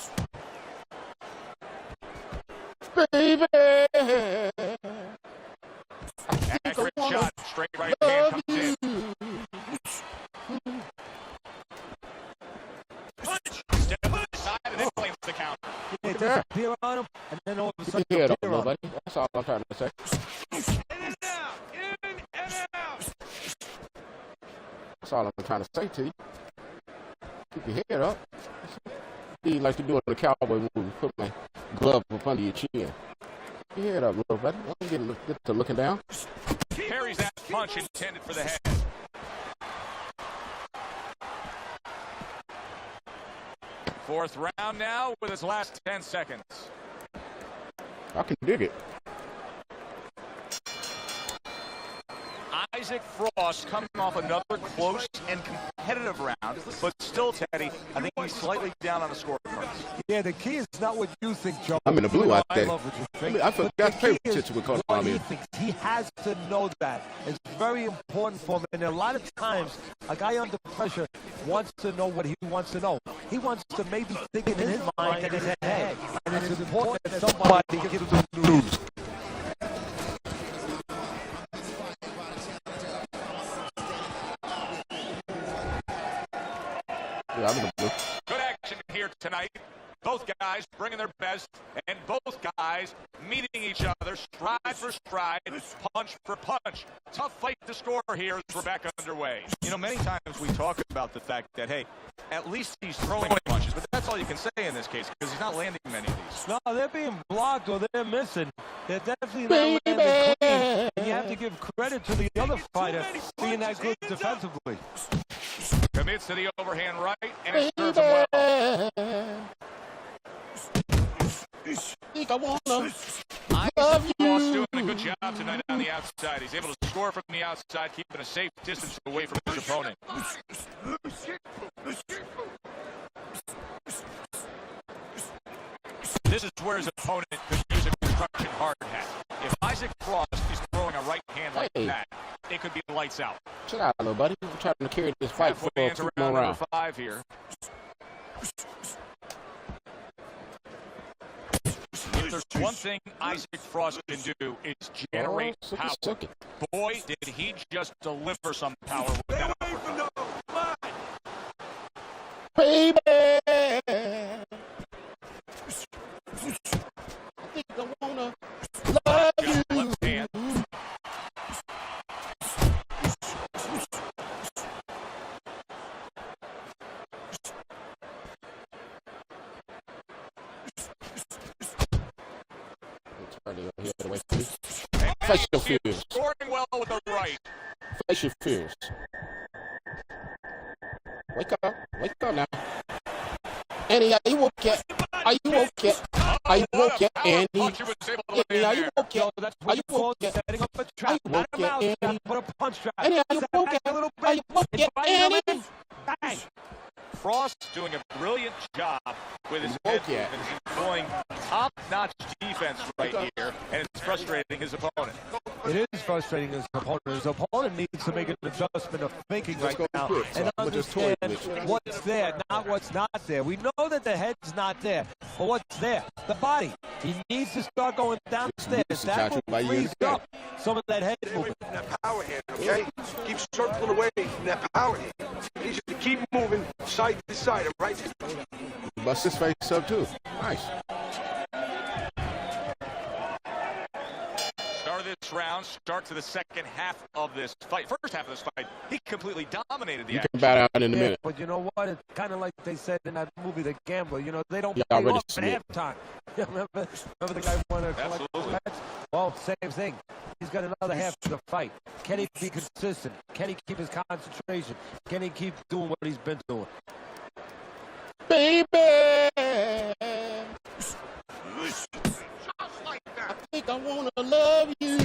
Baby! Accurate shot. Straight right hand comes in. Punch. Step to the side and then claims the count. Yeah, disappear on him, and then all of a sudden Keep your head up, appear on him. buddy. That's all I'm trying to say. In and out. In and out. That's all I'm trying to say to you. Keep your head up. You like to do in a cowboy movie. Put my glove up under your chin. Keep your head up, little buddy. Don't get to looking down. Carries that punch intended for the head. Fourth round now with its last 10 seconds. I can dig it. Isaac Frost coming off another close and competitive round, but still, Teddy, I think he's slightly down on the scorecards. Yeah, the key is not what you think, Joe. I'm in the blue out there. I love what you think. I forgot to play with Titch with what he thinks. He has to know that. It's very important for him. And a lot of times, a guy under pressure wants to know what he wants to know. He wants to maybe think in his mind and his head. And it's important that somebody gives him the news. Yeah, I'm in the blue. Good action here tonight. Both guys bringing their best, and both guys meeting each other, stride for stride, punch for punch. Tough fight to score here as we're back underway. You know, many times we talk about the fact that, hey, at least he's throwing punches, but that's all you can say in this case because he's not landing many of these. No, they're being blocked or they're missing. They're definitely not landing clean. And you have to give credit to the other fighter being that good defensively. Commits to the overhand right, and it serves him well. Isaac Frost doing a good job tonight on the outside. He's able to score from the outside, keeping a safe distance away from his opponent. This is where his opponent could use a construction hard hat. If Isaac Frost is throwing a right hand like that, it could be lights out. Chill out, little buddy. I'm trying to carry this fight for a few more rounds. Number 5 here. If there's one thing Isaac Frost can do, it's generate power. Boy, did he just deliver some power with that uppercut. Baby! I think I wanna love you. Left hand. away from me. Face your fears. Scoring well with the right. Face your fears. Wake up now. Annie, are you okay? Are you okay? Are you okay, Annie? Annie, are you okay? Are you okay? Setting up a trap. Are you okay, Annie? Put a punch trap. Annie, are you okay? Are you okay, Annie? Bang. Frost doing a brilliant job with his head movement. He's employing top-notch defense right here, and it's frustrating his opponent. It is frustrating his opponent. His opponent needs to make an adjustment of thinking right now and understand what's there, not what's not there. We know that the head's not there, but what's there? The body. He needs to start going downstairs. That will freeze up some of that head movement. That power hand, okay? Keep circling away from that power hand. He needs you to keep moving side to side, right? Bust his face up too. Nice. This round, start to the second half of this fight. First half of this fight, he completely dominated the action. You can bat out in a minute. But you know what? It's kind of like they said in that movie, The Gambler. You know, they don't pay already off at halftime. remember the guy who won a collect bets? Well, same thing. He's got another half of the fight. Can he be consistent? Can he keep his concentration? Can he keep doing what he's been doing? Baby! I think I wanna love you.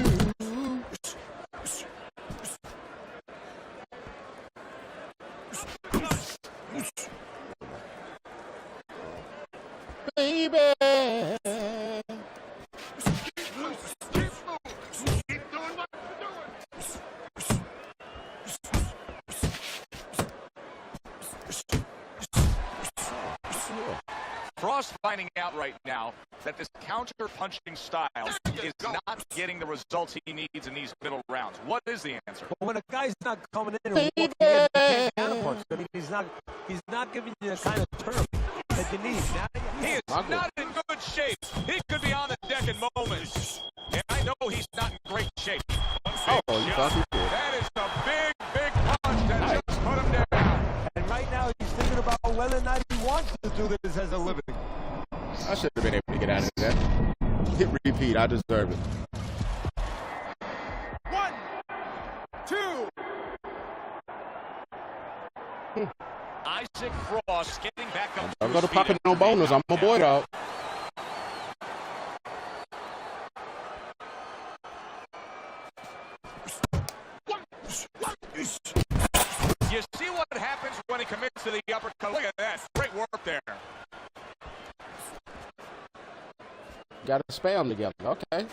Baby. Frost finding out right now that this counter-punching style is not getting the results he needs in these middle rounds. What is the answer? Well, when a guy's not coming in and walking in, you can't counterpunch. I mean, he's not giving you the kind of turn that you need. He is not in good shape. He could be on the deck in moments. And I know he's not in great shape. Oh, you thought he did. That is a big punch that just put him down. And right now he's thinking about whether or not he wants to do this as a living. I should have been able to get out of that. Hit repeat. I deserve it. 1, 2. Isaac Frost getting back up. I'm going to pop it no bonus. I'm a boy, dog. You see what happens when he commits to the uppercut? Look at that. Great work there. Got to spam together. Okay.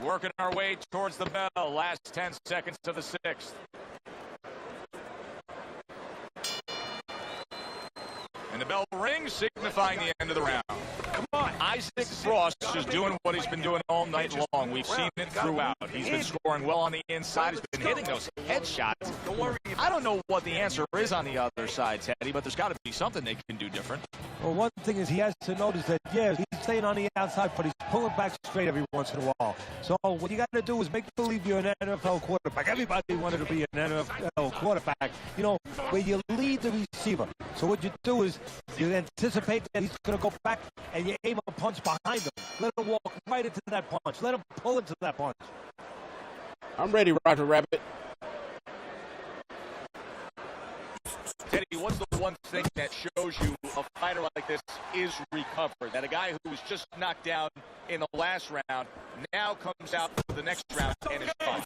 Working our way towards the bell. Last 10 seconds to the 6th. And the bell rings, signifying the end of the round. Come on. Isaac Frost is doing what he's been doing all night long. We've seen it throughout. He's been scoring well on the inside. He's been hitting those headshots. Don't worry. I don't know what the answer is on the other side, Teddy, but there's got to be something they can do different. Well, one thing is he has to notice that, yeah, he's staying on the outside, but he's pulling back straight every once in a while. So what you got to do is make believe you're an NFL quarterback. Everybody wanted to be an NFL quarterback, you know, where you lead the receiver. So what you do is you anticipate that he's going to go back and you aim a punch behind him. Let him walk right into that punch. Let him pull into that punch. I'm ready, Roger Rabbit. Teddy, what's the one thing that shows you a fighter like this is recovered? That a guy who was just knocked down in the last round now comes out for the next round and is fine.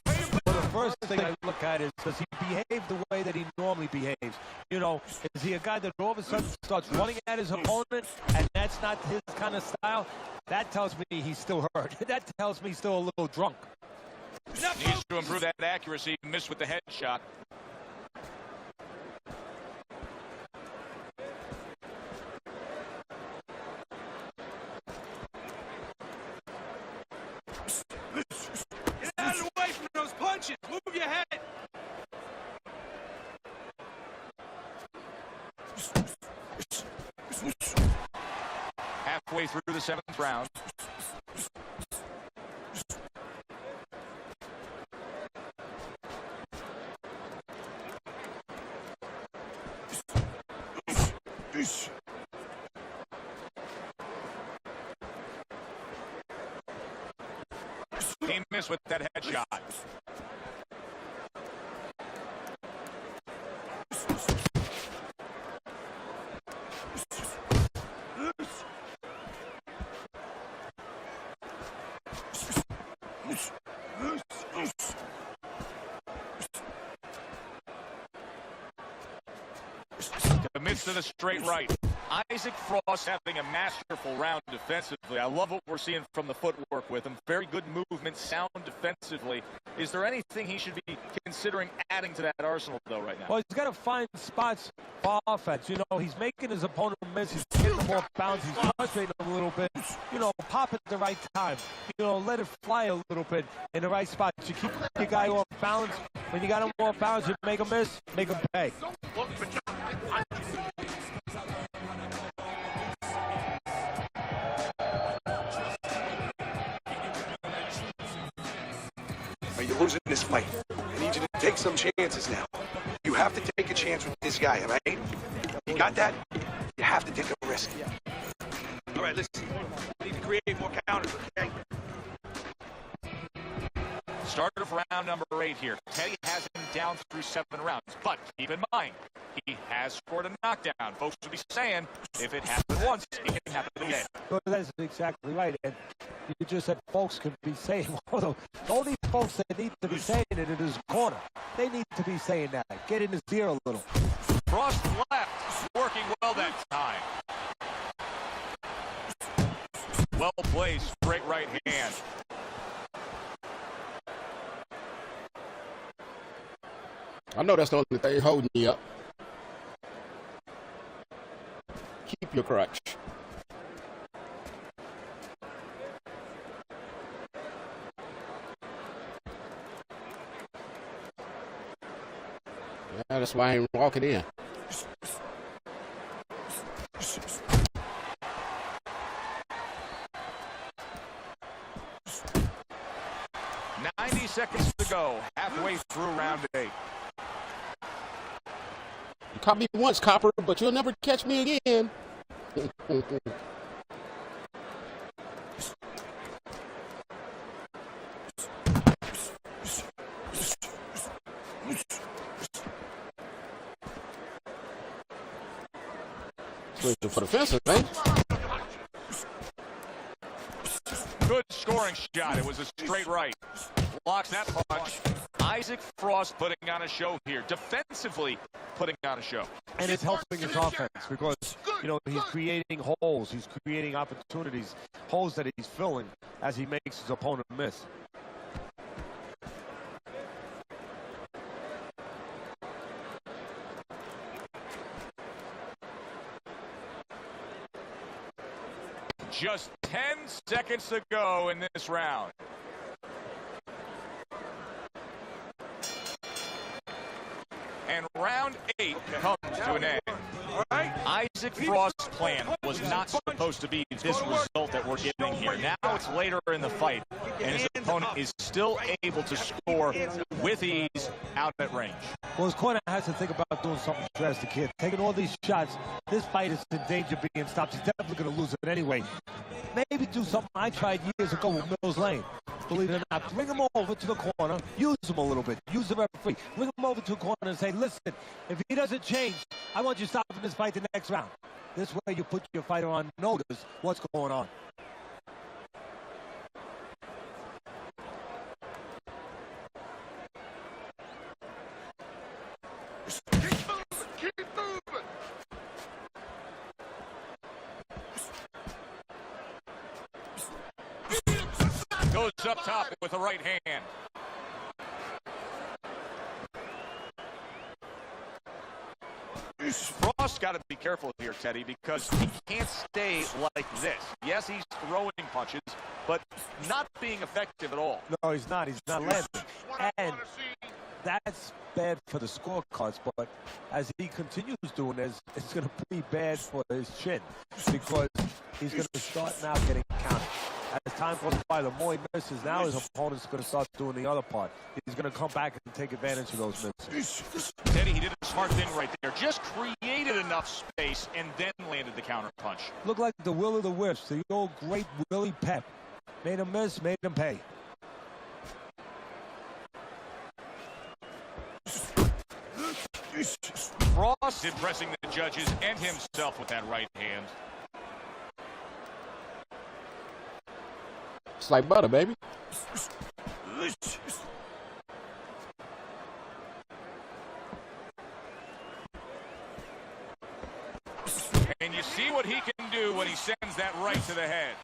Well, the first thing I look at is, does he behave the way that he normally behaves? You know, is he a guy that all of a sudden starts running at his opponent and that's not his kind of style? That tells me he's still hurt. That tells me he's still a little drunk. Needs to improve that accuracy. Missed with the headshot. Get out of the way from those punches. Move your head. Halfway through the 7th round. He missed with that headshot. Commits to the straight right. Isaac Frost having a masterful round defensively. I love what we're seeing from the footwork with him. Very good movement, sound defensively. Is there anything he should be considering adding to that arsenal, though, right now? Well, he's got to find spots for offense. You know, he's making his opponent miss. He's getting them off bounds. He's frustrating them a little bit. You know, pop at the right time. You know, let it fly a little bit in the right spot. You keep your guy off balance. When you got him off balance, you make him miss, make him pay. You're losing this fight. I need you to take some chances now. You have to take a chance with this guy, all right? You got that? You have to take a risk. All right, listen. I need to create more counters, okay? Start of round number 8 here. Teddy has him down through 7 rounds, but keep in mind, he has scored a knockdown. Folks would be saying, if it happened once, it can happen again. Well, that's exactly right. And you just said folks could be saying, well, the only folks that need to be saying it in his corner, they need to be saying that. Get in his ear a little. Frost left, working well that time. Well placed, straight right hand. I know that's the only thing holding me up. Keep your crutch. Yeah, that's why I ain't walking in. Seconds to go, halfway through round 8. You caught me once, Copper, but you'll never catch me again. Switching for the fences, man. Good scoring shot. It was a straight right. Blocks that punch. Isaac Frost putting on a show here. Defensively putting on a show. And it's helping his offense because, you know, he's creating holes. He's creating opportunities, holes that he's filling as he makes his opponent miss. Just 10 seconds to go in this round. And round 8 comes to an end. Isaac Frost's plan was not supposed to be this result that we're getting here. Now it's later in the fight, and his opponent is still able to score with ease out at range. Well, his corner has to think about doing something drastic here. Taking all these shots, this fight is in danger of being stopped. He's definitely going to lose it anyway. Maybe do something I tried years ago with Mills Lane. Believe it or not, bring him over to the corner, use him a little bit, use the referee. Bring him over to a corner and say, listen, if he doesn't change, I want you stopping this fight the next round. This way you put your fighter on notice what's going on. Keep moving. Goes up top with the right hand. Frost got to be careful here, Teddy, because he can't stay like this. Yes, he's throwing punches, but not being effective at all. No, he's not. He's not landing. And that's bad for the scorecards, but as he continues doing this, it's going to be bad for his chin because he's going to start now getting counted. As time goes by, the more he misses, now his opponent's going to start doing the other part. He's going to come back and take advantage of those misses. Teddy, he did a smart thing right there. Just created enough space and then landed the counter punch. Looked like the will of the wisps, the old great Willie Pep. Made him miss, made him pay. Frost impressing the judges and himself with that right hand. It's like butter, baby. And you see what he can do when he sends that right to the head.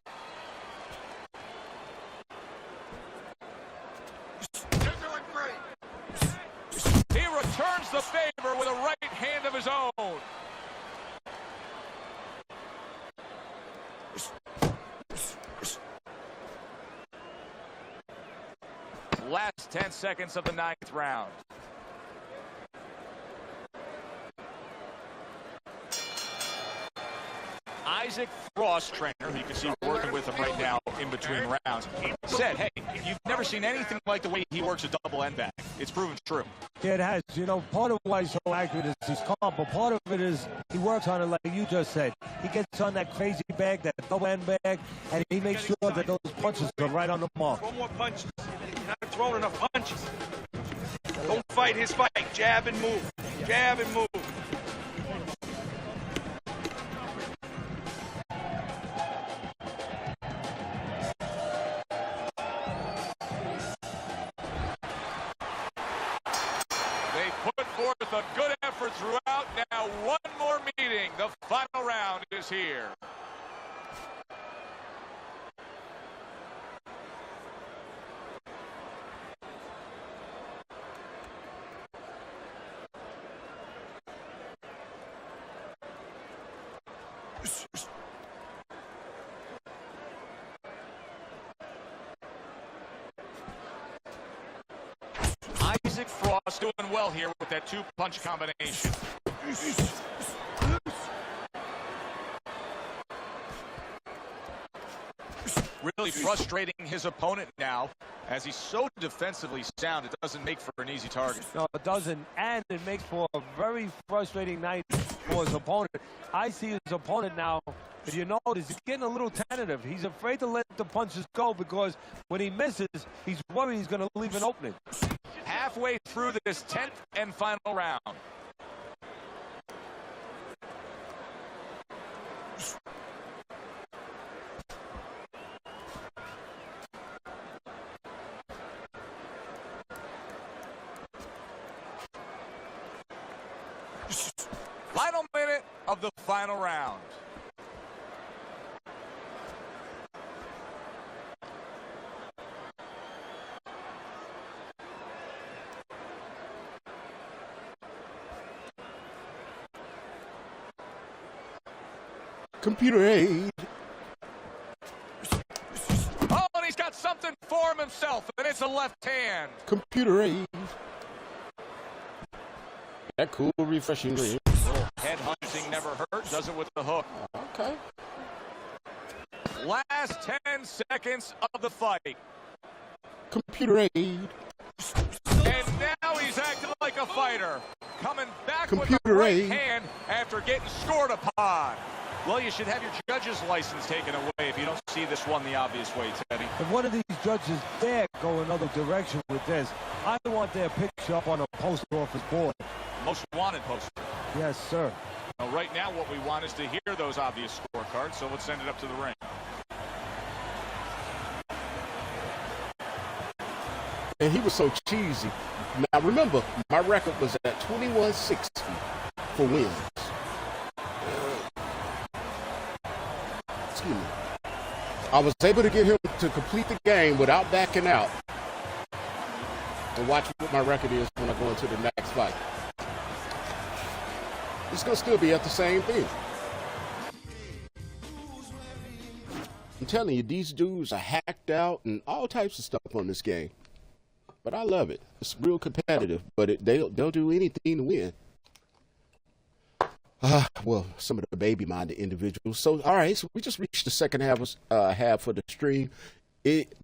He returns the favor with a right hand of his own. Last 10 seconds of the 9th round. Isaac Frost, trainer, who you can see working with him right now in between rounds, said, hey, you've never seen anything like the way he works a double end bag. It's proven true. Yeah, it has. You know, part of why he's so accurate is he's calm, but part of it is he works on it like you just said. He gets on that crazy bag, that double end bag, and he makes sure that those punches are right on the mark. Throw more punches. You're not throwing enough punches. Don't fight his fight. Jab and move. Jab and move. Forth a good effort throughout. Now one more meeting. The final round is here. Isaac Frost doing well here with that two-punch combination. Really frustrating his opponent now, as he's so defensively sound, it doesn't make for an easy target. No, it doesn't, and it makes for a very frustrating night for his opponent. I see his opponent now, if you notice, he's getting a little tentative. He's afraid to let the punches go because when he misses, he's worried he's going to leave an opening. Halfway through this 10th and final round. Final minute of the final round. Computer aid. Oh, and he's got something for himself, and it's a left hand. Computer aid. That cool, refreshing green. Head hunting never hurt, does it with the hook. Okay. Last 10 seconds of the fight. Computer aid. And now he's acting like a fighter. Coming back with the right hand after getting scored upon. Well, you should have your judge's license taken away if you don't see this one the obvious way, Teddy. If one of these judges dare go another direction with this, I want their picture up on a post office board. Most wanted poster. Yes, sir. Now, right now, what we want is to hear those obvious scorecards, so let's send it up to the ring. And he was so cheesy. Now, remember, my record was at 21-60 for wins. Excuse me. I was able to get him to complete the game without backing out. And watch what my record is when I go into the next fight. It's going to still be at the same thing. I'm telling you, these dudes are hacked out and all types of stuff on this game. But I love it. It's real competitive, but they'll do anything to win. Well, some of the baby-minded individuals. So, all right, so we just reached the second half of the stream.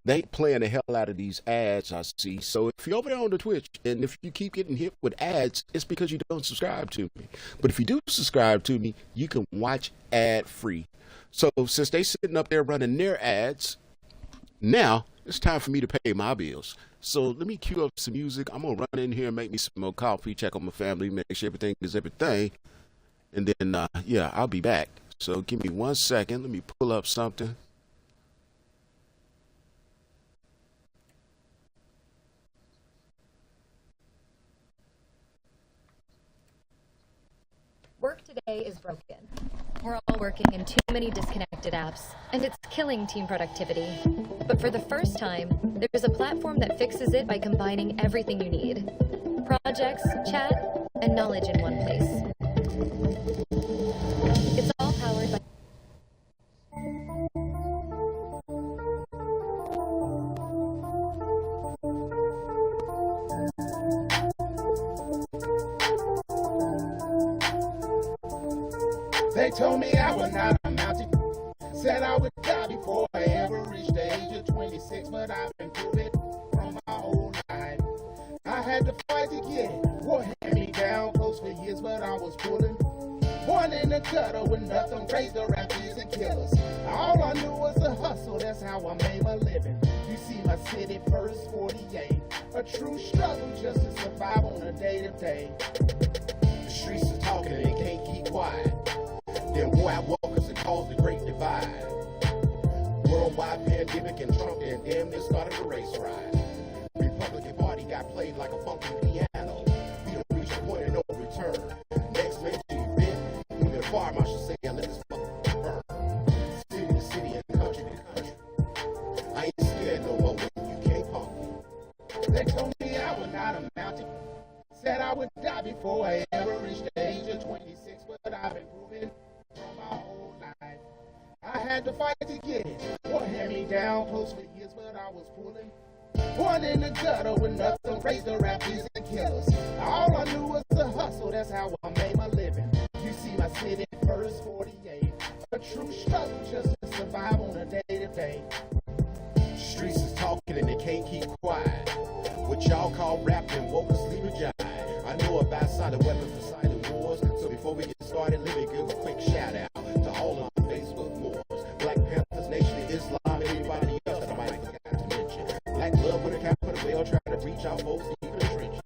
they playing the hell out of these ads I see. So if you're over there on the Twitch and if you keep getting hit with ads, it's because you don't subscribe to me. But if you do subscribe to me, you can watch ad free. So since they sitting up there running their ads, now it's time for me to pay my bills. So let me cue up some music. I'm gonna run in here and make me some more coffee, check on my family, make sure everything is everything, and then yeah, I'll be back. So give me 1 second. Let me pull up something. Work today is broken. We're all working in too many disconnected apps, and it's killing team productivity. But for the first time, there's a platform that fixes it by combining everything you need. Projects, chat, and knowledge in one place. It's all powered by... They told me I was not amounted. Said I would die before I ever reached the age of 26, but I've been through it from my whole life. I had to fight to get it. War had me down close for years, but I was pulling. Born in the gutter with nothing, raised around thieves and killers. All I knew was a hustle, that's how I made my living. You see my city first 48, a true struggle just to survive on a day-to-day. The streets are talking and they can't keep quiet. Them white walkers that caused the great divide. Worldwide pandemic and Trump and damn near started a race ride. Republican Party got played like a funky piano. We don't reach a point of no return. Next mention event, even the fire marshal say I let this fucking burn. City to city and country to country. I ain't scared no more when you can't pump me. They told me I would not amount to. Said I would die before I ever reached the age of 26, but I've been proving from my whole life. I had to fight to get it. War had me down close for years, but I was pulling. Born in the gutter with nothing, raised around thieves and killers. All I knew was a hustle, that's how I made my living. You see my city first 48, a true struggle just to survive on a day-to-day. Streets is talking and they can't keep quiet. What y'all call rapping, woke us leave a jive. I know about silent weapons for silent wars. So before we get started, let me give a quick shout out to all of the Facebook Moors, Black Panthers, Nation of Islam, and anybody else that I might have forgot to mention. Black love with a capital L, trying to reach out folks deep in the trenches.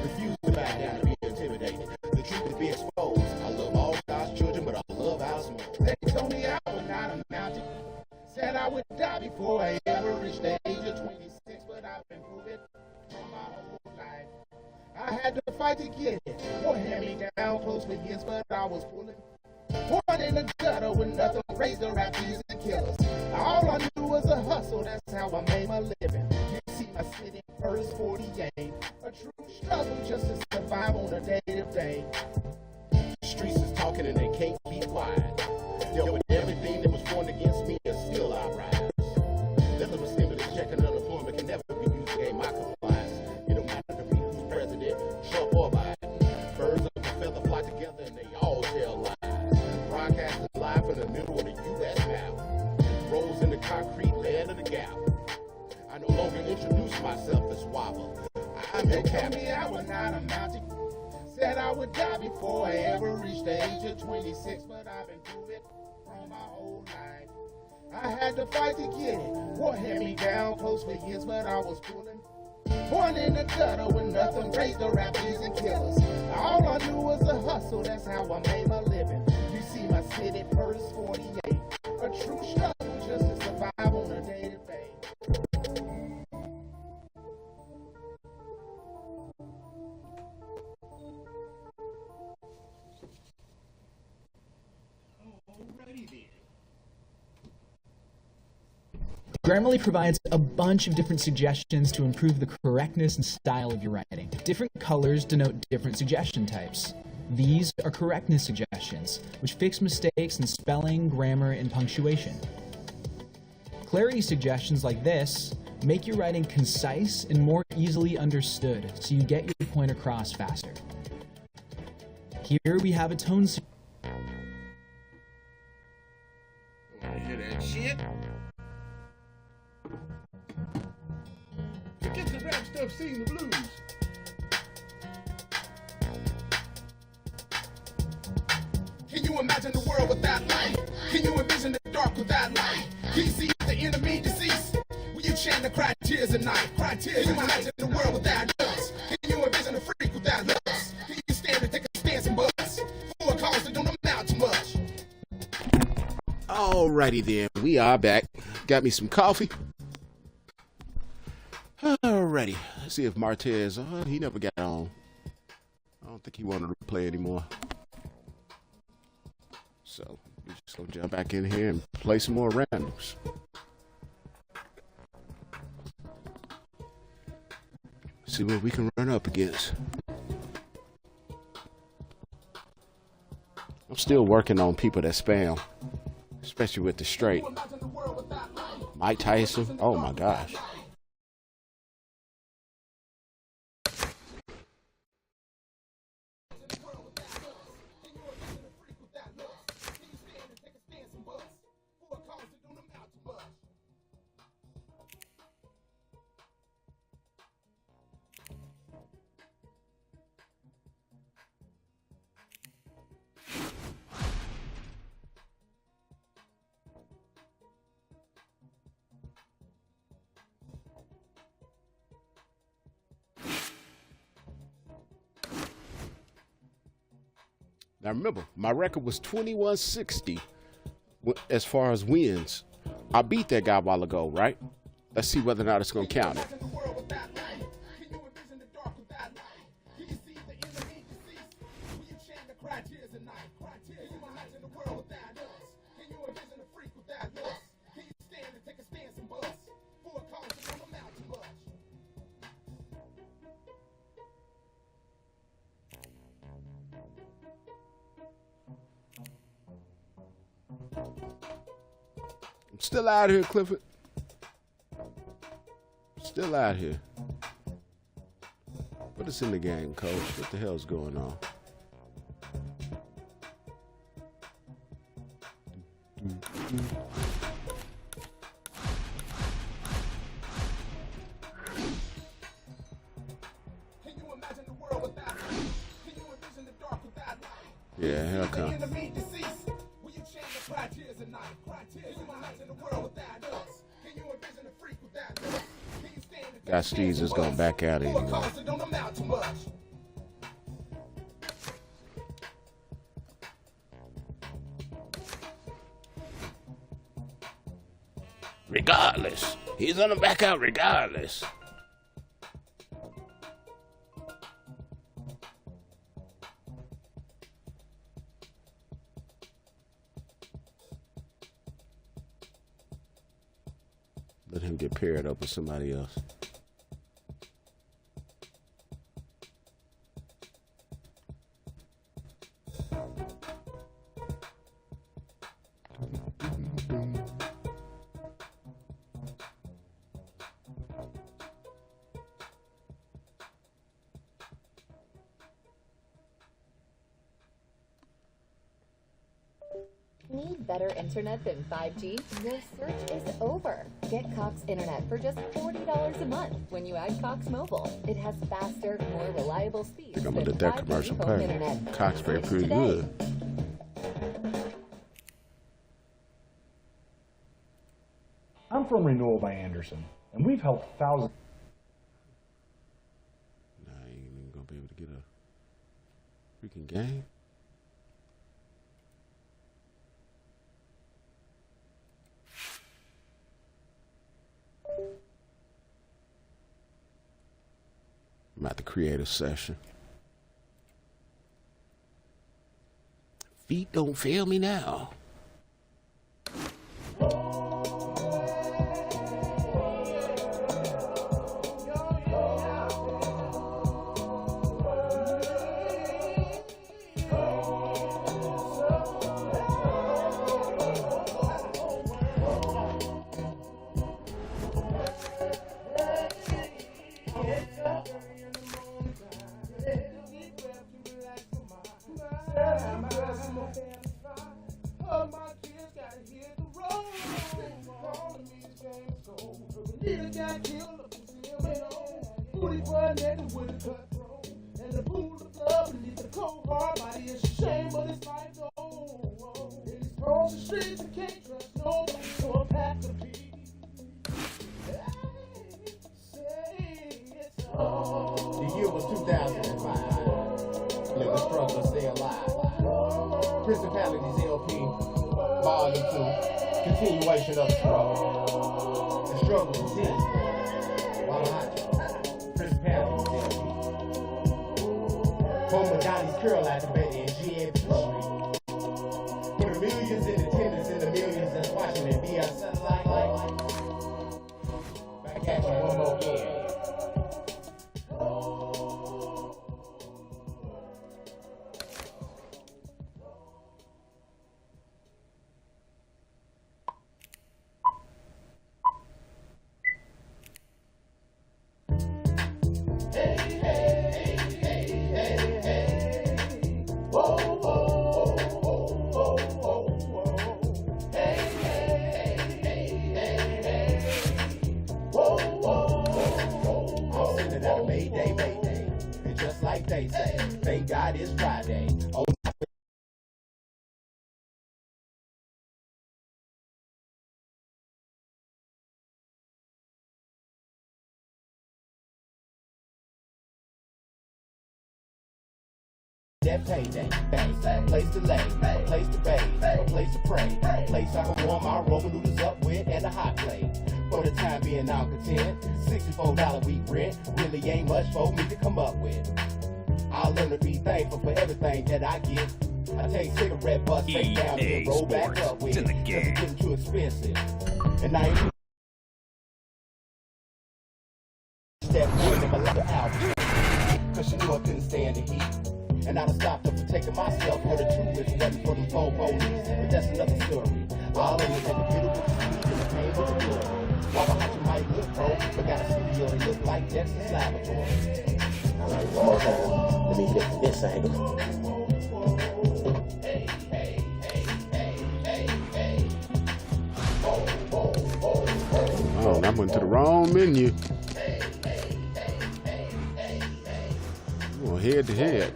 Refuse to back down and be intimidated. The truth is be exposed. I love all God's children, but I love our small. They told me I would not amount to. Said I would die before I ever reached the age of 26, but I've been proving from my whole life. I had to fight to get it. War had me down close for years, but I was pulling. Born in the gutter with nothing, raised around thieves and killers. All I knew was a hustle, that's how I made my living. You see my city first 48, a true struggle just to survive on a day-to-day. The streets is talking and they can't keep quiet. Yo, with everything that was formed against me is still I rise. That little stimulus check and unemployment can never be used to gain my compliance. It don't matter to me who's president, Trump or Biden. Birds of a feather fly together and they all tell lies. Broadcasting live from the middle of the U.S. now. Rolls in the concrete land of the gap. I no longer introduce myself as Waba. I'm your captain. I would not amount to. Said I would die before I ever reached the age of 26, but I've been through it from my whole life. I had to fight to get it. War had me down close for years, but I was pulling. Born in the gutter with nothing, raised around thieves and killers. All I knew was a hustle, that's how I made my living. You see my city first 48, a true struggle just to survive on a day-to-day. Alrighty then. Grammarly provides a bunch of different suggestions to improve the correctness and style of your writing. Different colors denote different suggestion types. These are correctness suggestions, which fix mistakes in spelling, grammar, and punctuation. Clarity suggestions like this make your writing concise and more easily understood, so you get your point across faster. Here we have a tone suggestion. Hear that shit? sing the blues. Can you imagine the world without light? Can you envision the dark without light? Can you see the enemy deceased? Will you chant and cry tears at night? Cry tears. Can you imagine the world without us? Can you envision a freak without us? Can you stand and take a stance and bust for a cause that don't amount to much? Alrighty then, we are back. Got me some coffee. Alrighty, let's see if Martez, he never got on. I don't think he wanted to play anymore. So, we're just gonna jump back in here and play some more randoms. See what we can run up against. I'm still working on people that spam, especially with the straight. Mike Tyson, oh my gosh. Now remember, my record was 2160 as far as wins. I beat that guy a while ago, right? Let's see whether or not it's going to count it. Still out here, Clifford. Still out here. Put us in the game, coach. What the hell's going on? Yeah, hell come. Guy Steve's is going back out anymore. Regardless. He's gonna back out regardless. Let him get paired up with somebody else. Need better internet than 5G? Your search is over. Get Cox Internet for just $40 a month when you add Cox Mobile. It has faster, more reliable speeds. I think I'm gonna let that commercial play. Cox very pretty good. I'm from Renewal by Anderson, and we've helped thousands. Nah, I ain't even gonna be able to get a freaking game. I'm at the creative session. Feet don't fail me now. booty for a nigga with a cutthroat. And the pool of love beneath the cold hard body is a shame, but it's life goes on. In these roads and streets, you can't trust nobody, so a pack of peace. The year was 2005. Let the struggle stay alive. Principalities LP, Volume 2, continuation of the struggle. The struggle continues. WabaHacha, Principalities LP. Home of Donnie's Curl activated in GA Street. For the millions in attendance and the millions that's watching it via satellite light. Back at you one more again. They say, thank God it's Friday. Oh, that payday, a place to lay, a place to bathe, a place to pray, a place I can warm my Roman noodles up with and a hot plate. For the time being, I'm content. $64 week rent really ain't much for me to come up with. I learn to be thankful for everything that I get. I take cigarette butts, take down and roll back up with. It's getting too expensive. And I ain't step one in my leather out. Cause she knew I couldn't stand the heat. And I done stopped her for taking myself for the tourists, waiting for them phone police. But that's another story. I'll only take the beautiful sweet and the pain with the glory. WabaHacha might look broke, but got a studio that look like Dexter's Laboratory. Alright, one more time. Let me get this angle. Oh, I went to the wrong menu. Well, head to head.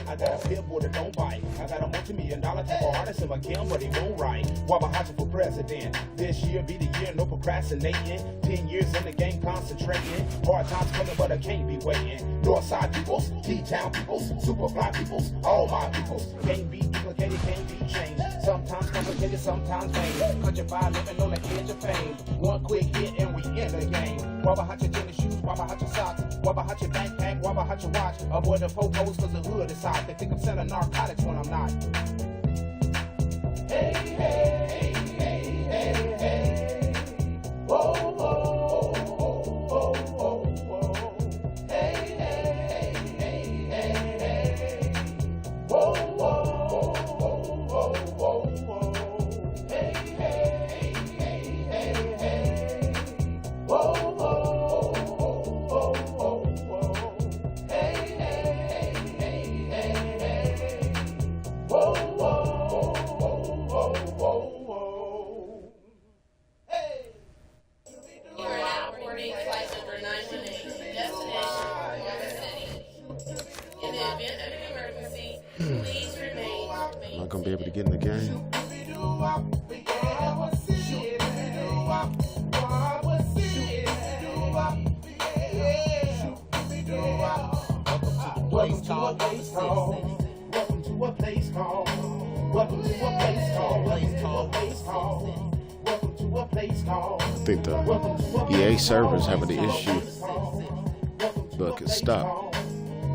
I got a billboard that don't bite. I got a multi-million-dollar type of artist in my game, but he won't write. WabaHacha for president. This year be the year, no procrastinating. 10 years in the game, concentrating. Hard times coming, but I can't be waiting. Northside peoples, T-town peoples, superfly peoples, all my peoples. Can't be duplicated, can't be changed. Sometimes complicated, sometimes vain. Countrified, living on the edge of fame. One quick hit and we in the game. WabaHacha tennis shoes, WabaHacha socks, WabaHacha backpack, WabaHacha watch. Avoid the po-pos cause the hood is hot. They think I'm selling narcotics when I'm not. Hey, hey, hey, hey, hey. Whoa, whoa, whoa, whoa, whoa. Hey, hey, hey, hey, hey. Whoa, whoa, whoa, whoa, whoa. Hey, hey, hey, hey, hey. Whoa, whoa, whoa, whoa, whoa. Hey, hey, hey, hey, hey. Whoa, whoa, whoa, whoa, whoa. Hey. You are now boarding flight number 918, destination Waba City. In the event of an emergency, please remain. Am I gonna be able to get in the game? Welcome to a place called. Welcome to a place called. Welcome to a place called. Welcome to a place called. Welcome to a place called. I think the EA servers having the issue. Look, it's stuck.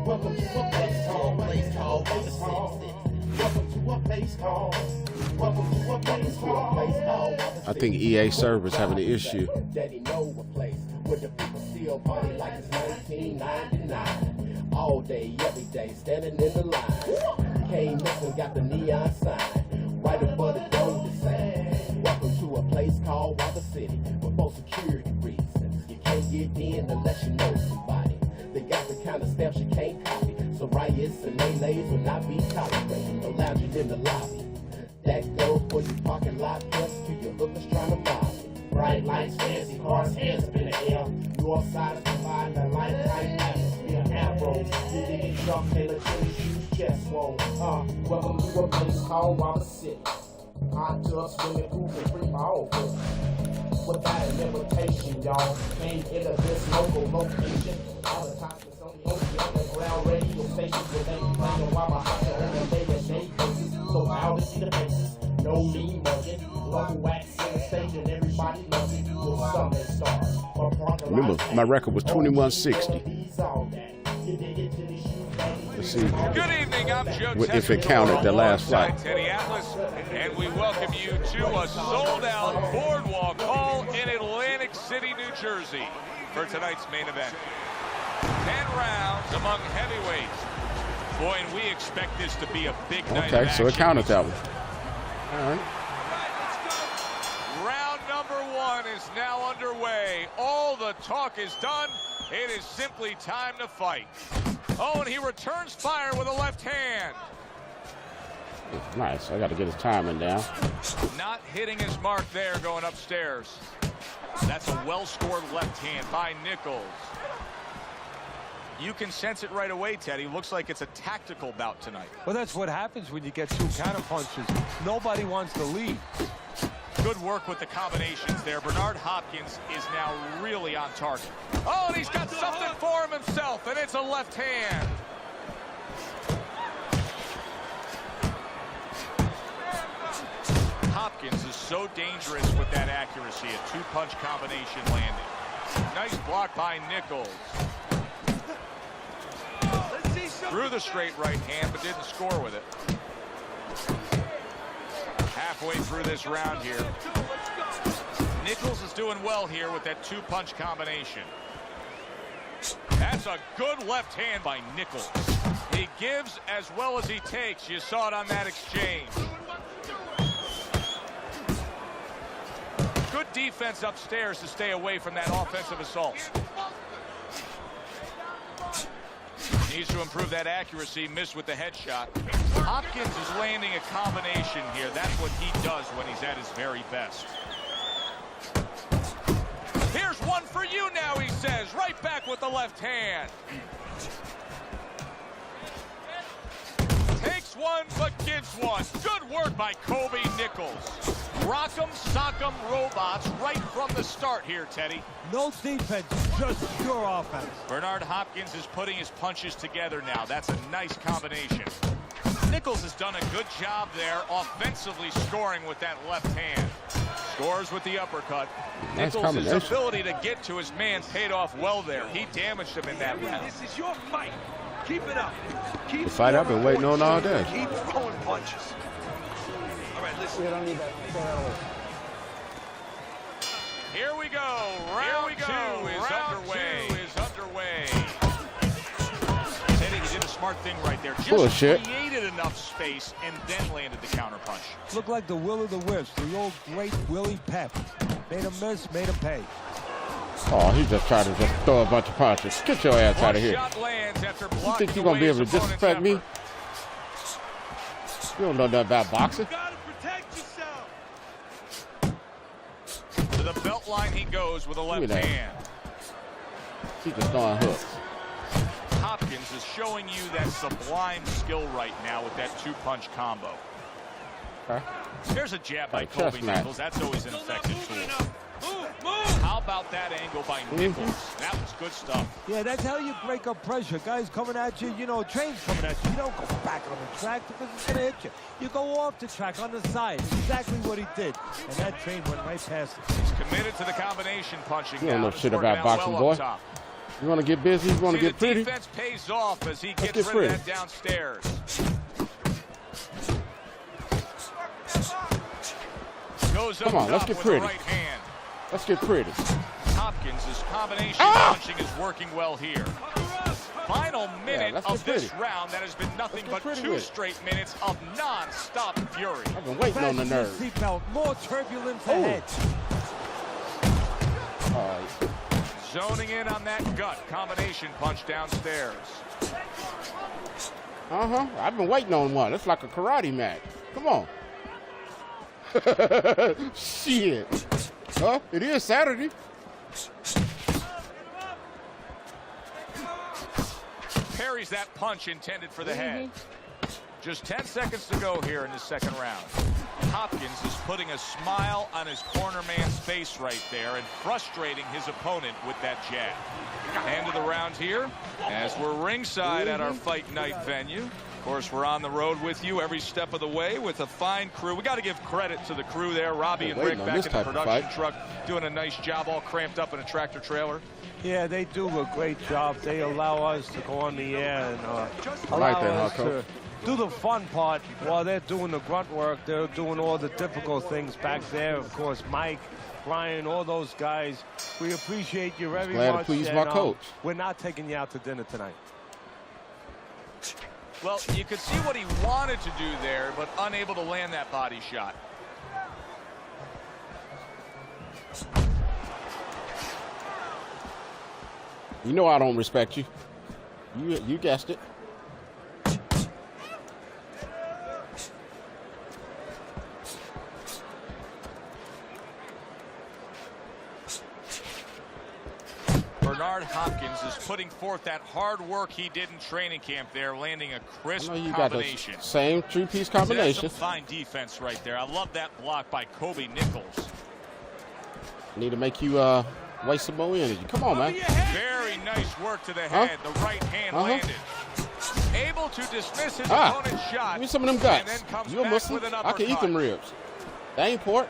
Welcome to a place called. Place called. Place called. Welcome to a place called. Welcome to a place called. I think EA servers having the issue. Daddy know a place where the people still party like it's 1999. All day, every day, standing in the line. Came up and got the neon sign right above the door to say, welcome to a place called Waba City. But for security reasons, you can't get in unless you know somebody. They got the kind of steps you can't copy, so riots and melees will not be tolerated. No lounging in the lobby. That goes for your parking lot, plus to your hookers trying to mob it. Bright lights, fancy cars, hands up in the air. North side is providing a lifetime atmosphere. Arrows, digging truck, Taylor Chili shoes, chest whoa. Welcome to a place called Waba City. Hot tub, swimming pool, and free ball. Without an invitation, y'all. Can't enter this local location. Advertisements on the ocean, underground radio stations where they be playing WabaHacha on a day-to-day basis. So loud to see the faces. No mean mugging. Local wax in the stage and everybody loves it. With some stars. Remember, my record was 2160. Let's see. Good evening, I'm Joe Tessitore, if it counted the last flight. Teddy Atlas, and we welcome you to a sold-out boardwalk hall in Atlantic City, New Jersey, for tonight's main event. 10 rounds among heavyweights. Boy, and we expect this to be a big night. Okay, so it counted that one. All right. Round number 1 is now underway. All the talk is done. It is simply time to fight. Oh, and he returns fire with a left hand. Nice. I got to get his timing down. Not hitting his mark there, going upstairs. That's a well-scored left hand by Nichols. You can sense it right away, Teddy. Looks like it's a tactical bout tonight. Well, that's what happens when you get 2 counter punches. Nobody wants to lead. Good work with the combinations there. Bernard Hopkins is now really on target. Oh, and he's got something for him himself, and it's a left hand. Hopkins is so dangerous with that accuracy. A 2-punch combination landing. Nice block by Nichols. Threw the straight right hand, but didn't score with it. Halfway through this round here. Nichols is doing well here with that 2-punch combination. That's a good left hand by Nichols. He gives as well as he takes. You saw it on that exchange. Good defense upstairs to stay away from that offensive assault. Needs to improve that accuracy. Missed with the headshot. Hopkins is landing a combination here. That's what he does when he's at his very best. Here's one for you now, he says. Right back with the left hand. Takes one, but gives one. Good work by Kobe Nichols. Rock 'em, sock 'em, robots right from the start here, Teddy. No defense, just pure offense. Bernard Hopkins is putting his punches together now. That's a nice combination. Nichols has done a good job there offensively scoring with that left hand. Scores with the uppercut. Nice Nichols' ability to get to his man paid off well there. He damaged him in that round. This is your fight. Keep it up. Keep The fight I've been waiting on all day. Keep throwing punches. All right, listen. We don't need that. Throw that away. Here we go. Round two is underway. Teddy, he did a smart thing right there. Just created enough space and then landed the counter punch. Looked like the Will of the Wisps, the old great Willie Pep. Made him miss, made him pay. Oh, he just tried to just throw a bunch of punches. Get your ass out of here. You think you're going to be able to disrespect me? You don't know nothing about boxing. To the belt line he goes with a left hand. He's just throwing hooks. Hopkins is showing you that sublime skill right now with that 2-punch combo. Okay. There's a jab by Kobe Nichols. That's always an effective tool. How about that angle by Nichols? That was good stuff. Yeah, that's how you break up pressure. Guys coming at you, you know, trains coming at you. You don't go back on the track because it's going to hit you. You go off the track on the side. Exactly what he did. And that train went right past him. He's committed to the combination punching. You don't know shit about boxing, boy. You want to get busy? You want to get pretty? The defense pays off as he gets rid of that downstairs. Goes up. Come on, let's get pretty. Right hand. Let's get pretty. Hopkins' combination punching is working well here. Final minute of this round that has been nothing but 2 straight minutes of non-stop fury. I've been waiting on the nerve. Seatbelt, more turbulence ahead. Zoning in on that gut combination punch downstairs. I've been waiting on one. It's like a karate match. Come on. Shit. Huh? It is Saturday. parries that punch intended for the head. Just 10 seconds to go here in the second round. Hopkins is putting a smile on his corner man's face right there and frustrating his opponent with that jab. End of the round here as we're ringside at our fight night venue. Of course, we're on the road with you every step of the way with a fine crew. We got to give credit to the crew there. Robbie and Rick back in the production truck doing a nice job, all cramped up in a tractor trailer. Yeah, they do a great job. They allow us to go on the air and allow us to do the fun part while they're doing the grunt work. They're doing all the difficult things back there. Of course, Mike, Brian, all those guys. We appreciate you very much. Glad to please my coach. We're not taking you out to dinner tonight. Well, you could see what he wanted to do there, but unable to land that body shot. You know I don't respect you. You guessed it. Bernard Hopkins is putting forth that hard work he did in training camp there, landing a crisp combination. Got the same three-piece combination. That's some fine defense right there. I love that block by Kobe Nichols. Need to make you waste some more energy. Come on, man. Very nice work to the head. The right hand landed. Able to dismiss his opponent's shot. Give me some of them guts. You a Muslim? I can eat them ribs. That ain't pork.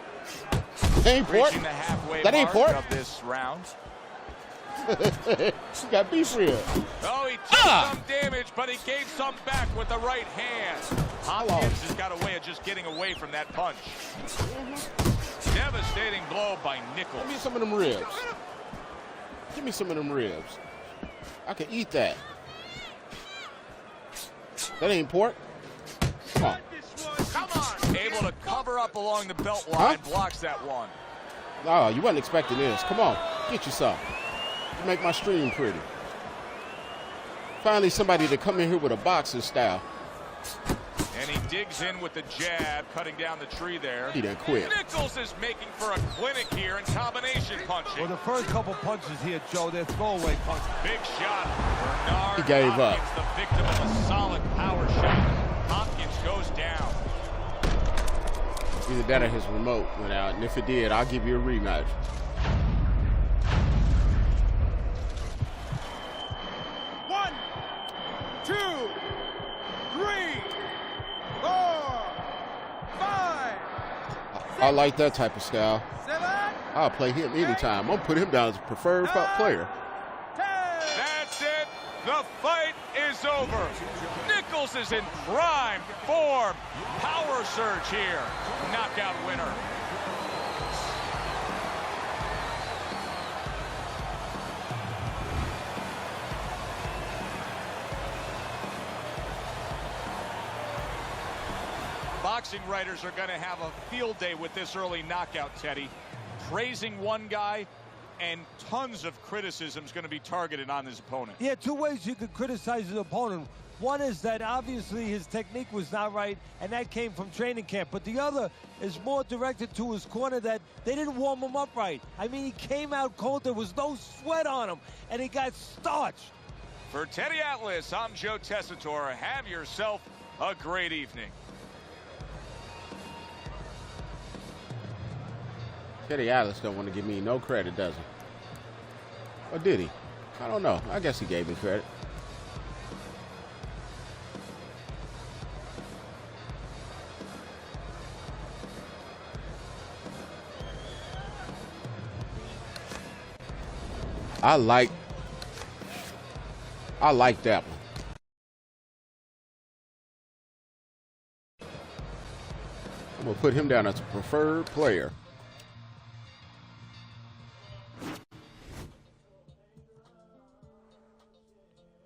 That ain't pork. That ain't pork. Of this round. You got beef ribs. Oh, he took some damage, but he gave some back with the right hand. Hopkins has got a way of just getting away from that punch. Devastating blow by Nichols. Give me some of them ribs. Give me some of them ribs. I can eat that. That ain't pork. Come on. Come on. Able to cover up along the belt line. Blocks that one. Oh, you wasn't expecting this. Come on. Get you some. You make my stream pretty. Finally, somebody to come in here with a boxing style. And he digs in with the jab, cutting down the tree there. He done quit. Nichols is making for a clinic here in combination punching. Well, the first couple punches here, Joe, they're throwaway punches. Big shot. Bernard he gave Hopkins, up. The victim of a solid power shot. Hopkins goes down. Either that or his remote went out. And if it did, I'll give you a rematch. One, two, three, 4, 5. I like that type of style. I'll play him anytime. I'm going to put him down as a preferred player. That's it. The fight is over. Nichols is in prime form. Power surge here. Knockout winner. Boxing writers are going to have a field day with this early knockout, Teddy. Praising one guy and tons of criticism is going to be targeted on his opponent. Yeah, two ways you could criticize his opponent. One is that obviously his technique was not right, and that came from training camp. But the other is more directed to his corner, that they didn't warm him up right. I mean, he came out cold. There was no sweat on him, and he got starched. For Teddy Atlas, I'm Joe Tessitore. Have yourself a great evening. Teddy Atlas don't want to give me no credit, does he? Or did he? I don't know. I guess he gave me credit. I like that one. I'm going to put him down as a preferred player.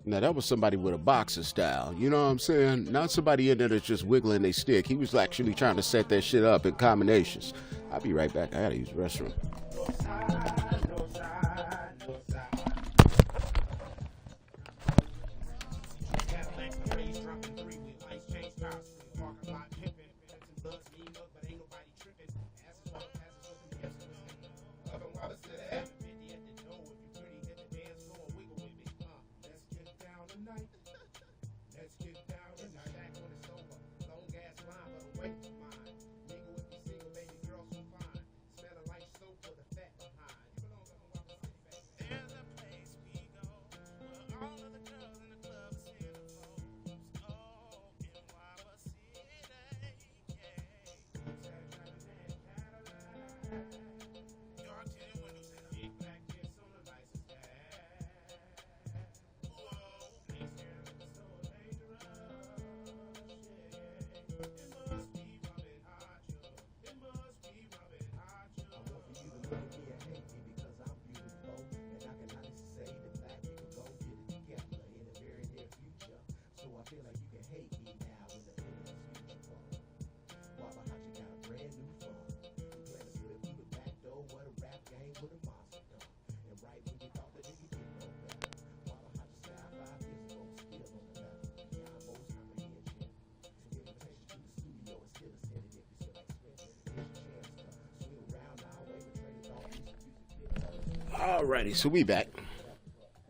Now, that was somebody with a boxer style. You know what I'm saying? Not somebody in there that's just wiggling their stick. He was actually trying to set that shit up in combinations. I'll be right back. I got to use the restroom. Alrighty, so we back.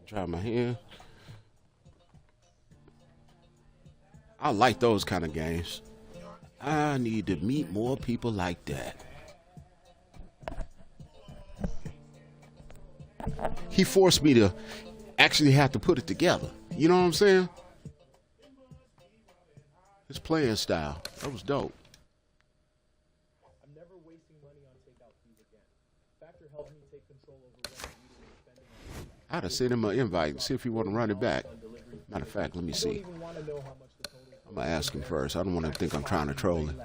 Try my hand. I like those kind of games. I need to meet more people like that. He forced me to actually have to put it together. You know what I'm saying? His playing style. That was dope. I'm never wasting money on takeout fees again. Factor helped me take control over what I'm spending on. I'd have sent him an invite and see if he want to run it back. Matter of fact, let me see. I'm going to ask him first. I don't want to think I'm trying to troll him.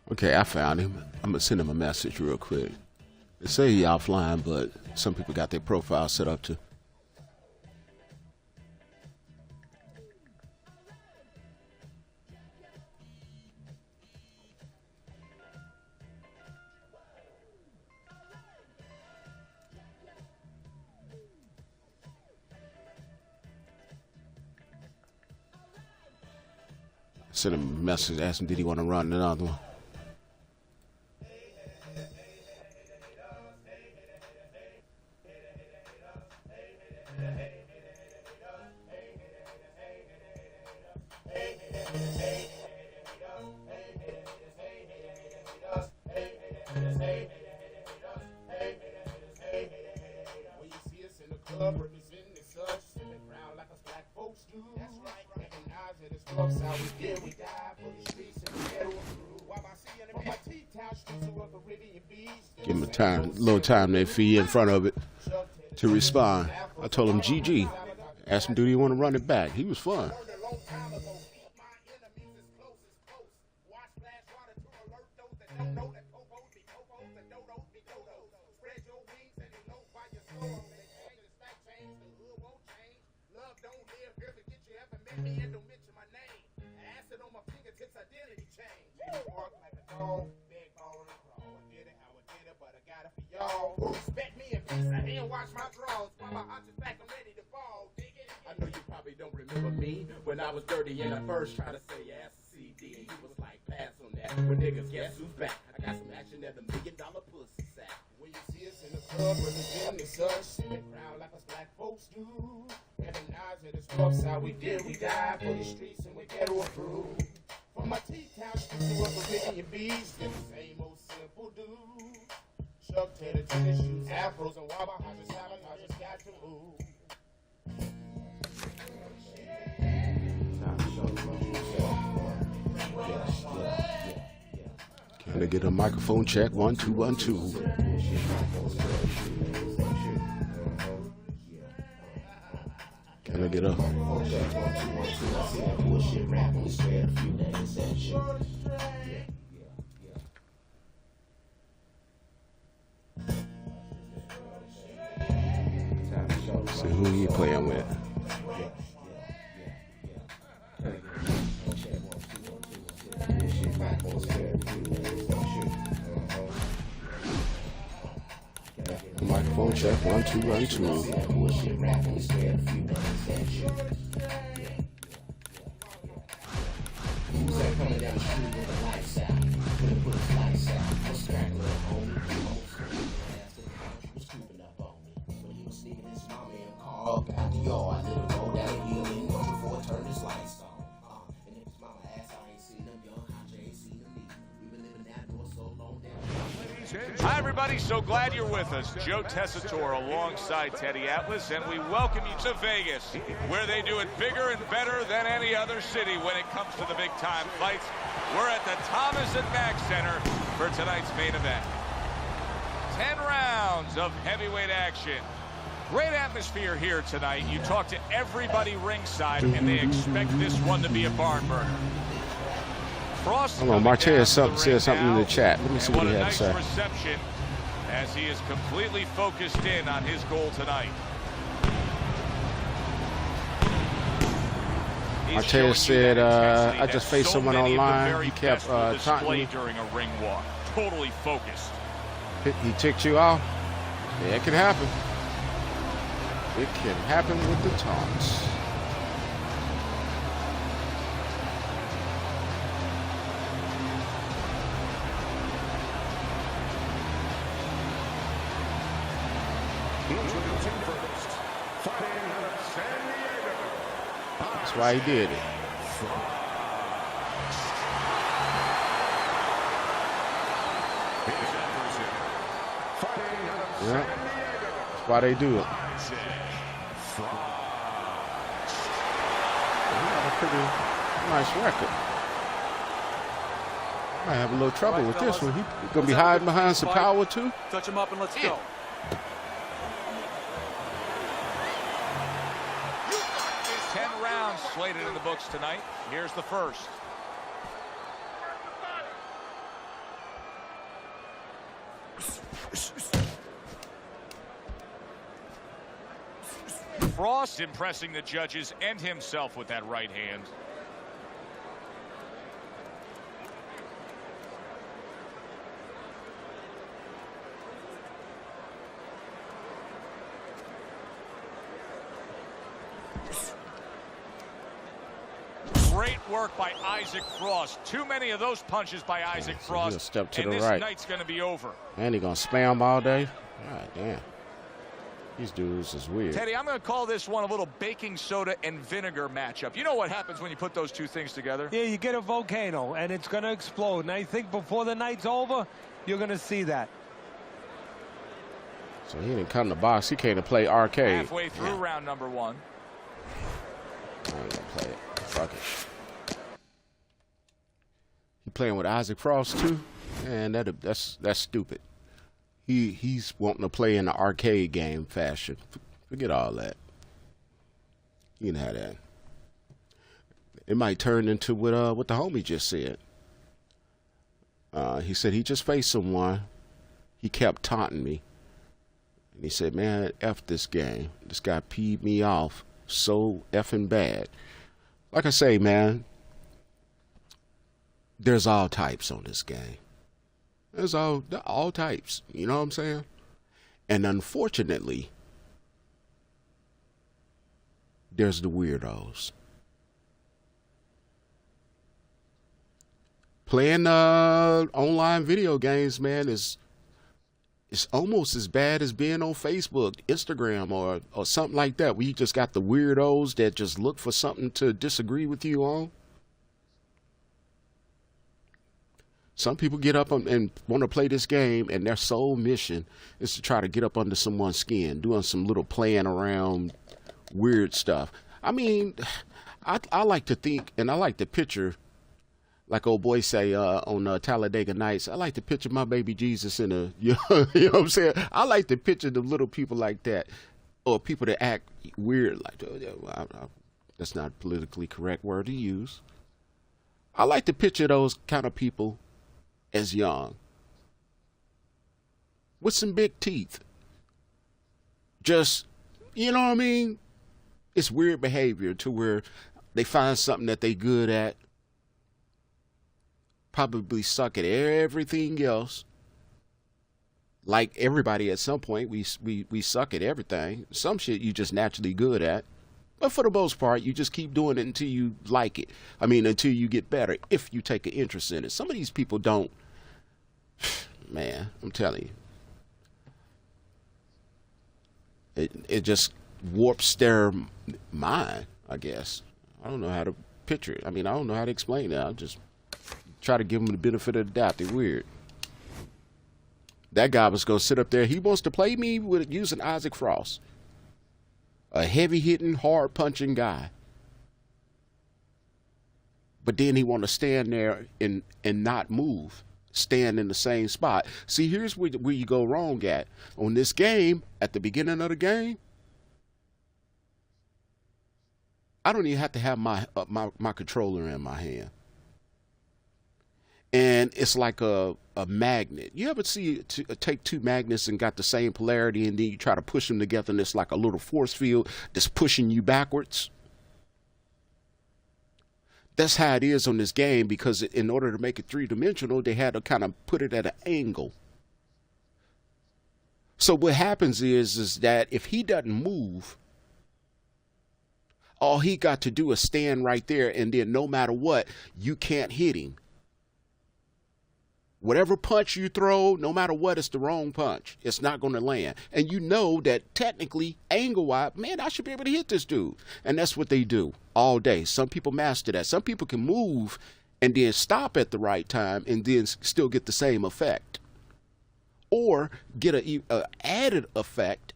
Okay, I found him. I'm gonna send him a message real quick. They say he offline, but some people got their profile set up to. Send him a message, ask him did he want to run another one. Give him a little time there, fee in front of it to respond. I told him GG. Asked him, do you want to run it back? He was fun. Respect me and peace. I didn't wash my drawers. WabaHacha's back. I'm ready to ball. Dig it. I know you probably don't remember me when I was dirty and I first tried to say ass a CD, and you was like, pass on that. When niggas guess who's back? I got some action at the $1 million pussy sack. When you see us in the club, representing the such, sitting proud like us black folks do. Recognize that it's rough side. We did, we died for the streets and we ghetto approved. From my T-town streets to Upper Vivian Beach, still the same old simple dude. Chuck Taylor tennis shoes, afros, and WabaHacha salad. I just got to move. Can I get a microphone check? 1 2 1 2. Can I get a? See who you playing with. Microphone check 1 2 1 Hi, everybody. everybody. So glad you're with us. Joe Tessitore alongside Teddy Atlas, and we welcome you to Vegas, where they do it bigger and better than any other city when it comes to the big-time fights. We're at the Thomas & Mack Center for tonight's main event. 10 rounds of heavyweight action. Great atmosphere here tonight. You talk to everybody ringside, and they expect this one to be a barn burner. Frost. Hold on, Martez said something in the chat. Let me see what he had to say. Reception as he is completely focused in on his goal tonight. Martez said, I just faced someone online. He kept taunting me during a ring walk. Totally focused. He ticked you off? Yeah, it can happen. It can happen with the taunts. That's why he did it. Yeah, that's why they do it. Pretty nice record. Might have a little trouble with this one. He's gonna be hiding behind some power too. Touch him up and let's go. 10 rounds slated in the books tonight. Here's the first. Frost impressing the judges and himself with that right hand. Great work by Isaac Frost. Too many of those punches by Isaac Frost. Step to and the this right. night's going to be over. And he gonna spam all day. God damn. These dudes is weird. Teddy, I'm going to call this one a little baking soda and vinegar matchup. You know what happens when you put those two things together? Yeah, you get a volcano, and it's going to explode. And I think before the night's over, you're going to see that. So he didn't come to box. He came to play arcade. Halfway through round number one. I ain't gonna play it. Fuck it. He playing with Isaac Frost too? Man, that's stupid. He's wanting to play in the arcade game fashion. Forget all that. You know how that. It might turn into what the homie just said. He said he just faced someone. He kept taunting me. And he said, man, F this game. This guy peed me off so effing bad. Like I say, man, there's all types on this game. There's all types. You know what I'm saying? And unfortunately, there's the weirdos. Playing online video games, man, is almost as bad as being on Facebook, Instagram, or something like that, where you just got the weirdos that just look for something to disagree with you on. Some people get up and want to play this game, and their sole mission is to try to get up under someone's skin, doing some little playing around weird stuff. I mean, I like to think, and I like to picture, like old boy say on Talladega Nights, I like to picture my baby Jesus in a, you know what I'm saying? I like to picture the little people like that, or people that act weird like that. That's not a politically correct word to use. I like to picture those kind of people as young, with some big teeth. Just, you know what I mean? It's weird behavior to where they find something that they good at, probably suck at everything else. Like everybody at some point, we suck at everything. Some shit you just naturally good at. But for the most part, you just keep doing it until you like it. I mean, until you get better, if you take an interest in it. Some of these people don't. Man, I'm telling you. It just warps their mind, I guess. I don't know how to picture it. I mean, I don't know how to explain it. I'll just try to give them the benefit of the doubt. They're weird. That guy was going to sit up there. He wants to play me with using Isaac Frost. A heavy-hitting, hard-punching guy. But then he want to stand there and not move. Stand in the same spot. See, here's where you go wrong at. On this game, at the beginning of the game, I don't even have to have my controller in my hand. And it's like a magnet. You ever see take two magnets and got the same polarity, and then you try to push them together, and it's like a little force field that's pushing you backwards? That's how it is on this game, because in order to make it three-dimensional, they had to kind of put it at an angle. So what happens is that if he doesn't move, all he got to do is stand right there, and then no matter what, you can't hit him. Whatever punch you throw, no matter what, it's the wrong punch. It's not going to land. And you know that technically, angle-wise, man, I should be able to hit this dude. And that's what they do all day. Some people master that. Some people can move and then stop at the right time and then still get the same effect. Or get an added effect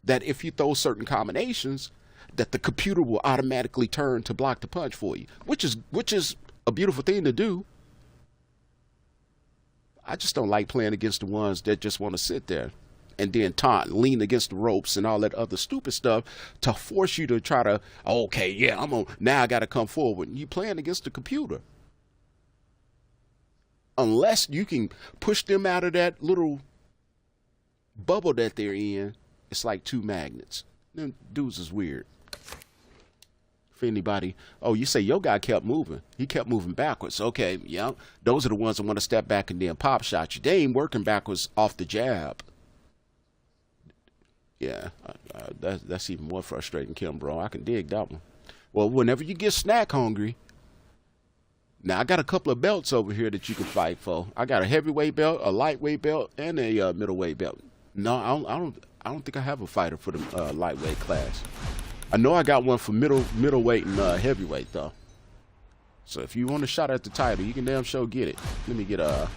that if you throw certain combinations, that the computer will automatically turn to block the punch for you, which is a beautiful thing to do. I just don't like playing against the ones that just want to sit there and then taunt, lean against the ropes and all that other stupid stuff to force you to try to, okay, yeah, now I got to come forward. You playing against the computer. Unless you can push them out of that little bubble that they're in, it's like two magnets. Them dudes is weird. For anybody, oh, you say your guy kept moving. He kept moving backwards. Okay, yeah. Those are the ones that want to step back and then pop shot you. They ain't working backwards off the jab. Yeah, that's even more frustrating, Kim, bro. I can dig that one. Well, whenever you get snack hungry, now I got a couple of belts over here that you can fight for. I got a heavyweight belt, a lightweight belt, and a middleweight belt. No, I don't think I have a fighter for the lightweight class. I know I got one for middleweight and heavyweight though. So if you want a shot at the title, you can damn sure get it. Let me get an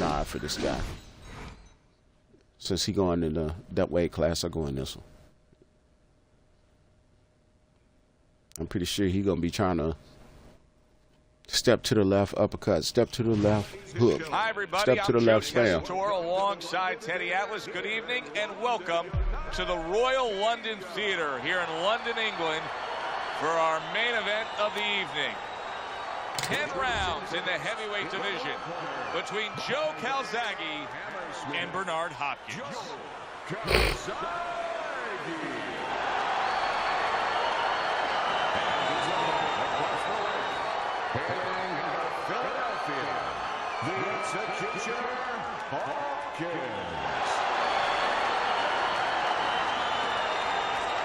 eye for this guy. Since he going in that weight class, I go in this one. I'm pretty sure he gonna be trying to step to the left, uppercut, step to the left, hook. Hi, everybody. Step to the left, spam. Alongside Teddy Atlas. Good evening and welcome to the Royal London Theatre here in London, England, for our main event of the evening. 10 rounds in the heavyweight division between Joe Calzaghe and Bernard Hopkins.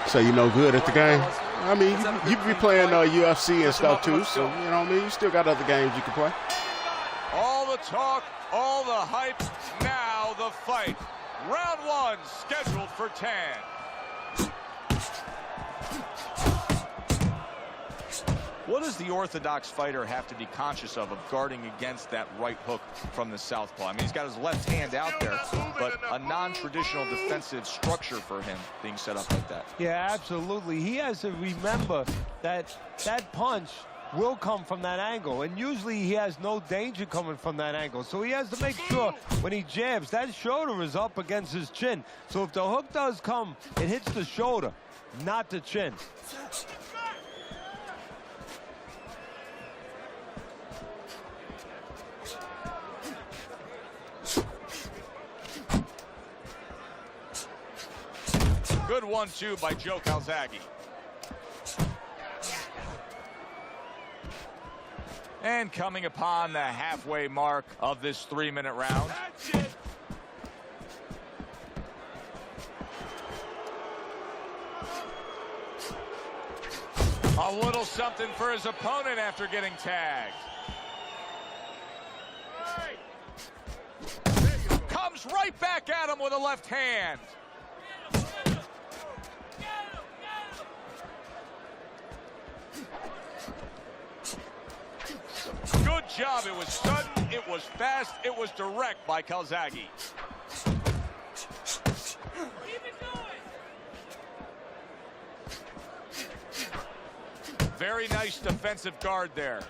So you know good at the game? I mean, you be playing UFC and stuff too, so you know what I mean? You still got other games you can play. All the talk, all the hype, now the fight. Round one scheduled for 10. What does the orthodox fighter have to be conscious of guarding against that right hook from the southpaw? I mean, he's got his left hand out there, but a non-traditional defensive structure for him being set up like that. Yeah, absolutely. He has to remember that that punch will come from that angle, and usually he has no danger coming from that angle. So he has to make sure when he jabs, that shoulder is up against his chin. So if the hook does come, it hits the shoulder, not the chin. Good 1-2 by Joe Calzaghe. And coming upon the halfway mark of this 3-minute round. A little something for his opponent after getting tagged. Comes right back at him with a left hand. Good job. It was sudden It was fast. It was direct by Calzaghe. Very nice defensive guard there.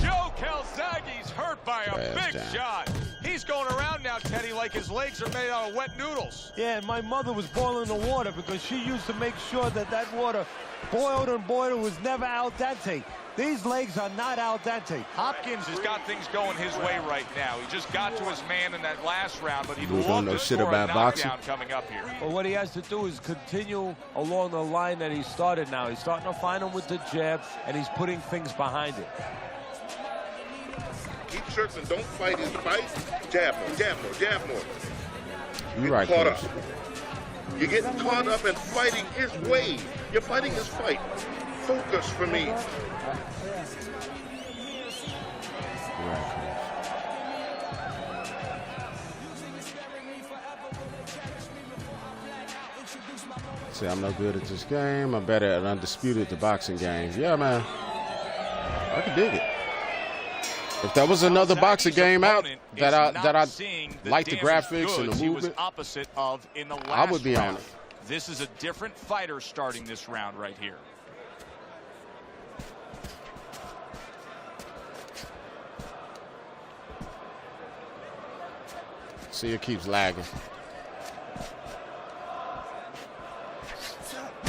Joe Calzaghe's hurt by a big shot. He's going around now, Teddy, like his legs are made out of wet noodles. Yeah, and my mother was boiling the water because she used to make sure that that water boiled and boiled, was never al dente. These legs are not al dente. Hopkins has got things going his way right now. He just got to his man in that last round, but he'd love to score a knockdown coming up here. Well, what he has to do is continue along the line that he started now. He's starting to find him with the jab, and he's putting things behind it. Keep searching. Don't fight his fight. Jab more, jab more, jab more. You're right, caught Coach. up. You're getting caught up and fighting his wave. You're fighting his fight. Focus for me. See, I'm no good at this game. I'm better at Undisputed, the boxing game. Yeah, man. I can dig it. If there was another boxing game out that I like the graphics and the movement, opposite of in the last I would be round. on it. This is a different fighter starting this round right here. See, it keeps lagging.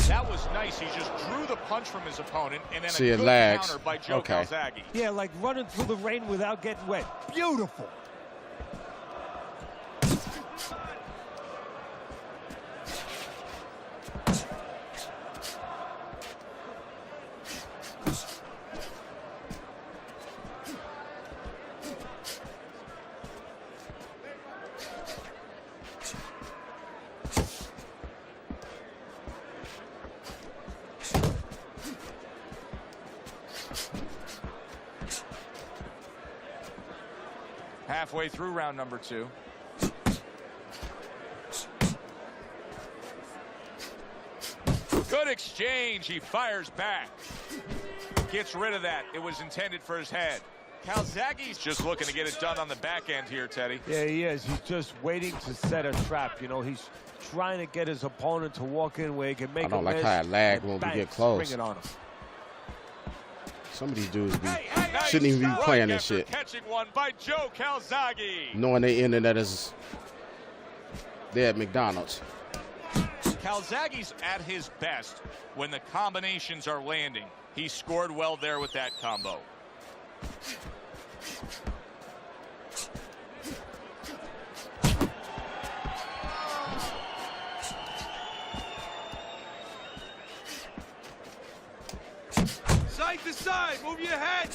That was nice. He just drew the punch from his opponent, and then See, a it good lags. counter by Joe Okay. Calzaghe. Yeah, like running through the rain without getting wet. Beautiful. Halfway through round number 2. Good exchange. He fires back. Gets rid of that. It was intended for his head. Calzaghe's just looking to get it done on the back end here, Teddy. Yeah, he is. He's just waiting to set a trap. You know, he's trying to get his opponent to walk in where he can make I don't a like miss, how it lagged and when bang, we get close. Bring it on him. Some of these dudes shouldn't even be playing this shit. Catching one by Joe Calzaghe. Knowing their internet is there at McDonald's. Calzaghe's at his best when the combinations are landing. He scored well there with that combo. Side to side, move your head.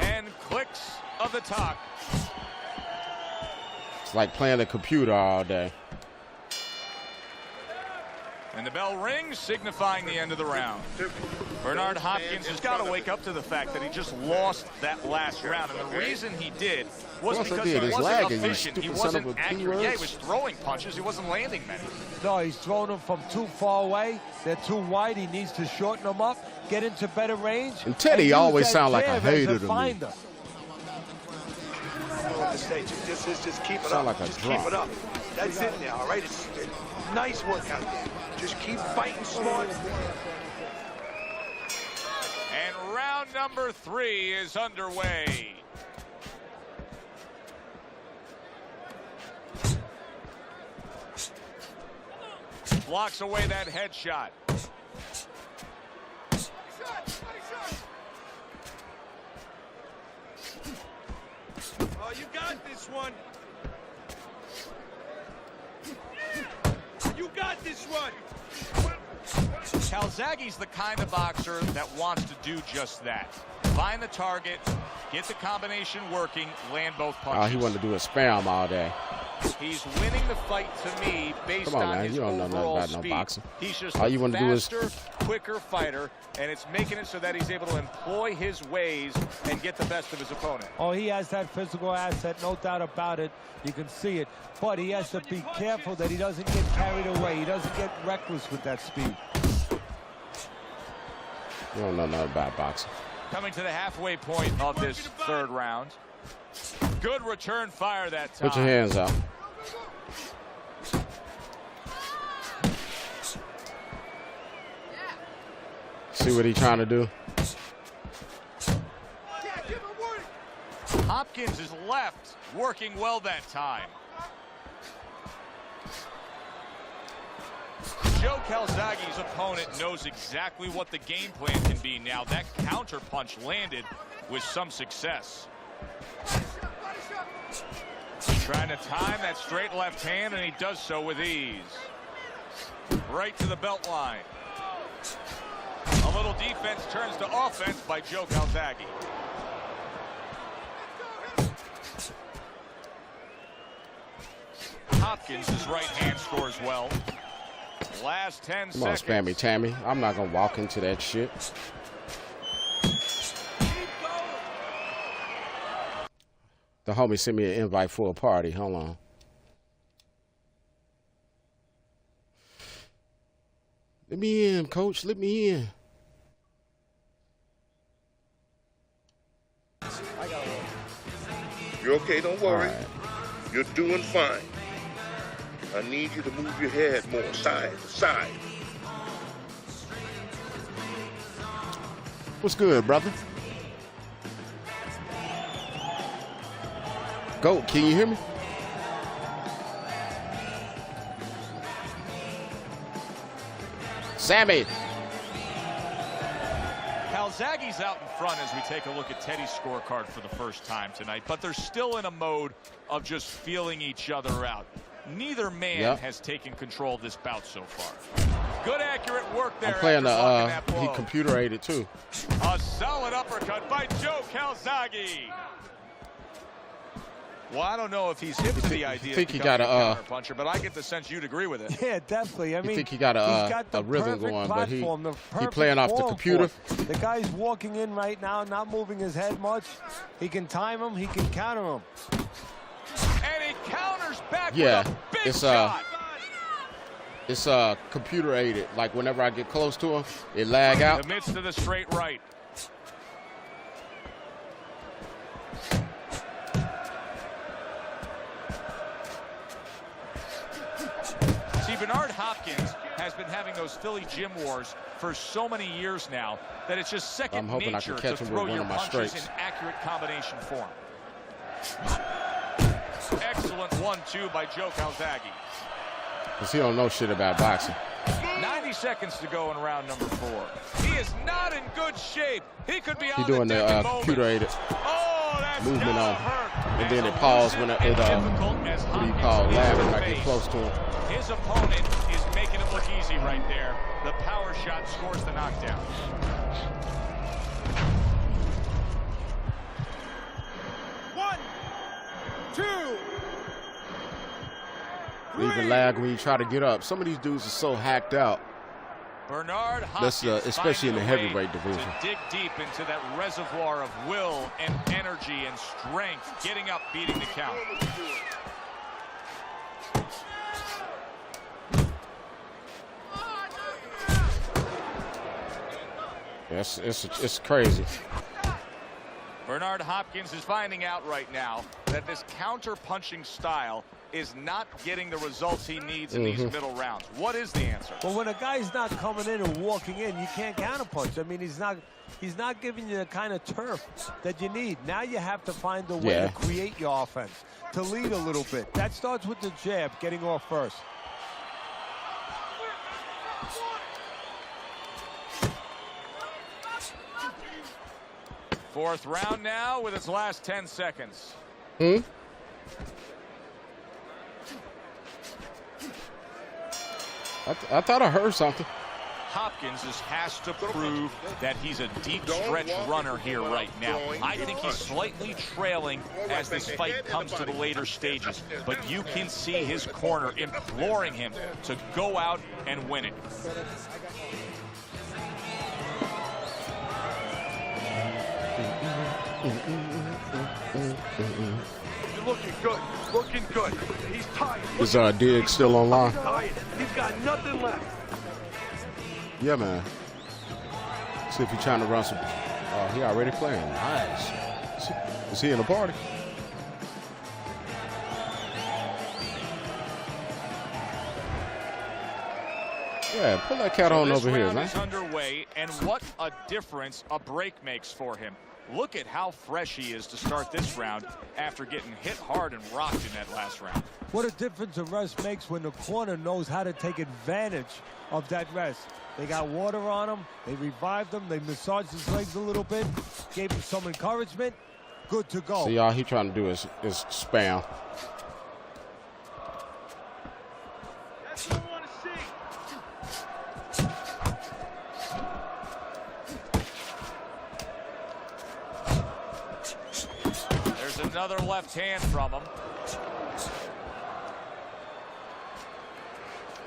And clicks of the top. It's like playing a computer all day. And the bell rings, signifying the end of the round. Bernard Hopkins has got to wake up to the fact that he just lost that last round. And the reason he did was because he wasn't efficient. He wasn't accurate. Yeah, he was throwing punches. He wasn't landing many. No, he's throwing them from too far away. They're too wide. He needs to shorten them up, get into better range. And Teddy always sound like a jab hater as to me. finder. Just keep it Sound up. like a Just drunk. keep it up. That's it now, all right? It's nice work out there. Just keep fighting smart. And round number 3 is underway. Blocks away that headshot. Oh, you got this one. You got this one. Calzaghe's the kind of boxer that wants to do just that. Find the target, get the combination working, land both punches. Oh, he wanted to do a spam all day. He's winning the fight to me based Come on, on man. his You don't know overall nothing about speed. no boxing. He's just All a you want to do is faster, quicker fighter, and it's making it so that he's able to employ his ways and get the best of his opponent. Oh, he has that physical asset, no doubt about it. You can see it. But he has to be careful that he doesn't get carried away. He doesn't get reckless with that speed. You don't know nothing about boxing. Coming to the halfway point of this third round. Good return fire that time. Put your hands out. See what he's trying to do. Hopkins is left, working well that time. Joe Calzaghe's opponent knows exactly what the game plan can be now. That counter punch landed with some success. Trying to time that straight left hand, and he does so with ease. Right to the belt line. A little defense turns to offense by Joe Calzaghe. Hopkins' right hand scores well. Last 10 Come on, seconds. Spammy Tammy. I'm not going to walk into that shit. The homie sent me an invite for a party. Hold on. Let me in, coach. Let me in. You're okay, don't worry. All right. You're doing fine. I need you to move your head more side to side. What's good, brother? Go, can you hear me? Sammy. Calzaghe's out in front as we take a look at Teddy's scorecard for the first time tonight, but they're still in a mode of just feeling each other out. Neither man has taken control of this bout so far. Good accurate work there. I'm playing after the he computer aided too. A solid uppercut by Joe Calzaghe. Well, I don't know if he's hip to the idea of becoming a counter puncher, but I get the sense you'd agree with it. Yeah, definitely. I mean, you think he got a rhythm going, but he playing off the computer. The guy's walking in right now, not moving his head much. He can time him. He can counter him. And he counters back with a big shot. It's computer aided. Like whenever I get close to him, it lag out. In the midst of the straight right. Bernard Hopkins has been having those Philly gym wars for so many years now that it's just second nature to throw your punches in accurate combination form. Excellent 1-2 by Joe Calzaghe. Because he don't know shit about boxing. 90 seconds to go in round number 4. He is not in good shape. He could be He doing the computer aided movement on, and then it paused when what do you call laughing when I get close to him. His opponent is making it look easy right there. The power shot scores the knockdown. One, two, Even lag when you try to get up. Some of these dudes are so hacked out. Bernard Hopkins, especially in the heavyweight division. To dig deep into that reservoir of will and energy and strength, getting up, beating the count. It's crazy. Bernard Hopkins is finding out right now that this counter-punching style is not getting the results he needs in these middle rounds. What is the answer? Well, when a guy's not coming in and walking in, you can't counterpunch. I mean, he's not giving you the kind of turf that you need. Now you have to find a way to create your offense, to lead a little bit. That starts with the jab, getting off first. Fourth round now with its last 10 seconds. I thought I heard something. Hopkins has to prove that he's a deep stretch runner here right now. I think he's slightly trailing as this fight comes to the later stages, but you can see his corner imploring him to go out and win it. You're looking good. Looking good. He's tired. Is Dig still online? He's got nothing left. Yeah, man. See if he's trying to run some. Oh, he already playing. Nice. Is he in the party? Yeah, pull that cat on over here, man. This round is underway, and what a difference a break makes for him. Look at how fresh he is to start this round after getting hit hard and rocked in that last round. What a difference a rest makes when the corner knows how to take advantage of that rest. They got water on him. They revived him. They massaged his legs a little bit, gave him some encouragement. Good to go. See, all he trying to do is spam. That's what I want to see. There's another left hand from him.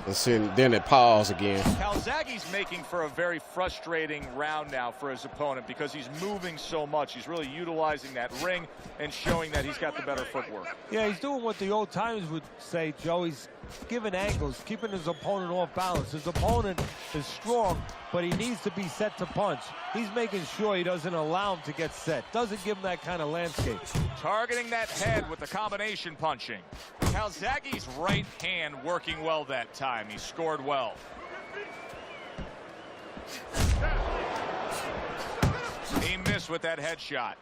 Let's see, then it paused again. Calzaghe's making for a very frustrating round now for his opponent because he's moving so much. He's really utilizing that ring and showing that he's got the better footwork. Yeah, he's doing what the old timers would say, Joe. He's giving angles, keeping his opponent off balance. His opponent is strong, but he needs to be set to punch. He's making sure he doesn't allow him to get set. Doesn't give him that kind of landscape. Targeting that head with the combination punching. Calzaghe's right hand working well that time. He scored well. He missed with that headshot.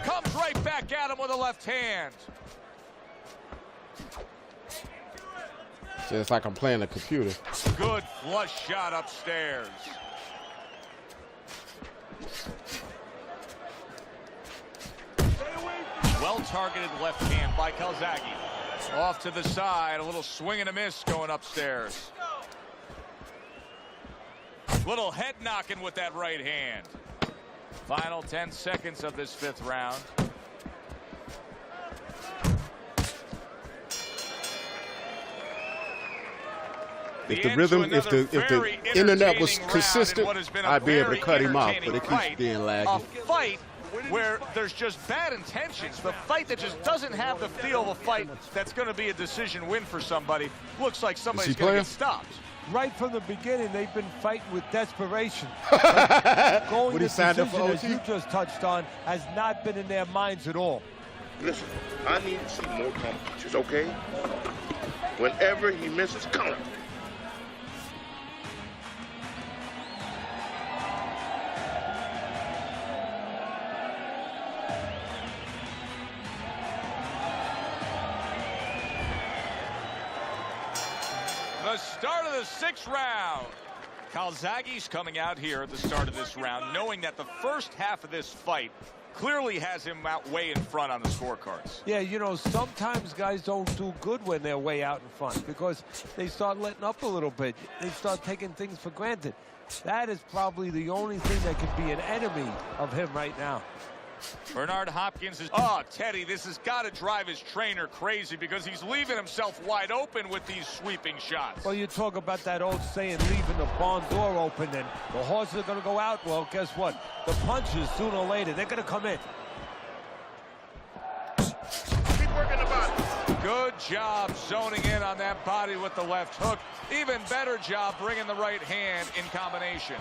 Comes right back at him with a left hand. So it's like I'm playing a computer. Good flush shot upstairs. Well-targeted left hand by Calzaghe. Off to the side, a little swing and a miss going upstairs. Little head knocking with that right hand. Final 10 seconds of this fifth round. If the rhythm, if the internet was consistent, I'd be able to cut him off, but it keeps being laggy. A fight where there's just bad intentions. The fight that just doesn't have the feel of a fight that's going to be a decision win for somebody. Looks like somebody's going to get stopped. Right from the beginning, they've been fighting with desperation. Going What to he signed up decision, for as OT? you just touched on, has not been in their minds at all. Listen, I need to see more competitions, okay? Whenever he misses, count. The start of the sixth round. Calzaghe's coming out here at the start of this round, knowing that the first half of this fight clearly has him out way in front on the scorecards. Yeah, you know, sometimes guys don't do good when they're way out in front because they start letting up a little bit. They start taking things for granted. That is probably the only thing that could be an enemy of him right now. Bernard Hopkins is, oh, Teddy, this has got to drive his trainer crazy because he's leaving himself wide open with these sweeping shots. Well, you talk about that old saying, leaving the barn door open, and the horses are going to go out. Well, guess what? The punches, sooner or later, they're going to come in. Keep working the body. Good job zoning in on that body with the left hook. Even better job bringing the right hand in combination.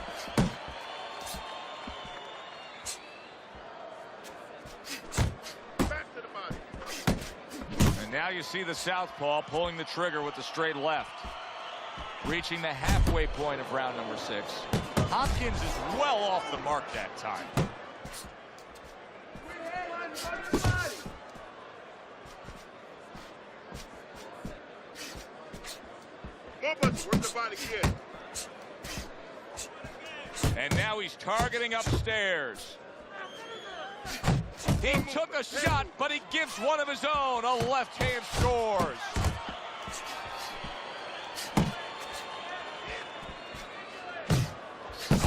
Now you see the southpaw pulling the trigger with the straight left. Reaching the halfway point of round number 6. Hopkins is well off the mark that time. Where's the body kid? And now he's targeting upstairs. He took a shot, but he gives one of his own. A left hand scores.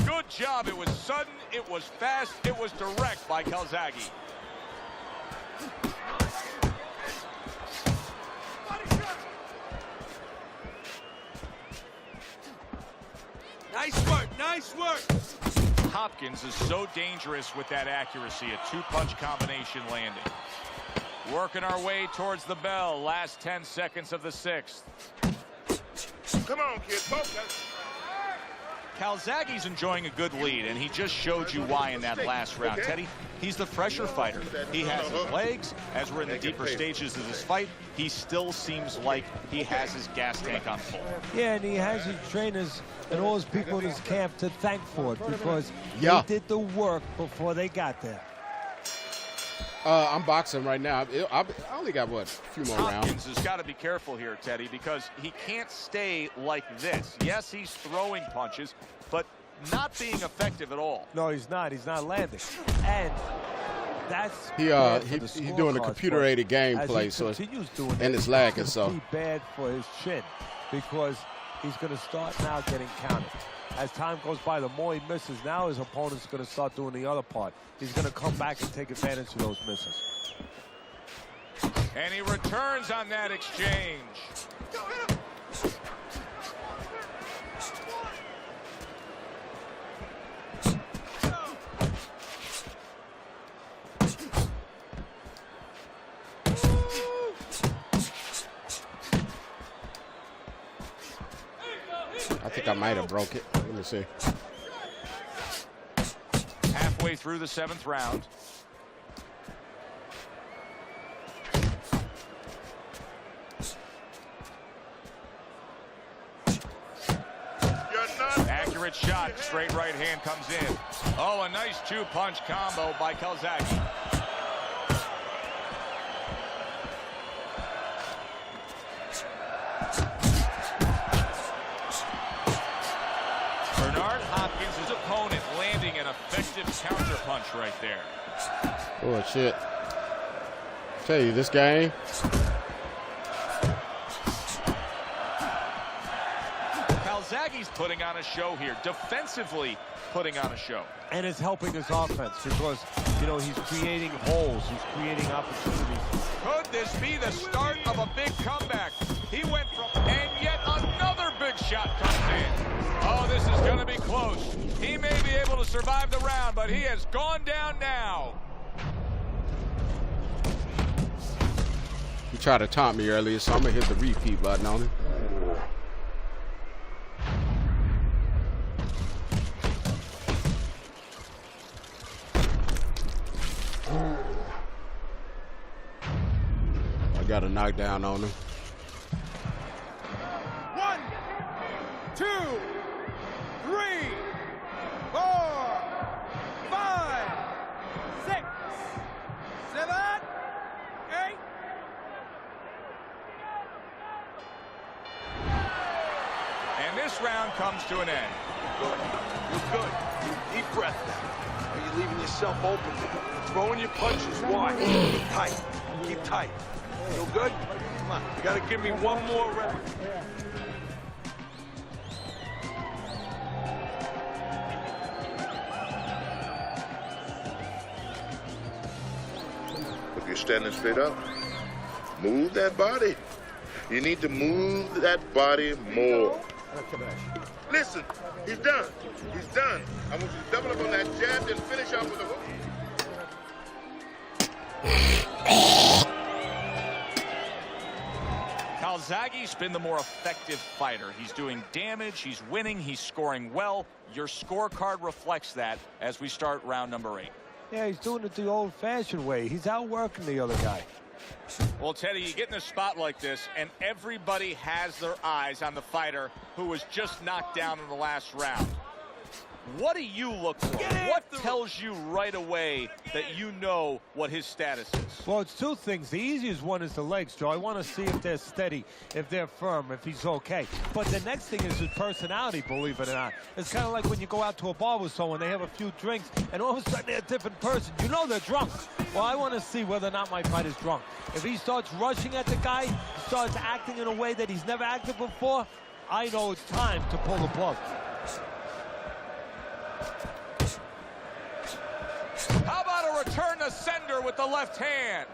Good job. It was sudden, it was fast, it was direct by Calzaghe. Nice work, nice work. Hopkins is so dangerous with that accuracy, a two-punch combination landing. Working our way towards the bell. Last 10 seconds of the 6th. Come on, kid. Focus. Calzaghe's enjoying a good lead, and he just showed you why in that last round. Teddy, he's the fresher fighter. He has his legs. As we're in the deeper stages of this fight, he still seems like he has his gas tank on full. Yeah, and he has his trainers and all his people in his camp to thank for it, because Yeah. they did the work before they got there. I'm boxing right now. I only got, what, a few more rounds. Hopkins has got to be careful here, Teddy, because he can't stay like this. Yes, he's throwing punches, but not being effective at all. No, he's not. He's not landing. And that's he's doing a computer-aided gameplay, so it's lagging. So be bad for his chin, because he's going to start now getting counted. As time goes by, the more he misses, now his opponent's going to start doing the other part. He's going to come back and take advantage of those misses. And he returns on that exchange. I think I might have broke it. Let me see. Halfway through the 7th round. Accurate shot. Straight right hand comes in. Oh, a nice 2-punch combo by Calzaghe. Hopkins' opponent landing an effective counter punch right there. Oh shit! Tell you, this game. Calzaghe's putting on a show here, defensively putting on a show, and it's helping his offense, because you know he's creating holes, he's creating opportunities. Could this be the start of a big comeback? He went from, and yet another big shot comes in. Oh, this is going to be close. He may be able to survive the round, but he has gone down now. He tried to taunt me earlier, so I'm going to hit the repeat button on him. I got a knockdown on him. 1, 2, 3, 4, 5, 6, 7, 8. And this round comes to an end. You're good. Deep breath now. Are you leaving yourself open? Throwing your punches wide. Keep tight. Keep tight. Feel good? Come on. You got to give me one more round. If you're standing straight up, move that body. You need to move that body more. Listen, he's done. He's done. I want you to double up on that jab, then finish off with a hook. Calzaghe's been the more effective fighter. He's doing damage, he's winning, he's scoring well. Your scorecard reflects that as we start round number 8. Yeah, he's doing it the old-fashioned way. He's outworking the other guy. Well, Teddy, you get in a spot like this, and everybody has their eyes on the fighter who was just knocked down in the last round. What do you look for? What tells you right away that you know what his status is? Well, it's two things. The easiest one is the legs, Joe. I want to see if they're steady, if they're firm, if he's okay. But the next thing is his personality, believe it or not. It's kind of like when you go out to a bar with someone, they have a few drinks, and all of a sudden they're a different person. You know they're drunk. Well, I want to see whether or not my fighter's drunk. If he starts rushing at the guy, starts acting in a way that he's never acted before, I know it's time to pull the plug. How about a return to sender with the left hand?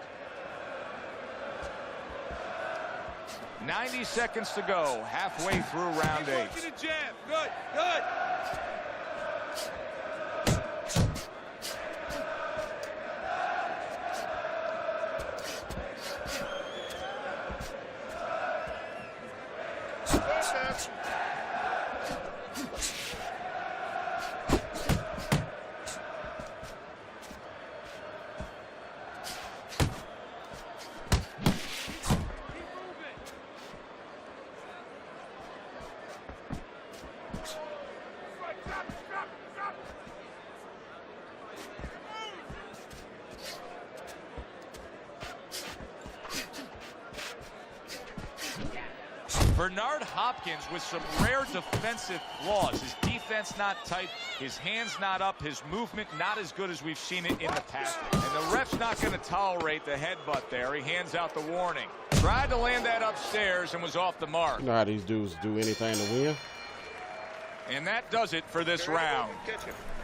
90 seconds to go, halfway through round 8. Working the jab. Good, good. Bernard Hopkins with some rare defensive flaws. His defense not tight, his hands not up, his movement not as good as we've seen it in the past. And the ref's not going to tolerate the headbutt there. He hands out the warning. Tried to land that upstairs and was off the mark. You know how these dudes do anything to win. And that does it for this round.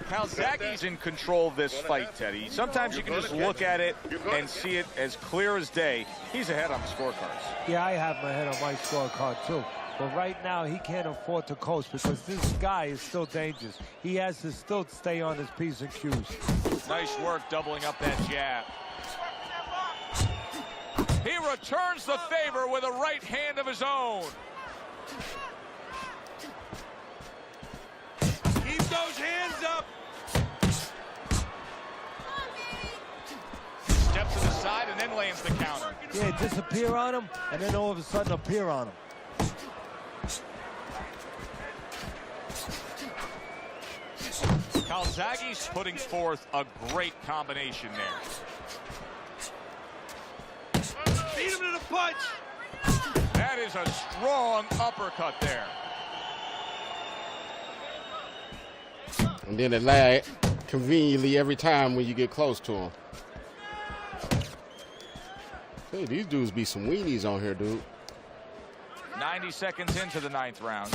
Calzaghe's in control of this fight, Teddy. Sometimes you can just look at it and see it as clear as day. He's ahead on the scorecards. Yeah, I have my head on my scorecard too. But right now, he can't afford to coast because this guy is still dangerous. He has to still stay on his P's and Q's. Nice work doubling up that jab. He returns the favor with a right hand of his own. Keep those hands up. Step to the side and then lands the counter. Yeah, disappear on him and then all of a sudden appear on him. Calzaghe's putting forth a great combination there. Beat him to the punch. That is a strong uppercut there. And then it lag conveniently every time when you get close to him. Hey, these dudes be some weenies on here, dude. 90 seconds into the 9th round.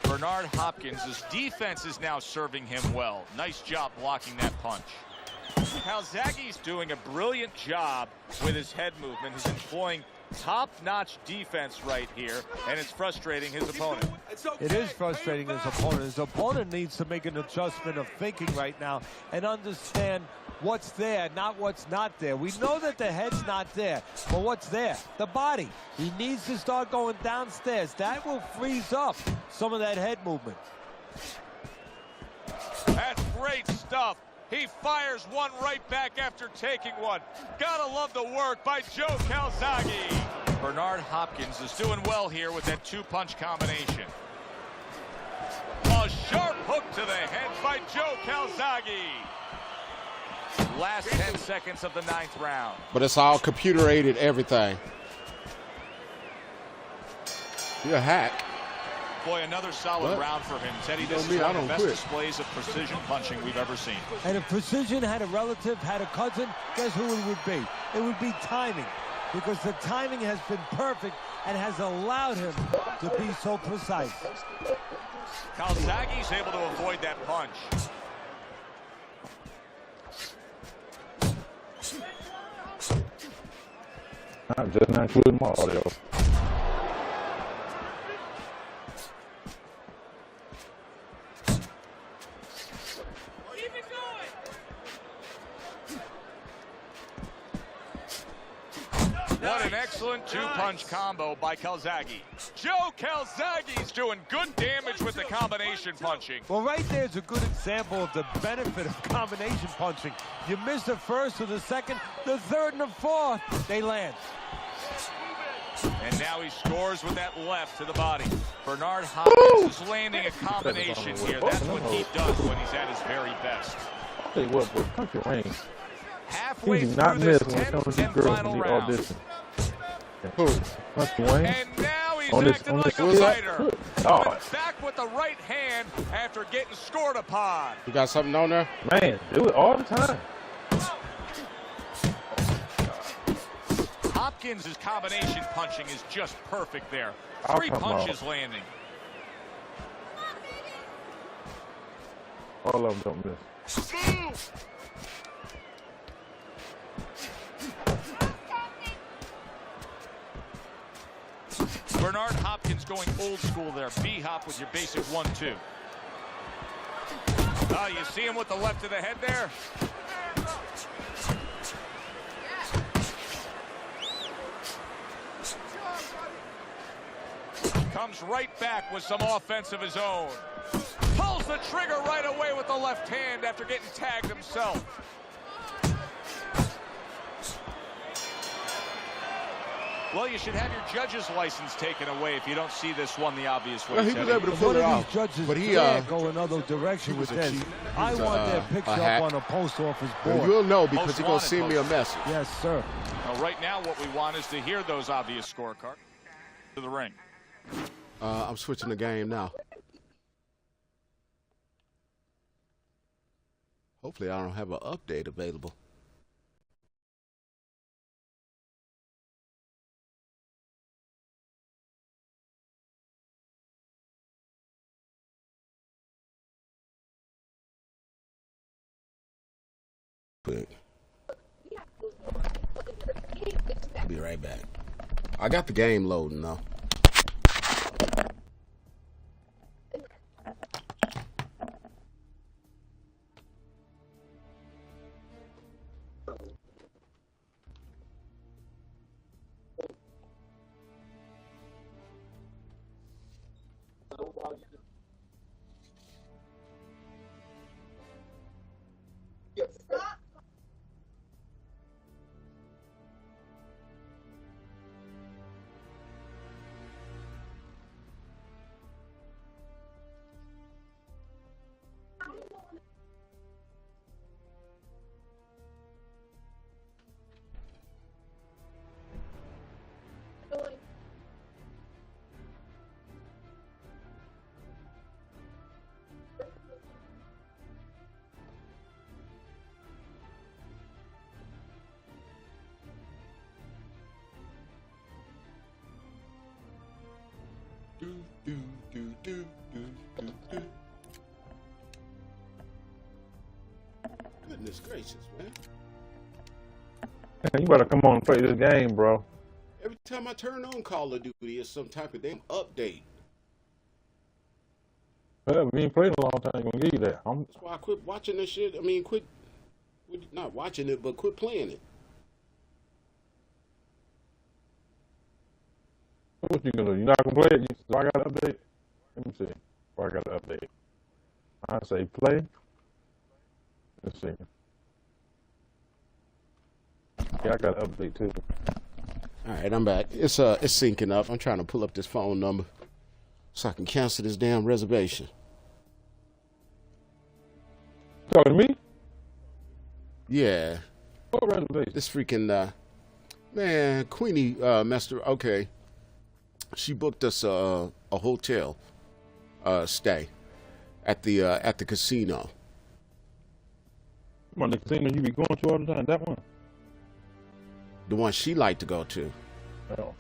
Bernard Hopkins' defense is now serving him well. Nice job blocking that punch. Calzaghe's doing a brilliant job with his head movement. He's employing top-notch defense right here, and it's frustrating his opponent. It is frustrating his opponent. His opponent needs to make an adjustment of thinking right now and understand what's there, not what's not there. We know that the head's not there, but what's there? The body. He needs to start going downstairs. That will freeze up some of that head movement. That's great stuff. He fires one right back after taking one. Gotta love the work by Joe Calzaghe. Bernard Hopkins is doing well here with that two-punch combination. A sharp hook to the head by Joe Calzaghe. Last 10 seconds of the 9th round. But it's all computer-aided everything. You're a hack. Boy, another solid round for him. Teddy, this is one of the best displays of precision punching we've ever seen. And if precision had a relative, had a cousin, guess who it would be? It would be timing. Because the timing has been perfect and has allowed him to be so precise. Calzaghe's able to avoid that punch. I'm just not including my audio. What an excellent two-punch combo by Calzaghe. Joe Calzaghe's doing good damage with the combination punching. Well, right there's a good example of the benefit of combination punching. You miss the first or the second, the third and the fourth, they land. And now he scores with that left to the body. Bernard Hopkins is landing a combination here. That's what he does when he's at his very best. I'll tell you what, boy, country range. Halfway He do through not this miss when it 10th comes to and girls final in the round. audition. Country Wayne. And now he's On this- acting on like this- a fighter. Good God. But back with the right hand after getting scored upon. You got something on there? Man, do it all the time. Hopkins' combination punching is just perfect there. I'll 3 come punches out. landing. All of them don't miss. Bernard Hopkins going old school there. B-hop with your basic 1-2. Oh, you see him with the left to the head there? Comes right back with some offense of his own. Pulls the trigger right away with the left hand after getting tagged himself. Well, you should have your judge's license taken away if you don't see this one the obvious way. Well, he was able to pull it off, judges but he go another direction with this. I want their picture up on a post office board. Well, you'll know because he's gonna send me a message. Yes, sir. Now, right now, what we want is to hear those obvious scorecards to the ring. I'm switching the game now. Hopefully, I don't have an update available. Quick. I'll be right back. I got the game loading though. Goodness gracious, man. You better come on and play this game, bro. Every time I turn on Call of Duty, it's some type of damn update. Well, we ain't played in a long time. I'm gonna give you that. That's why I quit watching this shit. I mean, quit not watching it, but quit playing it. What you gonna do? You not gonna play it? So I got to update. Let me see. Or I got to update. I say play. Let's see. Yeah, I got to update too. All right, I'm back. It's syncing up. I'm trying to pull up this phone number so I can cancel this damn reservation. Talking to me? Yeah. What reservation? This freaking man, Queenie messed her. Okay, she booked us a hotel stay at the casino. Come on, the casino you be going to all the time. That one. The one she liked to go to. Oh.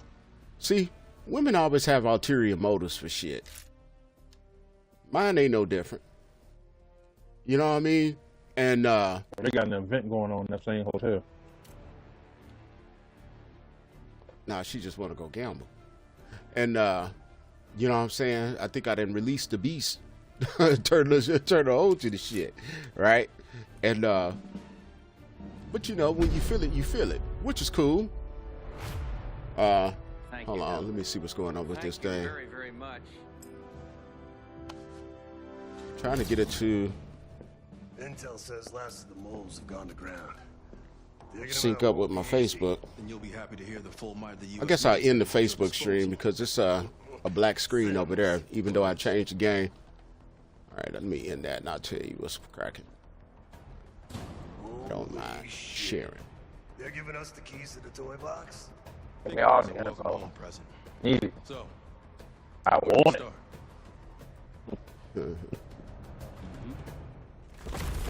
See, women always have ulterior motives for shit. Mine ain't no different. You know what I mean? And they got an event going on in that same hotel. Nah, she just want to go gamble. And you know what I'm saying? I think I didn't release the beast. turn the old to the shit, right? And but you know, when you feel it, which is cool. Hold on, let me see what's going on with this thing. Very, very much. Trying to get it to Intel says last of the moles have gone to ground. Sync up with my Facebook. And you'll be happy to hear the full might of the US. I guess I'll end the Facebook stream because it's a black screen over there, even though I changed the game. All right, let me end that and I'll tell you what's cracking. Don't mind sharing. They're giving us the keys to the toy box. They all need to go. Need it. So, I want it.